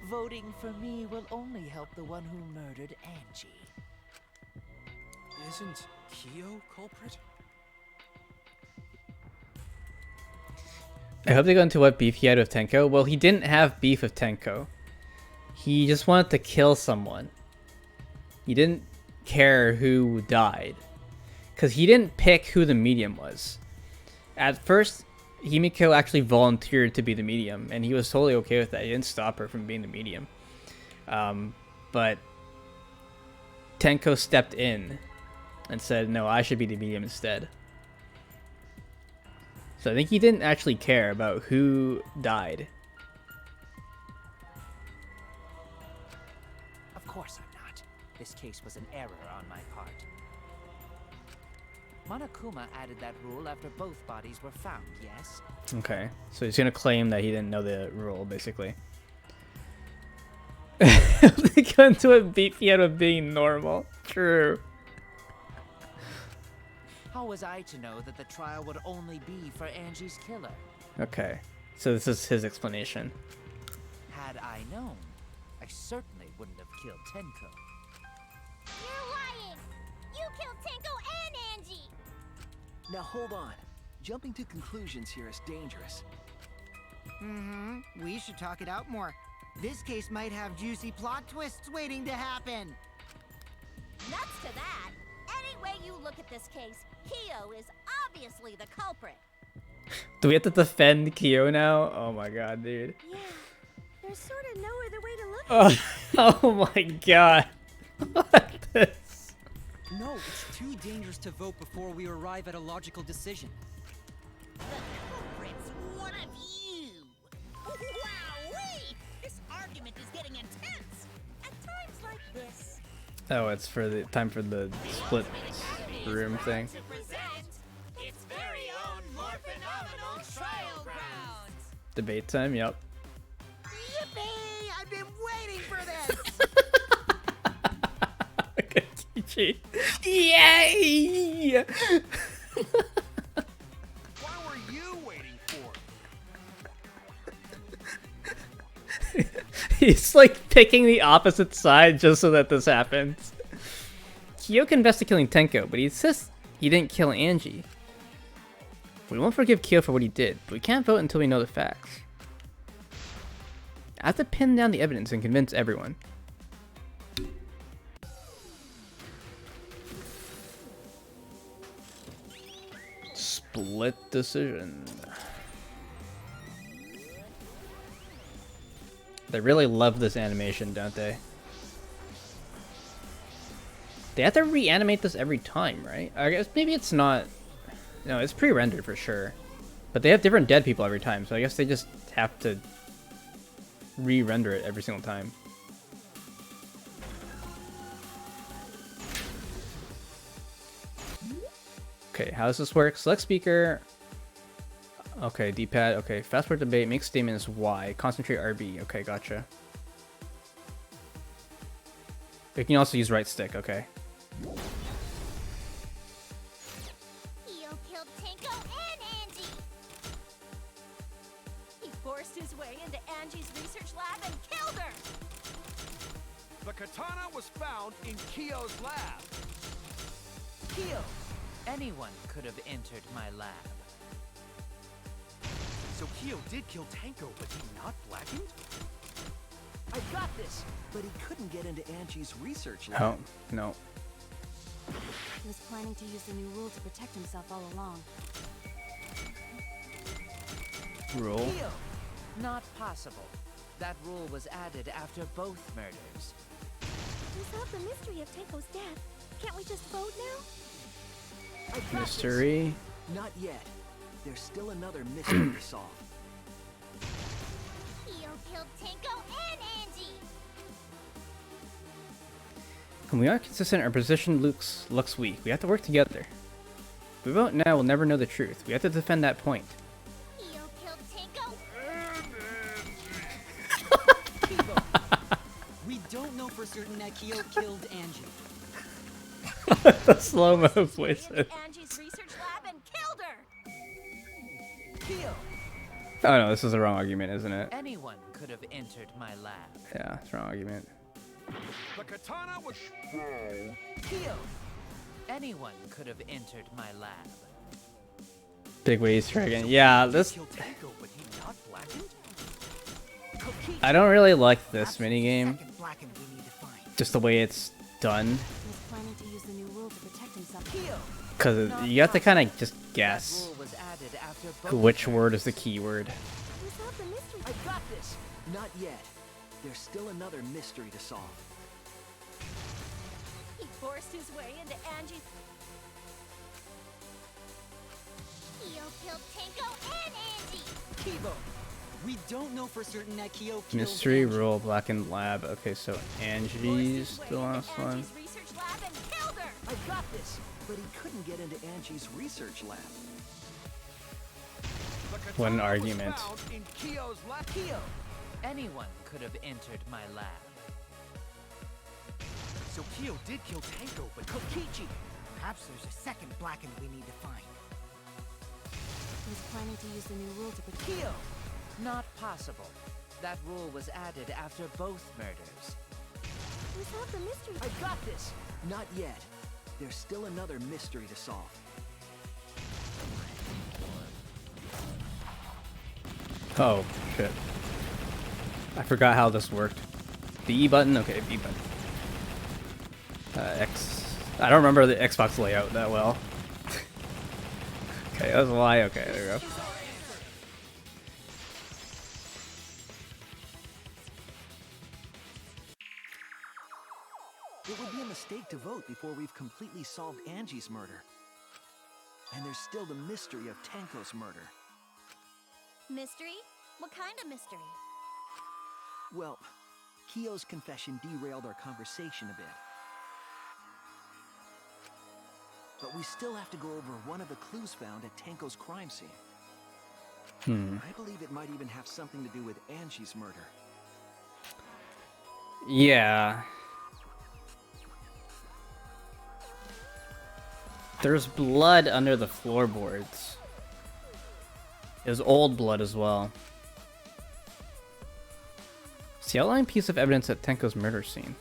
Voting for me will only help the one who murdered Angie. Isn't Kyo culprit? I hope they go into what beef he had with Tenko. Well, he didn't have beef with Tenko. He just wanted to kill someone. He didn't care who died. Because he didn't pick who the medium was. At first, Himiko actually volunteered to be the medium, and he was totally okay with that. He didn't stop her from being the medium. But Tenko stepped in and said, no, I should be the medium instead. So I think he didn't actually care about who died. Of course I'm not. This case was an error on my part. Monokuma added that rule after both bodies were found, yes? Okay, so he's gonna claim that he didn't know the rule, basically. They go into a beef he had of being normal. True. How was I to know that the trial would only be for Angie's killer? Okay, so this is his explanation. Had I known, I certainly wouldn't have killed Tenko. You're lying! You killed Tenko and Angie! Now hold on. Jumping to conclusions here is dangerous. Mm-hmm. We should talk it out more. This case might have juicy plot twists waiting to happen. Nuts to that! Any way you look at this case, Kyo is obviously the culprit. Do we have to defend Kyo now? Oh my god, dude. Yeah, there's sort of no other way to look at it. Oh my god. What this? No, it's too dangerous to vote before we arrive at a logical decision. The culprit's one of you! Wowee! This argument is getting intense! At times like this, Oh, it's for the time for the split room thing. to present its very own more phenomenal trial grounds! Debate time, yep. Yippee! I've been waiting for this! Look at Kichi. Yay! Why were you waiting for? He's like picking the opposite side just so that this happens. Kyo confessed to killing Tenko, but he insists he didn't kill Angie. We won't forgive Kyo for what he did, but we can't vote until we know the facts. I have to pin down the evidence and convince everyone. Split decision. They really love this animation, don't they? They have to reanimate this every time, right? I guess maybe it's not... No, it's pre-rendered for sure. But they have different dead people every time, so I guess they just have to re-render it every single time. Okay, how does this work? Select speaker. Okay, D-pad. Okay, fast forward debate. Make statements Y. Concentrate RB. Okay, gotcha. You can also use right stick. Okay. Kyo killed Tenko and Angie! He forced his way into Angie's research lab and killed her! The katana was found in Kyo's lab. Kyo! Anyone could have entered my lab. So Kyo did kill Tenko, but he not blackened? I got this, but he couldn't get into Angie's research lab. Oh, no. He was planning to use the new rule to protect himself all along. Rule. Kyo! Not possible. That rule was added after both murders. We solved the mystery of Tenko's death. Can't we just vote now? I got this. Mystery. Not yet. There's still another mystery to solve. Kyo killed Tenko and Angie. When we aren't consistent, our position looks weak. We have to work together. If we vote now, we'll never know the truth. We have to defend that point. Kyo killed Tenko. We don't know for certain that Kyo killed Angie. The slow-mo voices. Angie's research lab and killed her. Kyo! Oh no, this is the wrong argument, isn't it? Anyone could have entered my lab. Yeah, it's the wrong argument. The katana was... Kyo! Anyone could have entered my lab. Big ways dragon. Yeah, this. Killed Tenko, but he not blackened? I don't really like this minigame. Second blackened we need to find. Just the way it's done. He was planning to use the new rule to protect himself. Because you have to kind of just That guess rule was added after both which murders. word is the key word. We solved the mystery. I got this! Not yet. There's still another mystery to solve. He forced his way into Angie's. Kyo killed Tenko and Angie. Kibo! We don't know for certain that Kyo killed Mystery Angie. rule blackened lab. Okay, so Angie's the last one. Angie's research lab and killed her. I got this! But he couldn't get into Angie's research lab. The katana What an was argument. found in Kyo's lab. Kyo! Anyone could have entered my lab. So Kyo did kill Tenko, but Kokichi! Perhaps there's a second blackened we need to find. He was planning to use the new rule to protect. Kyo! Not possible. That rule was added after both murders. We solved the mystery. I got this! Not yet. There's still another mystery to solve. Oh, shit. I forgot how this worked. The E button? Okay, B button. X. I don't remember the Xbox layout that well. Okay, that's Y. Okay, there we go. It would be a mistake to vote before we've completely solved Angie's murder. And there's still the mystery of Tenko's murder. Mystery? What kind of mystery? Well, Kyo's confession derailed our conversation a bit. But we still have to go over one of the clues found at Tenko's crime scene. I believe it might even have something to do with Angie's murder. Yeah. There's blood under the floorboards. It was old blood as well. It's the outline piece of evidence at Tenko's murder scene.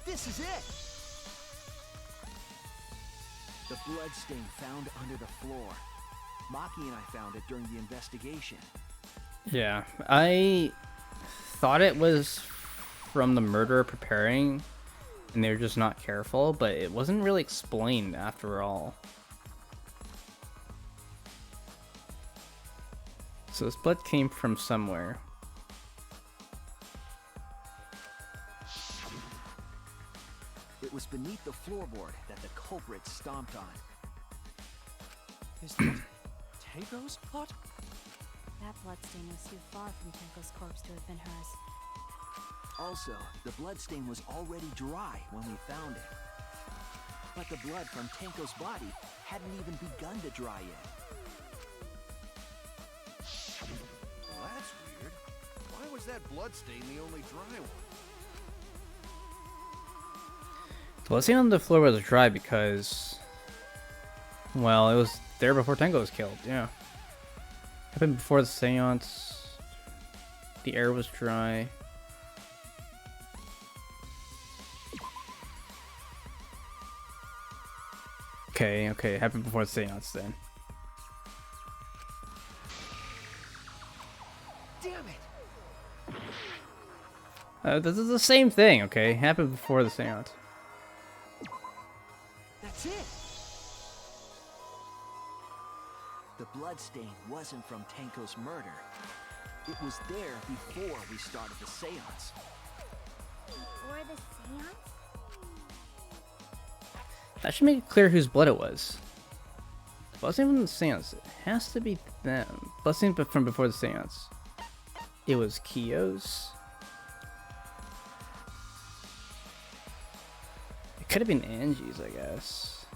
This is it! The bloodstain found under the floor. Maki and I found it during the investigation. Yeah, I thought it was from the murderer preparing, and they were just not careful, but it wasn't really explained after all. So this blood came from somewhere. It was beneath the floorboard that the culprit stomped on. is that Tenko's plot? That bloodstain was too far from Tenko's corpse to have been hers. Also, the bloodstain was already dry when we found it. But the blood from Tenko's body hadn't even begun to dry yet. Well, that's weird. Why was that bloodstain the only dry one? The bloodstain on the floor was dry because, well, it was there before Tenko was killed, yeah. Happened before the seance. The air was dry. Okay, okay, it happened before the seance then. Damn it! This is the same thing, okay? Happened before the seance. That's it! The bloodstain wasn't from Tenko's murder. It was there before we started the seance. Before the seance? That should make it clear whose blood it was. It wasn't even the seance. It has to be them. Blessing from before the seance. It was Kyo's. It could have been Angie's, I guess.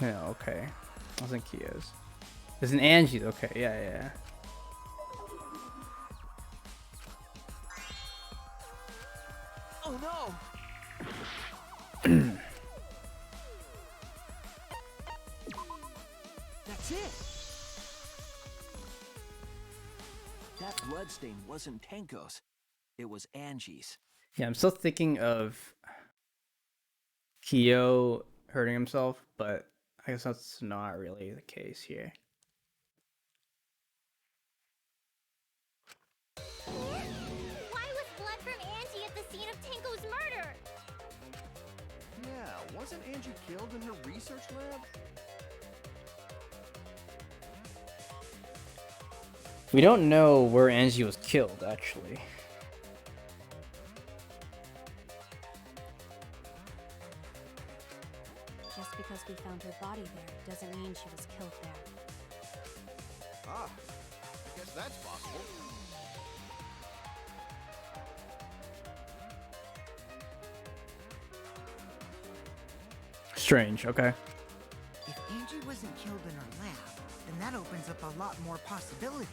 Yeah, okay. It wasn't Kyo's. It's an Angie's, okay, yeah. Oh no! That's it! That bloodstain wasn't Tenko's. It was Angie's. Yeah, I'm still thinking of Kyo hurting himself, but I guess that's not really the case here. Why was blood from Angie at the scene of Tenko's murder? Yeah, wasn't Angie killed in her research lab? We don't know where Angie was killed, actually. Just because we found her body there doesn't mean she was killed there. Ah, I guess that's possible. Strange, okay. If Angie wasn't killed in her lab, then that opens up a lot more possibilities.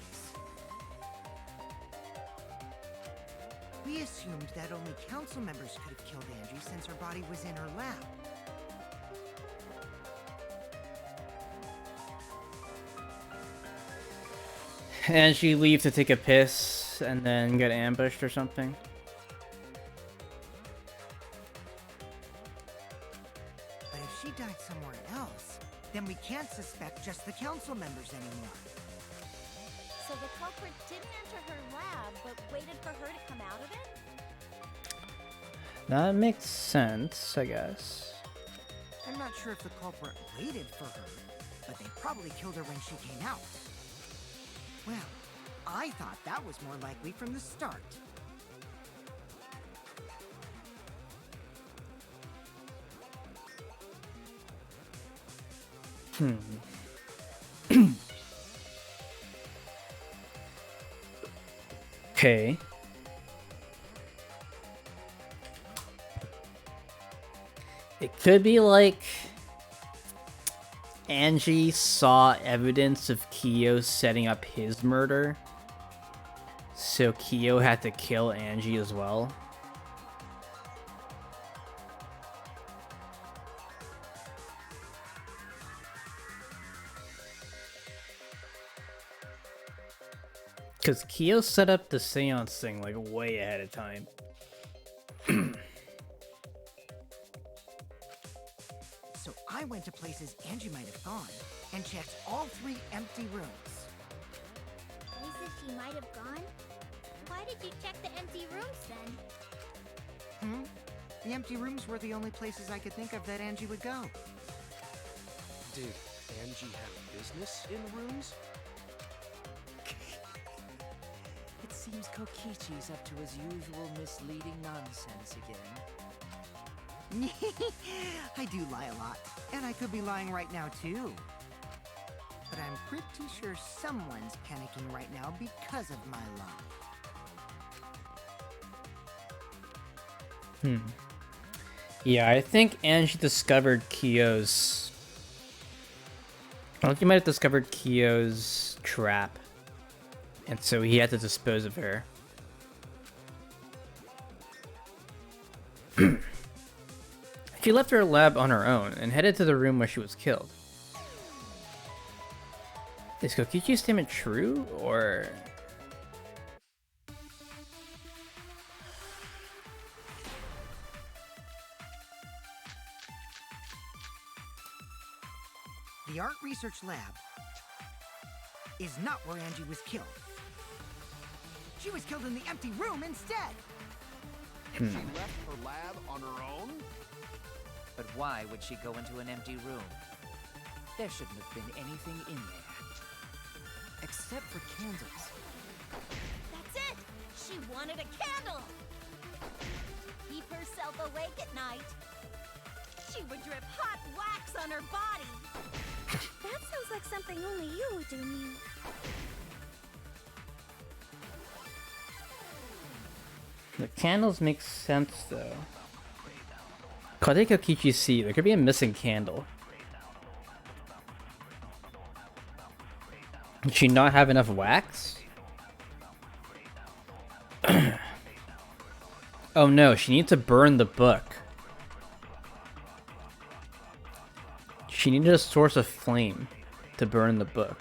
We assumed that only council members could have killed Angie since her body was in her lab. And she leave to take a piss and then get ambushed or something. But if she died somewhere else, then we can't suspect just the council members anymore. So the culprit didn't enter her lab, but waited for her to come out of it? That makes sense, I guess. I'm not sure if the culprit waited for her, but they probably killed her when she came out. Well, I thought that was more likely from the start. Okay. It could be like Angie saw evidence of Kyo setting up his murder, so Kyo had to kill Angie as well. Because Kyo set up the seance thing like way ahead of time. So I went to places Angie might have gone and checked all 3 empty rooms. Places she might have gone? Why did you check the empty rooms then? The empty rooms were the only places I could think of that Angie would go. Did Angie have business in the rooms? It seems Kokichi's up to his usual misleading nonsense again. I do lie a lot, and I could be lying right now too. But I'm pretty sure someone's panicking right now because of my lie. Yeah, I think Angie discovered Kyo's... I think he might have discovered Kyo's trap. And so he had to dispose of her. She left her lab on her own and headed to the room where she was killed. Is Kokichi's statement true, or... The art research lab is not where Angie was killed. She was killed in the empty room instead. She left her lab on her own? why would she go into an empty room? There shouldn't have been anything in there. Except for candles. That's it! She wanted a candle! Keep herself awake at night. She would drip hot wax on her body. That sounds like something only you would do, Mew. The candles make sense though. Kodeko Kichi C, there could be a missing candle. Did she not have enough wax? Oh no, she needs to burn the book. She needed a source of flame to burn the book.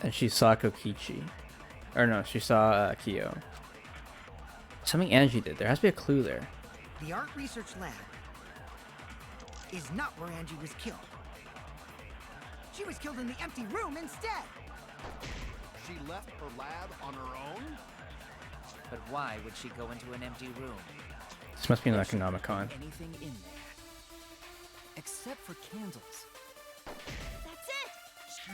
And she saw Kokichi. Or no, she saw Kyo. Something Angie did. There has to be a clue there. The art research lab is not where Angie was killed. She was killed in the empty room instead. She left her lab on her own? But why would she go into an empty room? This must be an There shouldn't have Economicon. been anything in there. Except for candles. That's it! She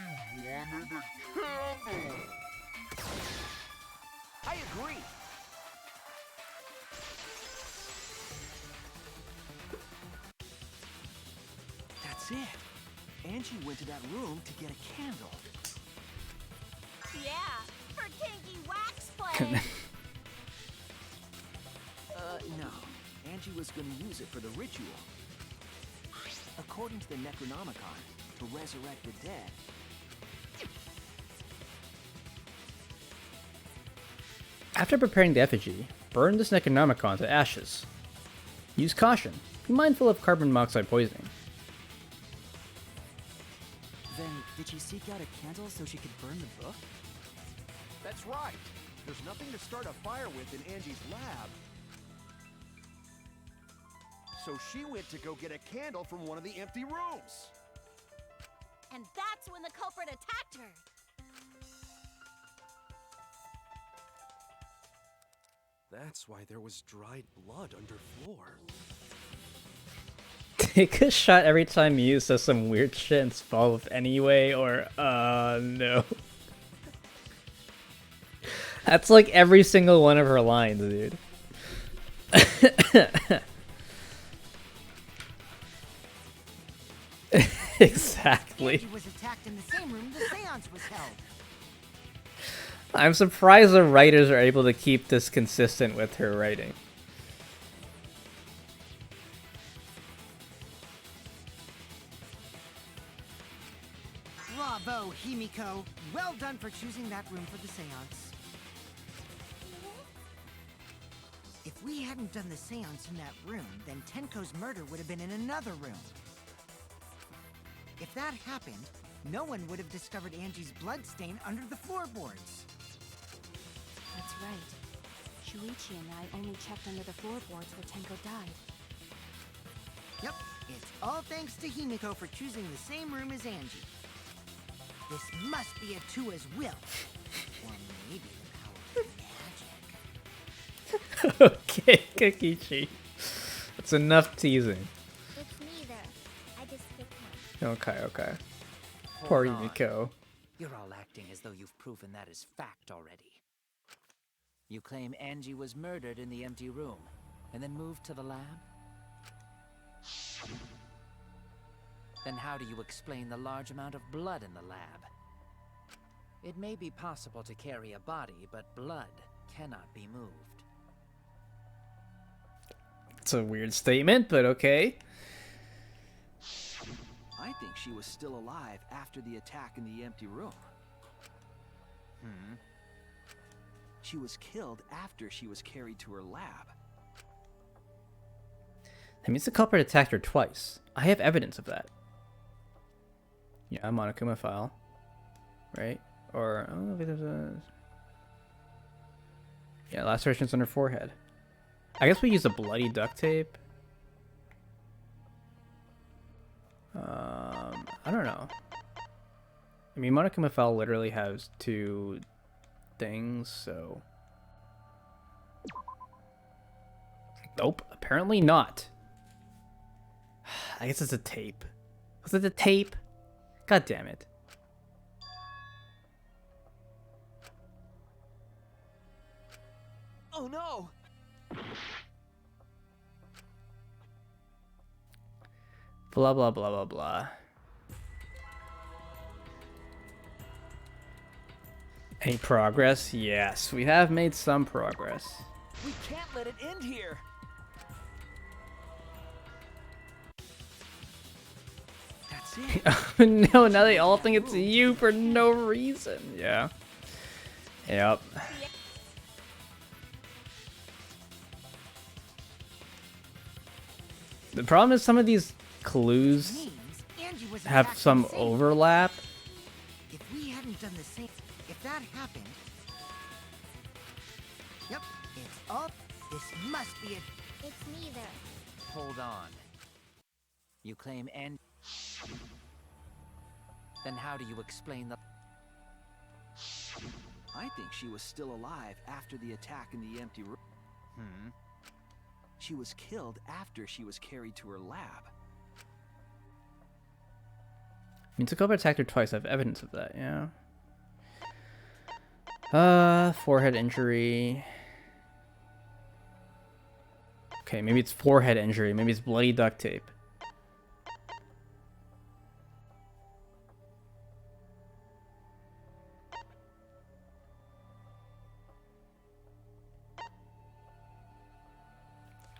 wanted a candle! I agree. That's it. Angie went to that room to get a candle. Yeah, for kinky wax play. No. Angie was going to use it for the ritual. According to the Necronomicon, to resurrect the dead. After preparing the effigy, burn this Necronomicon to ashes. Use caution. Be mindful of carbon monoxide poisoning. Then, did she seek out a candle so she could burn the book? That's right. There's nothing to start a fire with in Angie's lab. So she went to go get a candle from one of the empty rooms. And that's when the culprit attacked her. That's why there was dried blood underfloor. Take a shot every time you says some weird shit and follow up anyway, or no. That's like every single one of her lines, dude. Exactly. Angie was attacked in the same room the seance was held. I'm surprised the writers are able to keep this consistent with her writing. Bravo, Himiko. Well done for choosing that room for the seance. If we hadn't done the seance in that room, then Tenko's murder would have been in another room. If that happened, no one would have discovered Angie's blood stain under the floorboards. That's right. Shuichi and I only checked under the floorboards where Tenko died. Yep, it's all thanks to Himiko for choosing the same room as Angie. This must be a Tua's will. Or maybe the power of magic. Okay, Kokichi. That's enough teasing. It's neither. I just picked one. Okay, okay. Hold Poor on. Yumiko. You're all acting as though you've proven that as fact already. You claim Angie was murdered in the empty room, and then moved to the lab? Then how do you explain the large amount of blood in the lab? It may be possible to carry a body, but blood cannot be moved. It's a weird statement, but okay. I think she was still alive after the attack in the empty room. She was killed after she was carried to her lab. That means the culprit attacked her twice. I have evidence of that. Yeah, Monokuma file. Right? Or, I don't know if there's a... Yeah, lacerations on her forehead. I guess we use a bloody duct tape. I don't know. I mean, Monokuma file literally has two things, so... Nope, apparently not. I guess it's a tape. Was it the tape? God damn it. Oh no! Blah blah blah blah blah. Any progress? Yes, we have made some progress. We can't let it end here! That's it. No, now they all think it's you for no reason. Yeah. Yep. The problem is some of these clues have some overlap. If we hadn't done the same, if that happened, yep, it's up. This must be it. It's neither. Hold on. You claim and... Then how do you explain the... I think she was still alive after the attack in the empty room. She was killed after she was carried to her lab. Means the culprit attacked her twice. I have evidence of that, yeah. Forehead injury. Okay, maybe it's forehead injury. Maybe it's bloody duct tape.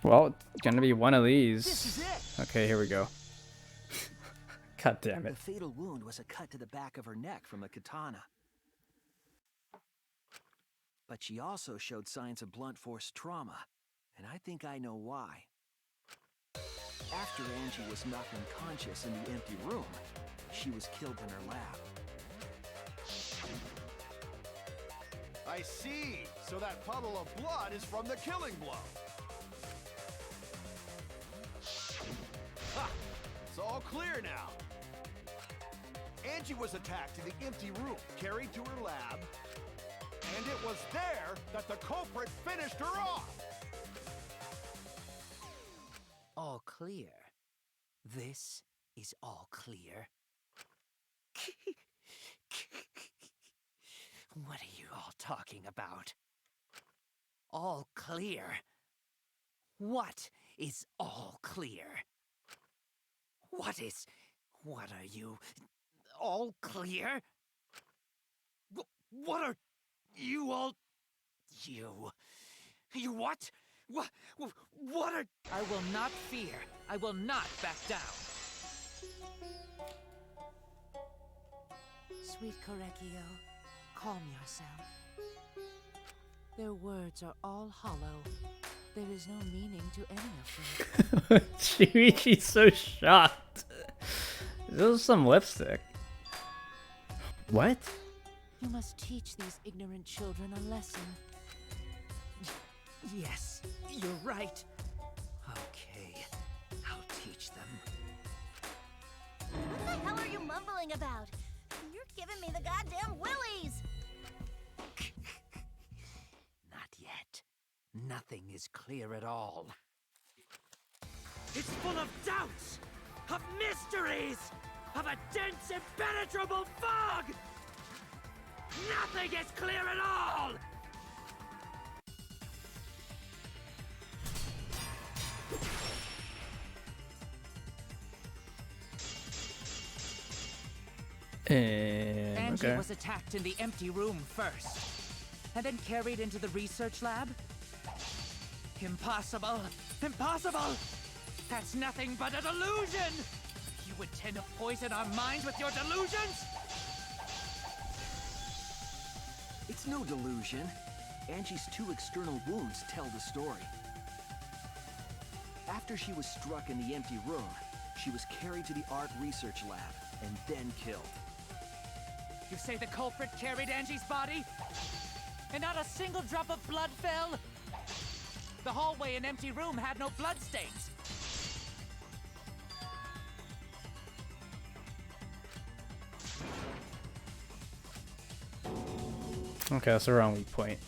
Well, it's gonna be one of these. This is it. Okay, here we go. God damn The it. fatal wound was a cut to the back of her neck from a katana. But she also showed signs of blunt force trauma, and I think I know why. After Angie was knocked unconscious in the empty room, she was killed in her lab. I see. So that puddle of blood is from the killing blow. Ha! It's all clear now. Angie was attacked in the empty room, carried to her lab, and it was there that the culprit finished her off. All clear. This is all clear. What are you all talking about? All clear? What is all clear? What are you? All clear? What are you all? You what? What are... I will not fear. I will not back down. Sweet Korekio, calm yourself. Their words are all hollow. There is no meaning to any of them. Shuichi's so shocked. This is some lipstick. What? You must teach these ignorant children a lesson. Yes, you're right. Okay, I'll teach them. What the hell are you mumbling about? You're giving me the goddamn willies! Not yet. Nothing is clear at all. It's full of doubts, of mysteries, of a dense, impenetrable fog! Nothing is clear at all! Angie Okay. was attacked in the empty room first, and then carried into the research lab? Impossible! Impossible! That's nothing but a delusion! You intend to poison our minds with your delusions? It's no delusion. Angie's 2 external wounds tell the story. After she was struck in the empty room, she was carried to the art research lab and then killed. You say the culprit carried Angie's body? And not a single drop of blood fell? The hallway and empty room had no bloodstains. Okay, that's the wrong weak point.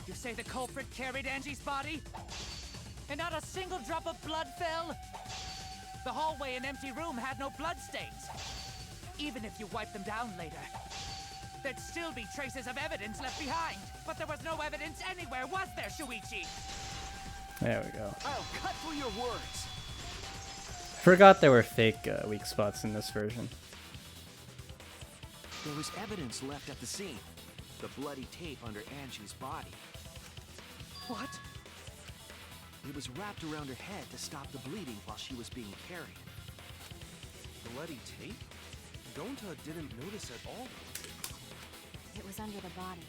You say the culprit carried Angie's body? and not a single drop of blood fell? The hallway and empty room had no bloodstains. Even if you wipe them down later, there'd still be traces of evidence left behind. But there was no evidence anywhere, was there, Shuichi? There we go. I'll cut through your words. Forgot there were fake weak spots in this version. There was evidence left at the scene. The bloody tape under Angie's body. What? It was wrapped around her head to stop the bleeding while she was being carried. Bloody tape? Gonta didn't notice at all. It was under the body.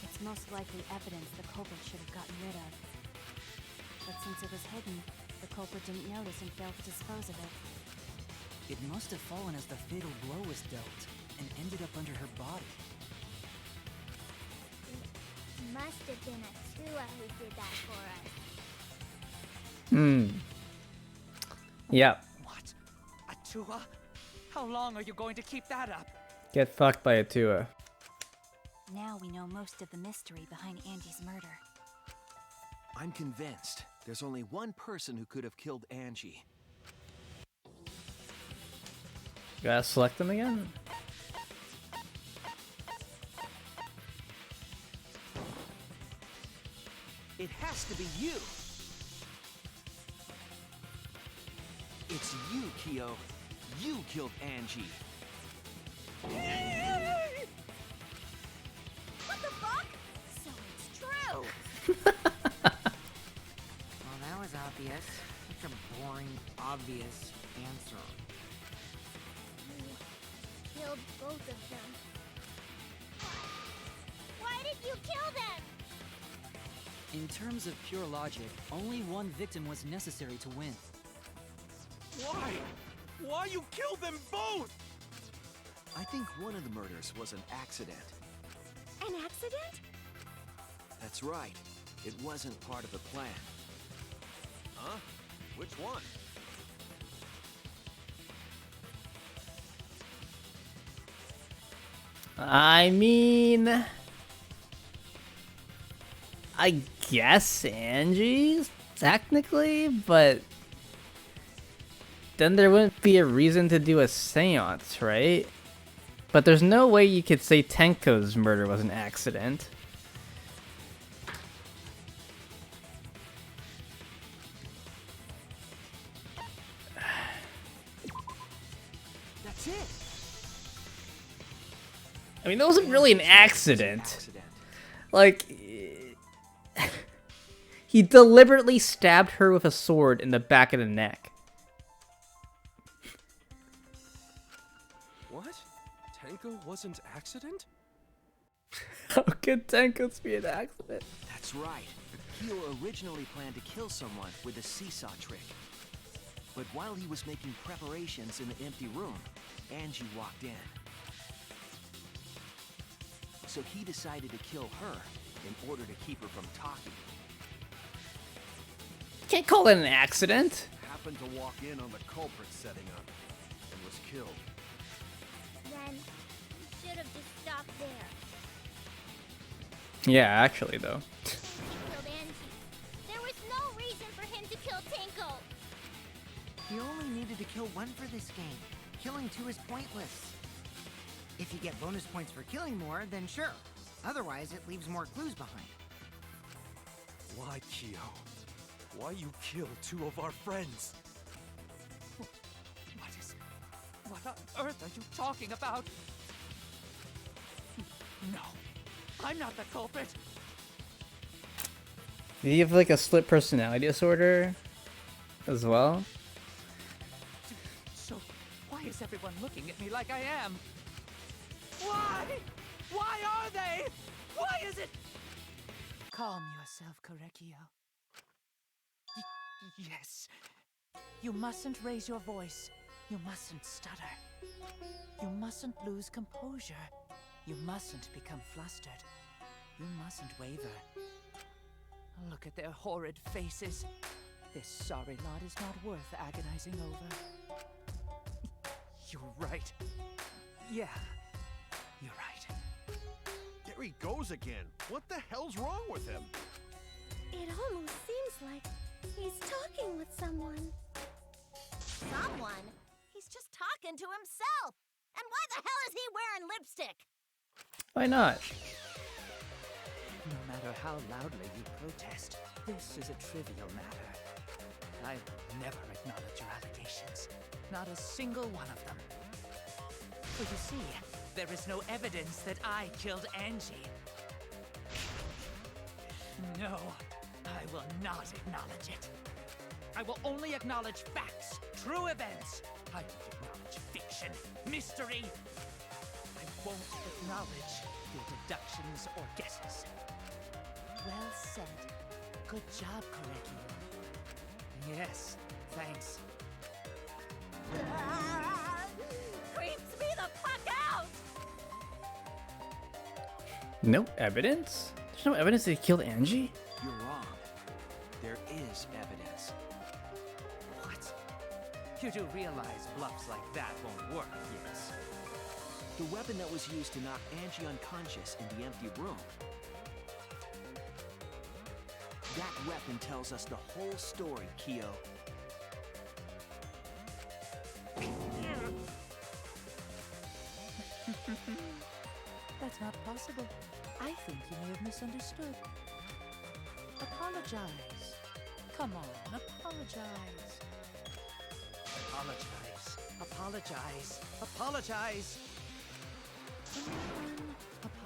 It's most likely evidence the culprit should have gotten rid of. But since it was hidden, the culprit didn't notice and failed to dispose of it. It must have fallen as the fatal blow was dealt, and ended up under her body. It must have been Atua who did that for us. Yep. What? Atua? How long are you going to keep that up? Get fucked by Atua. Now we know most of the mystery behind Angie's murder. I'm convinced there's only one person who could have killed Angie. Gotta select them again? It has to be you. It's you, Kyo. You killed Angie. What the fuck? So it's true. Well, that was obvious. Such a boring, obvious answer. You killed both of them. Why did you kill them? In terms of pure logic, only one victim was necessary to win. Why? Why you killed them both? I think one of the murders was an accident. An accident? That's right. It wasn't part of the plan. Huh? Which one? I mean, I guess Angie's technically, but then there wouldn't be a reason to do a seance, right? But there's no way you could say Tenko's murder was an accident. That's it. I mean, that wasn't really an accident. Like, he deliberately stabbed her with a sword in the back of the neck. What? Tenko wasn't accident? How could Tenko's be an accident? That's right. Kyo originally planned to kill someone with a seesaw trick. But while he was making preparations in the empty room, Angie walked in. So he decided to kill her in order to keep her from talking. Can't call it an accident. Happened to walk in on the culprit setting up and was killed. Then you should have just stopped there. Yeah, actually, though. He killed Angie. There was no reason for him to kill Tenko. You only needed to kill one for this game. Killing two is pointless. If you get bonus points for killing more, then sure. Otherwise, it leaves more clues behind. Why, Kyo? Why you kill two of our friends? What on earth are you talking about? No, I'm not the culprit. Do you have like a split personality disorder as well? So, why is everyone looking at me like I am? Why? Why are they? Why is it? Calm yourself, Korekio. Yes. You mustn't raise your voice. You mustn't stutter. You mustn't lose composure. You mustn't become flustered. You mustn't waver. Look at their horrid faces. This sorry lot is not worth agonizing over. You're right. Yeah, you're right. There he goes again. What the hell's wrong with him? It almost seems like he's talking to himself. And why the hell is he wearing lipstick? Why not? No matter how loudly you protest, this is a trivial matter. I will never acknowledge your allegations. Not a single one of them. For you see, there is no evidence that I killed Angie. No, I will not acknowledge it. I will only acknowledge facts, true events. I won't acknowledge fiction, mystery. I won't acknowledge your deductions or guesses. Well said. Good job, Korekiyo. Yes, thanks. Creeps me the fuck out! No evidence? There's no evidence that he killed Angie? You're wrong. There is evidence. What? You do realize bluffs like that won't work, yes? The weapon that was used to knock Angie unconscious in the empty room. That weapon tells us the whole story, Kyo. That's not possible. I think you may have misunderstood. Apologize. Come on, apologize. Apologize. Apologize. Apologize. Come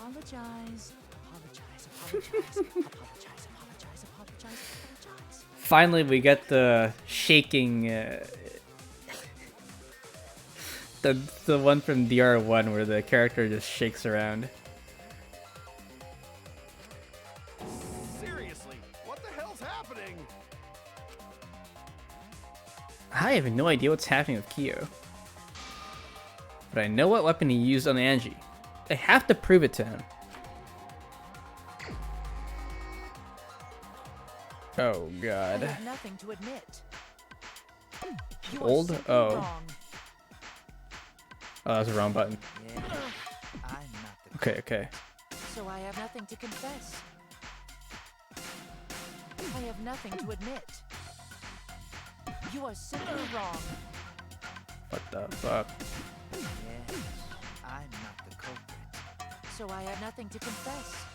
on, apologize. Apologize. Apologize. Apologize. Apologize. Apologize. Apologize. Finally, we get the shaking. The one from DR1 where the character just shakes around. Seriously, what the hell's happening? I have no idea what's happening with Kyo. But I know what weapon he used on Angie. I have to prove it to him. Oh I god. have nothing to admit. You are Old? simply Oh. wrong. Oh, that's the wrong button. Yeah, I'm not the Okay, okay. So I have nothing to confess. I have nothing to admit. You are simply wrong. What the fuck? Yes, I'm not the culprit. So I have nothing to confess.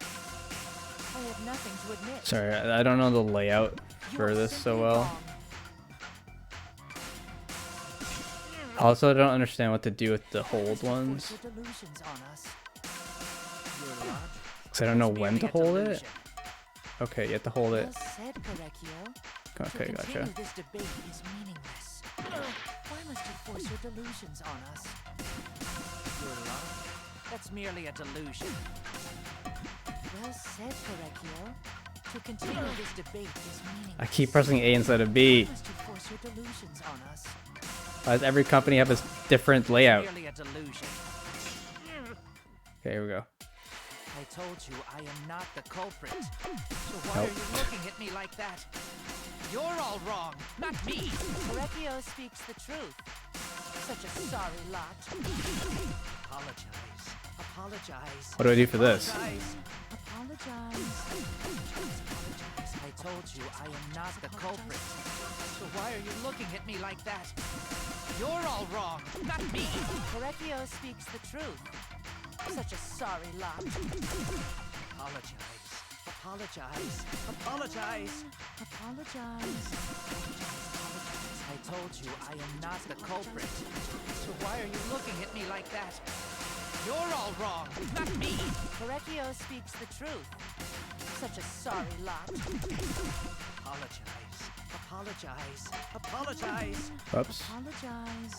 I have nothing to admit. Sorry, I don't know the layout You for are this so simply well. wrong. Also, I don't understand what to do with the hold ones. Force your delusions on us. Your logic Because I don't know is when merely to a hold it. delusion. Okay, you have to hold it. Well said, Korekiyo. Okay, To gotcha. continue this debate is meaningless. Why must you force your delusions on us? Your logic? That's merely a delusion. Well said, Korekiyo. To continue this debate is meaningless. I keep pressing A instead of B. Why must you force your delusions on us? Why does every company have a different layout? Merely a delusion. Okay, here we go. I told you I am not the culprit. So why Nope. are you looking at me like that? You're all wrong, not me. Korekiyo speaks the truth. Such a sorry lot. Apologize. Apologize. What do I do for this? Apologize. Apologize. Apologize. I told you I am not the culprit. So why are you looking at me like that? You're all wrong, not me. Korekiyo speaks the truth. Such a sorry lot. Apologize. Apologize. Apologize. Apologize. I told you I am not the culprit. So why are you looking at me like that? You're all wrong, not me. Korekiyo speaks the truth. Such a sorry lot. Apologize. Apologize. Apologize. Whoops. Apologize.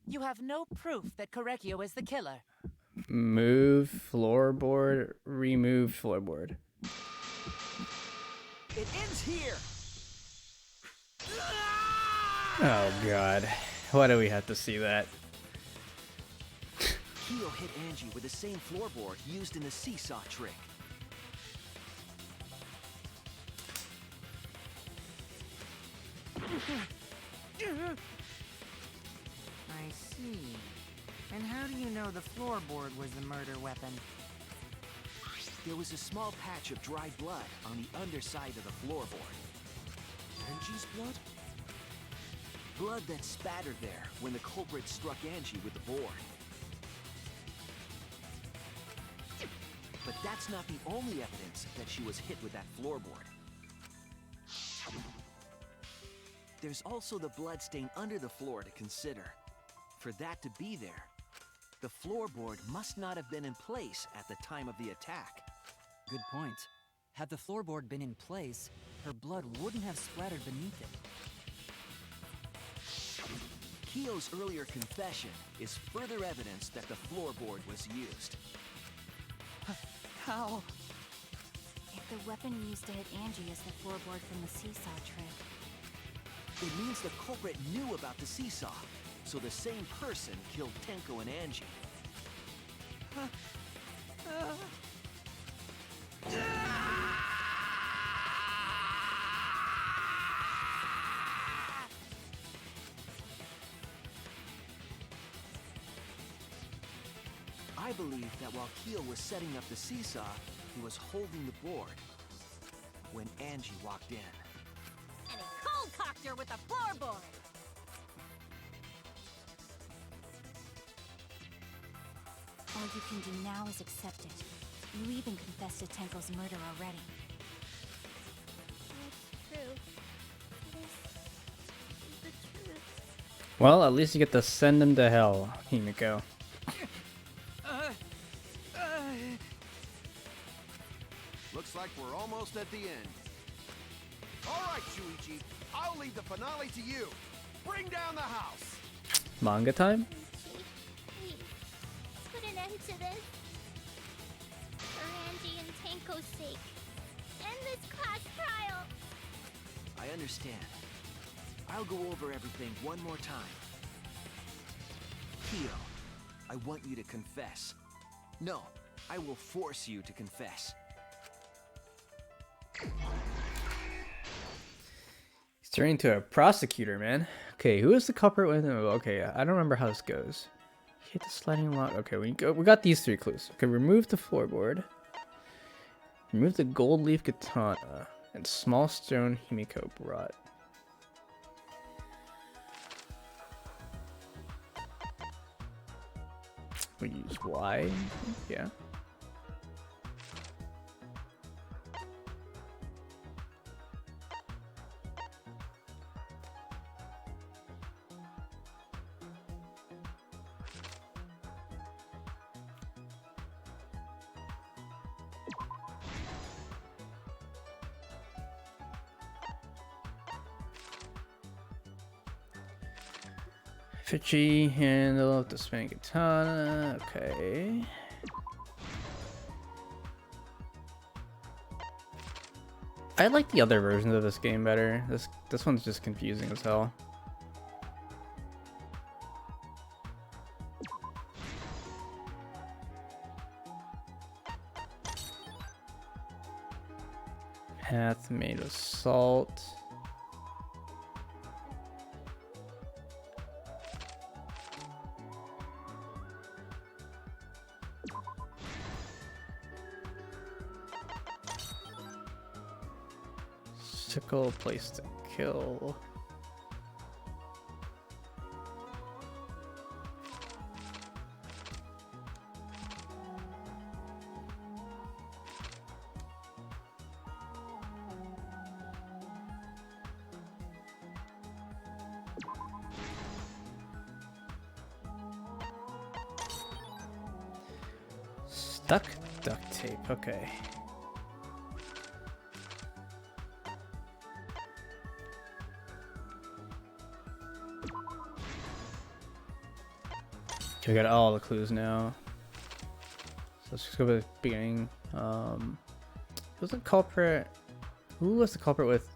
You have no proof that Korekiyo is the killer. Move floorboard, remove floorboard. It ends here! Oh god. Why do we have to see that? Kyo hit Angie with the same floorboard used in the seesaw trick. I see. And how do you know the floorboard was the murder weapon? There was a small patch of dried blood on the underside of the floorboard. Angie's blood? Blood that spattered there when the culprit struck Angie with the board. But that's not the only evidence that she was hit with that floorboard. There's also the bloodstain under the floor to consider. For that to be there, the floorboard must not have been in place at the time of the attack. Good point. Had the floorboard been in place, her blood wouldn't have splattered beneath it. Keo's earlier confession is further evidence that the floorboard was used. How? If the weapon used to hit Angie is the floorboard from the seesaw trick, It means the culprit knew about the seesaw, so the same person killed Tenko and Angie. I believe that while Keo was setting up the seesaw, he was holding the board when Angie walked in. And he cold-cocked her with a floorboard. all you can do now is accept it. You even confessed to Tenko's murder already. That's true. This is the truth. Well, at least you get to send him to hell, Himiko. Looks like we're almost at the end. All right, Shuichi, I'll leave the finale to you. Bring down the house. Manga time? Please, put an end to this. For Angie and Tenko's sake. End this class trial. I understand. I'll go over everything one more time. Keo, I want you to confess. No, I will force you to confess. He's turning into a prosecutor, man. Okay, who is the culprit with him? Okay, I don't remember how this goes. Hit the sliding lock. Okay, we got these three clues. Okay, remove the floorboard. Remove the gold leaf katana. And small stone Himiko brought. We use Y. Yeah. Fichi handle with the spinning katana. Okay. I like the other versions of this game better. This one's just confusing as hell. Path made of salt. Sickle, place to kill. Stuck duct tape, okay. We got all the clues now. So let's just go to the beginning. Who's the culprit? Who was the culprit with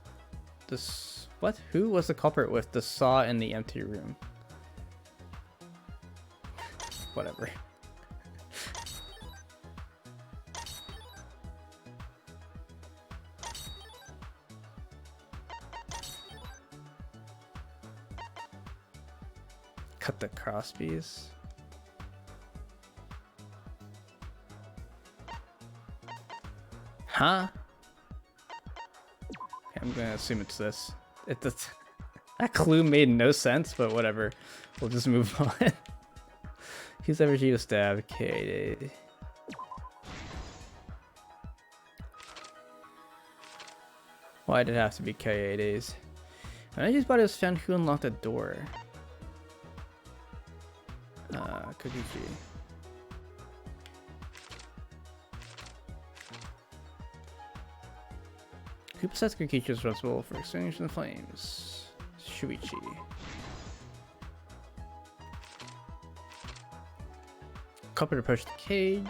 this? What? Who was the culprit with the saw in the empty room? Whatever. Cut the crosspiece. Huh? Okay, I'm gonna assume it's this. That clue made no sense, but whatever. We'll just move on. Who's ever you stab? Okay. Why did it have to be K8As? When I just bought his found who unlocked the door. Kokichi. Who besides Kokichi is responsible for extinguishing the flames? Shuichi. Culprit approached the cage.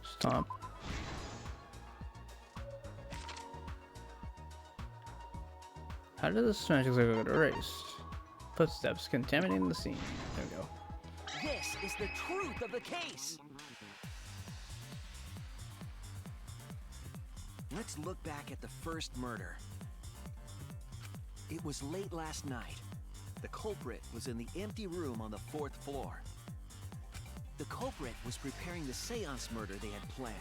Stomp. How did this magic circle get erased? Footsteps contaminating the scene. There we go. This is the truth of the case. Let's look back at the first murder. It was late last night. The culprit was in the empty room on the 4th floor. The culprit was preparing the seance murder they had planned.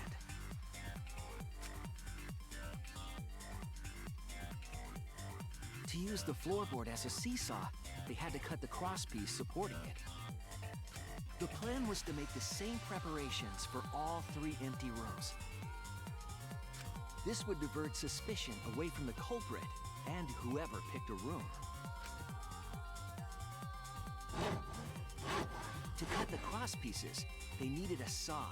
To use the floorboard as a seesaw, they had to cut the crosspiece supporting it. The plan was to make the same preparations for all 3 empty rooms. This would divert suspicion away from the culprit and whoever picked a room. To cut the crosspieces, they needed a saw.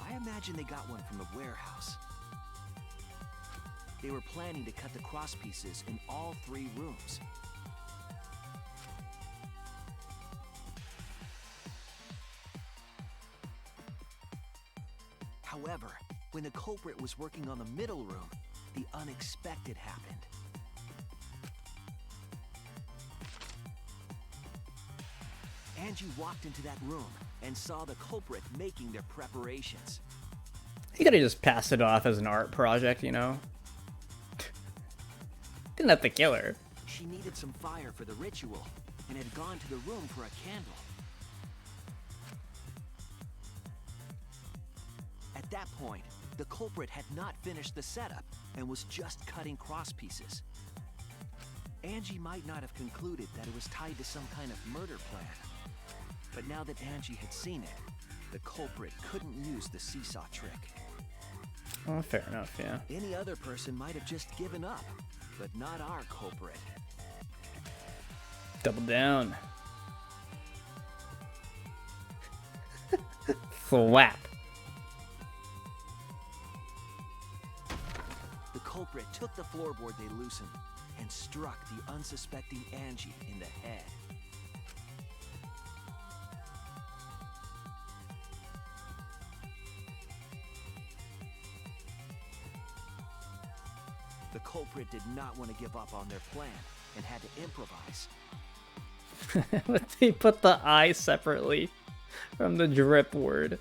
I imagine they got one from the warehouse. They were planning to cut the crosspieces in all 3 rooms. However, when the culprit was working on the middle room, the unexpected happened. Angie walked into that room and saw the culprit making their preparations. He could have just passed it off as an art project, you know? Didn't have to kill her. She needed some fire for the ritual and had gone to the room for a candle. At that point, the culprit had not finished the setup and was just cutting crosspieces. Angie might not have concluded that it was tied to some kind of murder plan. But now that Angie had seen it, the culprit couldn't use the seesaw trick. Oh, fair enough, yeah. Any other person might have just given up, but not our culprit. Double down. Flap. The culprit took the floorboard they loosened and struck the unsuspecting Angie in the head. The culprit did not want to give up on their plan and had to improvise. But they put the I separately from the drip word.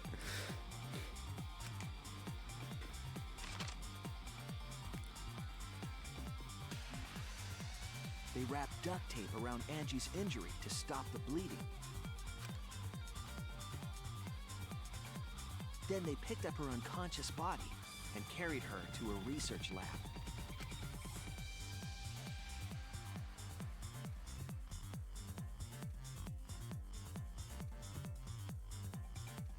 They wrapped duct tape around Angie's injury to stop the bleeding. Then they picked up her unconscious body and carried her to a research lab.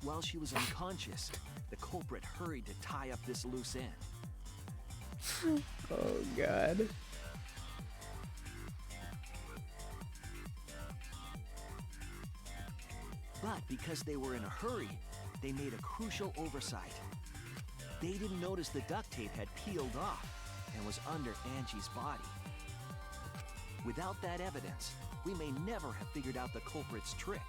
While she was unconscious, the culprit hurried to tie up this loose end. Oh, God. But because they were in a hurry, they made a crucial oversight. They didn't notice the duct tape had peeled off and was under Angie's body. Without that evidence, we may never have figured out the culprit's trick.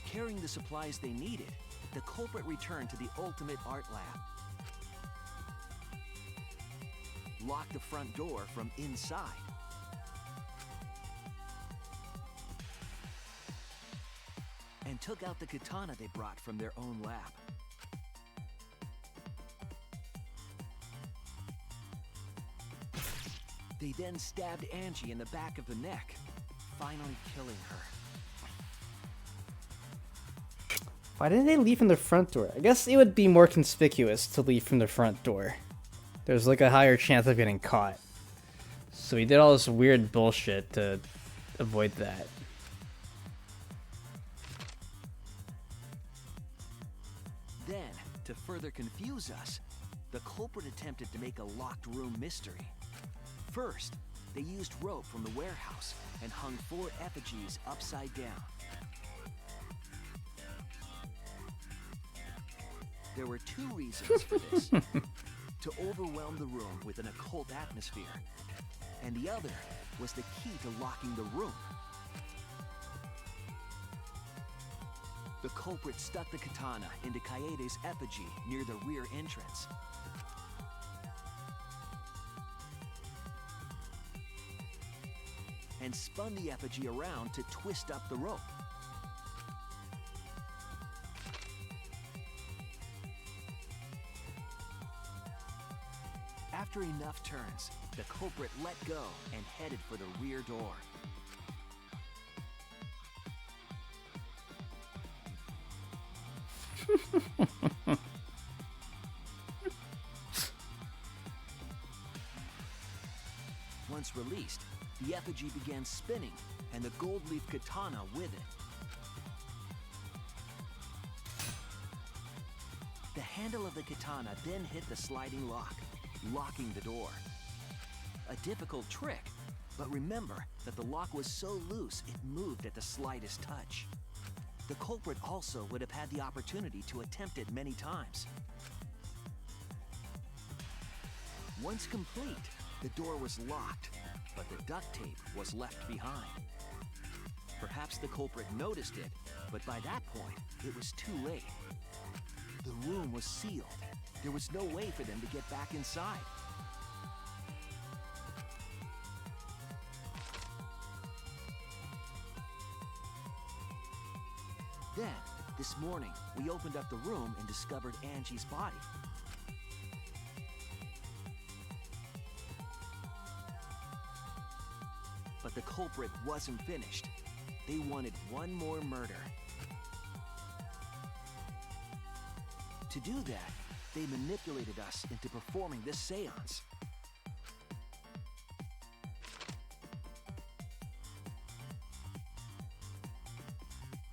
Carrying the supplies they needed, the culprit returned to the ultimate art lab. Locked the front door from inside. And took out the katana they brought from their own lab. They then stabbed Angie in the back of the neck, finally killing her. Why didn't they leave from the front door? I guess it would be more conspicuous to leave from the front door. There's like a higher chance of getting caught. So he did all this weird bullshit to avoid that. Then, to further confuse us, the culprit attempted to make a locked room mystery. First, they used rope from the warehouse and hung 4 effigies upside down. There were 2 reasons for this. To overwhelm the room with an occult atmosphere, and the other was the key to locking the room. The culprit stuck the katana into Kaede's effigy near the rear entrance. And spun the effigy around to twist up the rope. After enough turns, the culprit let go and headed for the rear door. Once released, the effigy began spinning, and the gold leaf katana with it. The handle of the katana then hit the sliding lock, locking the door. A difficult trick, but remember that the lock was so loose it moved at the slightest touch. The culprit also would have had the opportunity to attempt it many times. Once complete, the door was locked, but the duct tape was left behind. Perhaps the culprit noticed it, but by that point, it was too late. The room was sealed. There was no way for them to get back inside. Then, this morning, we opened up the room and discovered Angie's body. But the culprit wasn't finished. They wanted one more murder. To do that, they manipulated us into performing this seance.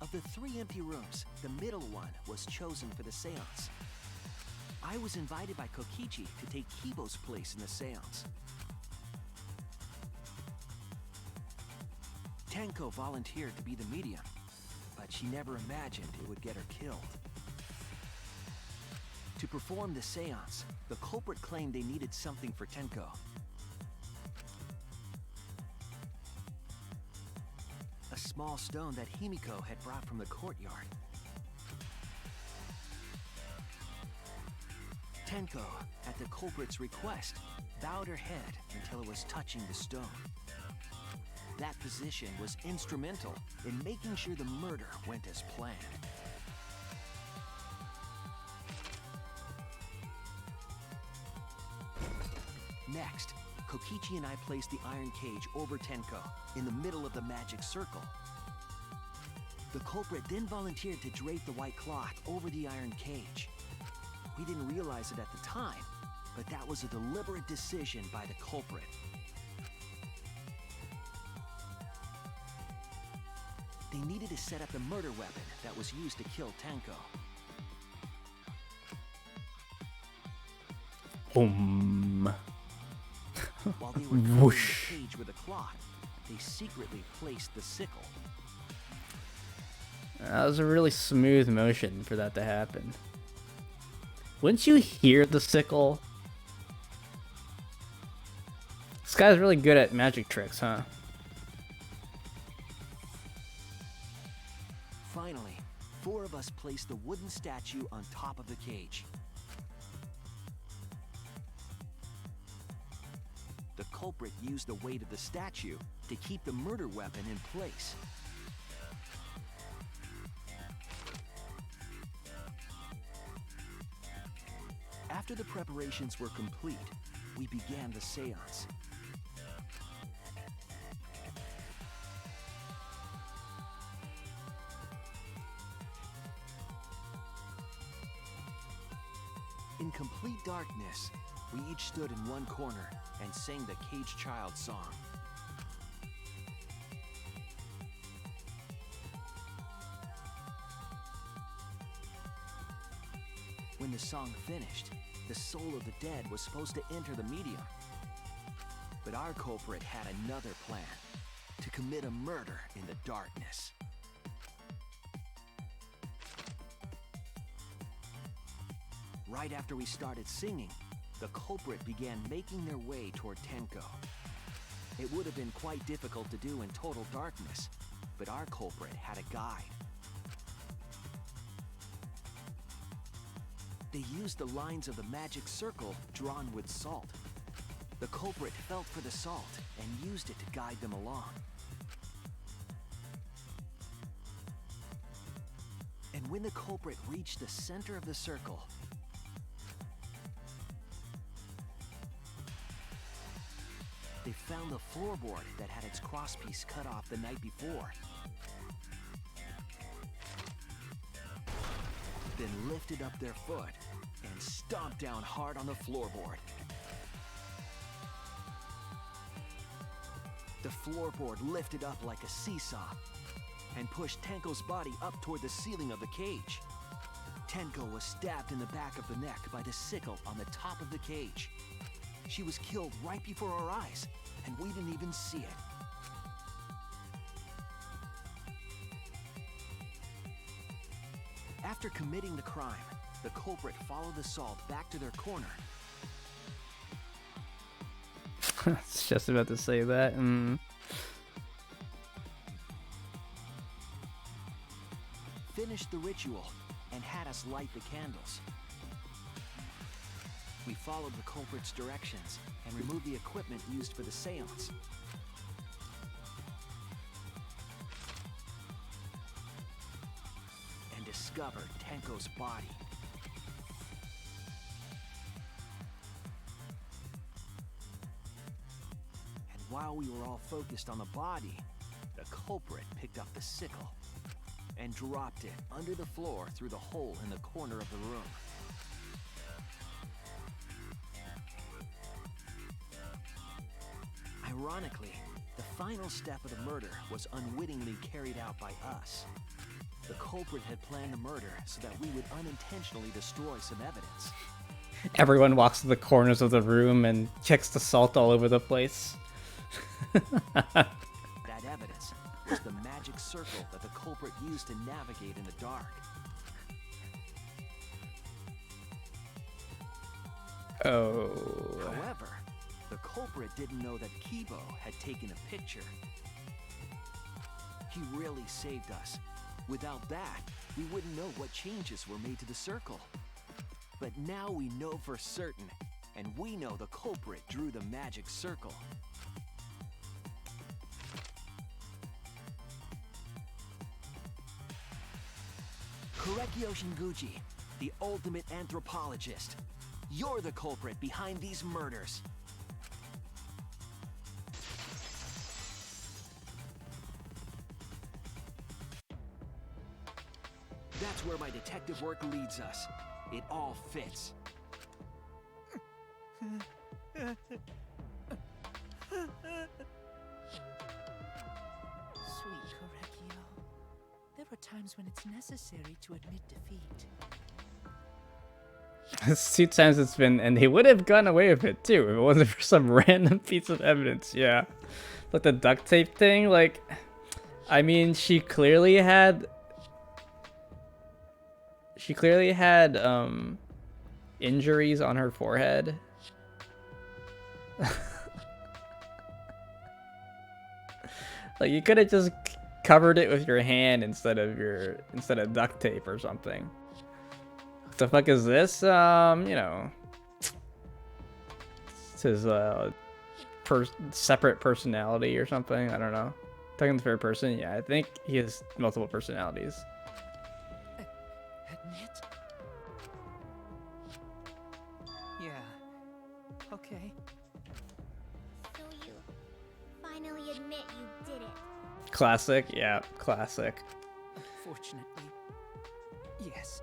Of the 3 empty rooms, the middle one was chosen for the seance. I was invited by Kokichi to take Kibo's place in the seance. Tenko volunteered to be the medium, but she never imagined it would get her killed. To perform the seance, the culprit claimed they needed something for Tenko. A small stone that Himiko had brought from the courtyard. Tenko, at the culprit's request, bowed her head until it was touching the stone. That position was instrumental in making sure the murder went as planned. Next, Kokichi and I placed the iron cage over Tenko, in the middle of the magic circle. The culprit then volunteered to drape the white cloth over the iron cage. We didn't realize it at the time, but that was a deliberate decision by the culprit. They needed to set up the murder weapon that was used to kill Tenko. Boom. While they were covering the cage with a cloth, they secretly placed the sickle. That was a really smooth motion for that to happen. Wouldn't you hear the sickle? This guy's really good at magic tricks, huh? Finally, 4 of us placed the wooden statue on top of the cage. The culprit used the weight of the statue to keep the murder weapon in place. After the preparations were complete, we began the seance. darkness, we each stood in one corner and sang the Cage Child song. When the song finished, the soul of the dead was supposed to enter the medium. But our culprit had another plan, to commit a murder in the darkness. Right after we started singing, the culprit began making their way toward Tenko. It would have been quite difficult to do in total darkness, but our culprit had a guide. They used the lines of the magic circle drawn with salt. The culprit felt for the salt and used it to guide them along. And when the culprit reached the center of the circle, they found the floorboard that had its crosspiece cut off the night before. Then lifted up their foot and stomped down hard on the floorboard. The floorboard lifted up like a seesaw and pushed Tenko's body up toward the ceiling of the cage. Tenko was stabbed in the back of the neck by the sickle on the top of the cage. She was killed right before our eyes, and we didn't even see it. After committing the crime, the culprit followed the salt back to their corner. I was just about to say that. Finished the ritual and had us light the candles. We followed the culprit's directions and removed the equipment used for the seance. And discovered Tenko's body. And while we were all focused on the body, the culprit picked up the sickle and dropped it under the floor through the hole in the corner of the room. Ironically, the final step of the murder was unwittingly carried out by us. The culprit had planned a murder so that we would unintentionally destroy some evidence. Everyone walks to the corners of the room and checks the salt all over the place. That evidence was the magic circle that the culprit used to navigate in the dark. Oh. However, the culprit didn't know that Kibo had taken a picture. He really saved us. Without that, we wouldn't know what changes were made to the circle. But now we know for certain, and we know the culprit drew the magic circle. Korekio Shinguchi, the ultimate anthropologist. You're the culprit behind these murders. That's where my detective work leads us. It all fits. Sweet Korekio, there are times when it's necessary to admit defeat. It's 2 times it's been, and they would have gone away with it too if it wasn't for some random piece of evidence. Yeah, like the duct tape thing. Like, I mean, she clearly had injuries on her forehead. Like, you could have just covered it with your hand instead of duct tape or something. What the fuck is this? You know, it's his separate personality or something. I don't know. Talking to the third person, yeah, I think he has multiple personalities. Admit? Yeah. Okay. So you finally admit you did it. Classic, yeah, classic. Unfortunately, yes.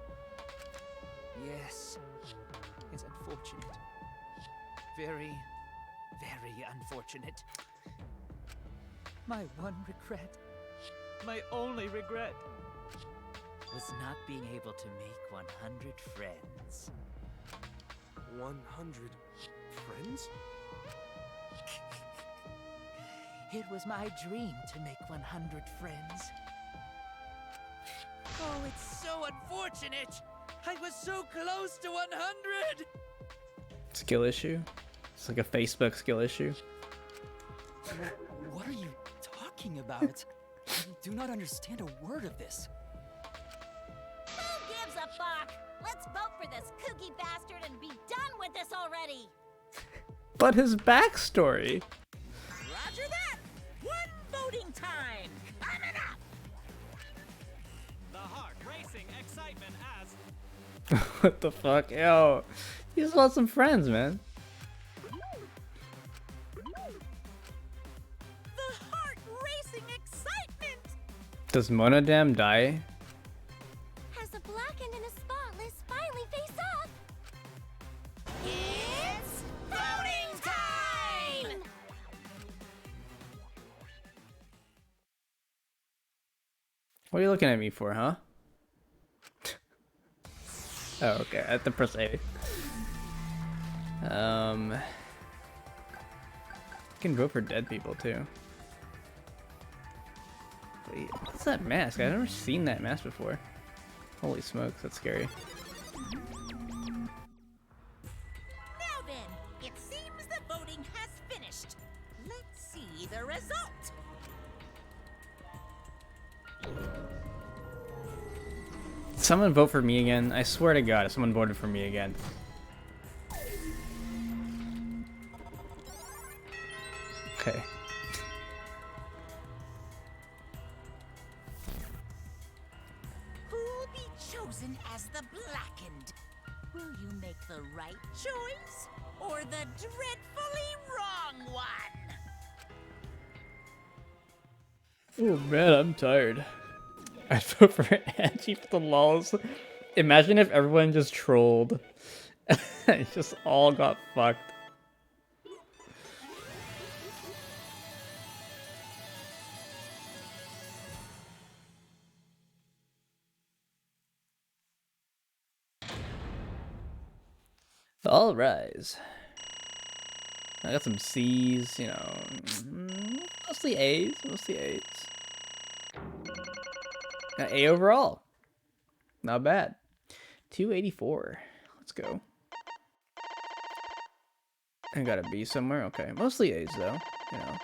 Yes. It's unfortunate. Very, very unfortunate. My one regret, my only regret, was not being able to make 100 friends. 100 friends? It was my dream to make 100 friends. Oh, it's so unfortunate! I was so close to 100! Skill issue? It's like a Facebook skill issue. What are you talking about? I do not understand a word of this. Who gives a fuck? Let's vote for this kooky bastard and be done with this already. But his backstory. Roger that! One voting time! Coming up! The heart racing excitement as What the fuck? Yo, he just wants some friends, man. The heart racing excitement! Does Monodam die? Has the blackened and the spotless finally face off? It's voting time! What are you looking at me for, huh? Oh, okay. At the press A. I can vote for dead people too. Wait, what's that mask? I've never seen that mask before. Holy smokes, that's scary. Now then, it seems the voting has finished. Let's see the result. Someone vote for me again. I swear to God, if someone voted for me again. Okay. Who'll be chosen as the blackened? Will you make the right choice or the dreadfully wrong one? Oh man, I'm tired. I'd vote for Angie for the lols. Imagine if everyone just trolled. It just all got fucked. All rise. I got some C's, you know, mostly A's, mostly A's. Got A overall. Not bad. 284. Let's go. I got a B somewhere. Okay, mostly A's though. You know.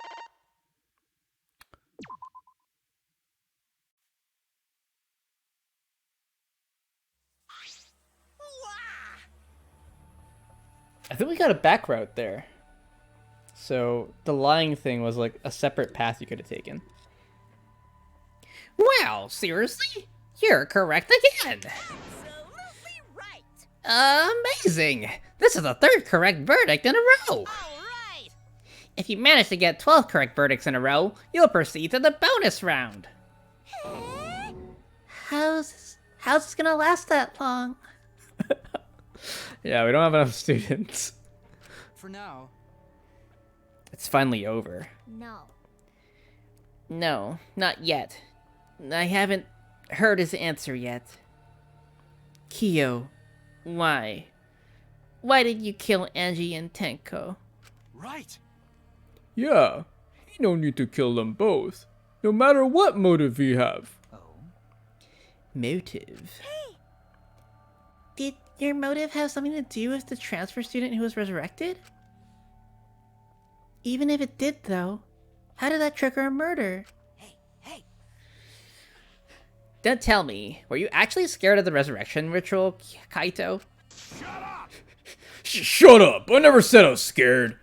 I think we got a back route there. So the lying thing was like a separate path you could have taken. Well, seriously? You're correct again. Absolutely right. Amazing. This is the third correct verdict in a row. All right. If you manage to get 12 correct verdicts in a row, you'll proceed to the bonus round. How's this gonna last that long? Yeah, we don't have enough students. For now. It's finally over. No. No, not yet. I haven't heard his answer yet. Kyo, why? Why did you kill Angie and Tenko? right. Yeah, he no need to kill them both, no matter what motive he have. Oh? Motive? Did your motive have something to do with the transfer student who was resurrected? Even if it did, though, how did that trigger a murder? Hey. Don't tell me, were you actually scared of the resurrection ritual, Kaito? Shut up! I never said I was scared.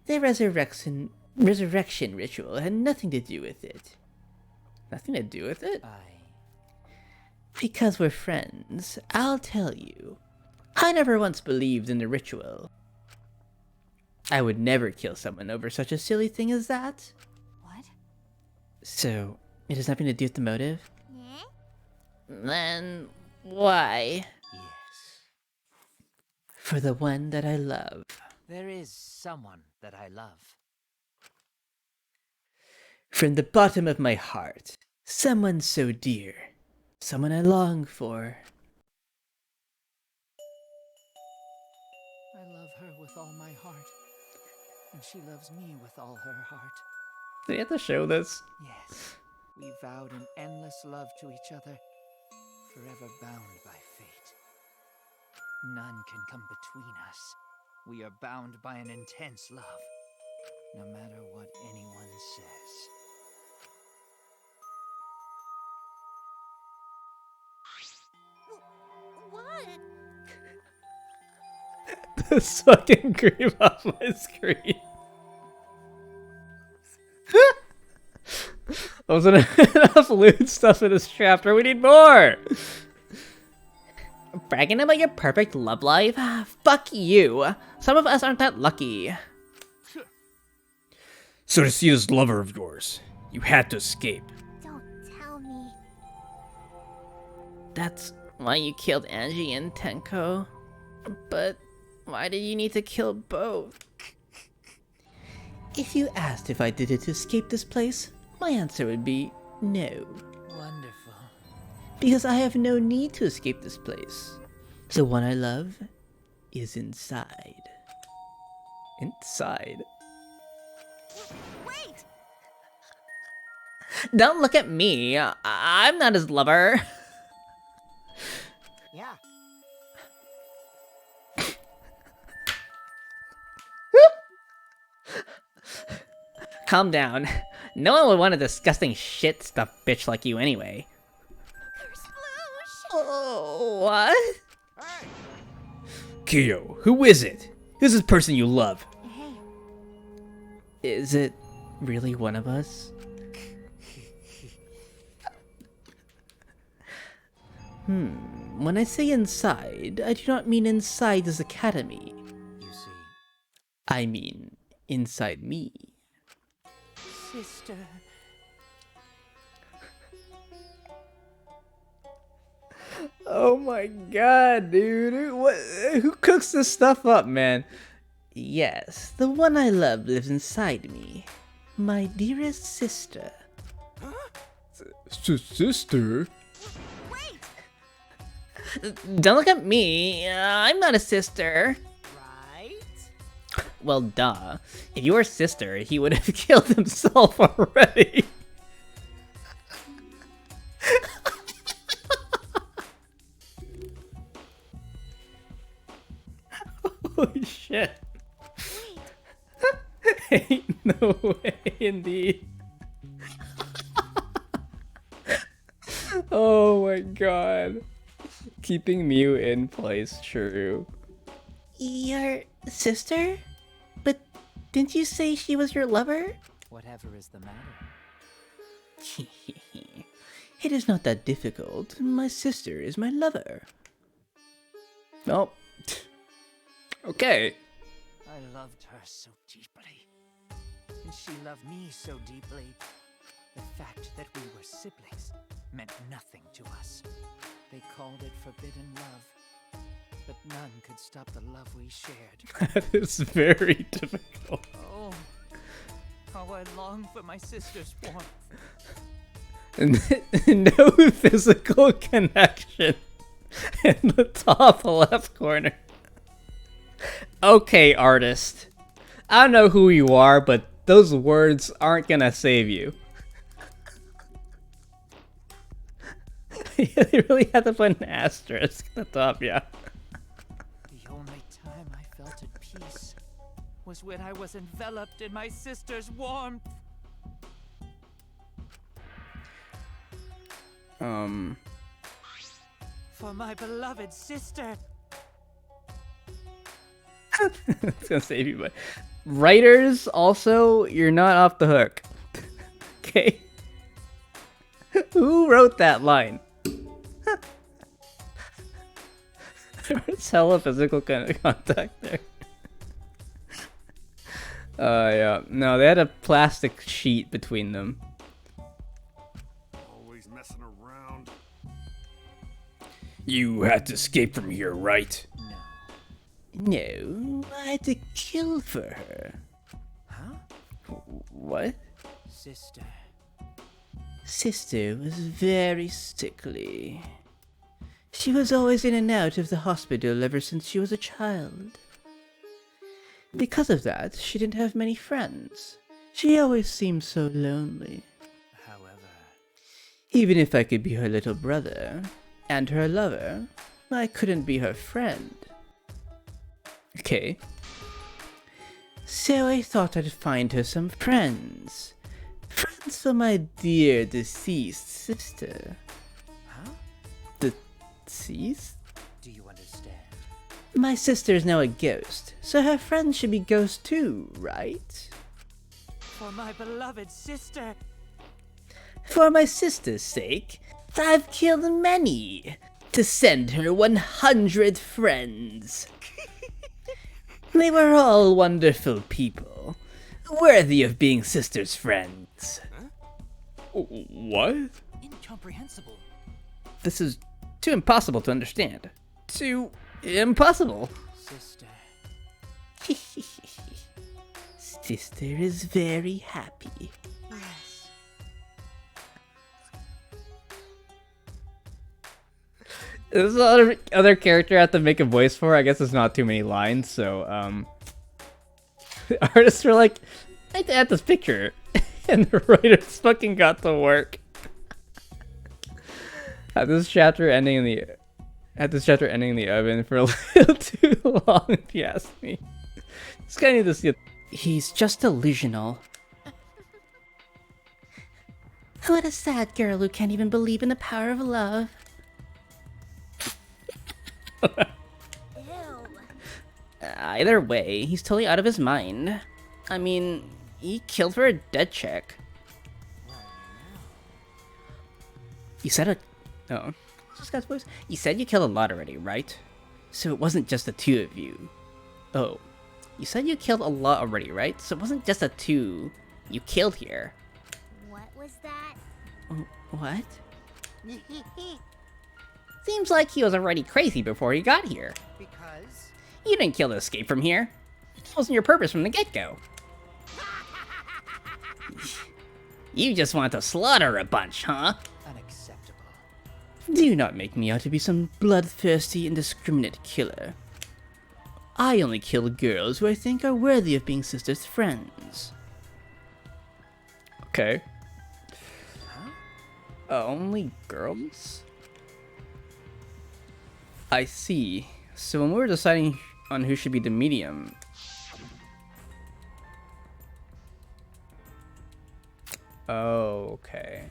The resurrection ritual had nothing to do with it. Nothing to do with it? Because we're friends, I'll tell you. I never once believed in the ritual. I would never kill someone over such a silly thing as that. What? So, it has nothing to do with the motive? Yeah? Then, why? Yes. For the one that I love. There is someone that I love. From the bottom of my heart. Someone so dear. Someone I long for. I love her with all my heart, and she loves me with all her heart. Do you have to show this? Yes, we vowed an endless love to each other, forever bound by fate. None can come between us. We are bound by an intense love, no matter what anyone says. What? This fucking cream off my screen. I wasn't enough loot stuff in this chapter. We need more. Bragging about your perfect love life? Fuck you. Some of us aren't that lucky. So to see this lover of yours, you had to escape. Don't tell me. That's why you killed Angie and Tenko. But why did you need to kill both? If you asked if I did it to escape this place, my answer would be no. Wonderful. Because I have no need to escape this place. The one I love is inside. Inside? Wait! Don't look at me. I'm not his lover. Yeah. Calm down. No one would want a disgusting shit stuffed bitch like you anyway. Oh, what? Kyo, who is it? Who's this person you love? Hey. Is it really one of us? When I say inside, I do not mean inside this academy. You see, I mean inside me. sister. Oh my god, dude. What? Who cooks this stuff up, man? Yes, the one I love lives inside me. My dearest sister. Sister? Don't look at me. I'm not a sister. Right? Well, duh. If you were a sister, he would have killed himself already. Holy shit. Ain't no way, indeed. Oh my god. Keeping Mew in place, true. Your sister? But didn't you say she was your lover? Whatever is the matter? It is not that difficult. My sister is my lover. Oh. Okay. I loved her so deeply, and she loved me so deeply. The fact that we were siblings meant nothing to us. They called it forbidden love, but none could stop the love we shared. That is very difficult. Oh, how I long for my sister's warmth. And no physical connection in the top left corner. Okay, artist. I don't know who you are, but those words aren't gonna save you. Yeah, they really had to put an asterisk at the top, yeah. The only time I felt at peace was when I was enveloped in my sister's warmth. For my beloved sister. It's gonna save you, but writers also, you're not off the hook. Okay. Who wrote that line? There's hella physical kind of contact there. Yeah. No, they had a plastic sheet between them. Always messing around. You had to escape from here, right? No, I had to kill for her. Huh? What? Sister. Sister was very sickly. She was always in and out of the hospital ever since she was a child. Because of that, she didn't have many friends. She always seemed so lonely. However... Even if I could be her little brother, and her lover, I couldn't be her friend. Okay. So I thought I'd find her some friends. Friends for my dear deceased sister. Huh? Deceased? Do you understand? My sister is now a ghost, so her friends should be ghosts too, right? For my beloved sister! For my sister's sake, I've killed many to send her 100 friends. They were all wonderful people, worthy of being sister's friends. Huh? What? Incomprehensible. This is too impossible to understand. Too impossible. Sister. Sister is very happy. Yes. This is other character I have to make a voice for. I guess it's not too many lines, so the artists were like, I have to add this picture, and the writers fucking got to work. Had this chapter ending in the oven for a little too long, if you ask me. This guy needs to see it. He's just delusional. What a sad girl who can't even believe in the power of love. Either way, he's totally out of his mind. I mean, he killed for a dead chick. You said oh. This guy's voice? You said you killed a lot already, right? So it wasn't just the two of you. Oh. You said you killed a lot already, right? So it wasn't just the two you killed here. What was that? What? Seems like he was already crazy before he got here. Because? You didn't kill to escape from here. That wasn't your purpose from the get-go. You just want to slaughter a bunch, huh? Unacceptable. Do not make me out to be some bloodthirsty, indiscriminate killer. I only kill girls who I think are worthy of being sister's friends. Okay. Huh? Only girls? I see. So when we were deciding on who should be the medium... Oh, okay.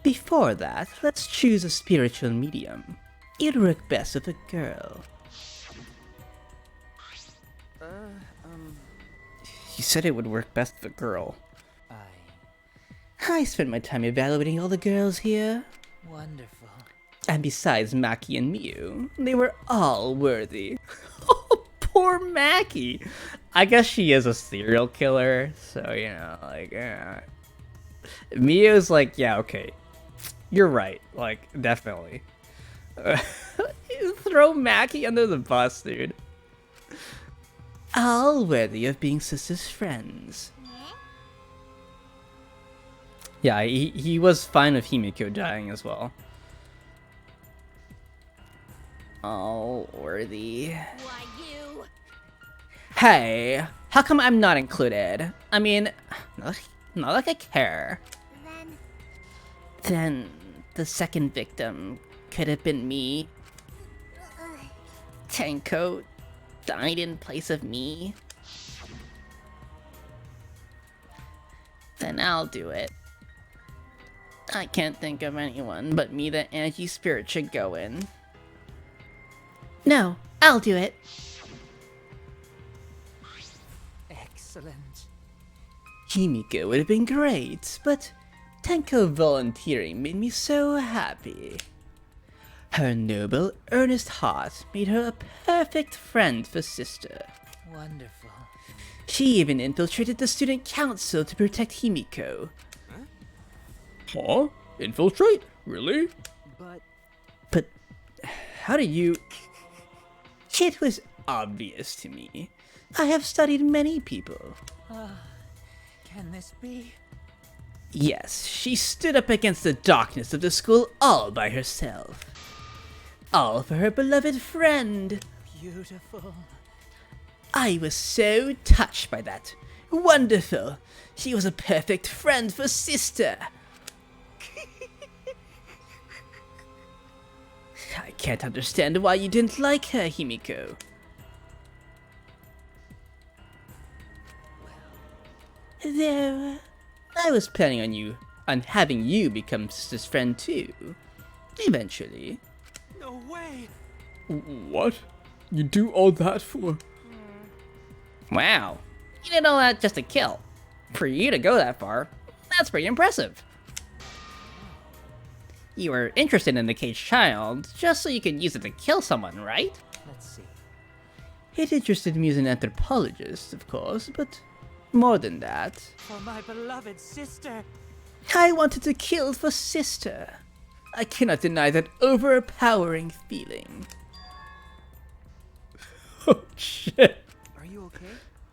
Before that, let's choose a spiritual medium. It'll work best with a girl. You said it would work best with a girl. I spent my time evaluating all the girls here. Wonderful. And besides Maki and Miu, they were all worthy. Oh, poor Maki! I guess she is a serial killer, so, you know, like, yeah. Miu's like, yeah, okay. You're right, like, definitely. Throw Maki under the bus, dude. All worthy of being sister's friends. Yeah, he was fine with Himiko dying as well. All worthy. Why, you? Hey, how come I'm not included? I mean, not like I care. Then the second victim could have been me. Tenko died in place of me. Then I'll do it. I can't think of anyone but me that Angie Spirit should go in. No, I'll do it. Excellent. Himiko would have been great, but Tenko volunteering made me so happy. Her noble, earnest heart made her a perfect friend for sister. Wonderful. She even infiltrated the student council to protect Himiko. Huh? Infiltrate? Really? But How do you... It was obvious to me. I have studied many people. Can this be? Yes, she stood up against the darkness of the school all by herself. All for her beloved friend. Beautiful. I was so touched by that. Wonderful. She was a perfect friend for sister. I can't understand why you didn't like her, Himiko. Though, I was planning on having you become sister's friend too. Eventually. No way! What? You do all that for? Wow. You did all that just to kill. For you to go that far, that's pretty impressive. You were interested in the caged child just so you could use it to kill someone, right? Let's see. It interested me as an anthropologist, of course, but more than that. For my beloved sister. I wanted to kill for sister. I cannot deny that overpowering feeling. Oh shit. Are you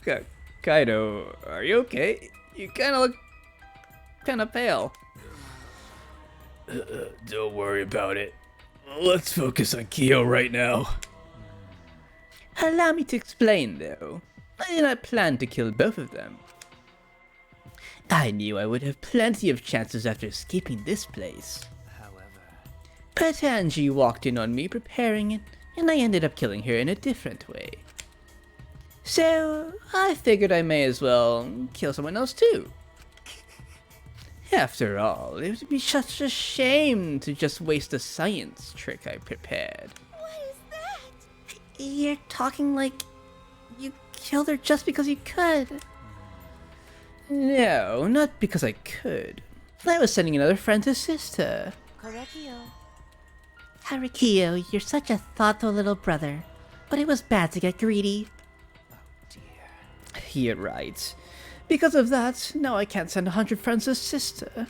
okay? Kaido, are you okay? You kinda look kinda pale. Don't worry about it. Let's focus on Kyo right now. Allow me to explain, though. I did not plan to kill both of them. I knew I would have plenty of chances after escaping this place. But Angie walked in on me preparing it, and I ended up killing her in a different way. So, I figured I may as well kill someone else too. After all, it would be such a shame to just waste a science trick I prepared. What is that? You're talking like you killed her just because you could. No, not because I could. I was sending another friend to assist her. Korekio. Harikio, you're such a thoughtful little brother. But it was bad to get greedy. You're right. Because of that, now I can't send 100 friends to assist her.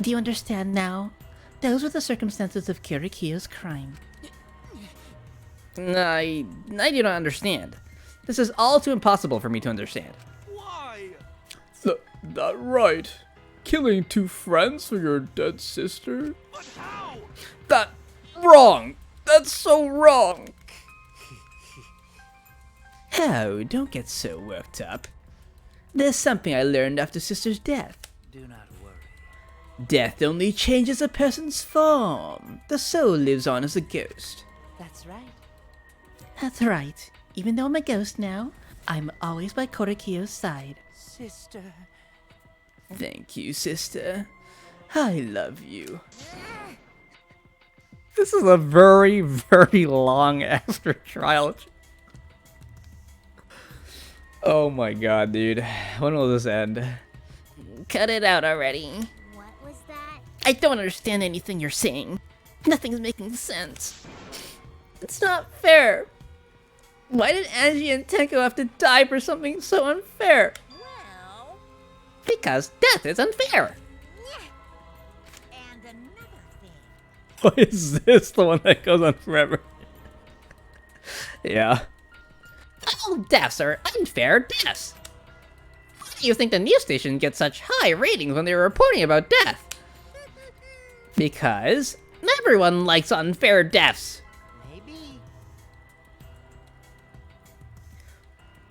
Do you understand now? Those were the circumstances of Kirikio's crime. I do not understand. This is all too impossible for me to understand. Why? That right. Killing 2 friends for your dead sister? But how? That wrong. That's so wrong. Oh, don't get so worked up. There's something I learned after sister's death. Do not worry. Death only changes a person's form. The soul lives on as a ghost. That's right. That's right. Even though I'm a ghost now, I'm always by Korekio's side. Sister. Thank you, sister. I love you. This is a very, very long after trial. Oh my god, dude. When will this end? Cut it out already. What was that? I don't understand anything you're saying. Nothing's making sense. It's not fair. Why did Angie and Tenko have to die for something so unfair? Well, Because death is unfair. and another thing. Why is this the one that goes on forever? Yeah. All deaths are unfair deaths. Why do you think the news station gets such high ratings when they're reporting about death? Because everyone likes unfair deaths. Maybe.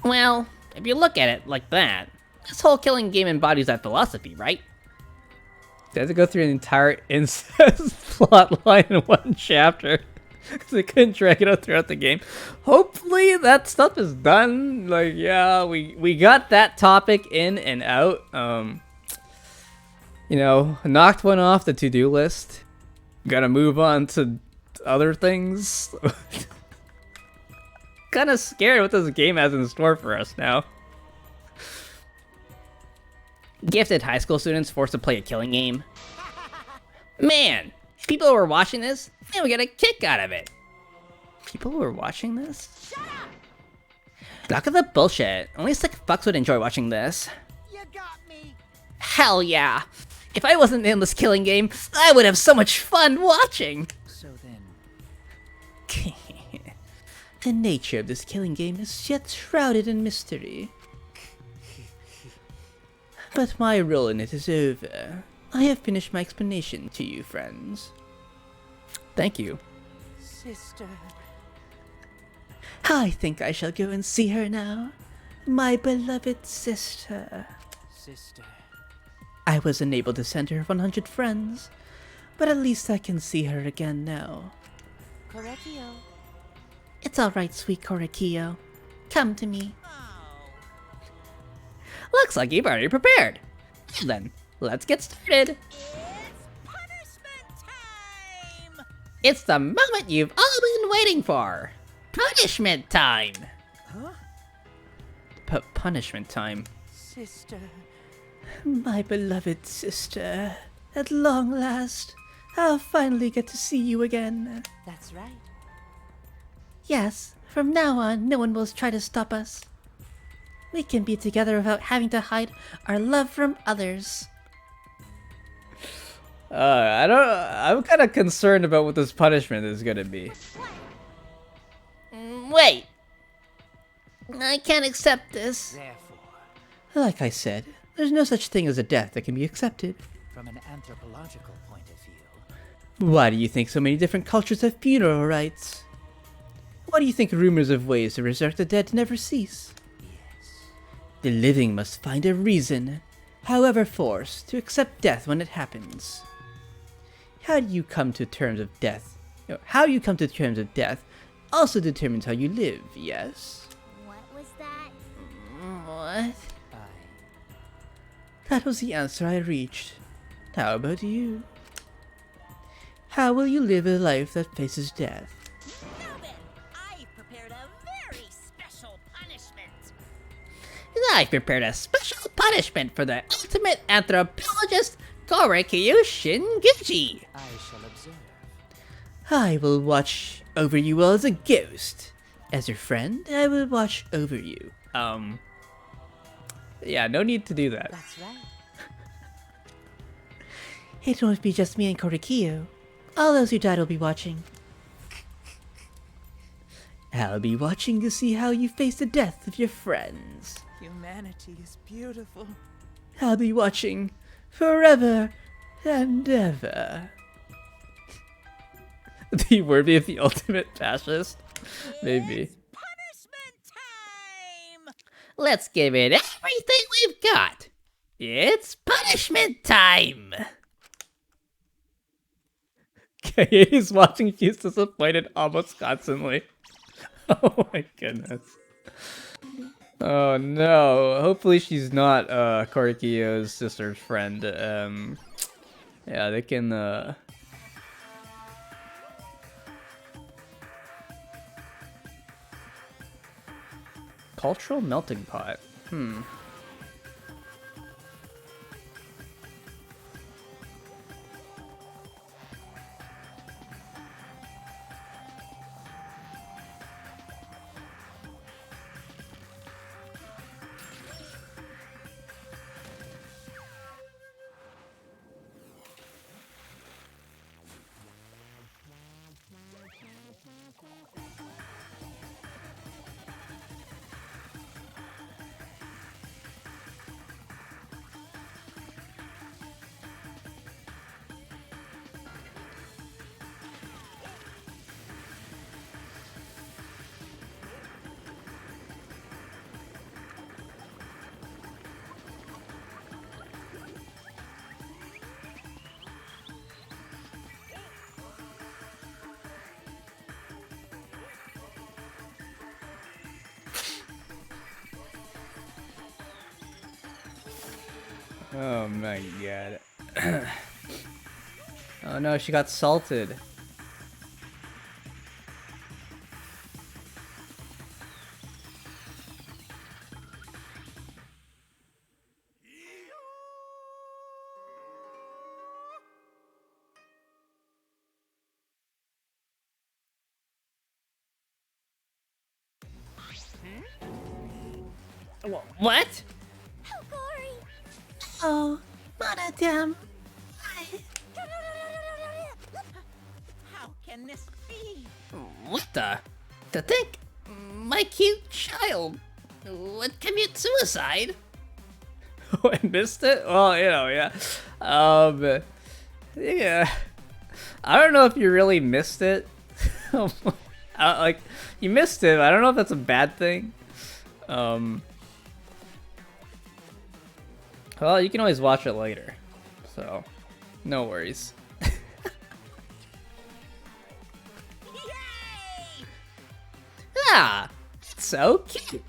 Well, if you look at it like that, this whole killing game embodies that philosophy, right? They had to go through an entire incest plotline in one chapter. Because they couldn't drag it out throughout the game. Hopefully that stuff is done. Like, yeah, we got that topic in and out. You know, knocked one off the to-do list. Gotta move on to other things. Kind of scared what this game has in store for us now. Gifted high school students forced to play a killing game. Man, if people who were watching this, they would get a kick out of it. People who are watching this? Knock at the bullshit. Only sick fucks would enjoy watching this. You got me. Hell yeah. If I wasn't in this killing game, I would have so much fun watching. So then, The nature of this killing game is yet shrouded in mystery. But my role in it is over. I have finished my explanation to you, friends. Thank you. Sister. I think I shall go and see her now. My beloved sister. Sister. I was unable to send her 100 friends, but at least I can see her again now. Correcchio. It's alright, sweet Korakio. Come to me. Looks like you've already prepared. Well then, let's get started. It's the moment you've all been waiting for. Punishment time. Huh? Punishment time. Sister. My beloved sister. At long last, I'll finally get to see you again. That's right. Yes, from now on, no one will try to stop us. We can be together without having to hide our love from others. I'm kind of concerned about what this punishment is gonna be. Wait! I can't accept this. Therefore, Like I said, there's no such thing as a death that can be accepted. from an anthropological point of view, Why do you think so many different cultures have funeral rites? Why do you think rumors of ways to resurrect the dead never cease? yes. The living must find a reason, however forced, to accept death when it happens. How you come to terms of death? How you come to terms of death also determines how you live, yes? What was that? What? That was the answer I reached. How about you? How will you live a life that faces death? Now then, I've prepared a very special punishment. I've prepared a special punishment for the ultimate anthropologist, Korakyo Shinguchi. I shall observe. I will watch over you all as a ghost. As your friend, I will watch over you. Yeah, no need to do that. That's right. It won't be just me and Korakyo. All those who died will be watching. I'll be watching to see how you face the death of your friends. Humanity is beautiful. I'll be watching forever and ever. The worthy of the ultimate fascist? Maybe. Punishment time! Let's give it everything we've got. It's punishment time. Okay, he's watching, she's disappointed almost constantly. Oh my goodness. Oh no, hopefully she's not Korikio's sister's friend. Yeah, they can cultural melting pot. Oh my god. Oh no, she got salted. What? Oh, madame. How can this be? What the? To think my cute child would commit suicide. Oh, I missed it? Well, you know, yeah. Yeah. I don't know if you really missed it. Like, you missed it. I don't know if that's a bad thing. Well, you can always watch it later. So, no worries. Ah, it's so cute.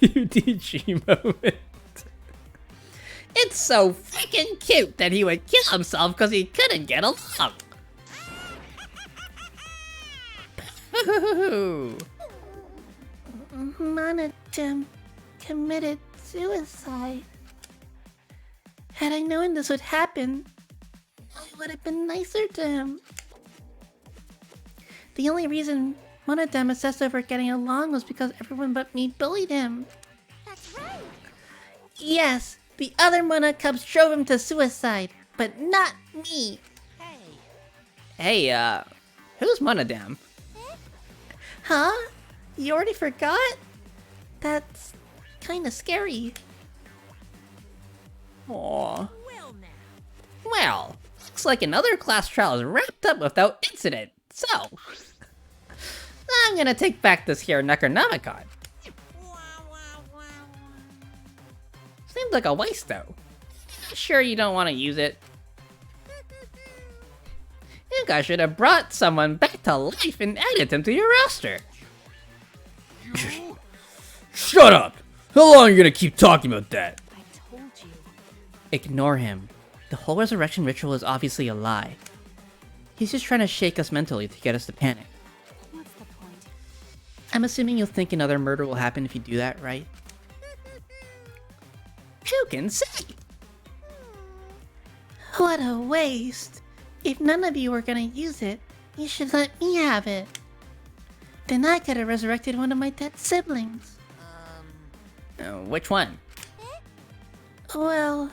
UDG moment. It's so freaking cute that he would kill himself because he couldn't get along. Monodem committed suicide. Had I known this would happen, I would have been nicer to him. The only reason Monodem obsessed over getting along was because everyone but me bullied him. That's right. Yes, the other Mona Cubs drove him to suicide, but not me. Hey, who's Monodam? Huh? You already forgot? That's kinda scary. Aww. Well, looks like another class trial is wrapped up without incident, so I'm gonna take back this here Necronomicon. Seems like a waste though. Sure you don't want to use it? You guys should have brought someone back to life and added them to your roster. Shut up! How long are you gonna keep talking about that? I told you. Ignore him. The whole resurrection ritual is obviously a lie. He's just trying to shake us mentally to get us to panic. What's the point? I'm assuming you'll think another murder will happen if you do that, right? Who can say? What a waste. If none of you were gonna use it, you should let me have it. Then I could have resurrected one of my dead siblings. Which one? Well,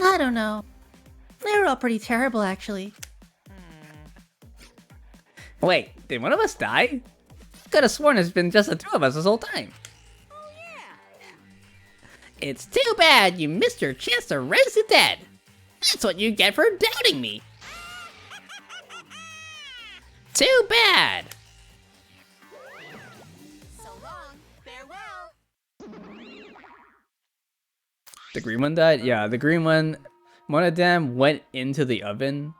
I don't know. They were all pretty terrible, actually. Wait, did one of us die? Could have sworn it's been just the two of us this whole time. It's too bad you missed your chance to raise the dead. That's what you get for doubting me. Too bad. So long. Farewell. The green one died? Yeah, the green one. Monodam went into the oven.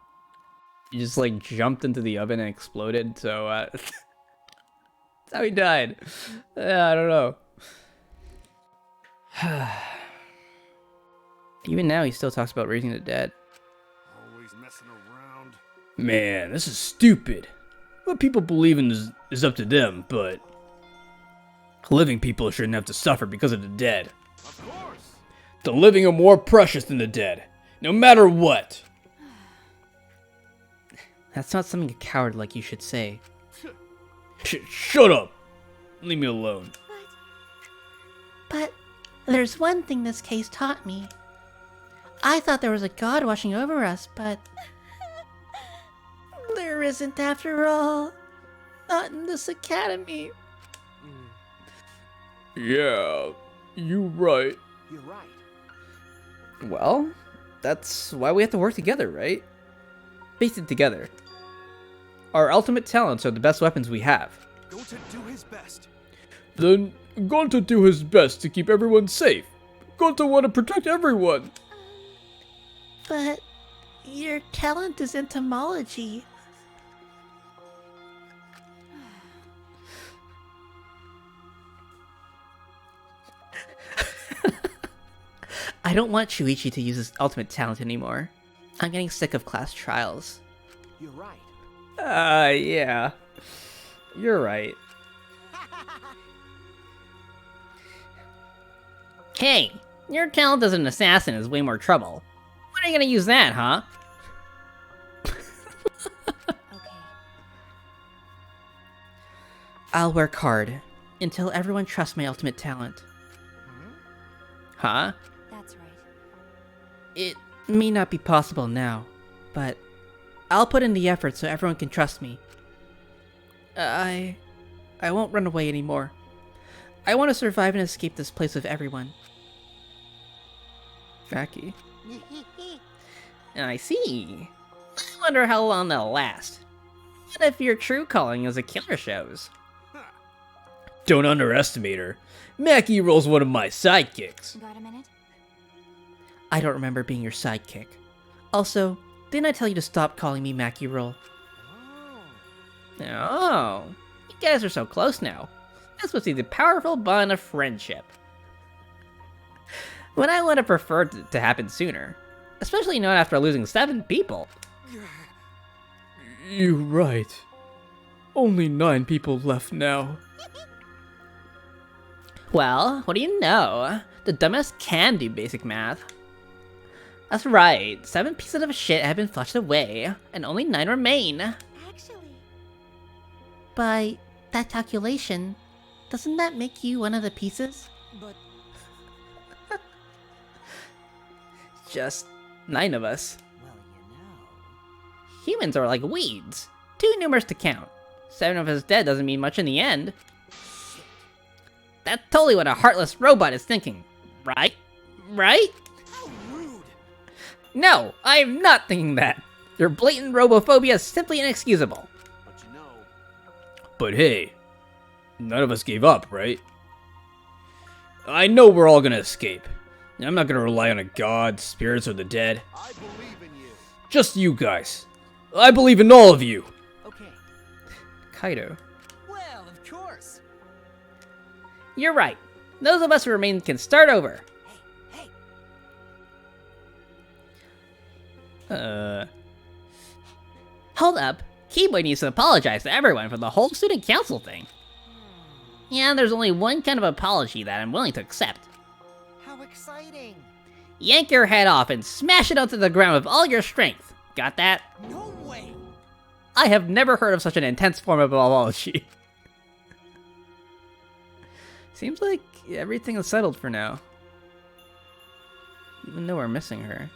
He just like jumped into the oven and exploded, so that's how he died. Yeah, I don't know. Even now, he still talks about raising the dead. Always messing around. Man, this is stupid. What people believe in is up to them, but living people shouldn't have to suffer because of the dead. Of course. The living are more precious than the dead, no matter what. That's not something a coward like you should say. Shut up. Leave me alone. But there's one thing this case taught me. I thought there was a god watching over us, but there isn't after all. Not in this academy. Yeah, you right. You're right. Well, that's why we have to work together, right? Face it together. Our ultimate talents are the best weapons we have. Go to do his best. Then Gonta do his best to keep everyone safe. Gonta want to protect everyone. But your talent is entomology. I don't want Shuichi to use his ultimate talent anymore. I'm getting sick of class trials. You're right. Yeah. You're right. Hey, your talent as an assassin is way more trouble. When are you gonna use that, huh? Okay. I'll work hard until everyone trusts my ultimate talent. Huh? That's right. It may not be possible now, but I'll put in the effort so everyone can trust me. I won't run away anymore. I want to survive and escape this place with everyone. Vacky. I see. I wonder how long that'll last. What if your true calling is a killer shows? Don't underestimate her. Mackie Roll's one of my sidekicks. Got a minute? I don't remember being your sidekick. Also, didn't I tell you to stop calling me Mackie Roll? Oh, you guys are so close now. This must be the powerful bond of friendship. When I would have preferred it to happen sooner, especially not after losing 7 people. You're right. Only 9 people left now. Well, what do you know? The dumbest can do basic math. That's right, 7 pieces of shit have been flushed away, and only 9 remain. Actually. By that calculation, doesn't that make you one of the pieces? But Just 9 of us. Well, you know. Humans are like weeds, too numerous to count. 7 of us dead doesn't mean much in the end. That's totally what a heartless robot is thinking, right? Right? How rude! No, I'm not thinking that. Your blatant robophobia is simply inexcusable. But you know, But hey, none of us gave up, right? I know we're all gonna escape. I'm not gonna rely on a god, spirits, or the dead. I believe in you. Just you guys. I believe in all of you. okay. Kaido. Well, of course. You're right. Those of us who remain can start over. Hold up. Keyboy needs to apologize to everyone for the whole student council thing. Yeah, there's only one kind of apology that I'm willing to accept. How exciting! Yank your head off and smash it onto the ground with all your strength. Got that? No way. I have never heard of such an intense form of apology. Seems like everything is settled for now. Even though we're missing her.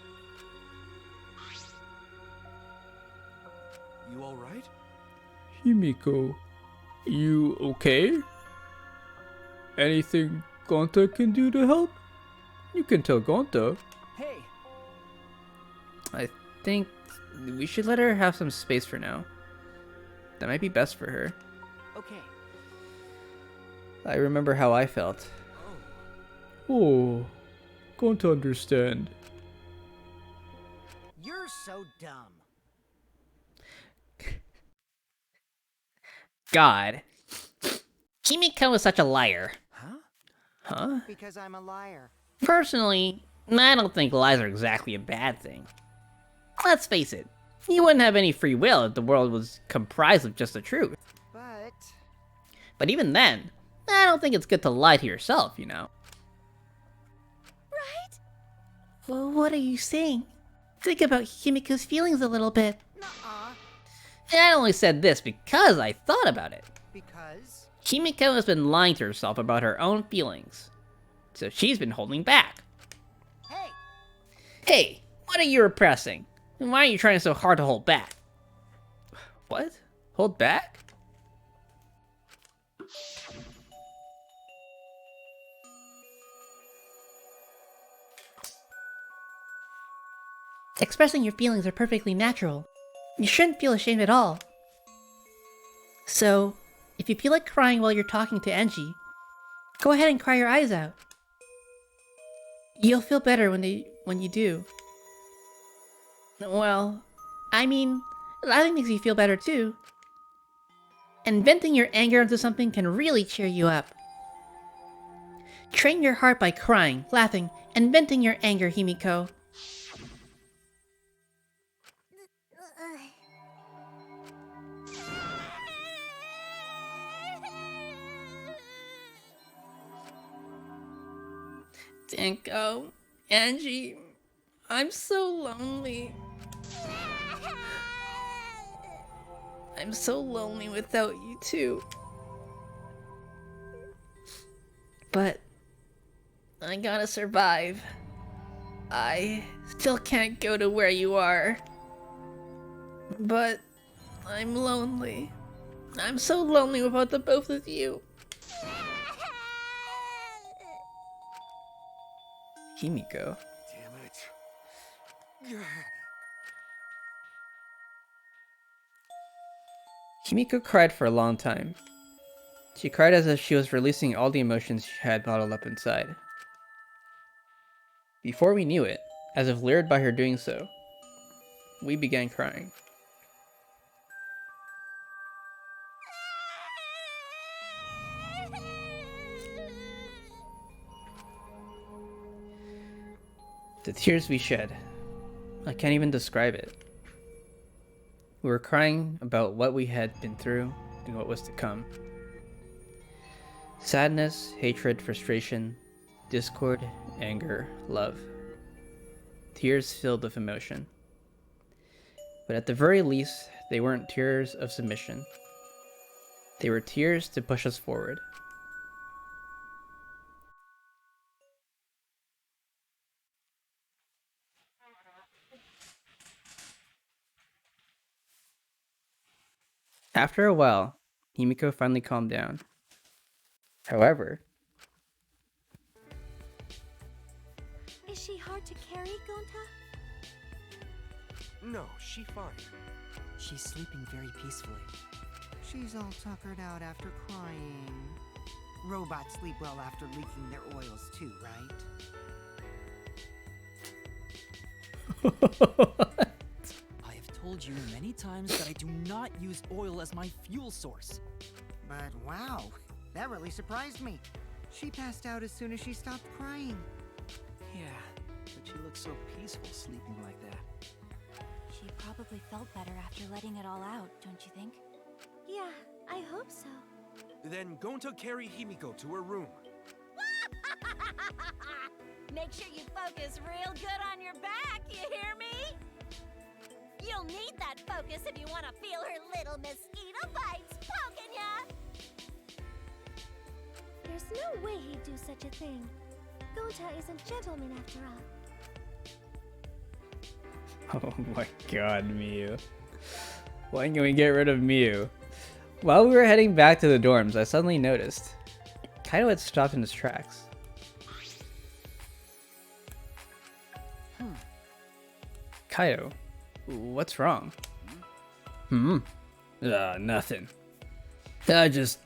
You all right? Himiko, you okay? Anything Gonta can do to help? You can tell Gonta. Hey, I think we should let her have some space for now. That might be best for her. okay. I remember how I felt. Oh, Gonta understand. You're so dumb. God. Kimiko is such a liar. Huh? Because I'm a liar. Personally, I don't think lies are exactly a bad thing. Let's face it, you wouldn't have any free will if the world was comprised of just the truth. But even then, I don't think it's good to lie to yourself, you know. Right? Well, what are you saying? Think about Himiko's feelings a little bit. Nuh-uh. And I only said this because I thought about it. Because? Himiko has been lying to herself about her own feelings. So she's been holding back. Hey! Hey, what are you repressing? And why are you trying so hard to hold back? What? Hold back? Expressing your feelings are perfectly natural. You shouldn't feel ashamed at all. So, if you feel like crying while you're talking to Enji, go ahead and cry your eyes out. You'll feel better when you do. Well, I mean, laughing makes you feel better too. And venting your anger into something can really cheer you up. Train your heart by crying, laughing, and venting your anger, Himiko. Denko, Angie, I'm so lonely. I'm so lonely without you too. But I gotta survive. I still can't go to where you are. But I'm lonely. I'm so lonely without the both of you. Himiko. Damn it. Himiko cried for a long time. She cried as if she was releasing all the emotions she had bottled up inside. Before we knew it, as if lured by her doing so, we began crying. The tears we shed, I can't even describe it. We were crying about what we had been through and what was to come. Sadness, hatred, frustration, discord, anger, love. Tears filled with emotion. But at the very least, they weren't tears of submission. They were tears to push us forward. After a while, Himiko finally calmed down. However, Is she hard to carry, Gonta? No, she fine. She's sleeping very peacefully. She's all tuckered out after crying. Robots sleep well after leaking their oils too, right? I have told you many times that I do not use oil as my fuel source. But wow, that really surprised me. She passed out as soon as she stopped crying. Yeah, but she looks so peaceful sleeping like that. She probably felt better after letting it all out, don't you think? Yeah, I hope so. Then Gonta carry Himiko to her room. Make sure you focus real good on your back, you hear me? You'll need that focus if you want to feel her little mosquito bites poking ya! There's no way he'd do such a thing. Gonta is a gentleman after all. oh my god, Miu. When can we get rid of Miu? While we were heading back to the dorms, I suddenly noticed Kaido had stopped in his tracks. Kaido, what's wrong? Nothing. I just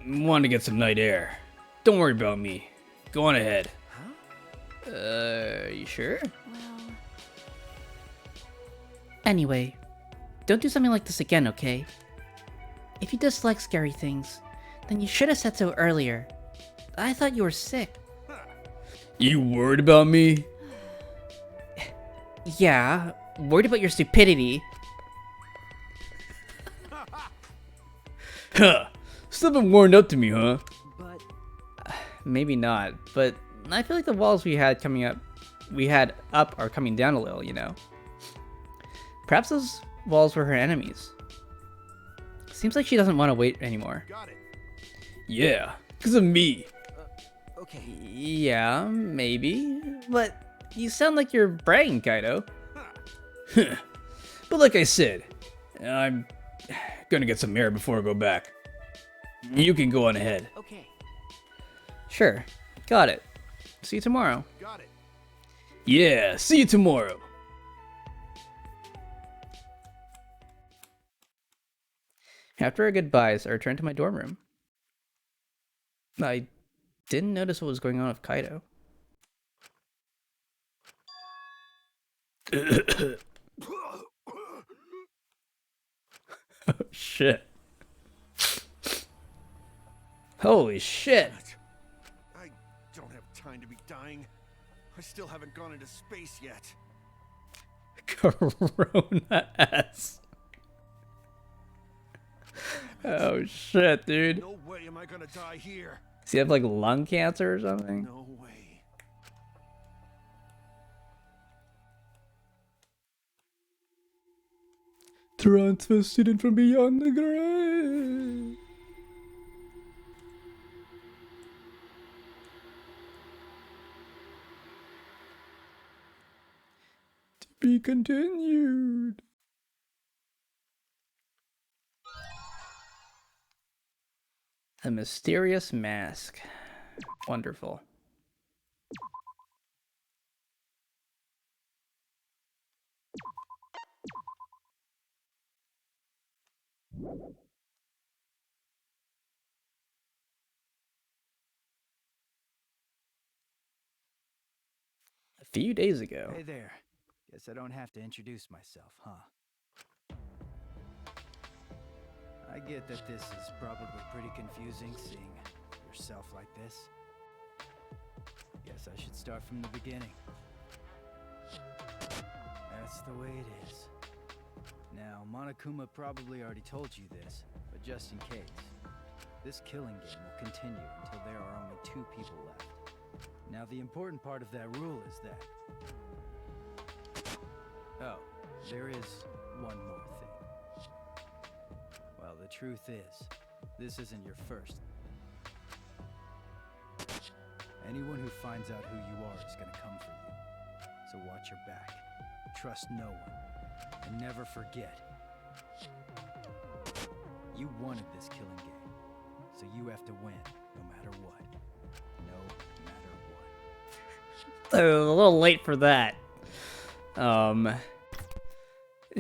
want to get some night air. Don't worry about me. Go on ahead. You sure? Well, Anyway, don't do something like this again, okay? If you dislike scary things, then you should have said so earlier. I thought you were sick. You worried about me? Yeah, worried about your stupidity. Huh. Still been warmed up to me, huh? But Maybe not, but I feel like the walls we had up are coming down a little, you know? Perhaps those walls were her enemies. Seems like she doesn't want to wait anymore. Got it. Yeah, because of me. okay. Yeah, maybe. But you sound like you're bragging, Kaido. But like I said, I'm gonna get some air before I go back. You can go on ahead. Okay. Sure, got it. See you tomorrow. Got it. Yeah, see you tomorrow. After our goodbyes, I returned to my dorm room. I didn't notice what was going on with Kaido. Oh shit. Holy shit. I don't have time to be dying. I still haven't gone into space yet. Corona S. Oh shit, dude. No way am I gonna die here. Does he have like lung cancer or something? No way. Transfer student from beyond the grave. To be continued. A mysterious mask. Wonderful. A few days ago. Hey there. Guess I don't have to introduce myself, huh? I get that this is probably pretty confusing seeing yourself like this. Guess I should start from the beginning. That's the way it is. Now, Monokuma probably already told you this, but just in case, this killing game will continue until there are only 2 people left. Now, the important part of that rule is that... Oh, there is one more thing. Well, the truth is, this isn't your first. Anyone who finds out who you are is gonna come for you. So watch your back. Trust no one. And never forget. You wanted this killing game. So you have to win, no matter what. No matter what. A little late for that. You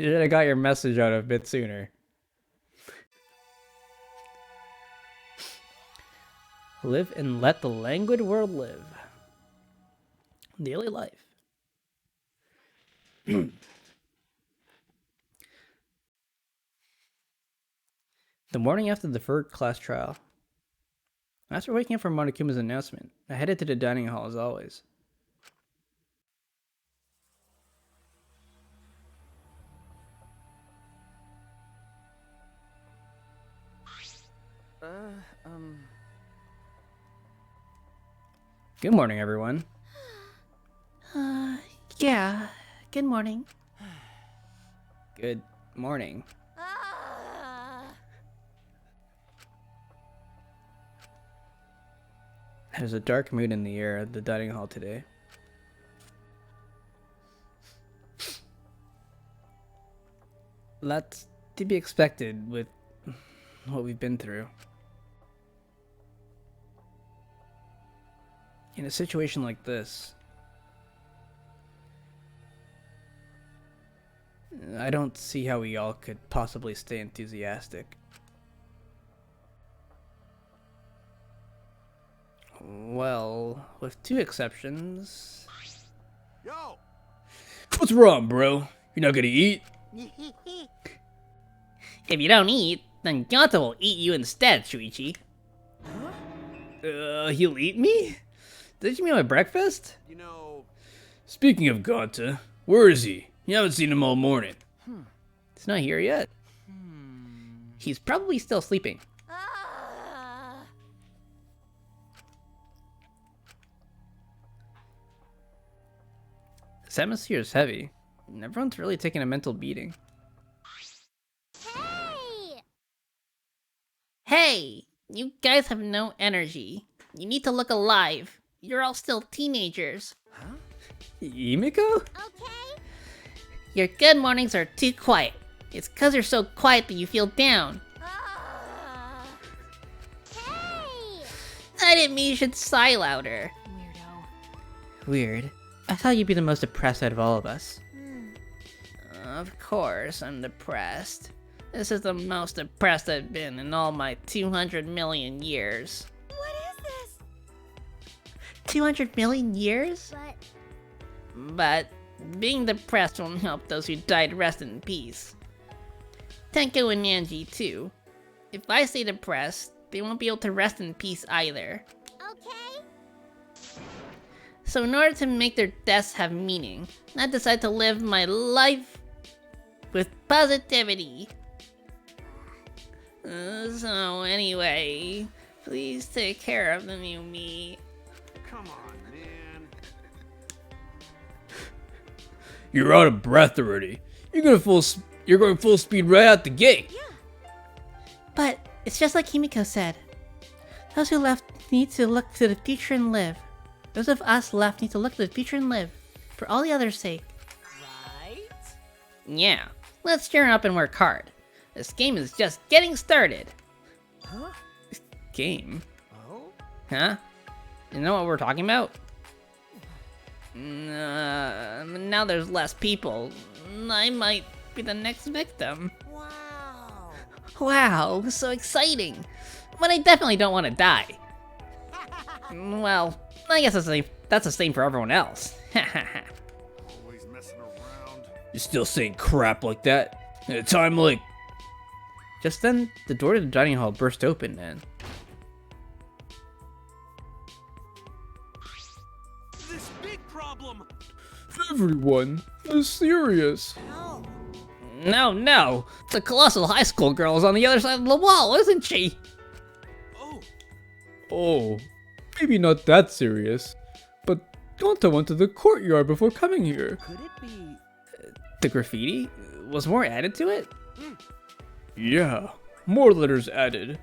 should have got your message out a bit sooner. Live and let the languid world live. Daily life. The morning after the third class trial. After waking up from Monokuma's announcement, I headed to the dining hall as always. Good morning, everyone. Yeah. Good morning. Good morning. There's a dark mood in the air at the dining hall today. That's to be expected with what we've been through. In a situation like this, I don't see how we all could possibly stay enthusiastic. Well, with 2 exceptions. Yo! What's wrong, bro? You're not gonna eat? If you don't eat, then Ganta will eat you instead, Shuichi. He'll eat me? Did you mean my breakfast? You know... Speaking of Ganta, where is he? You haven't seen him all morning. He's not here yet. He's probably still sleeping. This atmosphere is heavy. Everyone's really taking a mental beating. Hey! Hey! You guys have no energy. You need to look alive. You're all still teenagers. Himiko? Okay? Your good mornings are too quiet. It's 'cause you're so quiet that you feel down. Hey! I didn't mean you should sigh louder. Weirdo. Weird. I thought you'd be the most depressed out of all of us. Of course, I'm depressed. This is the most depressed I've been in all my 200 million years. What is this? 200 million years? But... But being depressed won't help those who died rest in peace. Tenko and Nanji too. If I stay depressed, they won't be able to rest in peace either. Okay? So in order to make their deaths have meaning, I decided to live my life with positivity. So anyway, please take care of the new me. Come on, man. You're out of breath already. You're going full speed right out the gate. But it's just like Himiko said. Those who left need to look to the future and live. Those of us left need to look to the future and live. For all the others' sake. Right? Yeah, let's cheer up and work hard. This game is just getting started. Huh? game. Oh? Huh? You know what we're talking about? Now there's less people. I might be the next victim. Wow. Wow, so exciting. But I definitely don't want to die. Well, I guess that's the same for everyone else. Always messing around. You're still saying crap like that? At a time like... Just then, the door to the dining hall burst open and... This big problem! Everyone is serious. No. The colossal high school girl is on the other side of the wall, isn't she? Oh, maybe not that serious. But Gonta went to the courtyard before coming here. Could it be... The graffiti? Was more added to it? Yeah, more letters added.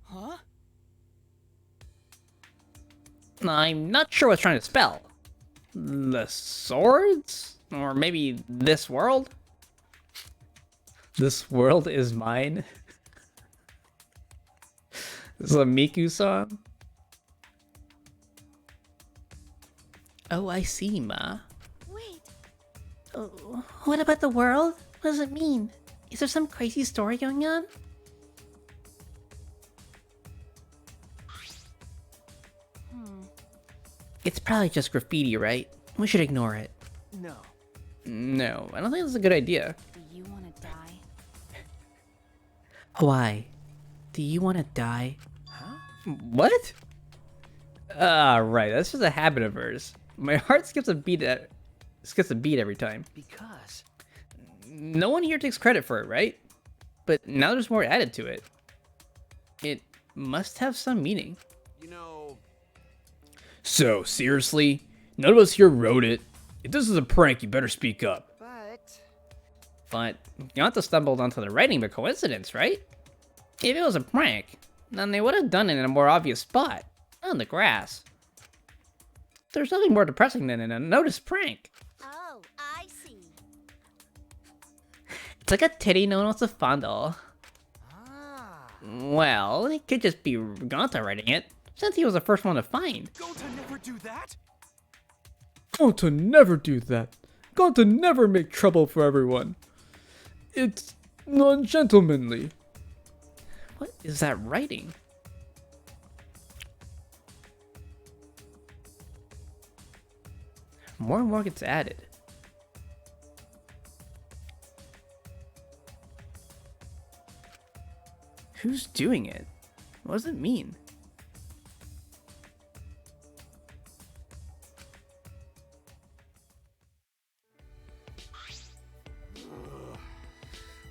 Huh? I'm not sure what it's trying to spell. The swords? Or maybe this world? This world is mine. This is a Miku song. Oh, I see, Ma. Wait. Oh, what about the world? What does it mean? Is there some crazy story going on? It's probably just graffiti, right? We should ignore it. No. No, I don't think that's a good idea. Do you want to die? Why? Do you want to die? Huh? What? Right, that's just a habit of hers. My heart skips a beat every time. Because... No one here takes credit for it, right? But now there's more added to it. It must have some meaning. You know... So, seriously? None of us here wrote it. If this is a prank, you better speak up. But Yanta stumbled onto the writing by coincidence, right? If it was a prank, then they would have done it in a more obvious spot, on the grass. There's nothing more depressing than an unnoticed prank. Oh, I see. It's like a titty no one wants to fondle. Well, it could just be Gonta writing it, since he was the first one to find. Gonta never do that? Gonta never do that. Gonta never make trouble for everyone. It's non-gentlemanly. What is that writing? More and more gets added. Who's doing it? What does it mean?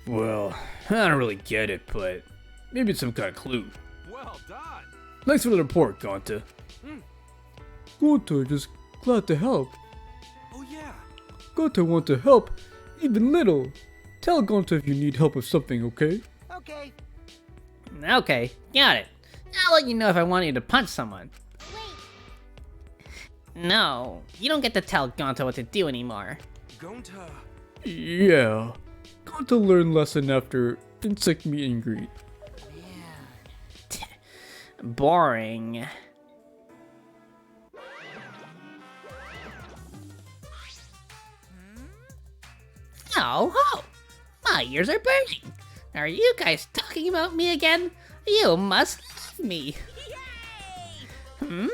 Well, I don't really get it, but maybe it's some kind of clue. Well done. Thanks for the report, Gonta. Gonta just glad to help. Oh yeah. Gonta want to help, even little. Tell Gonta if you need help with something, okay? Okay. Okay, got it. I'll let you know if I want you to punch someone. No, you don't get to tell Gonta what to do anymore. Gonta. Yeah. Gonta learned lesson after insect meet and greet. Boring. Oh, my ears are burning. Are you guys talking about me again? You must love me. Hmm?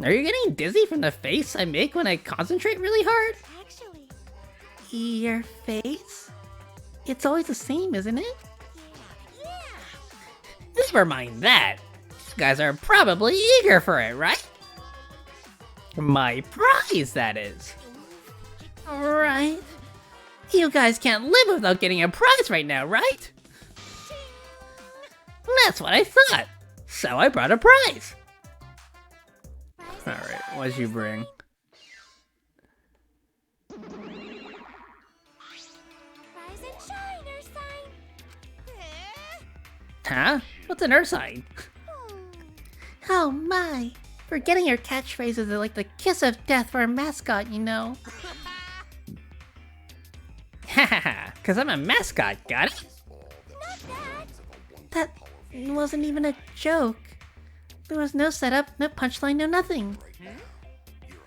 Are you getting dizzy from the face I make when I concentrate really hard? Actually, Your face? It's always the same, isn't it? yeah. Never mind that. You guys are probably eager for it, right? My prize, that is. Right. You guys can't live without getting a prize right now, right? That's what I thought. So I brought a prize. Alright, what'd you bring? Rise and shine, Earth sign. Huh? What's an earth sign? Oh my. Forgetting your catchphrases are like the kiss of death for a mascot, you know. Hahaha, Cause I'm a mascot, got it? Not that. That wasn't even a joke. There was no setup, no punchline, no nothing.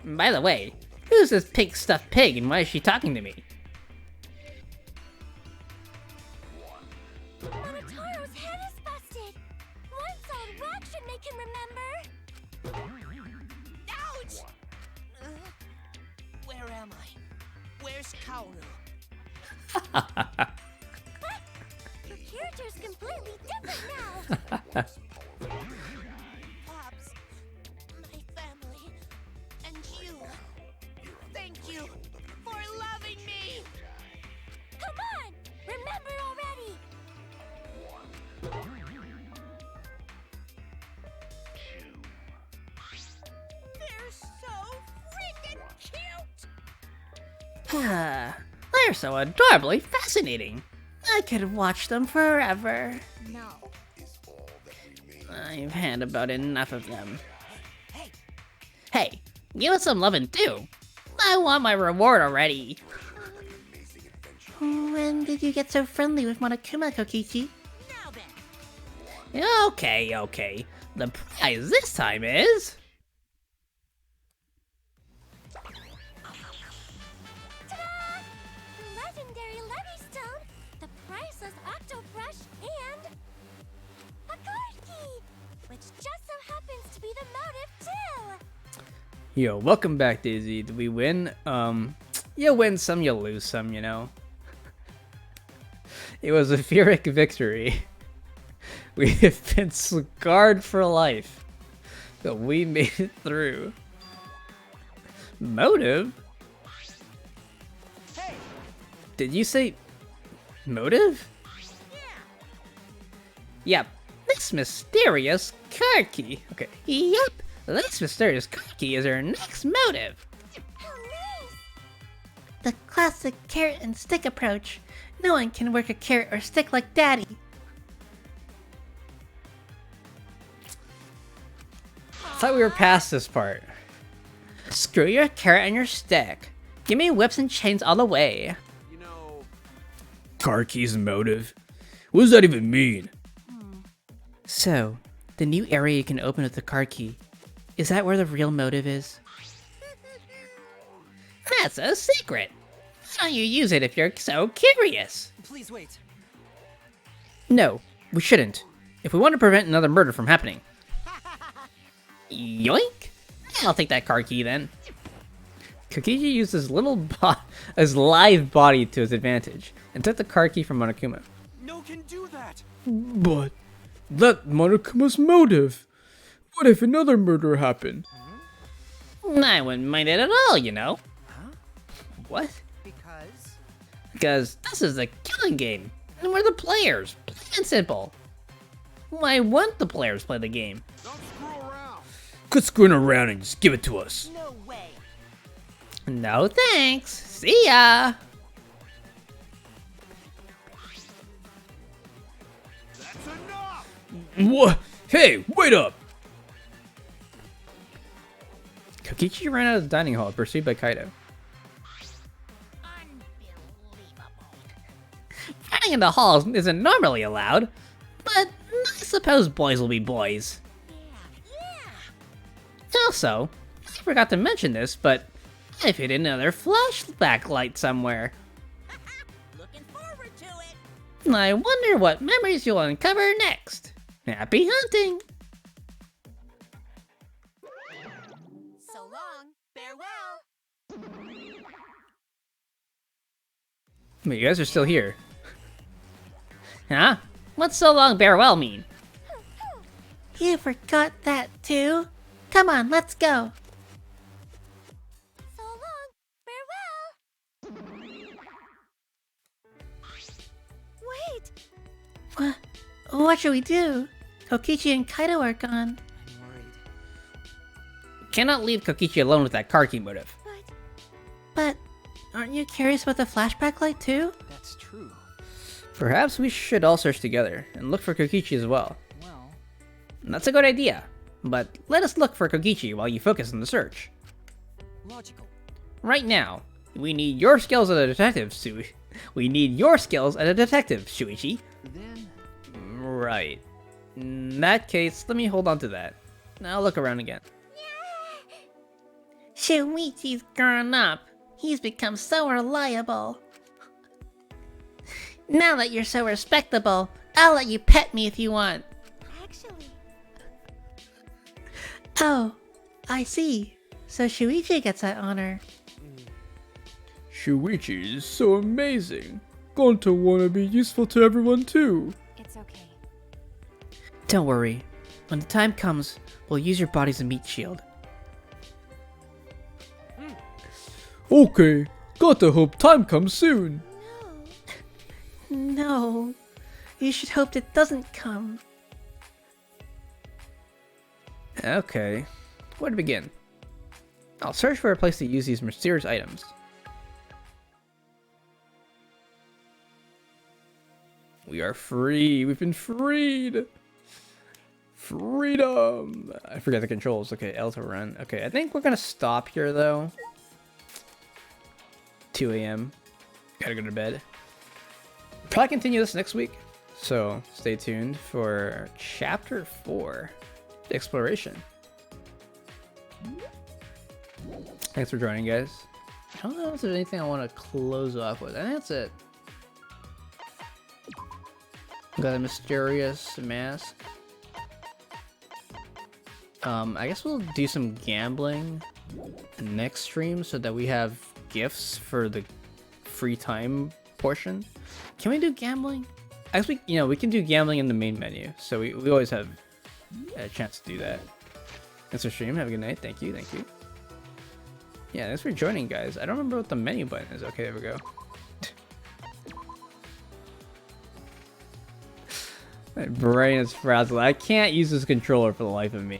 By the way, who's this pig stuffed pig and why is she talking to me? Monotaro's head is busted. One solid whack should make him remember. Ouch! Where am I? Where's Kaoru? Your character's completely different now. Pops, my family, and you. Thank you for loving me. Come on, remember already. They're so freaking cute. They're so adorably fascinating. I could watch them forever. No. I've had about enough of them. Hey, give us some lovin' too. I want my reward already. When did you get so friendly with Monokuma, Kokichi? Now then. Okay. The prize this time is... Ta-da! The legendary Levystone, the priceless Octo Brush, and a card key, which just so happens to be the motive too. Yo, welcome back, Daisy. Did we win? You win some, you lose some, you know. It was a Pyrrhic victory. We have been scarred for life, but we made it through. Motive? Hey! Did you say motive? Yep, this mysterious card key. Okay. Yep, this mysterious card key is our next motive. How nice! The classic carrot and stick approach. No one can work a carrot or stick like Daddy. I thought we were past this part. Screw your carrot and your stick. Give me whips and chains all the way. You know, Car keys motive? What does that even mean? So, the new area you can open with the card key. Is that where the real motive is? That's a secret. Why don't you use it if you're so curious? Please wait. No, we shouldn't. If we want to prevent another murder from happening. Yoink! I'll take that card key then. Kokichi used his his live body to his advantage and took the card key from Monokuma. No can do that. But that Monokuma's motive. What if another murder happened? I wouldn't mind it at all, you know. What? Because? Because this is a killing game, and we're the players. Plain and simple. Why won't the players play the game? don't screw around. Quit screwing around and just give it to us. No way. No thanks. See ya. That's enough. What? Hey, wait up! Kokichi ran out of the dining hall, pursued by Kaido. Running in the halls isn't normally allowed, but I suppose boys will be boys. Also, I forgot to mention this, but I've hidden another flashback light somewhere. Looking forward to it. I wonder what memories you'll uncover next. Happy hunting! So long. Farewell. Wait, you guys are still here. Huh? What's so long farewell mean? You forgot that too? Come on, let's go. So long, farewell. Wait, What should we do? Kokichi and Kaido are gone. I'm worried. Cannot leave Kokichi alone with that car key motive. But aren't you curious about the flashback light too? That's true. Perhaps we should all search together and look for Kokichi as well. Well, That's a good idea, but let us look for Kokichi while you focus on the search. logical. Right now, we need your skills as a detective, Sui. We need your skills as a detective, Shuichi. Then, Right. In that case, let me hold on to that. Now I'll look around again. Shuichi's grown up. He's become so reliable. Now that you're so respectable, I'll let you pet me if you want. Actually, Oh, I see. So Shuichi gets that honor. Shuichi is so amazing. Going to want to be useful to everyone too. It's okay. Don't worry. When the time comes, we'll use your body as a meat shield. Okay, gotta hope time comes soon. No, you should hope it doesn't come. Okay. Where to begin? I'll search for a place to use these mysterious items. We are free. We've been freed. Freedom. I forget the controls. Okay, L to run. Okay, I think we're gonna stop here though. 2 a.m. Gotta go to bed. Probably continue this next week. So stay tuned for chapter 4, exploration. Thanks for joining, guys. I don't know if there's anything I want to close off with. I think that's it. Got a mysterious mask. I guess we'll do some gambling next stream so that we have gifts for the free time portion. Can we do gambling? I guess we can do gambling in the main menu. So we always have a chance to do that. Thanks for stream. Have a good night. Thank you. Thank you. Yeah, thanks for joining, guys. I don't remember what the menu button is. Okay, there we go. My brain is frazzled. I can't use this controller for the life of me.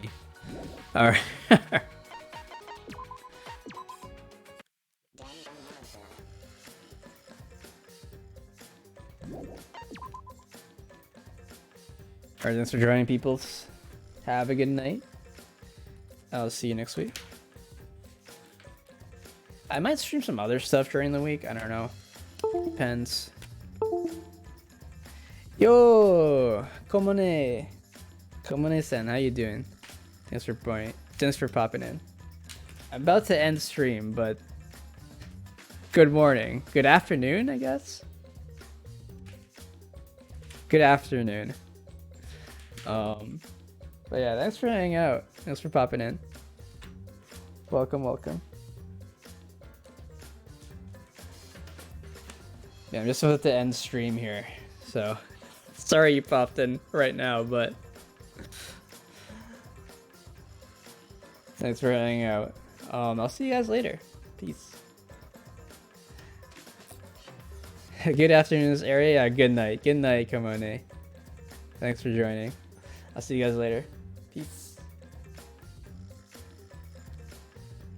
Alright. Alright, thanks for joining, peoples. Have a good night. I'll see you next week. I might stream some other stuff during the week. I don't know. Depends. Yo, Komone. Komone-san, how you doing? Thanks for popping in. I'm about to end stream, but good morning. Good afternoon, I guess. Good afternoon. But yeah, thanks for hanging out. Thanks for popping in. Welcome, welcome. Yeah, I'm just about to end stream here, so sorry you popped in right now, but thanks for hanging out. I'll see you guys later. Peace. Good afternoon in this area. Yeah, good night. Good night, Komone. Thanks for joining. I'll see you guys later. Peace.